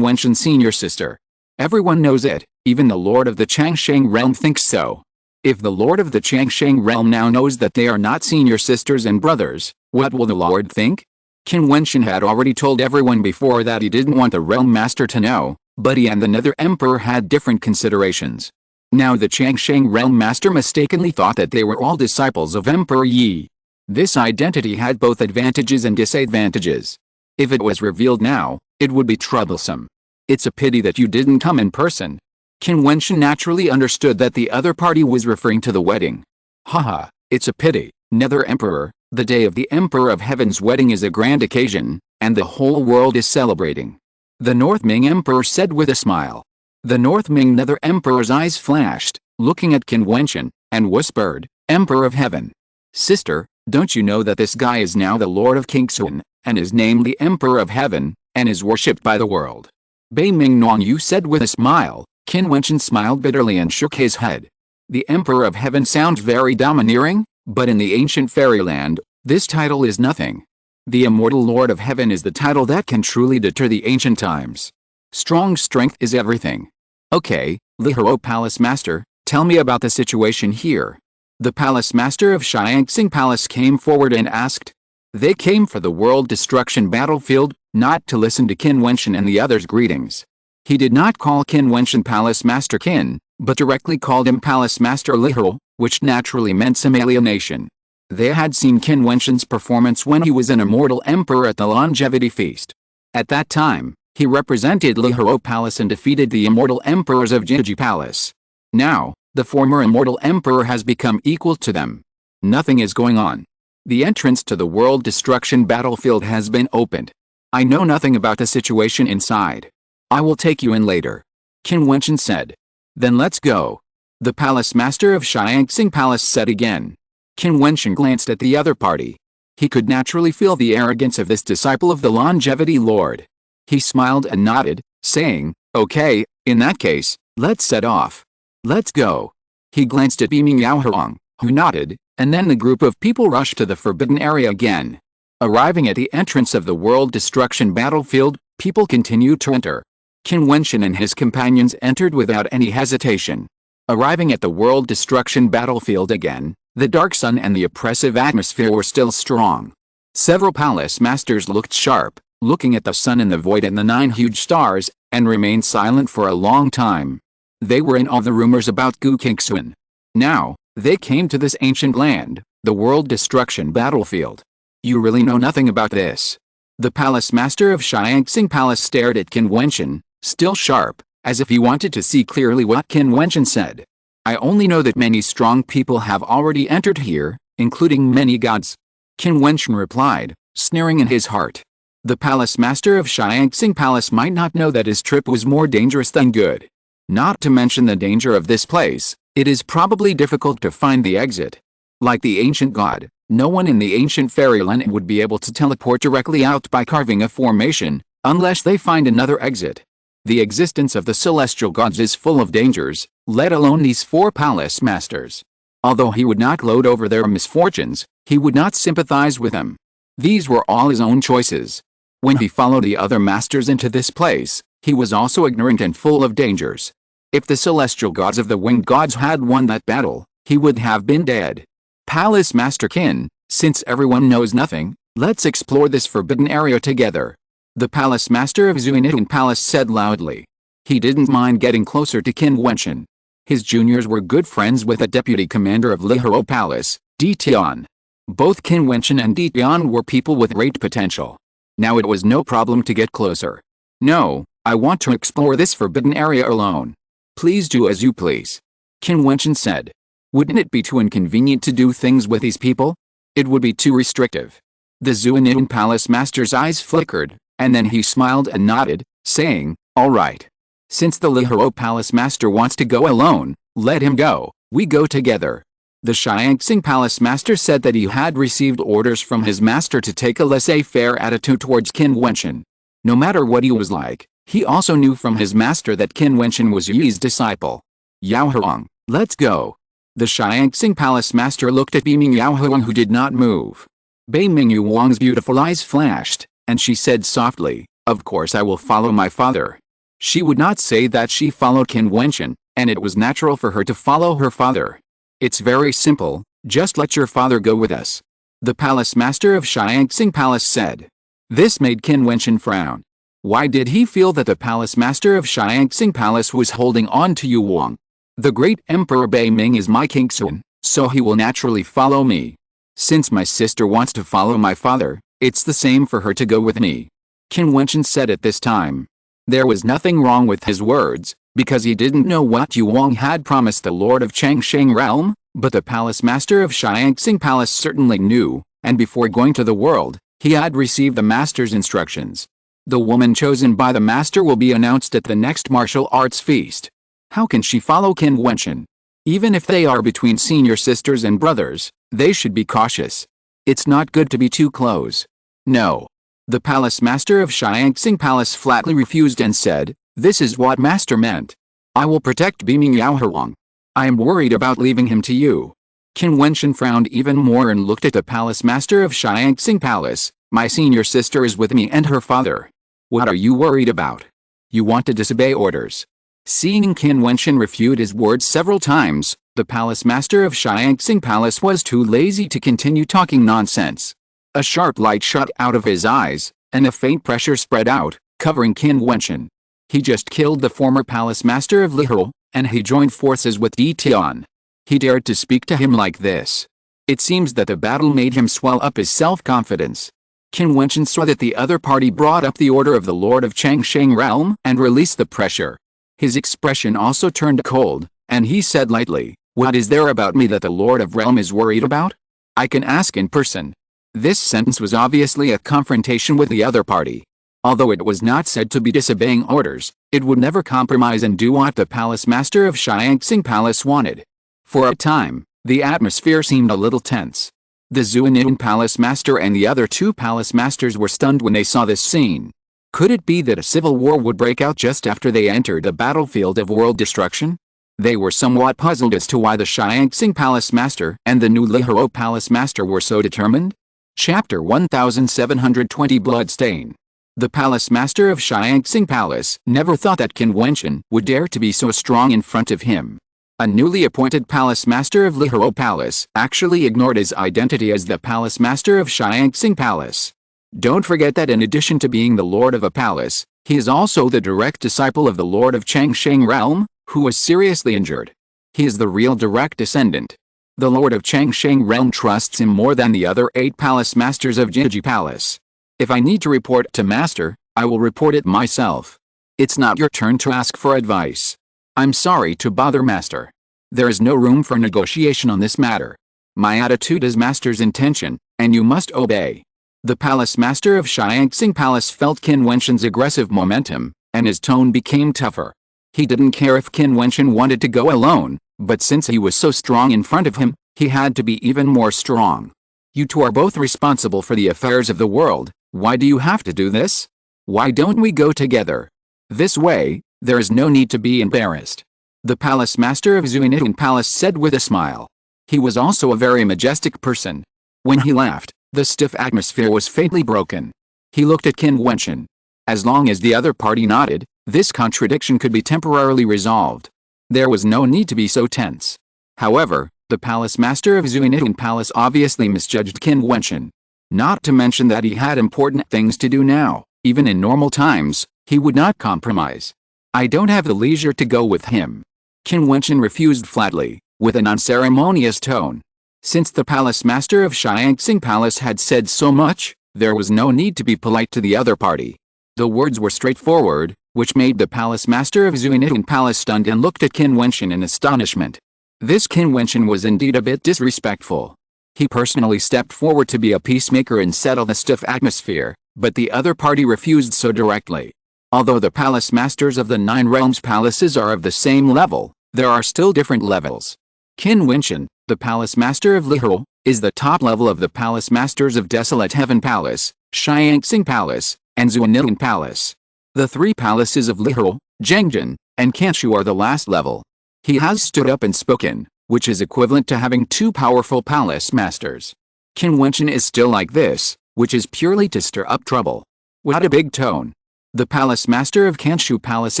Wentian's senior sister. Everyone knows it, even the lord of the Changsheng realm thinks so. If the lord of the Changsheng realm now knows that they are not senior sisters and brothers, what will the lord think? Qin Wentian had already told everyone before that he didn't want the realm master to know, but he and the Nether Emperor had different considerations. Now the Changsheng realm master mistakenly thought that they were all disciples of Emperor Yi. This identity had both advantages and disadvantages. If it was revealed now, it would be troublesome. It's a pity that you didn't come in person. Qin Wentian naturally understood that the other party was referring to the wedding. Haha, it's a pity, Nether Emperor. The day of the Emperor of Heaven's wedding is a grand occasion, and the whole world is celebrating. The North Ming Emperor said with a smile. The North Ming Nether Emperor's eyes flashed, looking at Qin Wentian, and whispered, Emperor of Heaven. Sister, don't you know that this guy is now the Lord of Qingxuan, and is named the Emperor of Heaven, and is worshipped by the world? Bei Ming Nongyu said with a smile. Qin Wentian smiled bitterly and shook his head. The Emperor of Heaven sounds very domineering, but in the ancient fairyland, this title is nothing. The Immortal Lord of Heaven is the title that can truly deter the ancient times. Strong strength is everything. Okay, Lihao Palace Master, tell me about the situation here. The Palace Master of Shiangxing Palace came forward and asked. They came for the world destruction battlefield, not to listen to Qin Wentian and the others' greetings. He did not call Qin Wentian Palace Master Qin, but directly called him Palace Master Lihao, which naturally meant some alienation. They had seen Qin Wentian's performance when he was an immortal emperor at the longevity feast. At that time, he represented Lihao Palace and defeated the immortal emperors of Jiutian Palace. Now, the former immortal emperor has become equal to them. Nothing is going on. The entrance to the world destruction battlefield has been opened. I know nothing about the situation inside. I will take you in later. Qin Wentian said. Then let's go. The Palace Master of Shiangxing Palace said again. Qin Wentian glanced at the other party. He could naturally feel the arrogance of this disciple of the Longevity Lord. He smiled and nodded, saying, Okay, in that case, let's set off. Let's go. He glanced at beaming Yaohuang, who nodded, and then the group of people rushed to the forbidden area again. Arriving at the entrance of the world destruction battlefield, people continued to enter. Qin Wentian and his companions entered without any hesitation. Arriving at the world destruction battlefield again, the dark sun and the oppressive atmosphere were still strong. Several palace masters looked sharp, looking at the sun and the void and the 9 huge stars, and remained silent for a long time. They were in awe of the rumors about Gu Qingxuan. Now, they came to this ancient land, the world destruction battlefield. You really know nothing about this. The Palace Master of Shiangxing Palace stared at Qin Wentian, still sharp, as if he wanted to see clearly what Qin Wentian said. I only know that many strong people have already entered here, including many gods. Qin Wentian replied, sneering in his heart. The Palace Master of Shiangxing Palace might not know that his trip was more dangerous than good. Not to mention the danger of this place, it is probably difficult to find the exit. Like the ancient god, no one in the ancient fairyland would be able to teleport directly out by carving a formation, unless they find another exit. The existence of the celestial gods is full of dangers, let alone these 4 palace masters. Although he would not gloat over their misfortunes, he would not sympathize with them. These were all his own choices. When he followed the other masters into this place, he was also ignorant and full of dangers. If the celestial gods of the winged gods had won that battle, he would have been dead. Palace Master Qin, since everyone knows nothing, let's explore this forbidden area together. The Palace Master of Jiutian Palace said loudly. He didn't mind getting closer to Qin Wentian. His juniors were good friends with the deputy commander of Lihao Palace, Jiutian. Both Qin Wentian and Jiutian were people with great potential. Now it was no problem to get closer. No, I want to explore this forbidden area alone. Please do as you please. Qin Wentian said. Wouldn't it be too inconvenient to do things with these people? It would be too restrictive. The Jiutian palace master's eyes flickered, and then he smiled and nodded, saying, "All right. Since the Lihuro palace master wants to go alone, let him go, we go together." The Xianxing palace master said that he had received orders from his master to take a laissez-faire attitude towards Qin Wentian. No matter what he was like, he also knew from his master that Qin Wentian was Yi's disciple. "Yao Huang, let's go." The Xianxing palace master looked at beaming Yao Huang, who did not move. Bei Mingyu Wang's beautiful eyes flashed, and she said softly, "Of course I will follow my father." She would not say that she followed Qin Wentian, and it was natural for her to follow her father. "It's very simple, just let your father go with us," the palace master of Xianxing Palace said. This made Qin Wentian frown. Why did he feel that the palace master of Xianxing Palace was holding on to Yu Wang? The great emperor Bei Ming is my kingson, so he will naturally follow me. Since my sister wants to follow my father, it's the same for her to go with me, Qin Wentian said at this time. There was nothing wrong with his words, because he didn't know what Yu Wang had promised the lord of Changsheng realm, but the palace master of Xianxing Palace certainly knew, and before going to the world, he had received the master's instructions. The woman chosen by the master will be announced at the next martial arts feast. How can she follow Qin Wentian? Even if they are between senior sisters and brothers, they should be cautious. It's not good to be too close. No. The palace master of Xianxing Palace flatly refused and said, "This is what master meant. I will protect beaming Yao Huang. I am worried about leaving him to you." Qin Wentian frowned even more and looked at the palace master of Xianxing Palace. "My senior sister is with me and her father. What are you worried about? You want to disobey orders." Seeing Qin Wentian refute his words several times, the palace master of Xianxing Palace was too lazy to continue talking nonsense. A sharp light shot out of his eyes, and a faint pressure spread out, covering Qin Wentian. He just killed the former palace master of Lihuro, and he joined forces with Jiutian. He dared to speak to him like this. It seems that the battle made him swell up his self-confidence. Qin Wentian saw that the other party brought up the order of the lord of Changsheng realm and released the pressure. His expression also turned cold, and he said lightly, "What is there about me that the lord of realm is worried about? I can ask in person." This sentence was obviously a confrontation with the other party. Although it was not said to be disobeying orders, it would never compromise and do what the palace master of Xianxing Palace wanted. For a time, the atmosphere seemed a little tense. The Jiutian palace master and the other two palace masters were stunned when they saw this scene. Could it be that a civil war would break out just after they entered the battlefield of world destruction? They were somewhat puzzled as to why the Xianxing Palace Master and the new Lihuro Palace Master were so determined. Chapter 1720 Bloodstain. The Palace Master of Xianxing Palace never thought that Qin Wentian would dare to be so strong in front of him. A newly appointed Palace Master of Lihuro Palace actually ignored his identity as the Palace Master of Xianxing Palace. Don't forget that in addition to being the Lord of a palace, he is also the direct disciple of the Lord of Changsheng realm, who was seriously injured. He is the real direct descendant. The Lord of Changsheng realm trusts him more than the other 8 palace masters of Jiji Palace. If I need to report to Master, I will report it myself. It's not your turn to ask for advice. I'm sorry to bother Master. There is no room for negotiation on this matter. My attitude is Master's intention, and you must obey. The Palace Master of Xianxing Palace felt Qin Wentian's aggressive momentum, and his tone became tougher. He didn't care if Qin Wentian wanted to go alone, but since he was so strong in front of him, he had to be even more strong. You two are both responsible for the affairs of the world. Why do you have to do this? Why don't we go together? This way, there is no need to be embarrassed. The Palace Master of Jiutian Palace said with a smile. He was also a very majestic person. When he laughed, the stiff atmosphere was faintly broken. He looked at Qin Wentian. As long as the other party nodded, this contradiction could be temporarily resolved. There was no need to be so tense. However, the Palace Master of Jiutian Palace obviously misjudged Qin Wentian. Not to mention that he had important things to do now. Even in normal times, he would not compromise. I don't have the leisure to go with him. Qin Wentian refused flatly, with an unceremonious tone. Since the Palace Master of Xianxing Palace had said so much, there was no need to be polite to the other party. The words were straightforward, which made the Palace Master of Jiutian Palace stunned and looked at Qin Wentian in astonishment. This Qin Wentian was indeed a bit disrespectful. He personally stepped forward to be a peacemaker and settle the stiff atmosphere, but the other party refused so directly. Although the palace masters of the 9 realms palaces are of the same level, there are still different levels. Qin Wentian, the palace master of Lihou, is the top level of the palace masters of Desolate Heaven Palace, Xianxing Palace, and Jiutian Palace. The 3 palaces of Lihou, Zhengzhen, and Kanshu are the last level. He has stood up and spoken, which is equivalent to having 2 powerful palace masters. Qin Wentian is still like this, which is purely to stir up trouble. What a big tone. The palace master of Kanshu Palace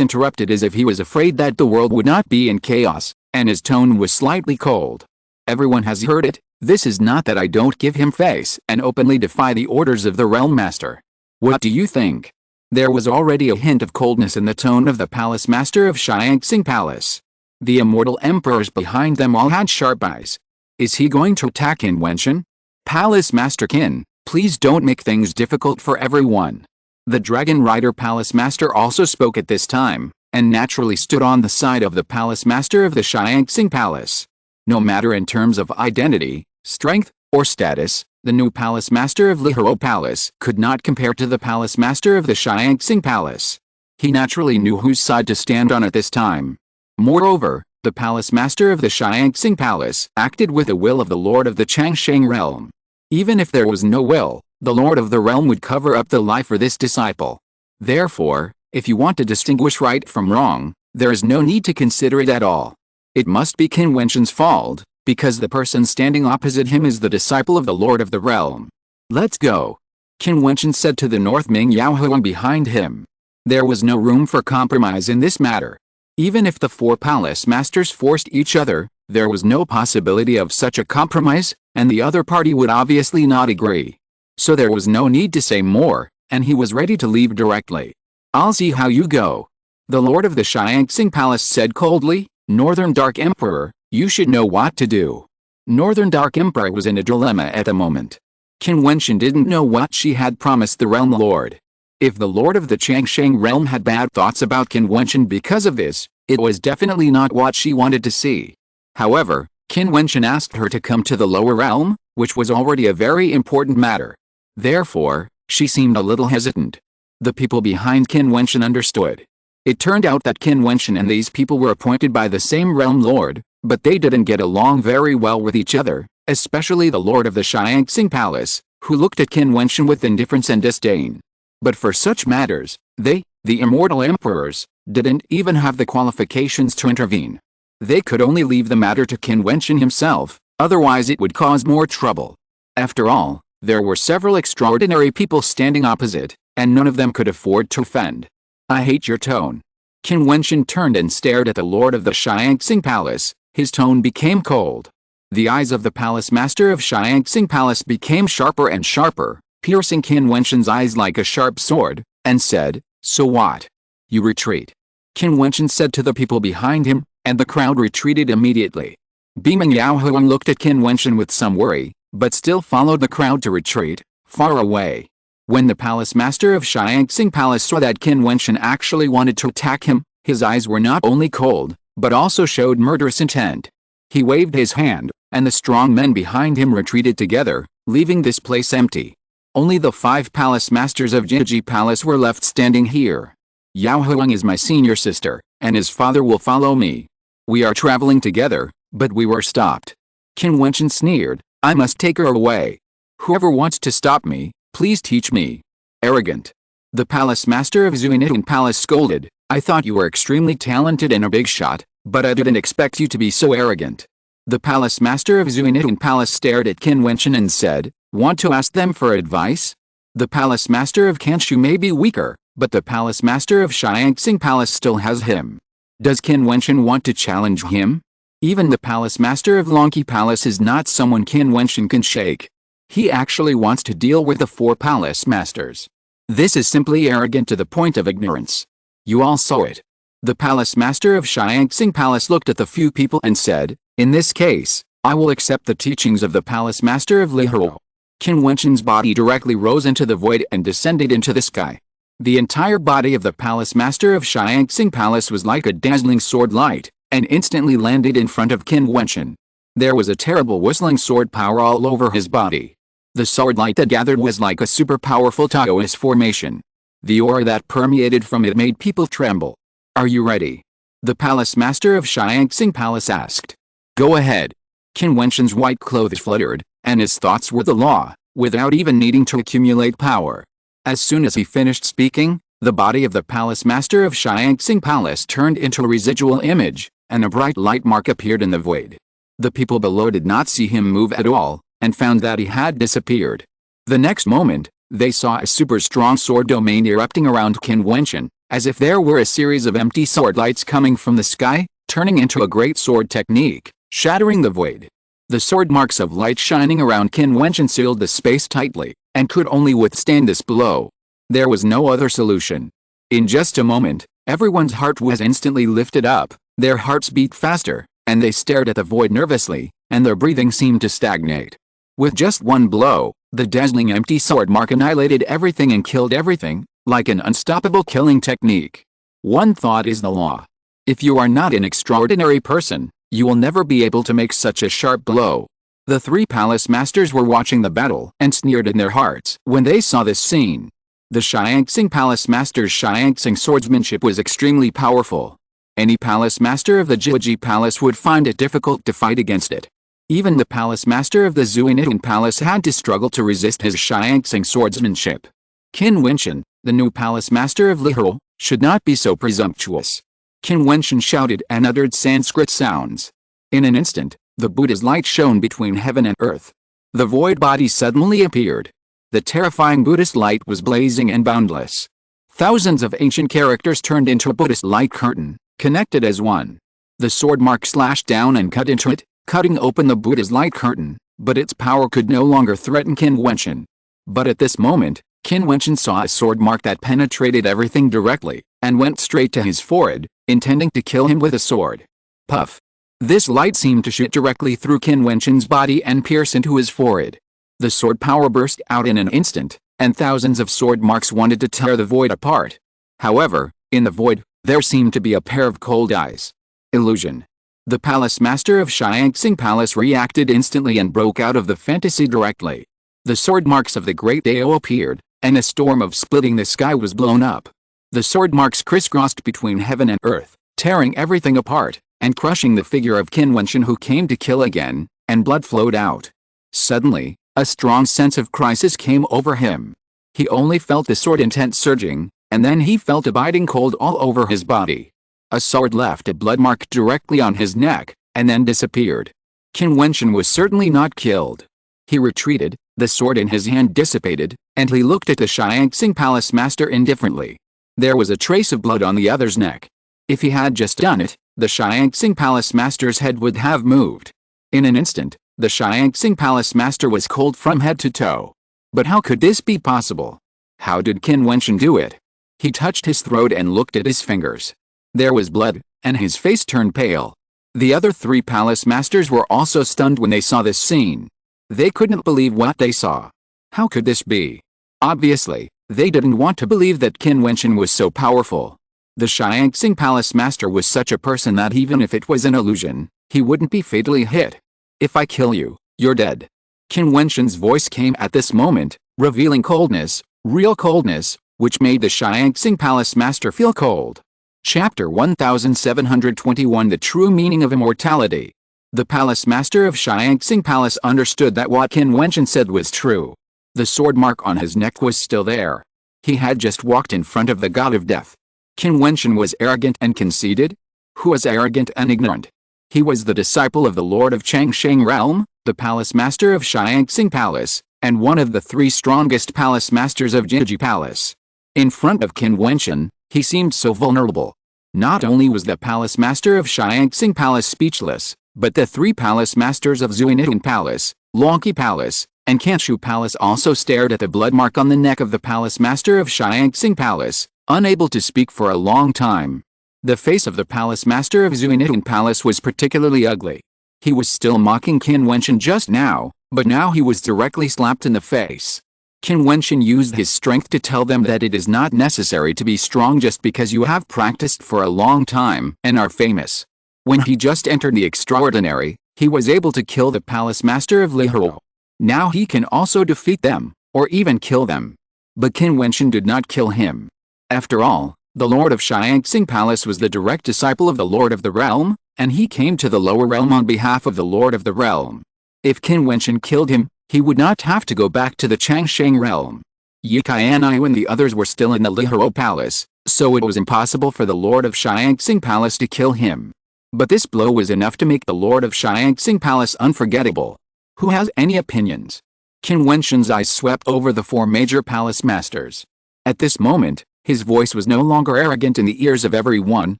interrupted as if he was afraid that the world would not be in chaos, and his tone was slightly cold. Everyone has heard it. This is not that I don't give him face and openly defy the orders of the realm master. What do you think? There was already a hint of coldness in the tone of the palace master of Xianxing Palace. The immortal emperors behind them all had sharp eyes. Is he going to attack Qin Wentian? Palace Master Qin, please don't make things difficult for everyone. The Dragon Rider Palace Master also spoke at this time, and naturally stood on the side of the Palace Master of the Xianxing Palace. No matter in terms of identity, strength, or status, the new Palace Master of Lihou Palace could not compare to the Palace Master of the Xianxing Palace. He naturally knew whose side to stand on at this time. Moreover, the Palace Master of the Xianxing Palace acted with the will of the Lord of the Changsheng realm. Even if there was no will, the Lord of the realm would cover up the lie for this disciple. Therefore, if you want to distinguish right from wrong, there is no need to consider it at all. It must be Qin Wentian's fault, because the person standing opposite him is the disciple of the Lord of the realm. Let's go. Qin Wentian said to the North Ming Yaohuang behind him. There was no room for compromise in this matter. Even if the 4 palace masters forced each other, there was no possibility of such a compromise, and the other party would obviously not agree. So there was no need to say more, and he was ready to leave directly. I'll see how you go. The Lord of the Xianxing Palace said coldly. Northern Dark Emperor, you should know what to do. Northern Dark Emperor was in a dilemma at the moment. Qin Wentian didn't know what she had promised the realm lord. If the Lord of the Changsheng realm had bad thoughts about Qin Wentian because of this, it was definitely not what she wanted to see. However, Qin Wentian asked her to come to the lower realm, which was already a very important matter. Therefore, she seemed a little hesitant. The people behind Qin Wentian understood. It turned out that Qin Wentian and these people were appointed by the same realm lord, but they didn't get along very well with each other, especially the Lord of the Xianxing Palace, who looked at Qin Wentian with indifference and disdain. But for such matters, they, the immortal emperors, didn't even have the qualifications to intervene. They could only leave the matter to Qin Wentian himself, otherwise it would cause more trouble. After all, there were several extraordinary people standing opposite, and none of them could afford to offend. I hate your tone. Qin Wentian turned and stared at the Lord of the Xianxing Palace. His tone became cold. The eyes of the Palace Master of Xianxing Palace became sharper and sharper, piercing Qin Wentian's eyes like a sharp sword, and said, "So what? You retreat." Qin Wentian said to the people behind him, and the crowd retreated immediately. Beaming Yaohuang looked at Qin Wentian with some worry, but still followed the crowd to retreat, far away. When the Palace Master of Xianxing Palace saw that Qin Wentian actually wanted to attack him, his eyes were not only cold, but also showed murderous intent. He waved his hand, and the strong men behind him retreated together, leaving this place empty. Only the 5 palace masters of Jiji Palace were left standing here. Yaohuang is my senior sister, and his father will follow me. We are traveling together, but we were stopped. Qin Wentian sneered, I must take her away. Whoever wants to stop me, please teach me. Arrogant. The palace master of Jiutian Palace scolded, I thought you were extremely talented and a big shot, but I didn't expect you to be so arrogant. The palace master of Jiutian Palace stared at Qin Wentian and said, want to ask them for advice? The palace master of Kanshu may be weaker, but the palace master of Xianxing Palace still has him. Does Qin Wentian want to challenge him? Even the palace master of Longqi Palace is not someone Qin Wentian can shake. He actually wants to deal with the 4 palace masters. This is simply arrogant to the point of ignorance. You all saw it. The palace master of Xianxing Palace looked at the few people and said, in this case, I will accept the teachings of the palace master of Lihou. Qin Wentian's body directly rose into the void and descended into the sky. The entire body of the palace master of Xianxing Palace was like a dazzling sword light, and instantly landed in front of Qin Wentian. There was a terrible whistling sword power all over his body. The sword light that gathered was like a super powerful Taoist formation. The aura that permeated from it made people tremble. "Are you ready?" the palace master of Xiangxing Palace asked. "Go ahead." Qin Wentian's white clothes fluttered, and his thoughts were the law, without even needing to accumulate power. As soon as he finished speaking, the body of the palace master of Xiangxing Palace turned into a residual image, and a bright light mark appeared in the void. The people below did not see him move at all, and found that he had disappeared. The next moment, they saw a super strong sword domain erupting around Qin Wentian, as if there were a series of empty sword lights coming from the sky, turning into a great sword technique, shattering the void. The sword marks of light shining around Qin Wentian sealed the space tightly, and could only withstand this blow. There was no other solution. In just a moment, everyone's heart was instantly lifted up, their hearts beat faster, and they stared at the void nervously, and their breathing seemed to stagnate. With just one blow, the dazzling empty sword mark annihilated everything and killed everything, like an unstoppable killing technique. One thought is the law. If you are not an extraordinary person, you will never be able to make such a sharp blow. The three palace masters were watching the battle and sneered in their hearts when they saw this scene. The Xiangxing Palace Master's Xiangxing swordsmanship was extremely powerful. Any palace master of the Jiuji Palace would find it difficult to fight against it. Even the palace master of the Jiutian Palace had to struggle to resist his Xiangxing swordsmanship. Qin Wentian, the new palace master of Lihou, should not be so presumptuous. Qin Wentian shouted and uttered Sanskrit sounds. In an instant, the Buddha's light shone between heaven and earth. The void body suddenly appeared. The terrifying Buddhist light was blazing and boundless. Thousands of ancient characters turned into a Buddhist light curtain, connected as one. The sword mark slashed down and cut into it, cutting open the Buddha's light curtain, but its power could no longer threaten Qin Wentian. But at this moment, Qin Wentian saw a sword mark that penetrated everything directly, and went straight to his forehead, intending to kill him with a sword. Puff! This light seemed to shoot directly through Qin Wentian's body and pierce into his forehead. The sword power burst out in an instant, and thousands of sword marks wanted to tear the void apart. However, in the void, there seemed to be a pair of cold eyes. Illusion. The palace master of Xiangxing Palace reacted instantly and broke out of the fantasy directly. The sword marks of the Great Dao appeared, and a storm of splitting the sky was blown up. The sword marks crisscrossed between heaven and earth, tearing everything apart, and crushing the figure of Qin Wentian who came to kill again, and blood flowed out. Suddenly, a strong sense of crisis came over him. He only felt the sword intent surging, and then he felt a biting cold all over his body. A sword left a blood mark directly on his neck, and then disappeared. Qin Wentian was certainly not killed. He retreated, the sword in his hand dissipated, and he looked at the Xiangxing Palace Master indifferently. There was a trace of blood on the other's neck. If he had just done it, the Xiangxing Palace Master's head would have moved. In an instant, the Xiangxing Palace Master was cold from head to toe. But how could this be possible? How did Qin Wentian do it? He touched his throat and looked at his fingers. There was blood, and his face turned pale. The other three palace masters were also stunned when they saw this scene. They couldn't believe what they saw. How could this be? Obviously, they didn't want to believe that Qin Wentian was so powerful. The Xiangxing Palace Master was such a person that even if it was an illusion, he wouldn't be fatally hit. "If I kill you, you're dead." Qin Wentian's voice came at this moment, revealing coldness, real coldness, which made the Xiangxing Palace Master feel cold. Chapter 1721 The True Meaning of Immortality. The Palace Master of Xiangxing Palace understood that what Qin Wentian said was true. The sword mark on his neck was still there. He had just walked in front of the god of death. Qin Wentian was arrogant and conceited? Who was arrogant and ignorant? He was the disciple of the Lord of Changsheng Realm, the Palace Master of Xiangxing Palace, and one of the three strongest Palace Masters of Jiuji Palace. In front of Qin Wentian, he seemed so vulnerable. Not only was the Palace Master of Xiangxing Palace speechless, but the three Palace Masters of Jiutian Palace, Longqi Palace, and Kanshu Palace also stared at the blood mark on the neck of the Palace Master of Xiangxing Palace, unable to speak for a long time. The face of the Palace Master of Jiutian Palace was particularly ugly. He was still mocking Qin Wentian just now, but now he was directly slapped in the face. Qin Wentian used his strength to tell them that it is not necessary to be strong just because you have practiced for a long time and are famous. When he just entered the extraordinary, he was able to kill the palace master of Lihuro. Now he can also defeat them, or even kill them. But Qin Wentian did not kill him. After all, the Lord of Xianxing Palace was the direct disciple of the Lord of the Realm, and he came to the lower realm on behalf of the Lord of the Realm. If Qin Wentian killed him, he would not have to go back to the Changsheng realm. Ye Qianai and the others were still in the Lihuro Palace, so it was impossible for the Lord of Xianxing Palace to kill him. But this blow was enough to make the Lord of Xianxing Palace unforgettable. Who has any opinions? Qin Wentian's eyes swept over the 4 major palace masters. At this moment, his voice was no longer arrogant in the ears of everyone,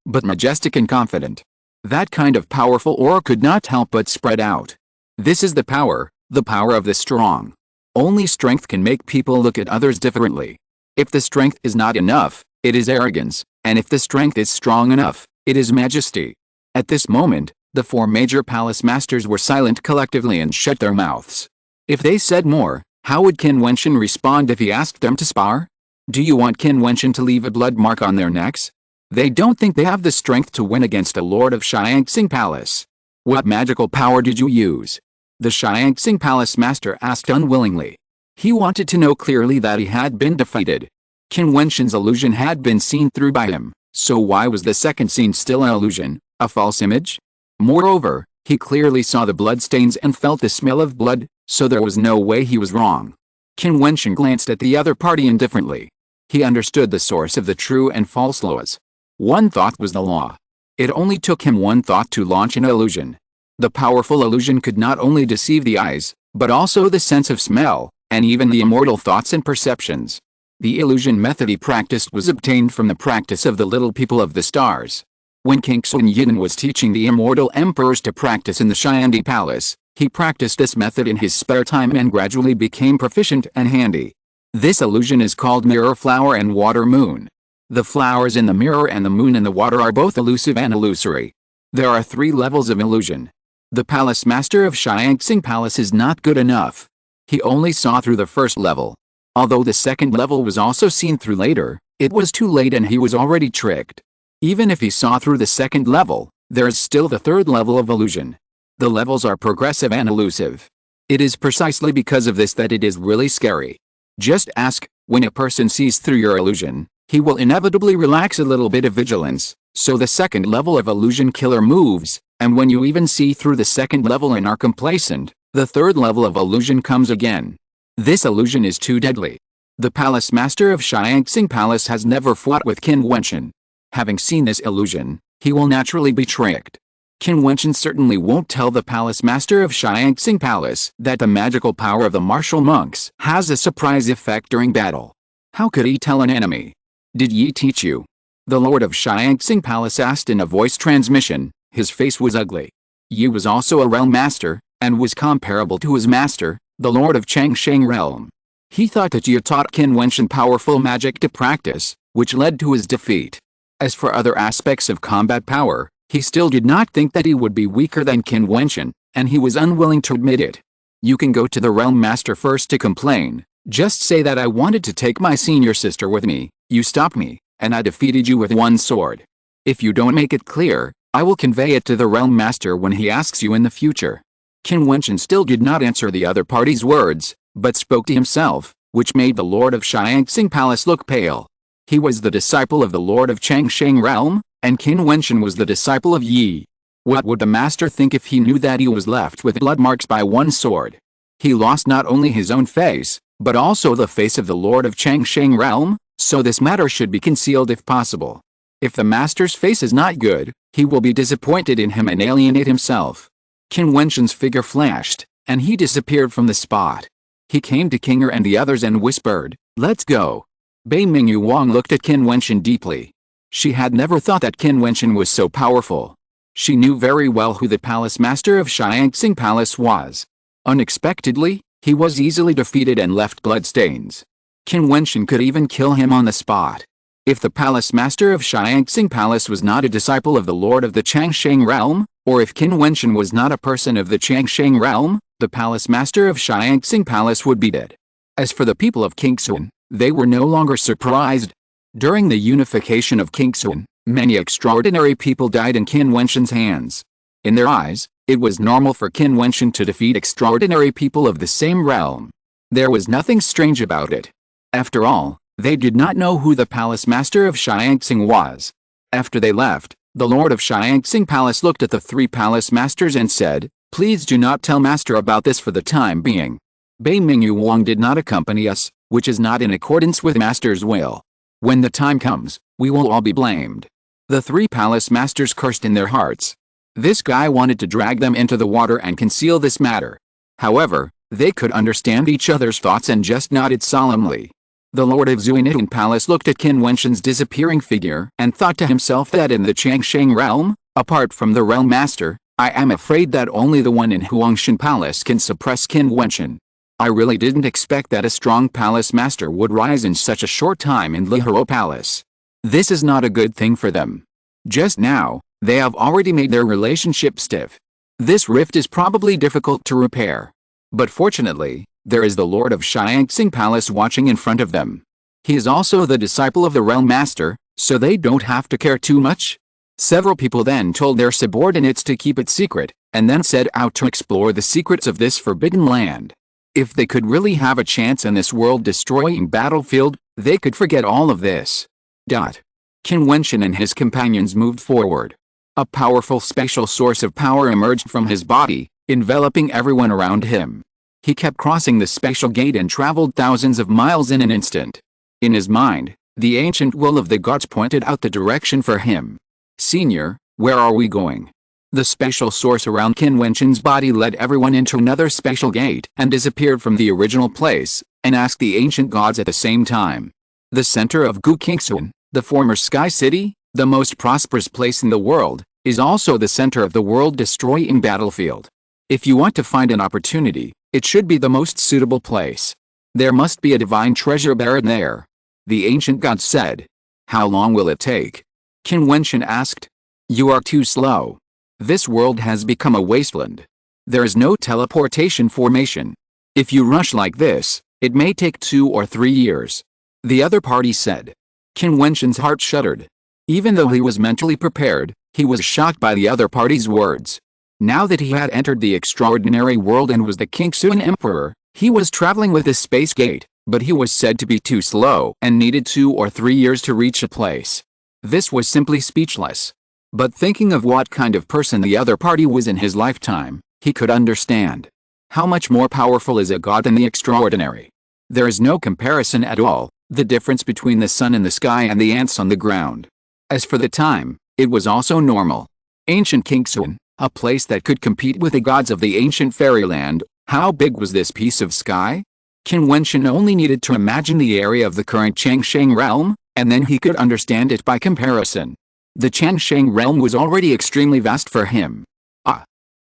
but majestic and confident. That kind of powerful aura could not help but spread out. This is the power of the strong. Only strength can make people look at others differently. If the strength is not enough, it is arrogance, and if the strength is strong enough, it is majesty. At this moment, the 4 major palace masters were silent collectively and shut their mouths. If they said more, how would Qin Wentian respond if he asked them to spar? Do you want Qin Wentian to leave a blood mark on their necks? They don't think they have the strength to win against a Lord of Xianxing Palace. What magical power did you use? The Xianxing Palace Master asked unwillingly. He wanted to know clearly that he had been defeated. Qin Wentian's illusion had been seen through by him, so why was the second scene still an illusion, a false image? Moreover, he clearly saw the bloodstains and felt the smell of blood, so there was no way he was wrong. Qin Wentian glanced at the other party indifferently. He understood the source of the true and false laws. One thought was the law. It only took him one thought to launch an illusion. The powerful illusion could not only deceive the eyes, but also the sense of smell, and even the immortal thoughts and perceptions. The illusion method he practiced was obtained from the practice of the little people of the stars. When King Qin was teaching the immortal emperors to practice in the Xiandi Palace, he practiced this method in his spare time and gradually became proficient and handy. This illusion is called mirror flower and water moon. The flowers in the mirror and the moon in the water are both elusive and illusory. There are 3 levels of illusion. The palace master of Xianxing Palace is not good enough. He only saw through the first level. Although the second level was also seen through later, it was too late and he was already tricked. Even if he saw through the second level, there is still the third level of illusion. The levels are progressive and elusive. It is precisely because of this that it is really scary. Just ask, when a person sees through your illusion, he will inevitably relax a little bit of vigilance, so the second level of illusion killer moves, and when you even see through the second level and are complacent, the third level of illusion comes again. This illusion is too deadly. The palace master of Xianxing Palace has never fought with Qin Wentian. Having seen this illusion, he will naturally be tricked. Qin Wentian certainly won't tell the palace master of Xianxing Palace that the magical power of the martial monks has a surprise effect during battle. How could he tell an enemy? Did Yi teach you? The Lord of Xianxing Palace asked in a voice transmission. His face was ugly. Yi was also a realm master, and was comparable to his master, the Lord of Changsheng Realm. He thought that Yi taught Qin Wentian powerful magic to practice, which led to his defeat. As for other aspects of combat power, he still did not think that he would be weaker than Qin Wentian, and he was unwilling to admit it. You can go to the realm master first to complain. Just say that I wanted to take my senior sister with me, you stopped me, and I defeated you with one sword. If you don't make it clear, I will convey it to the realm master when he asks you in the future. Qin Wentian still did not answer the other party's words, but spoke to himself, which made the Lord of Xianxing Palace look pale. He was the disciple of the Lord of Changsheng Realm, and Qin Wentian was the disciple of Yi. What would the master think if he knew that he was left with blood marks by one sword? He lost not only his own face, but also the face of the Lord of Changsheng Realm, so this matter should be concealed if possible. If the master's face is not good, he will be disappointed in him and alienate himself. Qin Wentian's figure flashed, and he disappeared from the spot. He came to Kinger and the others and whispered, "Let's go." Bei Mingyu Wang looked at Qin Wentian deeply. She had never thought that Qin Wentian was so powerful. She knew very well who the palace master of Xianxing Palace was. Unexpectedly, he was easily defeated and left bloodstains. Qin Wentian could even kill him on the spot. If the palace master of Xianxing Palace was not a disciple of the Lord of the Changsheng Realm, or if Qin Wentian was not a person of the Changsheng Realm, the palace master of Xianxing Palace would be dead. As for the people of Qingxun, they were no longer surprised. During the unification of Qingxun, Many extraordinary people died in Qin Wentian's hands. In their eyes, it was normal for Qin Wentian to defeat extraordinary people of the same realm. There was nothing strange about it. After all, they did not know who the palace master of Xianxing was. After they left, the lord of Xianxing Palace looked at the three palace masters and said, "Please do not tell master about this for the time being. Bei Mingyu Wang did not accompany us, which is not in accordance with master's will. When the time comes, we will all be blamed." The three palace masters cursed in their hearts. This guy wanted to drag them into the water and conceal this matter. However, they could understand each other's thoughts and just nodded solemnly. The lord of Jiutian Palace looked at Qin Wentian's disappearing figure and thought to himself that in the Changsheng realm, apart from the realm master, I am afraid that only the one in Huangshan Palace can suppress Qin Wentian. I really didn't expect that a strong palace master would rise in such a short time in Lihuro Palace. This is not a good thing for them. Just now, they have already made their relationship stiff. This rift is probably difficult to repair. But fortunately, there is the lord of Xianxing Palace watching in front of them. He is also the disciple of the realm master, so they don't have to care too much. Several people then told their subordinates to keep it secret, and then set out to explore the secrets of this forbidden land. If they could really have a chance in this world-destroying battlefield, they could forget all of this. Qin Wentian and his companions moved forward. A powerful special source of power emerged from his body, enveloping everyone around him. He kept crossing the special gate and traveled thousands of miles in an instant. In his mind, the ancient will of the gods pointed out the direction for him. "Senior, where are we going?" The special source around Qin Wentian's body led everyone into another special gate and disappeared from the original place, and asked the ancient gods at the same time. The center of Qingxuan, the former Sky City, the most prosperous place in the world, is also the center of the world-destroying battlefield. If you want to find an opportunity, it should be the most suitable place. There must be a divine treasure buried there. The ancient gods said. "How long will it take?" Qin Wentian asked. "You are too slow. This world has become a wasteland. There is no teleportation formation. If you rush like this, it may take 2 or 3 years." The other party said. Qin Wentian's heart shuddered. Even though he was mentally prepared, he was shocked by the other party's words. Now that he had entered the extraordinary world and was the Qingxuan Emperor, he was traveling with a space gate, but he was said to be too slow and needed 2 or 3 years to reach a place. This was simply speechless. But thinking of what kind of person the other party was in his lifetime, he could understand. How much more powerful is a god than the extraordinary? There is no comparison at all, the difference between the sun in the sky and the ants on the ground. As for the time, it was also normal. Ancient Qingxuan, a place that could compete with the gods of the ancient fairyland, how big was this piece of sky? Qin Wentian only needed to imagine the area of the current Changsheng realm, and then he could understand it by comparison. The Changsheng realm was already extremely vast for him.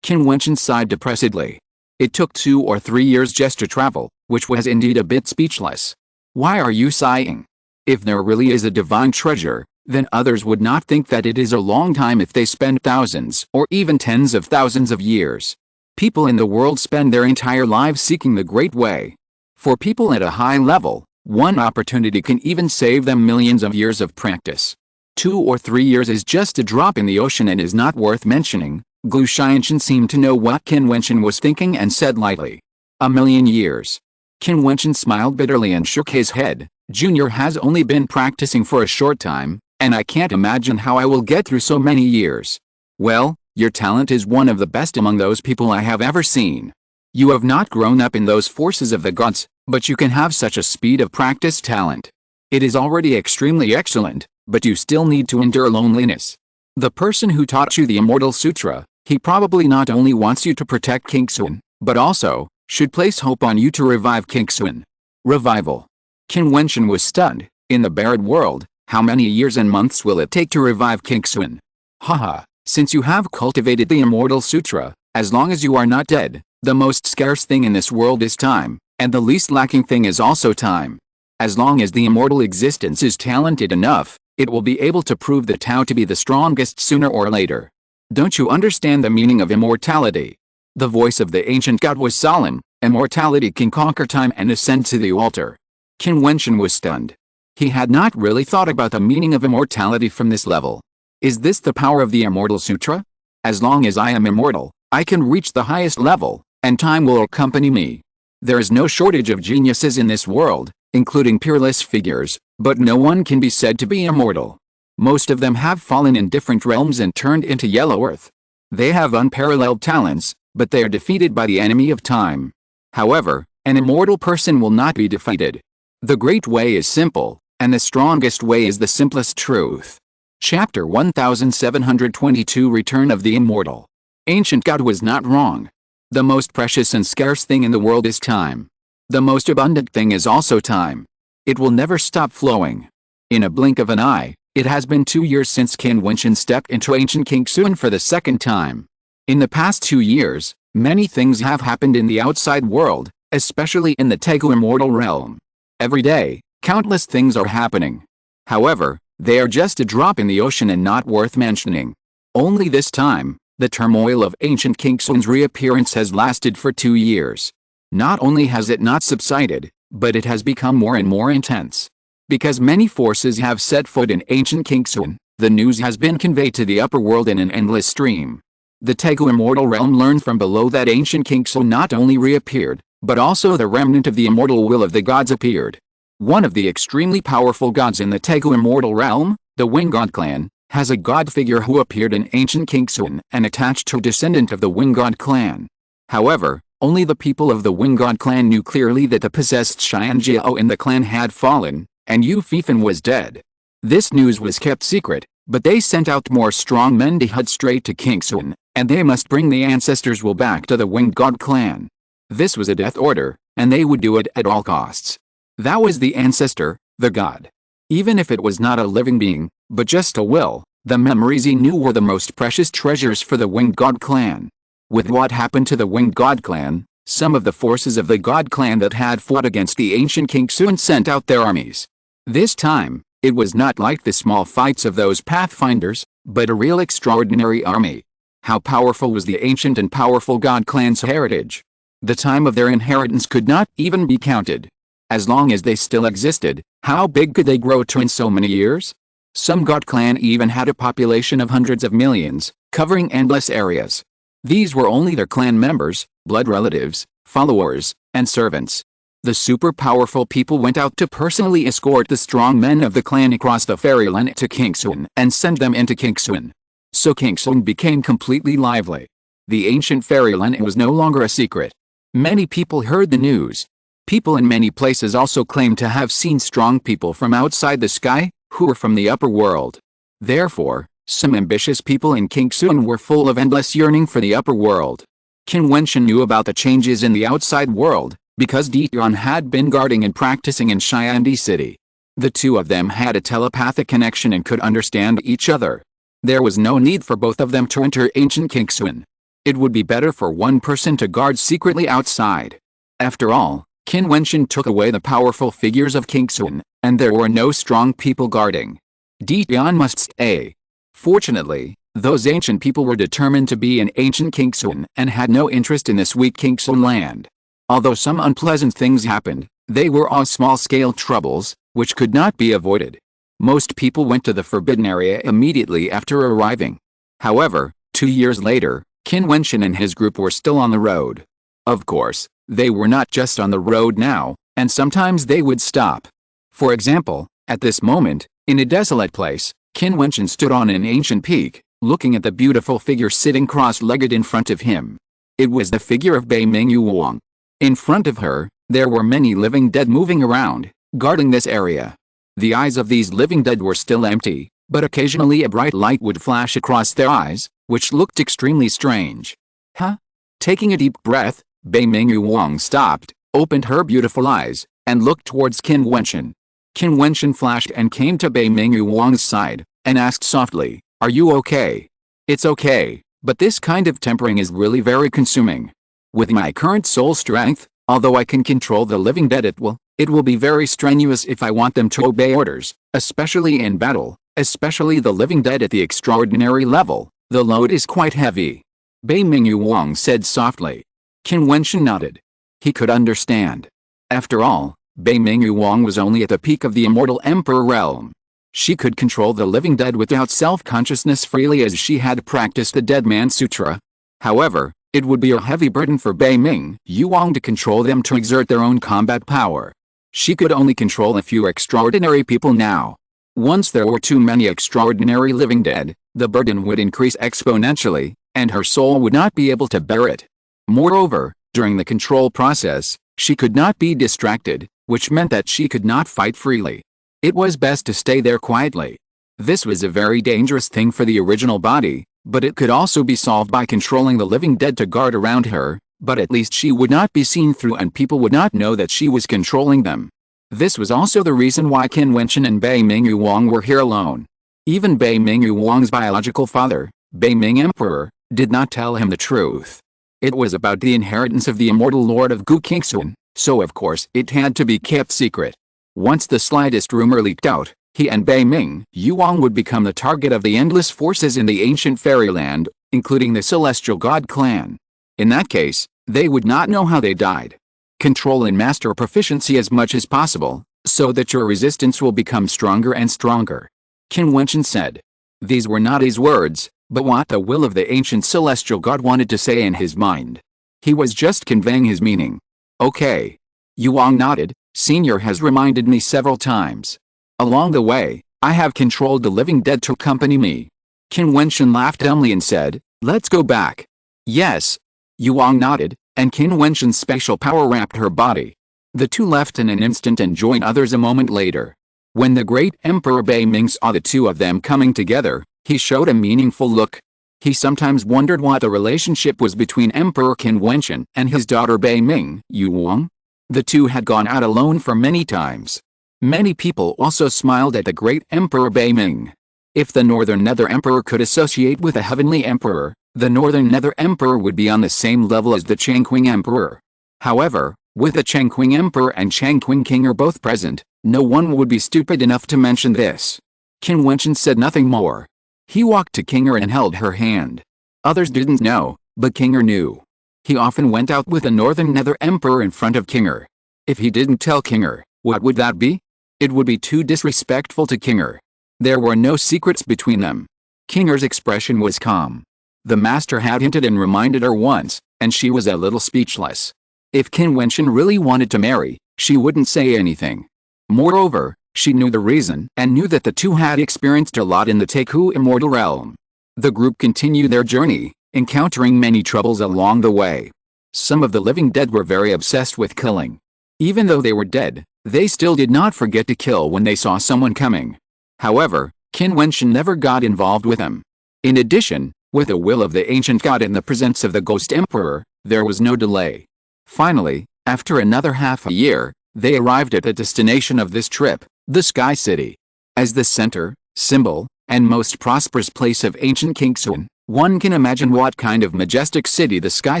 Qin Wentian sighed depressedly. It took 2 or 3 years just to travel, which was indeed a bit speechless. Why are you sighing? If there really is a divine treasure, then others would not think that it is a long time if they spend thousands or even tens of thousands of years. People in the world spend their entire lives seeking the Great Way. For people at a high level, one opportunity can even save them millions of years of practice. 2 or 3 years is just a drop in the ocean and is not worth mentioning. Gu Xianxin seemed to know what Qin Wentian was thinking and said lightly. "A million years." Qin Wentian smiled bitterly and shook his head. "Junior has only been practicing for a short time, and I can't imagine how I will get through so many years." "Well, your talent is one of the best among those people I have ever seen. You have not grown up in those forces of the gods, but you can have such a speed of practice talent. It is already extremely excellent, but you still need to endure loneliness. The person who taught you the Immortal Sutra, he probably not only wants you to protect Qingxuan, but also, should place hope on you to revive Qingxuan." Revival. Qin Wentian was stunned. In the buried world, how many years and months will it take to revive Qingxuan? Haha, since you have cultivated the Immortal Sutra, as long as you are not dead, the most scarce thing in this world is time, and the least lacking thing is also time. As long as the immortal existence is talented enough, it will be able to prove the Tao to be the strongest sooner or later. Don't you understand the meaning of immortality? The voice of the ancient god was solemn. Immortality can conquer time and ascend to the altar. Qin Wentian was stunned. He had not really thought about the meaning of immortality from this level. Is this the power of the Immortal Sutra? As long as I am immortal, I can reach the highest level, and time will accompany me. There is no shortage of geniuses in this world, including peerless figures, but no one can be said to be immortal. Most of them have fallen in different realms and turned into yellow earth. They have unparalleled talents, but they are defeated by the enemy of time. However, an immortal person will not be defeated. The great way is simple, and the strongest way is the simplest truth. Chapter 1722 Return of the Immortal. Ancient God was not wrong. The most precious and scarce thing in the world is time. The most abundant thing is also time. It will never stop flowing. In a blink of an eye, it has been 2 years since Qin Wentian stepped into ancient Qin for the second time. In the past 2 years, many things have happened in the outside world, especially in the Tegu immortal realm. Every day, countless things are happening. However, they are just a drop in the ocean and not worth mentioning. Only this time, the turmoil of ancient Qin's reappearance has lasted for 2 years. Not only has it not subsided, but it has become more and more intense. Because many forces have set foot in ancient Qin, the news has been conveyed to the upper world in an endless stream. The Tegu immortal realm learned from below that ancient Qin not only reappeared, but also the remnant of the immortal will of the gods appeared. One of the extremely powerful gods in the Tegu immortal realm, the Wing God clan, has a god figure who appeared in ancient Qin and attached to a descendant of the Wing God clan. However, only the people of the Wing God clan knew clearly that the possessed Xianjiao in the clan had fallen, and Yu Fifan was dead. This news was kept secret, but they sent out more strong men to head straight to Qin, and they must bring the ancestors' will back to the Wing God clan. This was a death order, and they would do it at all costs. That was the ancestor, the god. Even if it was not a living being, but just a will, the memories he knew were the most precious treasures for the Winged God clan. With what happened to the Winged God clan, some of the forces of the God clan that had fought against the ancient Qin sent out their armies. This time, it was not like the small fights of those pathfinders, but a real extraordinary army. How powerful was the ancient and powerful God clan's heritage? The time of their inheritance could not even be counted. As long as they still existed, how big could they grow to in so many years? Some God clan even had a population of hundreds of millions, covering endless areas. These were only their clan members, blood relatives, followers, and servants. The super powerful people went out to personally escort the strong men of the clan across the fairyland to Qin and send them into Qin. So Qin became completely lively. The ancient fairyland was no longer a secret. Many people heard the news. People in many places also claimed to have seen strong people from outside the sky, who were from the upper world. Therefore, some ambitious people in Qin were full of endless yearning for the upper world. Qin Wentian knew about the changes in the outside world, because Jiutian had been guarding and practicing in Xiandi City. The two of them had a telepathic connection and could understand each other. There was no need for both of them to enter ancient Qin. It would be better for one person to guard secretly outside. After all, Qin Wentian took away the powerful figures of Qin, and there were no strong people guarding. Jiutian must stay. Fortunately, those ancient people were determined to be in ancient Qin and had no interest in this weak Qin land. Although some unpleasant things happened, they were all small-scale troubles, which could not be avoided. Most people went to the forbidden area immediately after arriving. However, 2 years later, Qin Wentian and his group were still on the road. Of course, they were not just on the road now, and sometimes they would stop. For example, at this moment, in a desolate place, Qin Wentian stood on an ancient peak, looking at the beautiful figure sitting cross-legged in front of him. It was the figure of Bei Mingyu Wang. In front of her, there were many living dead moving around, guarding this area. The eyes of these living dead were still empty, but occasionally a bright light would flash across their eyes, which looked extremely strange. Huh? Taking a deep breath, Bei Mingyu Wang stopped, opened her beautiful eyes, and looked towards Qin Wentian. Qin Wentian flashed and came to Bei Mingyu Wang's side, and asked softly, "Are you okay?" "It's okay, but this kind of tempering is really very consuming. With my current soul strength, although I can control the living dead at will, it will be very strenuous if I want them to obey orders, especially in battle, especially the living dead at the extraordinary level. The load is quite heavy." Bei Mingyu Wang said softly. Qin Wentian nodded. He could understand. After all, Bei Mingyu Wang was only at the peak of the immortal emperor realm. She could control the living dead without self-consciousness freely as she had practiced the Dead Man Sutra. However, it would be a heavy burden for Bei Ming Yuang to control them to exert their own combat power. She could only control a few extraordinary people now. Once there were too many extraordinary living dead, the burden would increase exponentially, and her soul would not be able to bear it. Moreover, during the control process, she could not be distracted, which meant that she could not fight freely. It was best to stay there quietly. This was a very dangerous thing for the original body, but it could also be solved by controlling the living dead to guard around her, but at least she would not be seen through and people would not know that she was controlling them. This was also the reason why Qin Wentian and Bei Ming Yuang were here alone. Even Bei Ming Yuang's biological father, Bei Ming Emperor, did not tell him the truth. It was about the inheritance of the immortal Lord of Qin, so of course it had to be kept secret. Once the slightest rumor leaked out, he and Bei Ming Yuang would become the target of the endless forces in the ancient fairyland, including the celestial god clan. In that case, they would not know how they died. Control and master proficiency as much as possible, so that your resistance will become stronger and stronger. Qin Wentian said. These were not his words, but what the will of the ancient celestial god wanted to say in his mind. He was just conveying his meaning. Okay. Yuang nodded. Senior has reminded me several times. Along the way, I have controlled the living dead to accompany me. Qin Wentian laughed dumbly and said, let's go back. Yes. Yuang nodded, and Qin Wentian's special power wrapped her body. The two left in an instant and joined others a moment later. When the great Emperor Bei Ming saw the two of them coming together, he showed a meaningful look. He sometimes wondered what the relationship was between Emperor Qin Wentian and his daughter Bei Ming Yuang. The two had gone out alone for many times. Many people also smiled at the great Emperor Bei Ming. If the Northern Nether Emperor could associate with a heavenly emperor, the Northern Nether Emperor would be on the same level as the Changqing Emperor. However, with the Changqing Emperor and Changqing King are both present, no one would be stupid enough to mention this. Qin Wentian said nothing more. He walked to Kinger and held her hand. Others didn't know, but Kinger knew. He often went out with the Northern Nether Emperor in front of Kinger. If he didn't tell Kinger, what would that be? It would be too disrespectful to Kinger. There were no secrets between them. Kinger's expression was calm. The master had hinted and reminded her once, and she was a little speechless. If Qin Wentian really wanted to marry, she wouldn't say anything. Moreover, she knew the reason and knew that the two had experienced a lot in the Teku Immortal Realm. The group continued their journey, encountering many troubles along the way. Some of the living dead were very obsessed with killing. Even though they were dead, they still did not forget to kill when they saw someone coming. However, Qin Wentian never got involved with them. In addition, with the will of the ancient god in the presence of the Ghost Emperor, there was no delay. Finally, after another half a year, they arrived at the destination of this trip, the Sky City. As the center, symbol, and most prosperous place of ancient Qin, one can imagine what kind of majestic city the Sky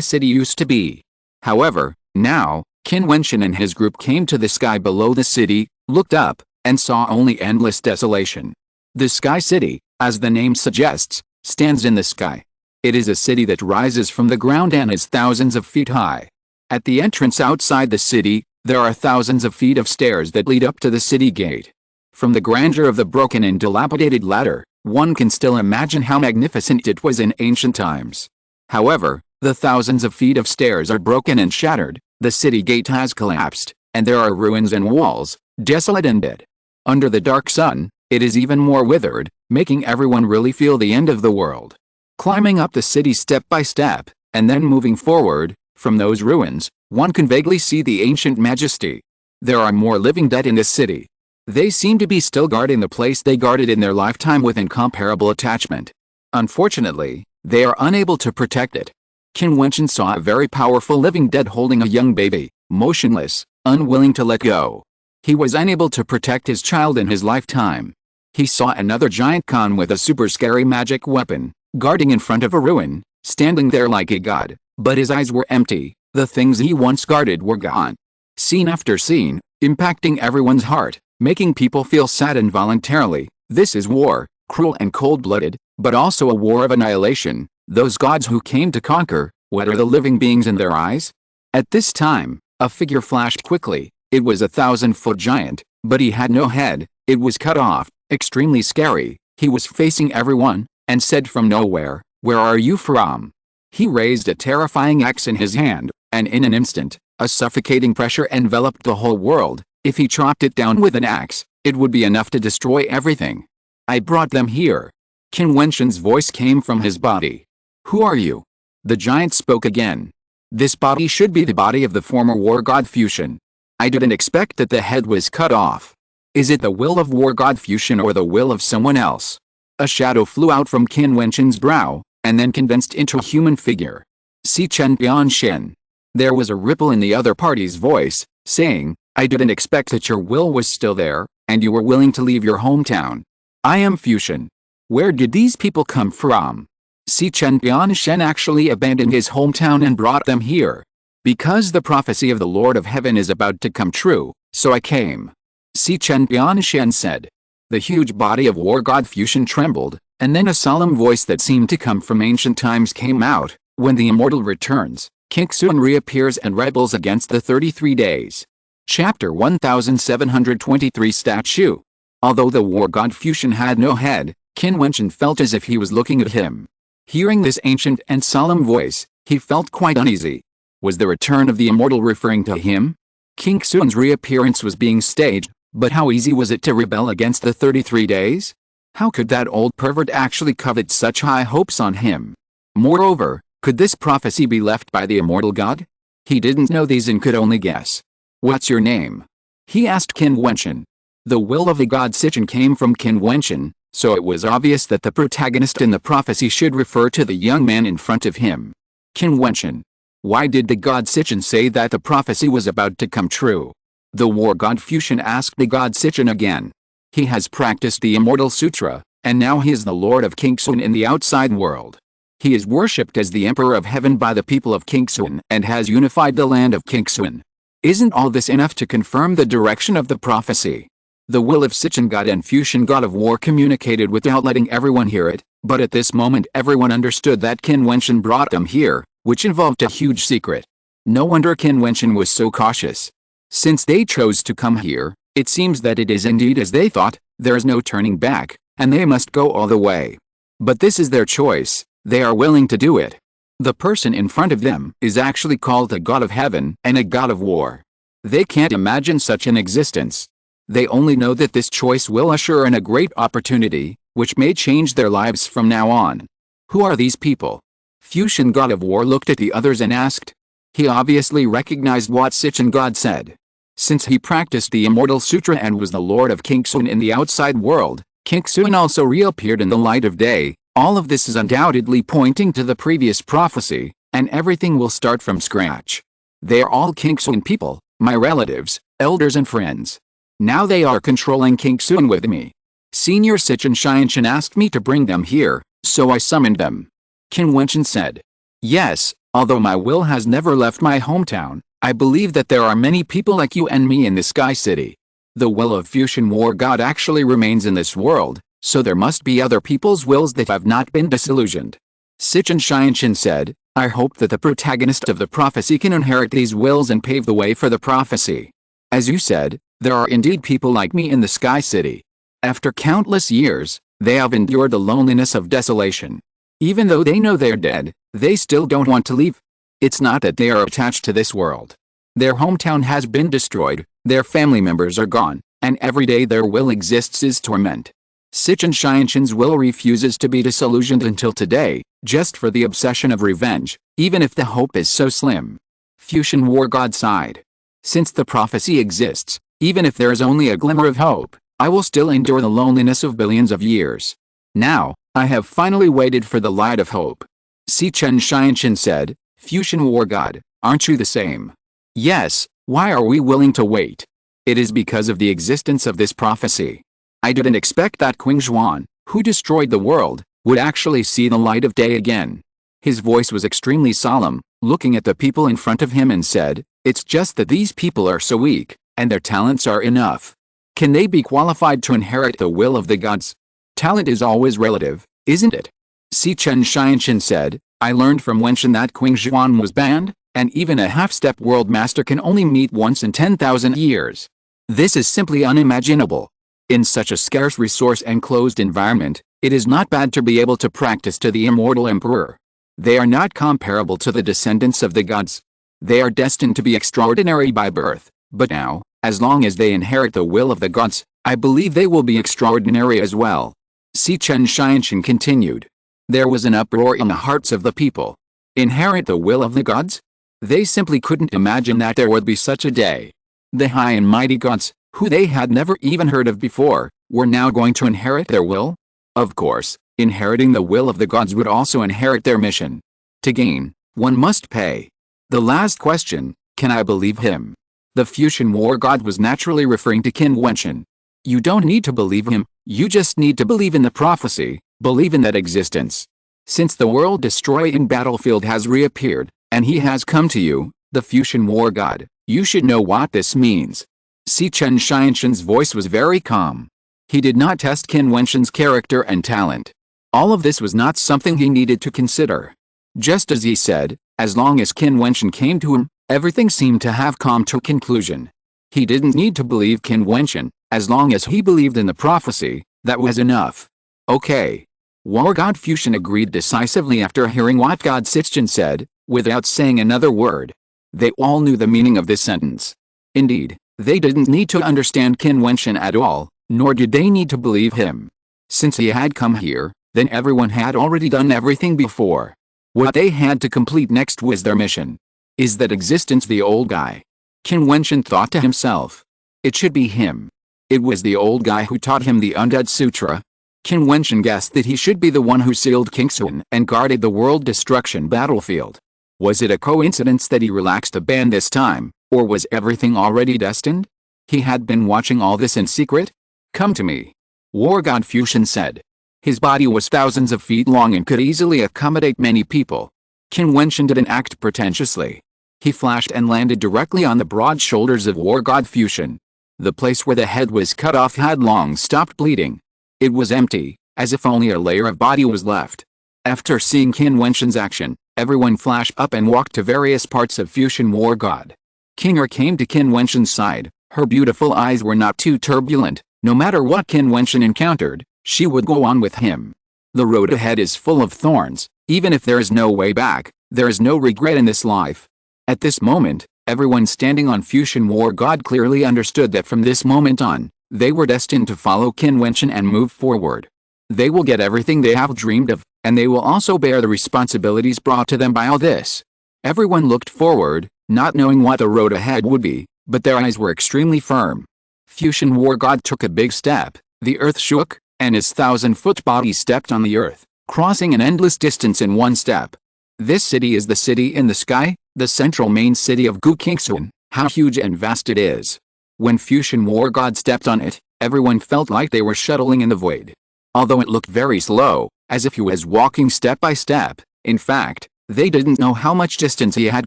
City used to be. However, now, Qin Wentian and his group came to the sky below the city, looked up, and saw only endless desolation. The Sky City, as the name suggests, stands in the sky. It is a city that rises from the ground and is thousands of feet high. At the entrance outside the city, there are thousands of feet of stairs that lead up to the city gate. From the grandeur of the broken and dilapidated ladder, one can still imagine how magnificent it was in ancient times. However, the thousands of feet of stairs are broken and shattered, the city gate has collapsed, and there are ruins and walls, desolate and dead. Under the dark sun, it is even more withered, making everyone really feel the end of the world. Climbing up the city step by step, and then moving forward, from those ruins, one can vaguely see the ancient majesty. There are more living dead in this city. They seem to be still guarding the place they guarded in their lifetime with incomparable attachment. Unfortunately, they are unable to protect it. Qin Wentian saw a very powerful living dead holding a young baby, motionless, unwilling to let go. He was unable to protect his child in his lifetime. He saw another giant Khan with a super scary magic weapon, guarding in front of a ruin, standing there like a god, but his eyes were empty, the things he once guarded were gone. Scene after scene, impacting everyone's heart, making people feel sad involuntarily. This is war, cruel and cold-blooded, but also a war of annihilation. Those gods who came to conquer, what are the living beings in their eyes? At this time, a figure flashed quickly. It was a 1,000-foot giant, but he had no head, it was cut off, Extremely scary, he was facing everyone, and said from nowhere, "Where are you from?" He raised a terrifying axe in his hand, and in an instant, a suffocating pressure enveloped the whole world. If he chopped it down with an axe, it would be enough to destroy everything. "I brought them here." Qin Wentian's voice came from his body. "Who are you?" The giant spoke again. "This body should be the body of the former war god Fusion. I didn't expect that the head was cut off. Is it the will of war god Fusion or the will of someone else?" A shadow flew out from Qin Wentian's brow, and then condensed into a human figure. Shen. There was a ripple in the other party's voice, saying, "I didn't expect that your will was still there, and you were willing to leave your hometown. I am Fusion. Where did these people come from?" Shen actually abandoned his hometown and brought them here. "Because the prophecy of the Lord of Heaven is about to come true, so I came." Shen said. The huge body of war god Fusion trembled, and then a solemn voice that seemed to come from ancient times came out. "When the immortal returns, Qin reappears and rebels against the 33 days. Chapter 1723 Statue. Although the war god Fusion had no head, Qin Wentian felt as if he was looking at him. Hearing this ancient and solemn voice, he felt quite uneasy. Was the return of the immortal referring to him? Qin's reappearance was being staged, but how easy was it to rebel against the 33 days? How could that old pervert actually covet such high hopes on him? Moreover, could this prophecy be left by the immortal god? He didn't know these and could only guess. "What's your name?" he asked Qin Wentian. The will of the god Jiutian came from Qin Wentian, so it was obvious that the protagonist in the prophecy should refer to the young man in front of him. Qin Wentian. Why did the god Jiutian say that the prophecy was about to come true? The war god Fusion asked the god Jiutian again. He has practiced the Immortal Sutra, and now he is the Lord of Qin in the outside world. He is worshipped as the Emperor of Heaven by the people of Qin and has unified the land of Qin. Isn't all this enough to confirm the direction of the prophecy? The will of Jiutian god and Fusion god of war communicated without letting everyone hear it, but at this moment everyone understood that Qin Wentian brought them here, which involved a huge secret. No wonder Qin Wentian was so cautious. Since they chose to come here, it seems that it is indeed as they thought. There is no turning back, and they must go all the way. But this is their choice. They are willing to do it. The person in front of them is actually called a god of heaven and a god of war. They can't imagine such an existence. They only know that this choice will usher in a great opportunity, which may change their lives from now on. Who are these people? Fusion god of war looked at the others and asked. He obviously recognized what Jiutian god said. Since he practiced the Immortal Sutra and was the Lord of Qin in the outside world, Qin also reappeared in the light of day. All of this is undoubtedly pointing to the previous prophecy, and everything will start from scratch. They are all Qin people, my relatives, elders and friends. Now they are controlling Qin with me. Senior Jiutian asked me to bring them here, so I summoned them. Qin Wentian said. Yes, although my will has never left my hometown, I believe that there are many people like you and me in the Sky City. The will of Fusion War God actually remains in this world, so there must be other people's wills that have not been disillusioned. Jiutian said, I hope that the protagonist of the prophecy can inherit these wills and pave the way for the prophecy. As you said, there are indeed people like me in the Sky City. After countless years, they have endured the loneliness of desolation. Even though they know they're dead, they still don't want to leave. It's not that they are attached to this world. Their hometown has been destroyed, their family members are gone, and every day their will exists is torment. Jiutian's will refuses to be disillusioned until today, just for the obsession of revenge, even if the hope is so slim. Fusion War God sighed. Since the prophecy exists, even if there is only a glimmer of hope, I will still endure the loneliness of billions of years. Now, I have finally waited for the light of hope. Jiutian said, Fusion War God, aren't you the same? Yes, why are we willing to wait? It is because of the existence of this prophecy. I didn't expect that Qin Wentian, who destroyed the world, would actually see the light of day again. His voice was extremely solemn, looking at the people in front of him and said, it's just that these people are so weak, and their talents are enough. Can they be qualified to inherit the will of the gods? Talent is always relative, isn't it? Jiutian said, I learned from Wentian that Qin Wentian was banned, and even a half-step world master can only meet once in 10,000 years. This is simply unimaginable. In such a scarce resource and closed environment, it is not bad to be able to practice to the immortal emperor. They are not comparable to the descendants of the gods. They are destined to be extraordinary by birth, but now, as long as they inherit the will of the gods, I believe they will be extraordinary as well. Chen Xianxin continued. There was an uproar in the hearts of the people. Inherit the will of the gods? They simply couldn't imagine that there would be such a day. The high and mighty gods, who they had never even heard of before, were now going to inherit their will? Of course, inheriting the will of the gods would also inherit their mission. To gain, one must pay. The last question, can I believe him? The Fusion War God was naturally referring to Qin Wentian. You don't need to believe him, you just need to believe in the prophecy, believe in that existence. Since the world-destroying battlefield has reappeared, and he has come to you, the Fusion War God, you should know what this means. Chen Xianxin's voice was very calm. He did not test Qin Wentian's character and talent. All of this was not something he needed to consider. Just as he said, as long as Qin Wentian came to him, everything seemed to have come to a conclusion. He didn't need to believe Qin Wentian, as long as he believed in the prophecy, that was enough. Okay. War God Fusion agreed decisively after hearing what God Sitchin said, without saying another word. They all knew the meaning of this sentence. Indeed, they didn't need to understand Qin Wentian at all, nor did they need to believe him. Since he had come here, then everyone had already done everything before. What they had to complete next was their mission. Is that existence the old guy? Qin Wentian thought to himself. It should be him. It was the old guy who taught him the Undead Sutra. Qin Wentian guessed that he should be the one who sealed Qingxuan and guarded the world destruction battlefield. Was it a coincidence that he relaxed the ban this time, or was everything already destined? He had been watching all this in secret? Come to me. War God Fusion said. His body was thousands of feet long and could easily accommodate many people. Qin Wentian didn't act pretentiously. He flashed and landed directly on the broad shoulders of War God Fusion. The place where the head was cut off had long stopped bleeding. It was empty, as if only a layer of body was left. After seeing Qin Wentian's action, everyone flashed up and walked to various parts of Fusion War God. King came to Qin Wentian's side. Her beautiful eyes were not too turbulent. No matter what Qin Wentian encountered, she would go on with him. The road ahead is full of thorns. Even if there is no way back, there is no regret in this life. At this moment, everyone standing on Fusion War God clearly understood that from this moment on, they were destined to follow Qin Wentian and move forward. They will get everything they have dreamed of, and they will also bear the responsibilities brought to them by all this. Everyone looked forward, not knowing what the road ahead would be, but their eyes were extremely firm. Fusion War God took a big step, the earth shook, and his 1,000-foot body stepped on the earth, crossing an endless distance in one step. This city is the city in the sky, the central main city of Qingxuan. How huge and vast it is. When Fusion War God stepped on it, everyone felt like they were shuttling in the void. Although it looked very slow, as if he was walking step by step, in fact, they didn't know how much distance he had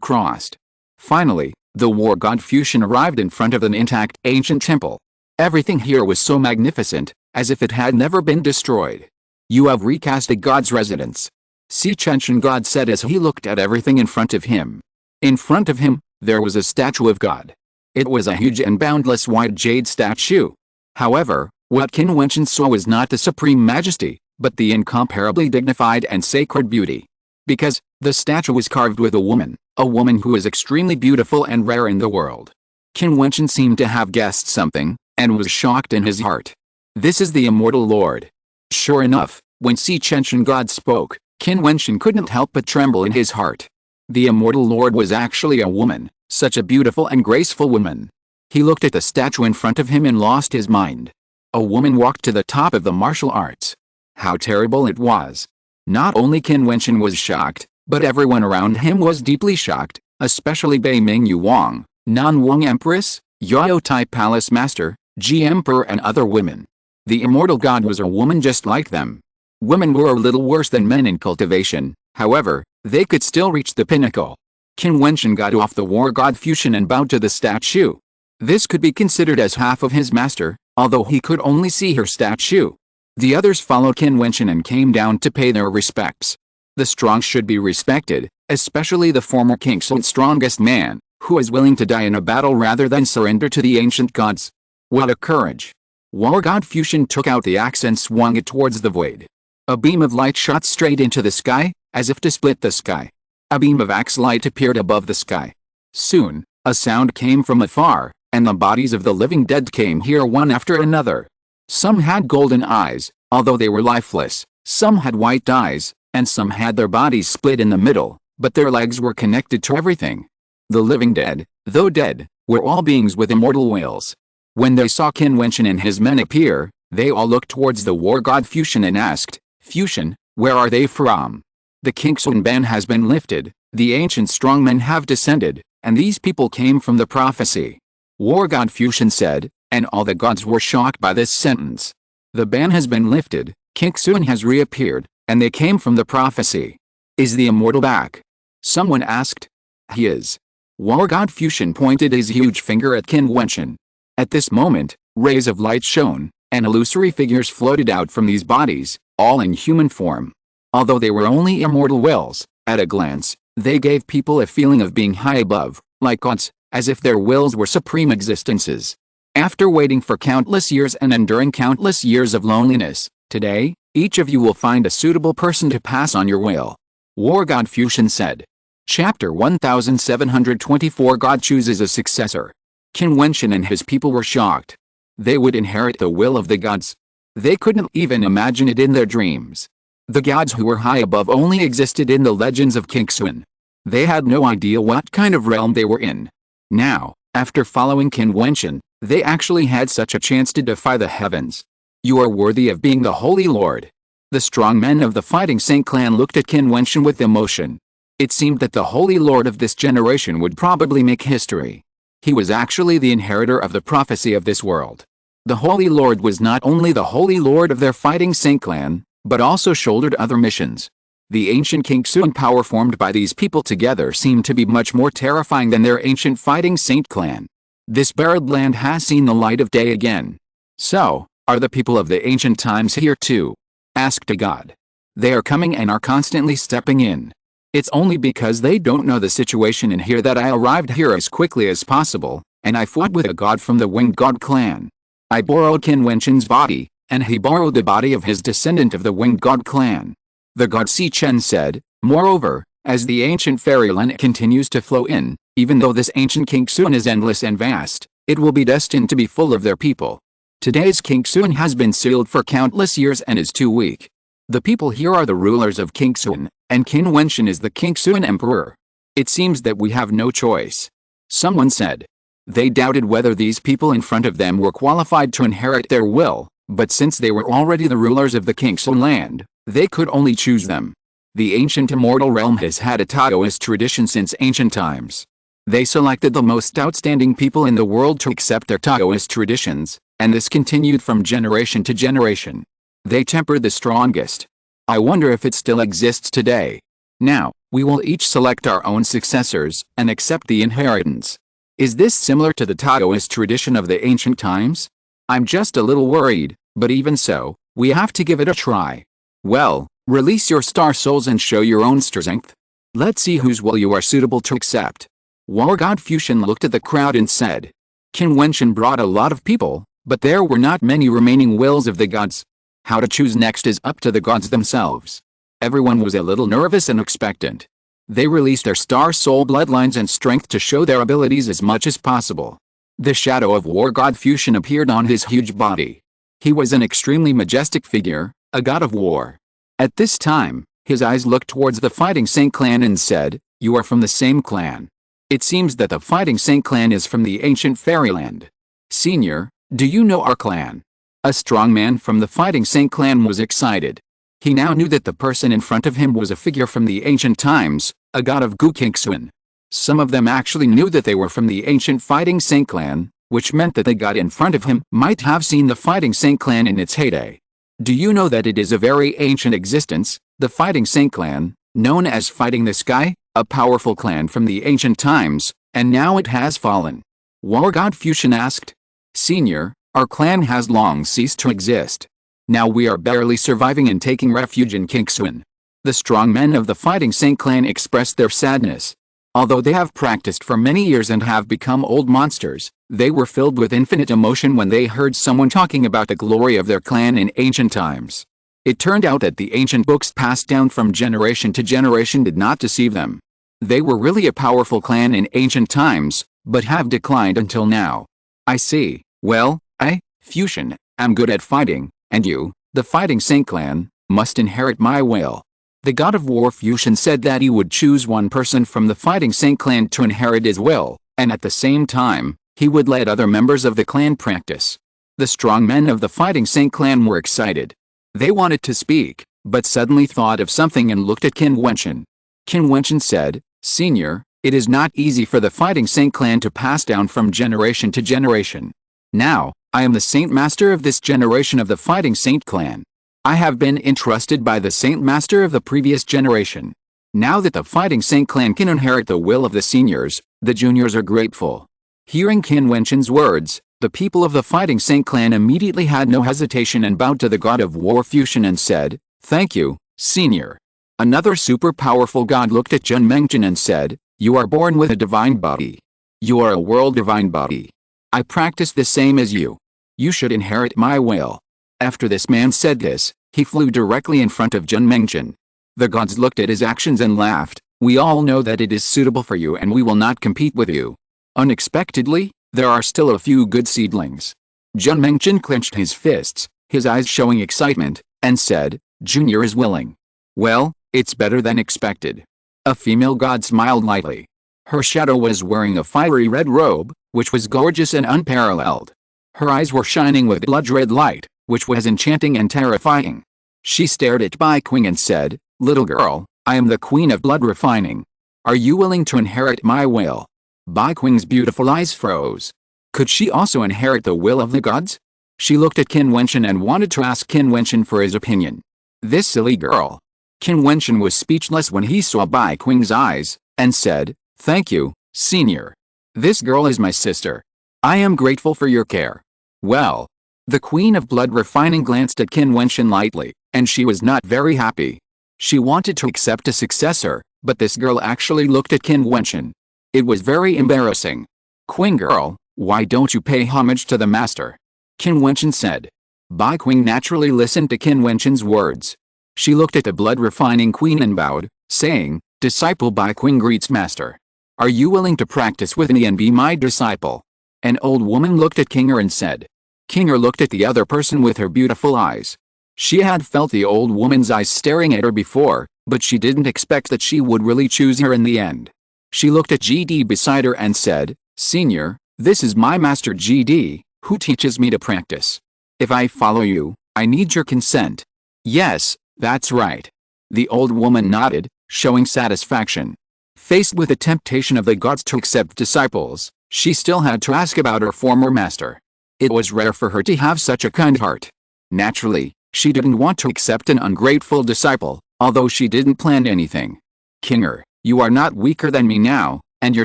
crossed. Finally, the War God Fusion arrived in front of an intact ancient temple. Everything here was so magnificent, as if it had never been destroyed. You have recast a god's residence. Chen God said as he looked at everything in front of him. In front of him, there was a statue of God. It was a huge and boundless white jade statue. However, what Qin Wentian saw was not the supreme majesty, but the incomparably dignified and sacred beauty. Because, the statue was carved with a woman who is extremely beautiful and rare in the world. Qin Wentian seemed to have guessed something, and was shocked in his heart. This is the immortal Lord. Sure enough, when Chen God spoke, Qin Wentian couldn't help but tremble in his heart. The immortal Lord was actually a woman, such a beautiful and graceful woman. He looked at the statue in front of him and lost his mind. A woman walked to the top of the martial arts. How terrible it was. Not only Qin Wentian was shocked, but everyone around him was deeply shocked, especially Bei Mingyu Wang, Nan Wang Empress, Yao Tai Palace Master, Ji Emperor and other women. The immortal god was a woman just like them. Women were a little worse than men in cultivation, however, they could still reach the pinnacle. Qin Wentian got off the War God Fusion and bowed to the statue. This could be considered as half of his master, although he could only see her statue. The others followed Qin Wentian and came down to pay their respects. The strong should be respected, especially the former Qingxuan's strongest man, who is willing to die in a battle rather than surrender to the ancient gods. What a courage! War God Fusion took out the axe and swung it towards the void. A beam of light shot straight into the sky, as if to split the sky. A beam of axe light appeared above the sky. Soon, a sound came from afar, and the bodies of the living dead came here one after another. Some had golden eyes, although they were lifeless. Some had white eyes, and some had their bodies split in the middle, but their legs were connected to everything. The living dead, though dead, were all beings with immortal wills. When they saw Qin Wentian and his men appear, they all looked towards the war god Fusion and asked, "Fusion, where are they from?" The Qin ban has been lifted, the ancient strongmen have descended, and these people came from the prophecy. War god Fusion said, and all the gods were shocked by this sentence. The ban has been lifted, Qin has reappeared, and they came from the prophecy. Is the immortal back? Someone asked. He is. War god Fusion pointed his huge finger at Qin Wentian. At this moment, rays of light shone, and illusory figures floated out from these bodies, all in human form. Although they were only immortal wills, at a glance, they gave people a feeling of being high above, like gods, as if their wills were supreme existences. After waiting for countless years and enduring countless years of loneliness, today, each of you will find a suitable person to pass on your will. War God Fusion said. Chapter 1724 God chooses a successor. Qin Wentian and his people were shocked. They would inherit the will of the gods. They couldn't even imagine it in their dreams. The gods who were high above only existed in the legends of Qin. They had no idea what kind of realm they were in. Now, after following Qin Wentian, they actually had such a chance to defy the heavens. You are worthy of being the Holy Lord. The strong men of the Fighting Saint clan looked at Qin Wentian with emotion. It seemed that the Holy Lord of this generation would probably make history. He was actually the inheritor of the prophecy of this world. The Holy Lord was not only the Holy Lord of their Fighting Saint clan, but also shouldered other missions. The ancient Qin power formed by these people together seemed to be much more terrifying than their ancient Fighting Saint clan. This buried land has seen the light of day again. So, are the people of the ancient times here too? Asked a god. They are coming and are constantly stepping in. It's only because they don't know the situation in here that I arrived here as quickly as possible, and I fought with a god from the Winged God clan. I borrowed Qin Wentian's body, and he borrowed the body of his descendant of the Winged God clan. The god Jiutian said. Moreover, as the ancient fairyland continues to flow in, even though this ancient Qin is endless and vast, it will be destined to be full of their people. Today's Qin has been sealed for countless years and is too weak. The people here are the rulers of Qin, and Qin Wentian is the Qin emperor. It seems that we have no choice. Someone said. They doubted whether these people in front of them were qualified to inherit their will, but since they were already the rulers of the Qin land, they could only choose them. The ancient immortal realm has had a Taoist tradition since ancient times. They selected the most outstanding people in the world to accept their Taoist traditions, and this continued from generation to generation. They tempered the strongest. I wonder if it still exists today. Now, we will each select our own successors and accept the inheritance. Is this similar to the Taoist tradition of the ancient times? I'm just a little worried, but even so, we have to give it a try. Well, release your star souls and show your own strength. Let's see whose will you are suitable to accept. War God Fusion looked at the crowd and said. Qin Wentian brought a lot of people, but there were not many remaining wills of the gods. How to choose next is up to the gods themselves. Everyone was a little nervous and expectant. They released their star soul bloodlines and strength to show their abilities as much as possible. The shadow of War God Fusion appeared on his huge body. He was an extremely majestic figure, a god of war. At this time, his eyes looked towards the Fighting Saint clan and said, "You are from the same clan. It seems that the Fighting Saint clan is from the ancient fairyland. Senior, do you know our clan?" A strong man from the Fighting Saint clan was excited. He now knew that the person in front of him was a figure from the ancient times, a god of Qin. Some of them actually knew that they were from the ancient Fighting Saint clan, which meant that the god in front of him might have seen the Fighting Saint clan in its heyday. Do you know that it is a very ancient existence, the Fighting Saint clan, known as Fighting the Sky, a powerful clan from the ancient times, and now it has fallen? War God Fusion asked. Senior, our clan has long ceased to exist. Now we are barely surviving and taking refuge in Qin. The strong men of the Fighting Saint clan expressed their sadness. Although they have practiced for many years and have become old monsters, they were filled with infinite emotion when they heard someone talking about the glory of their clan in ancient times. It turned out that the ancient books passed down from generation to generation did not deceive them. They were really a powerful clan in ancient times, but have declined until now. I see. Well, I, Fusion, am good at fighting, and you, the Fighting Saint clan, must inherit my will. The god of war Fusion said that he would choose one person from the Fighting Saint clan to inherit his will, and at the same time, he would let other members of the clan practice. The strong men of the Fighting Saint clan were excited. They wanted to speak, but suddenly thought of something and looked at Qin Wentian. Qin Wentian said, "Senior, it is not easy for the Fighting Saint clan to pass down from generation to generation. Now, I am the Saint Master of this generation of the Fighting Saint clan. I have been entrusted by the Saint Master of the previous generation. Now that the Fighting Saint clan can inherit the will of the seniors, the juniors are grateful." Hearing Qin Wentian's words, the people of the Fighting Saint clan immediately had no hesitation and bowed to the god of war Fusion and said, "Thank you, senior." Another super powerful god looked at Qin Wentian and said, "You are born with a divine body. You are a world divine body. I practice the same as you. You should inherit my will." After this man said this, he flew directly in front of Qin Wentian. The gods looked at his actions and laughed. "We all know that it is suitable for you and we will not compete with you." Unexpectedly, there are still a few good seedlings. Qin Wentian clenched his fists, his eyes showing excitement, and said, "Junior is willing." "Well, it's better than expected." A female god smiled lightly. Her shadow was wearing a fiery red robe, which was gorgeous and unparalleled. Her eyes were shining with blood-red light, which was enchanting and terrifying. She stared at Bai Qing and said, "Little girl, I am the queen of blood refining. Are you willing to inherit my will?" Bai Qing's beautiful eyes froze. Could she also inherit the will of the gods? She looked at Qin Wentian and wanted to ask Qin Wentian for his opinion. This silly girl. Qin Wentian was speechless when he saw Bai Qing's eyes, and said, "Thank you, senior. This girl is my sister. I am grateful for your care." Well. The Queen of Blood Refining glanced at Qin Wentian lightly, and she was not very happy. She wanted to accept a successor, but this girl actually looked at Qin Wentian. It was very embarrassing. "Queen girl, why don't you pay homage to the master?" Qin Wentian said. Bai Qing naturally listened to Qin Wentian's words. She looked at the blood refining queen and bowed, saying, "Disciple Bai Qing greets master. Are you willing to practice with me and be my disciple?" An old woman looked at Kinger and said. Kinger looked at the other person with her beautiful eyes. She had felt the old woman's eyes staring at her before, but she didn't expect that she would really choose her in the end. She looked at GD beside her and said, "Senior, this is my master GD, who teaches me to practice. If I follow you, I need your consent." "Yes, that's right." The old woman nodded, showing satisfaction. Faced with the temptation of the gods to accept disciples, she still had to ask about her former master. It was rare for her to have such a kind heart. Naturally, she didn't want to accept an ungrateful disciple, although she didn't plan anything. "Kinger, you are not weaker than me now, and your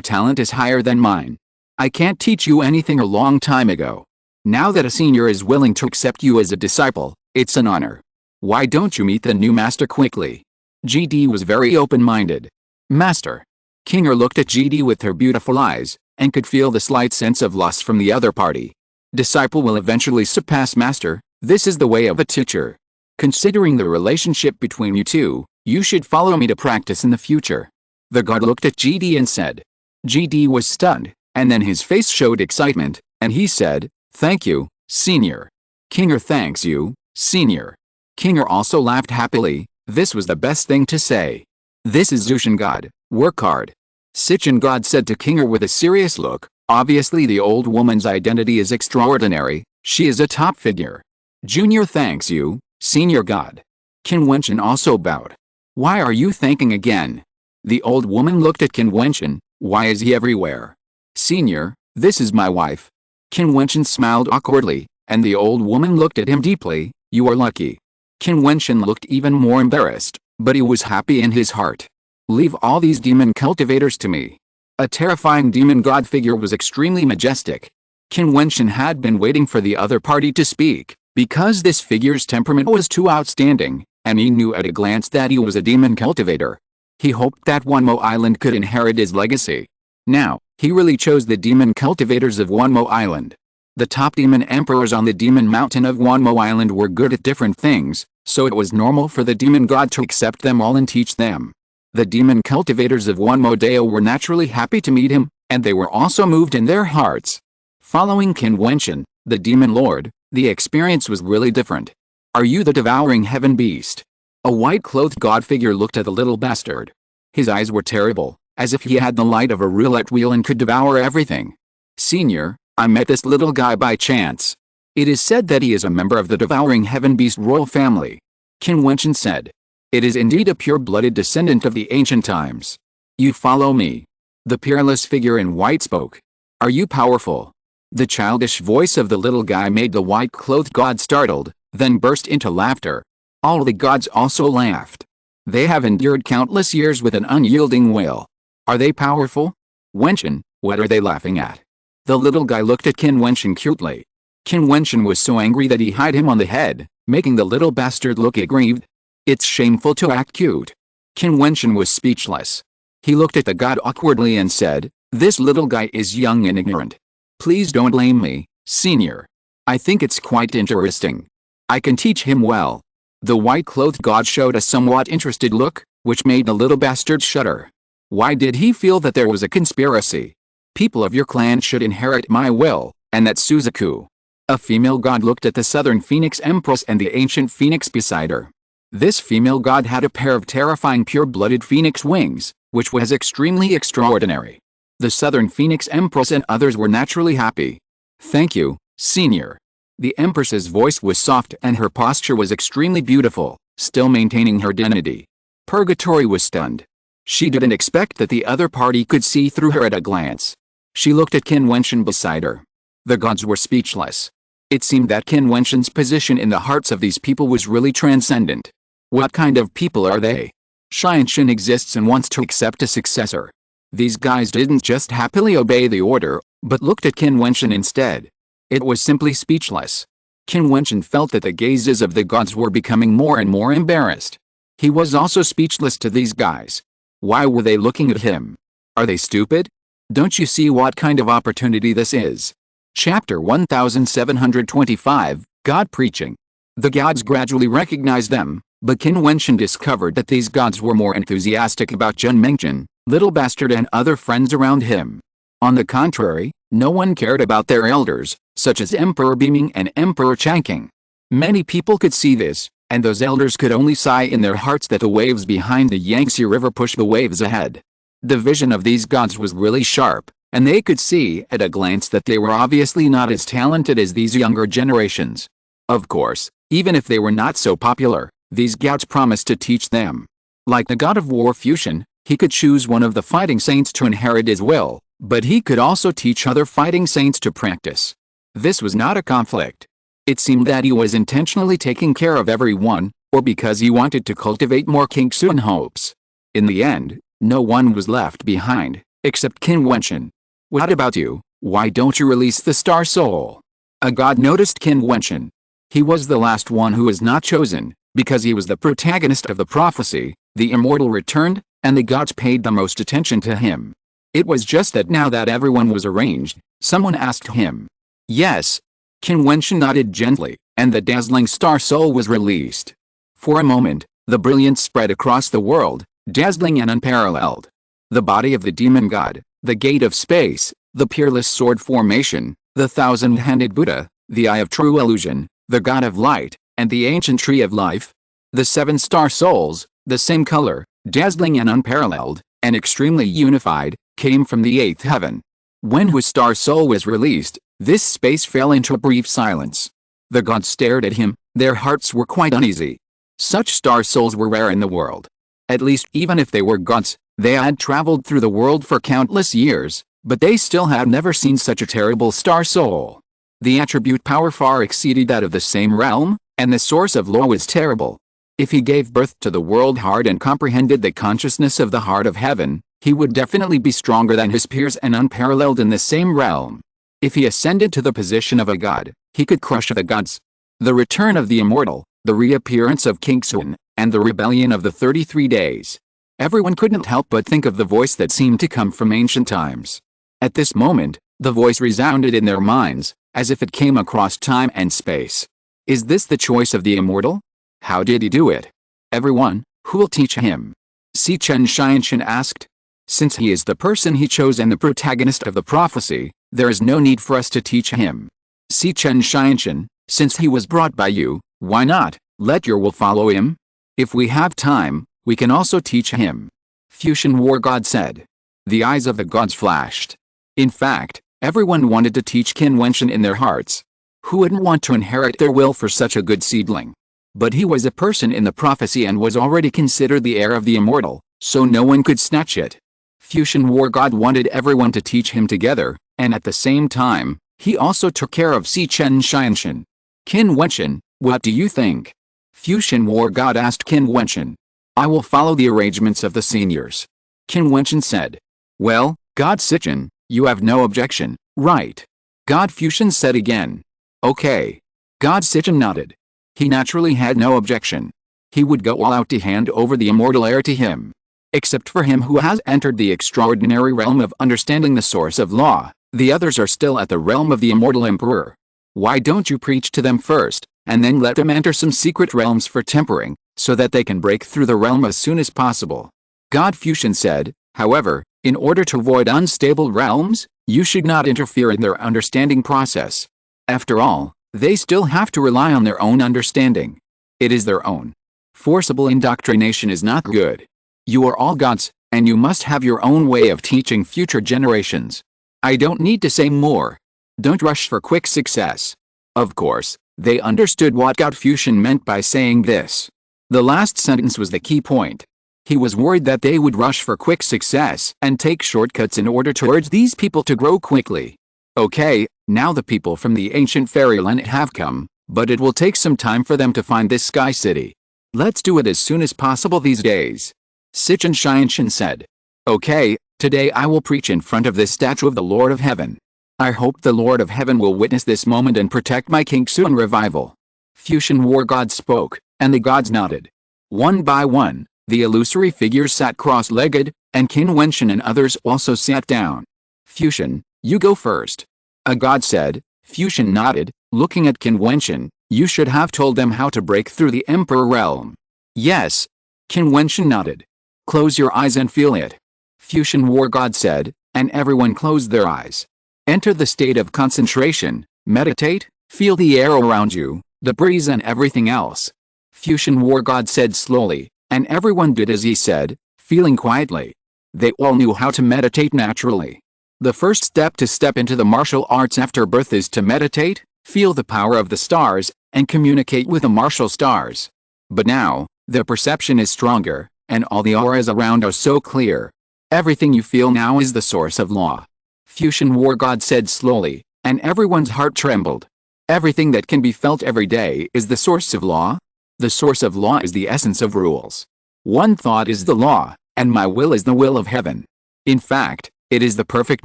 talent is higher than mine. I can't teach you anything a long time ago. Now that a senior is willing to accept you as a disciple, it's an honor. Why don't you meet the new master quickly?" GD was very open-minded. "Master." Kinger looked at GD with her beautiful eyes, and could feel the slight sense of loss from the other party. "Disciple will eventually surpass master, this is the way of a teacher. Considering the relationship between you two, you should follow me to practice in the future." The god looked at GD and said. GD was stunned, and then his face showed excitement, and he said, "Thank you, senior." Kinger thanks you, senior. Kinger also laughed happily. This was the best thing to say. "This is Jiutian god, work hard." Sichuan god said to Kinger with a serious look. Obviously the old woman's identity is extraordinary, she is a top figure. "Junior thanks you, senior god." Qin Wentian also bowed. "Why are you thanking again?" The old woman looked at Qin Wentian. "Why is he everywhere?" "Senior, this is my wife." Qin Wentian smiled awkwardly, and the old woman looked at him deeply. "You are lucky." Qin Wentian looked even more embarrassed, but he was happy in his heart. "Leave all these demon cultivators to me." A terrifying demon god figure was extremely majestic. Qin Wentian had been waiting for the other party to speak, because this figure's temperament was too outstanding, and he knew at a glance that he was a demon cultivator. He hoped that Wonmo Island could inherit his legacy. Now, he really chose the demon cultivators of Wonmo Island. The top demon emperors on the demon mountain of Wonmo Island were good at different things, so it was normal for the demon god to accept them all and teach them. The demon cultivators of Wonmo Dao were naturally happy to meet him, and they were also moved in their hearts. Following Qin Wentian, the demon lord, the experience was really different. Are you the devouring heaven beast? A white-clothed god figure looked at the little bastard. His eyes were terrible, as if he had the light of a roulette wheel and could devour everything. Senior, I met this little guy by chance. It is said that he is a member of the devouring heaven beast royal family. Qin Wentian said. It is indeed a pure-blooded descendant of the ancient times. You follow me. The peerless figure in white spoke. Are you powerful? The childish voice of the little guy made the white-clothed god startled, then burst into laughter. All the gods also laughed. They have endured countless years with an unyielding will. Are they powerful? Wentian, what are they laughing at? The little guy looked at Qin Wentian cutely. Qin Wentian was so angry that he hit him on the head, making the little bastard look aggrieved. It's shameful to act cute. Qin Wentian was speechless. He looked at the god awkwardly and said, this little guy is young and ignorant. Please don't blame me, senior. I think it's quite interesting. I can teach him well. The white-clothed god showed a somewhat interested look, which made the little bastard shudder. Why did he feel that there was a conspiracy? People of your clan should inherit my will, and that Suzaku. A female god looked at the southern phoenix empress and the ancient phoenix beside her. This female god had a pair of terrifying pure-blooded phoenix wings, which was extremely extraordinary. The southern phoenix empress and others were naturally happy. Thank you, senior. The empress's voice was soft and her posture was extremely beautiful, still maintaining her dignity. Purgatory was stunned. She didn't expect that the other party could see through her at a glance. She looked at Qin Wentian beside her. The gods were speechless. It seemed that Qin Wentian's position in the hearts of these people was really transcendent. What kind of people are they? Jiutian exists and wants to accept a successor. These guys didn't just happily obey the order, but looked at Qin Wentian instead. It was simply speechless. Qin Wentian felt that the gazes of the gods were becoming more and more embarrassed. He was also speechless to these guys. Why were they looking at him? Are they stupid? Don't you see what kind of opportunity this is? Chapter 1725, God Preaching. The gods gradually recognized them, but Qin Wentian discovered that these gods were more enthusiastic about Jun Mengtian, little bastard and other friends around him. On the contrary, no one cared about their elders, such as Emperor Beiming and Emperor Changqing. Many people could see this, and those elders could only sigh in their hearts that the waves behind the Yangtze River push the waves ahead. The vision of these gods was really sharp, and they could see at a glance that they were obviously not as talented as these younger generations. Of course, even if they were not so popular, these gods promised to teach them. Like the god of war Fusion, he could choose one of the fighting saints to inherit his will, but he could also teach other fighting saints to practice. This was not a conflict. It seemed that he was intentionally taking care of everyone, or because he wanted to cultivate more Qingxuan hopes. In the end, no one was left behind, except Qin Wentian. What about you? Why don't you release the Star Soul? A god noticed Qin Wentian. He was the last one who was not chosen, because he was the protagonist of the prophecy. The immortal returned, and the gods paid the most attention to him. It was just that now that everyone was arranged, someone asked him. Yes. Qin Wentian nodded gently, and the dazzling Star Soul was released. For a moment, the brilliance spread across the world, dazzling and unparalleled. The body of the demon god, the gate of space, the peerless sword formation, the thousand-handed Buddha, the eye of true illusion, the god of light, and the ancient tree of life. The 7 star souls, the same color, dazzling and unparalleled, and extremely unified, came from the 8th heaven. When his star soul was released, this space fell into a brief silence. The gods stared at him, their hearts were quite uneasy. Such star souls were rare in the world. At least even if they were gods, they had traveled through the world for countless years, but they still had never seen such a terrible star soul. The attribute power far exceeded that of the same realm, and the source of law was terrible. If he gave birth to the world heart and comprehended the consciousness of the heart of heaven, he would definitely be stronger than his peers and unparalleled in the same realm. If he ascended to the position of a god, he could crush the gods. The return of the immortal, the reappearance of Qingxuan, and the rebellion of the 33 days. Everyone couldn't help but think of the voice that seemed to come from ancient times. At this moment, the voice resounded in their minds, as if it came across time and space. Is this the choice of the immortal? How did he do it? Everyone, who will teach him? Qin Wentian asked. Since he is the person he chose and the protagonist of the prophecy, there is no need for us to teach him. Qin Wentian, since he was brought by you, why not let your will follow him? If we have time, we can also teach him. Fusion War God said. The eyes of the gods flashed. In fact, everyone wanted to teach Qin Wentian in their hearts. Who wouldn't want to inherit their will for such a good seedling? But he was a person in the prophecy and was already considered the heir of the immortal, so no one could snatch it. Fusion War God wanted everyone to teach him together, and at the same time, he also took care of Qin Wentian. Qin Wentian, what do you think? Fusion War God asked Qin Wentian. I will follow the arrangements of the seniors. Qin Wentian said. Well, God Qin, you have no objection, right? God Fusion said again. Okay. God Qin nodded. He naturally had no objection. He would go all out to hand over the immortal heir to him. Except for him who has entered the extraordinary realm of understanding the source of law, the others are still at the realm of the immortal emperor. Why don't you preach to them first, and then let them enter some secret realms for tempering, so that they can break through the realm as soon as possible? God Fusion said, however, in order to avoid unstable realms, you should not interfere in their understanding process. After all, they still have to rely on their own understanding. It is their own. Forcible indoctrination is not good. You are all gods, and you must have your own way of teaching future generations. I don't need to say more. Don't rush for quick success. Of course, they understood what God Fusion meant by saying this. The last sentence was the key point. He was worried that they would rush for quick success and take shortcuts in order to urge these people to grow quickly. Okay, now the people from the ancient fairyland have come, but it will take some time for them to find this sky city. Let's do it as soon as possible these days. Qin Wentian said. Okay, today I will preach in front of this statue of the Lord of Heaven. I hope the Lord of Heaven will witness this moment and protect my Qingxuan revival. Fusion War God spoke, and the gods nodded. One by one, the illusory figures sat cross-legged, and Qin Wentian and others also sat down. Fusion, you go first. A god said. Fusion nodded, looking at Qin Wentian. You should have told them how to break through the Emperor realm. Yes. Qin Wentian nodded. Close your eyes and feel it. Fusion War God said, and everyone closed their eyes. Enter the state of concentration, meditate, feel the air around you, the breeze and everything else. Fusion War God said slowly, and everyone did as he said, feeling quietly. They all knew how to meditate naturally. The first step to step into the martial arts after birth is to meditate, feel the power of the stars, and communicate with the martial stars. But now, the perception is stronger, and all the auras around are so clear. Everything you feel now is the source of law. Fusion War God said slowly, and everyone's heart trembled. Everything that can be felt every day is the source of law. The source of law is the essence of rules. One thought is the law, and my will is the will of heaven. In fact, it is the perfect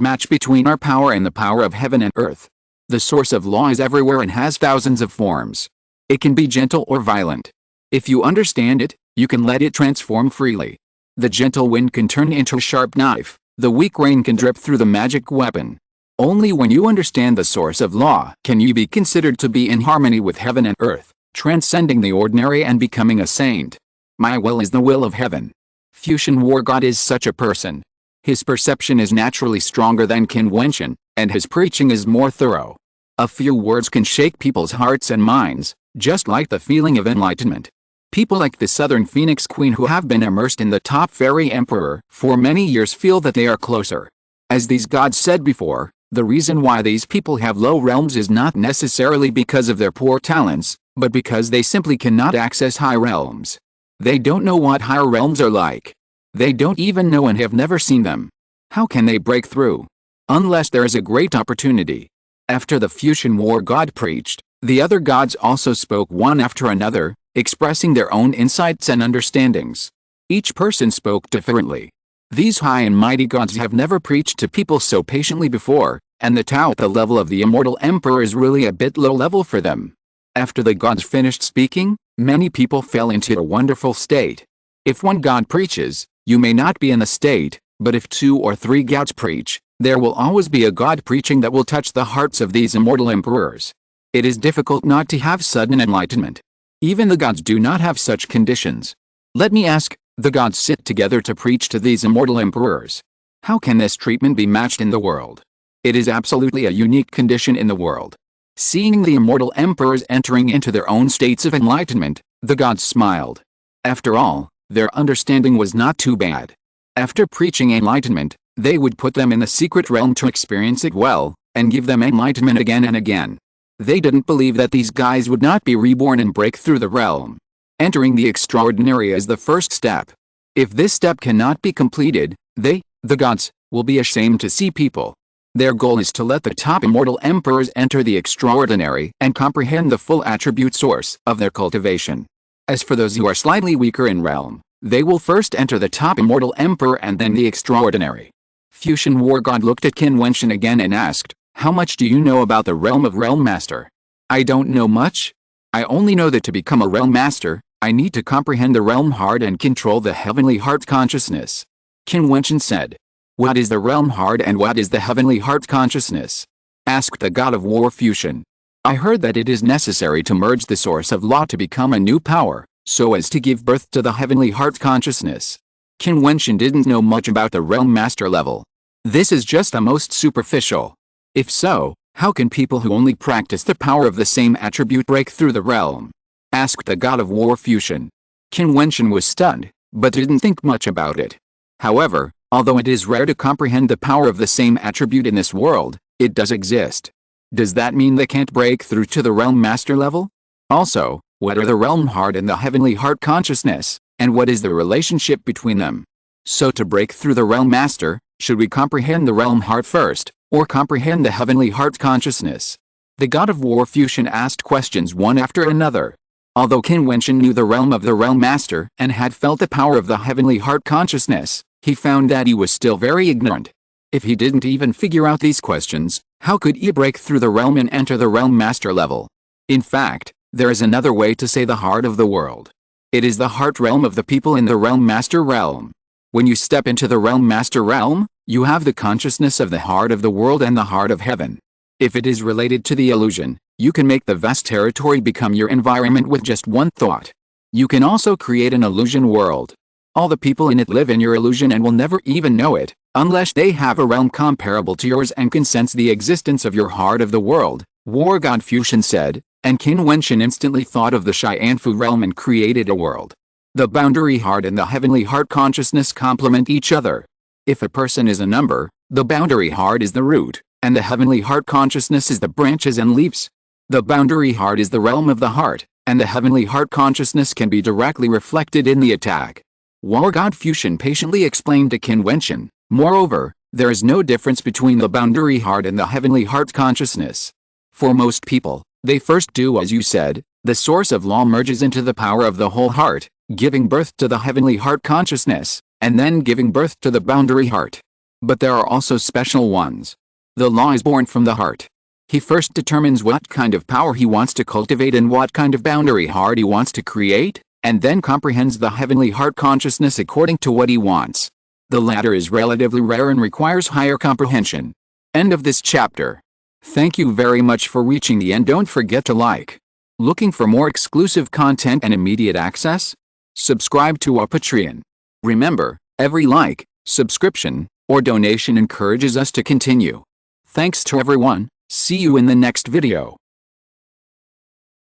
match between our power and the power of heaven and earth. The source of law is everywhere and has thousands of forms. It can be gentle or violent. If you understand it, you can let it transform freely. The gentle wind can turn into a sharp knife, the weak rain can drip through the magic weapon. Only when you understand the source of law can you be considered to be in harmony with heaven and earth, transcending the ordinary and becoming a saint. My will is the will of heaven. Fusion War God is such a person. His perception is naturally stronger than Qin Wentian, and his preaching is more thorough. A few words can shake people's hearts and minds, just like the feeling of enlightenment. People like the Southern Phoenix Queen who have been immersed in the top fairy emperor for many years feel that they are closer. As these gods said before, the reason why these people have low realms is not necessarily because of their poor talents, but because they simply cannot access high realms. They don't know what higher realms are like. They don't even know and have never seen them. How can they break through? Unless there is a great opportunity. After the Fusion War God preached, the other gods also spoke one after another, expressing their own insights and understandings. Each person spoke differently. These high and mighty gods have never preached to people so patiently before, and the Tao at the level of the immortal emperor is really a bit low level for them. After the gods finished speaking, many people fell into a wonderful state. If one god preaches, You may not be in the state, but if 2 or 3 gods preach, there will always be a god preaching that will touch the hearts of these immortal emperors. It is difficult not to have sudden enlightenment. Even the gods do not have such conditions. Let me ask, the gods sit together to preach to these immortal emperors. How can this treatment be matched in the world? It is absolutely a unique condition in the world. Seeing the immortal emperors entering into their own states of enlightenment, the gods smiled. After all, their understanding was not too bad. After preaching enlightenment, they would put them in the secret realm to experience it well, and give them enlightenment again and again. They didn't believe that these guys would not be reborn and break through the realm. Entering the extraordinary is the first step. If this step cannot be completed, they, the gods, will be ashamed to see people. Their goal is to let the top immortal emperors enter the extraordinary and comprehend the full attribute source of their cultivation. As for those who are slightly weaker in realm, they will first enter the top immortal emperor and then the extraordinary. Fusion War God looked at Qin Wentian again and asked, "How much do you know about the realm of Realm Master?" "I don't know much. I only know that to become a Realm Master, I need to comprehend the realm heart and control the heavenly heart consciousness." Qin Wentian said, "What is the realm heart and what is the heavenly heart consciousness?" asked the god of war Fusion. "I heard that it is necessary to merge the source of law to become a new power, so as to give birth to the heavenly heart consciousness." Qin Wentian didn't know much about the realm master level. This is just a most superficial. If so, how can people who only practice the power of the same attribute break through the realm? Asked the god of war Fusion. Qin Wentian was stunned, but didn't think much about it. However, although it is rare to comprehend the power of the same attribute in this world, it does exist. Does that mean they can't break through to the realm master level? Also, what are the realm heart and the heavenly heart consciousness, and what is the relationship between them? So to break through the realm master, should we comprehend the realm heart first, or comprehend the heavenly heart consciousness? The god of war Fusion asked questions one after another. Although Qin Wentian knew the realm of the realm master and had felt the power of the heavenly heart consciousness, he found that he was still very ignorant. If he didn't even figure out these questions, how could he break through the realm and enter the realm master level? In fact, there is another way to say the heart of the world. It is the heart realm of the people in the realm master realm. When you step into the realm master realm, you have the consciousness of the heart of the world and the heart of heaven. If it is related to the illusion, you can make the vast territory become your environment with just one thought. You can also create an illusion world. All the people in it live in your illusion and will never even know it, unless they have a realm comparable to yours and can sense the existence of your heart of the world, War God Fusion said, and Qin Wentian instantly thought of the Xianfu realm and created a world. The boundary heart and the heavenly heart consciousness complement each other. If a person is a number, the boundary heart is the root, and the heavenly heart consciousness is the branches and leaves. The boundary heart is the realm of the heart, and the heavenly heart consciousness can be directly reflected in the attack. War God Fusion patiently explained to Qin Wentian, moreover, there is no difference between the boundary heart and the heavenly heart consciousness. For most people, they first do as you said, the source of law merges into the power of the whole heart, giving birth to the heavenly heart consciousness, and then giving birth to the boundary heart. But there are also special ones. The law is born from the heart. He first determines what kind of power he wants to cultivate and what kind of boundary heart he wants to create, and then comprehends the heavenly heart consciousness according to what he wants. The latter is relatively rare and requires higher comprehension. End of this chapter. Thank you very much for reaching the end. Don't forget to like. Looking for more exclusive content and immediate access? Subscribe to our Patreon. Remember, every like, subscription, or donation encourages us to continue. Thanks to everyone. See you in the next video.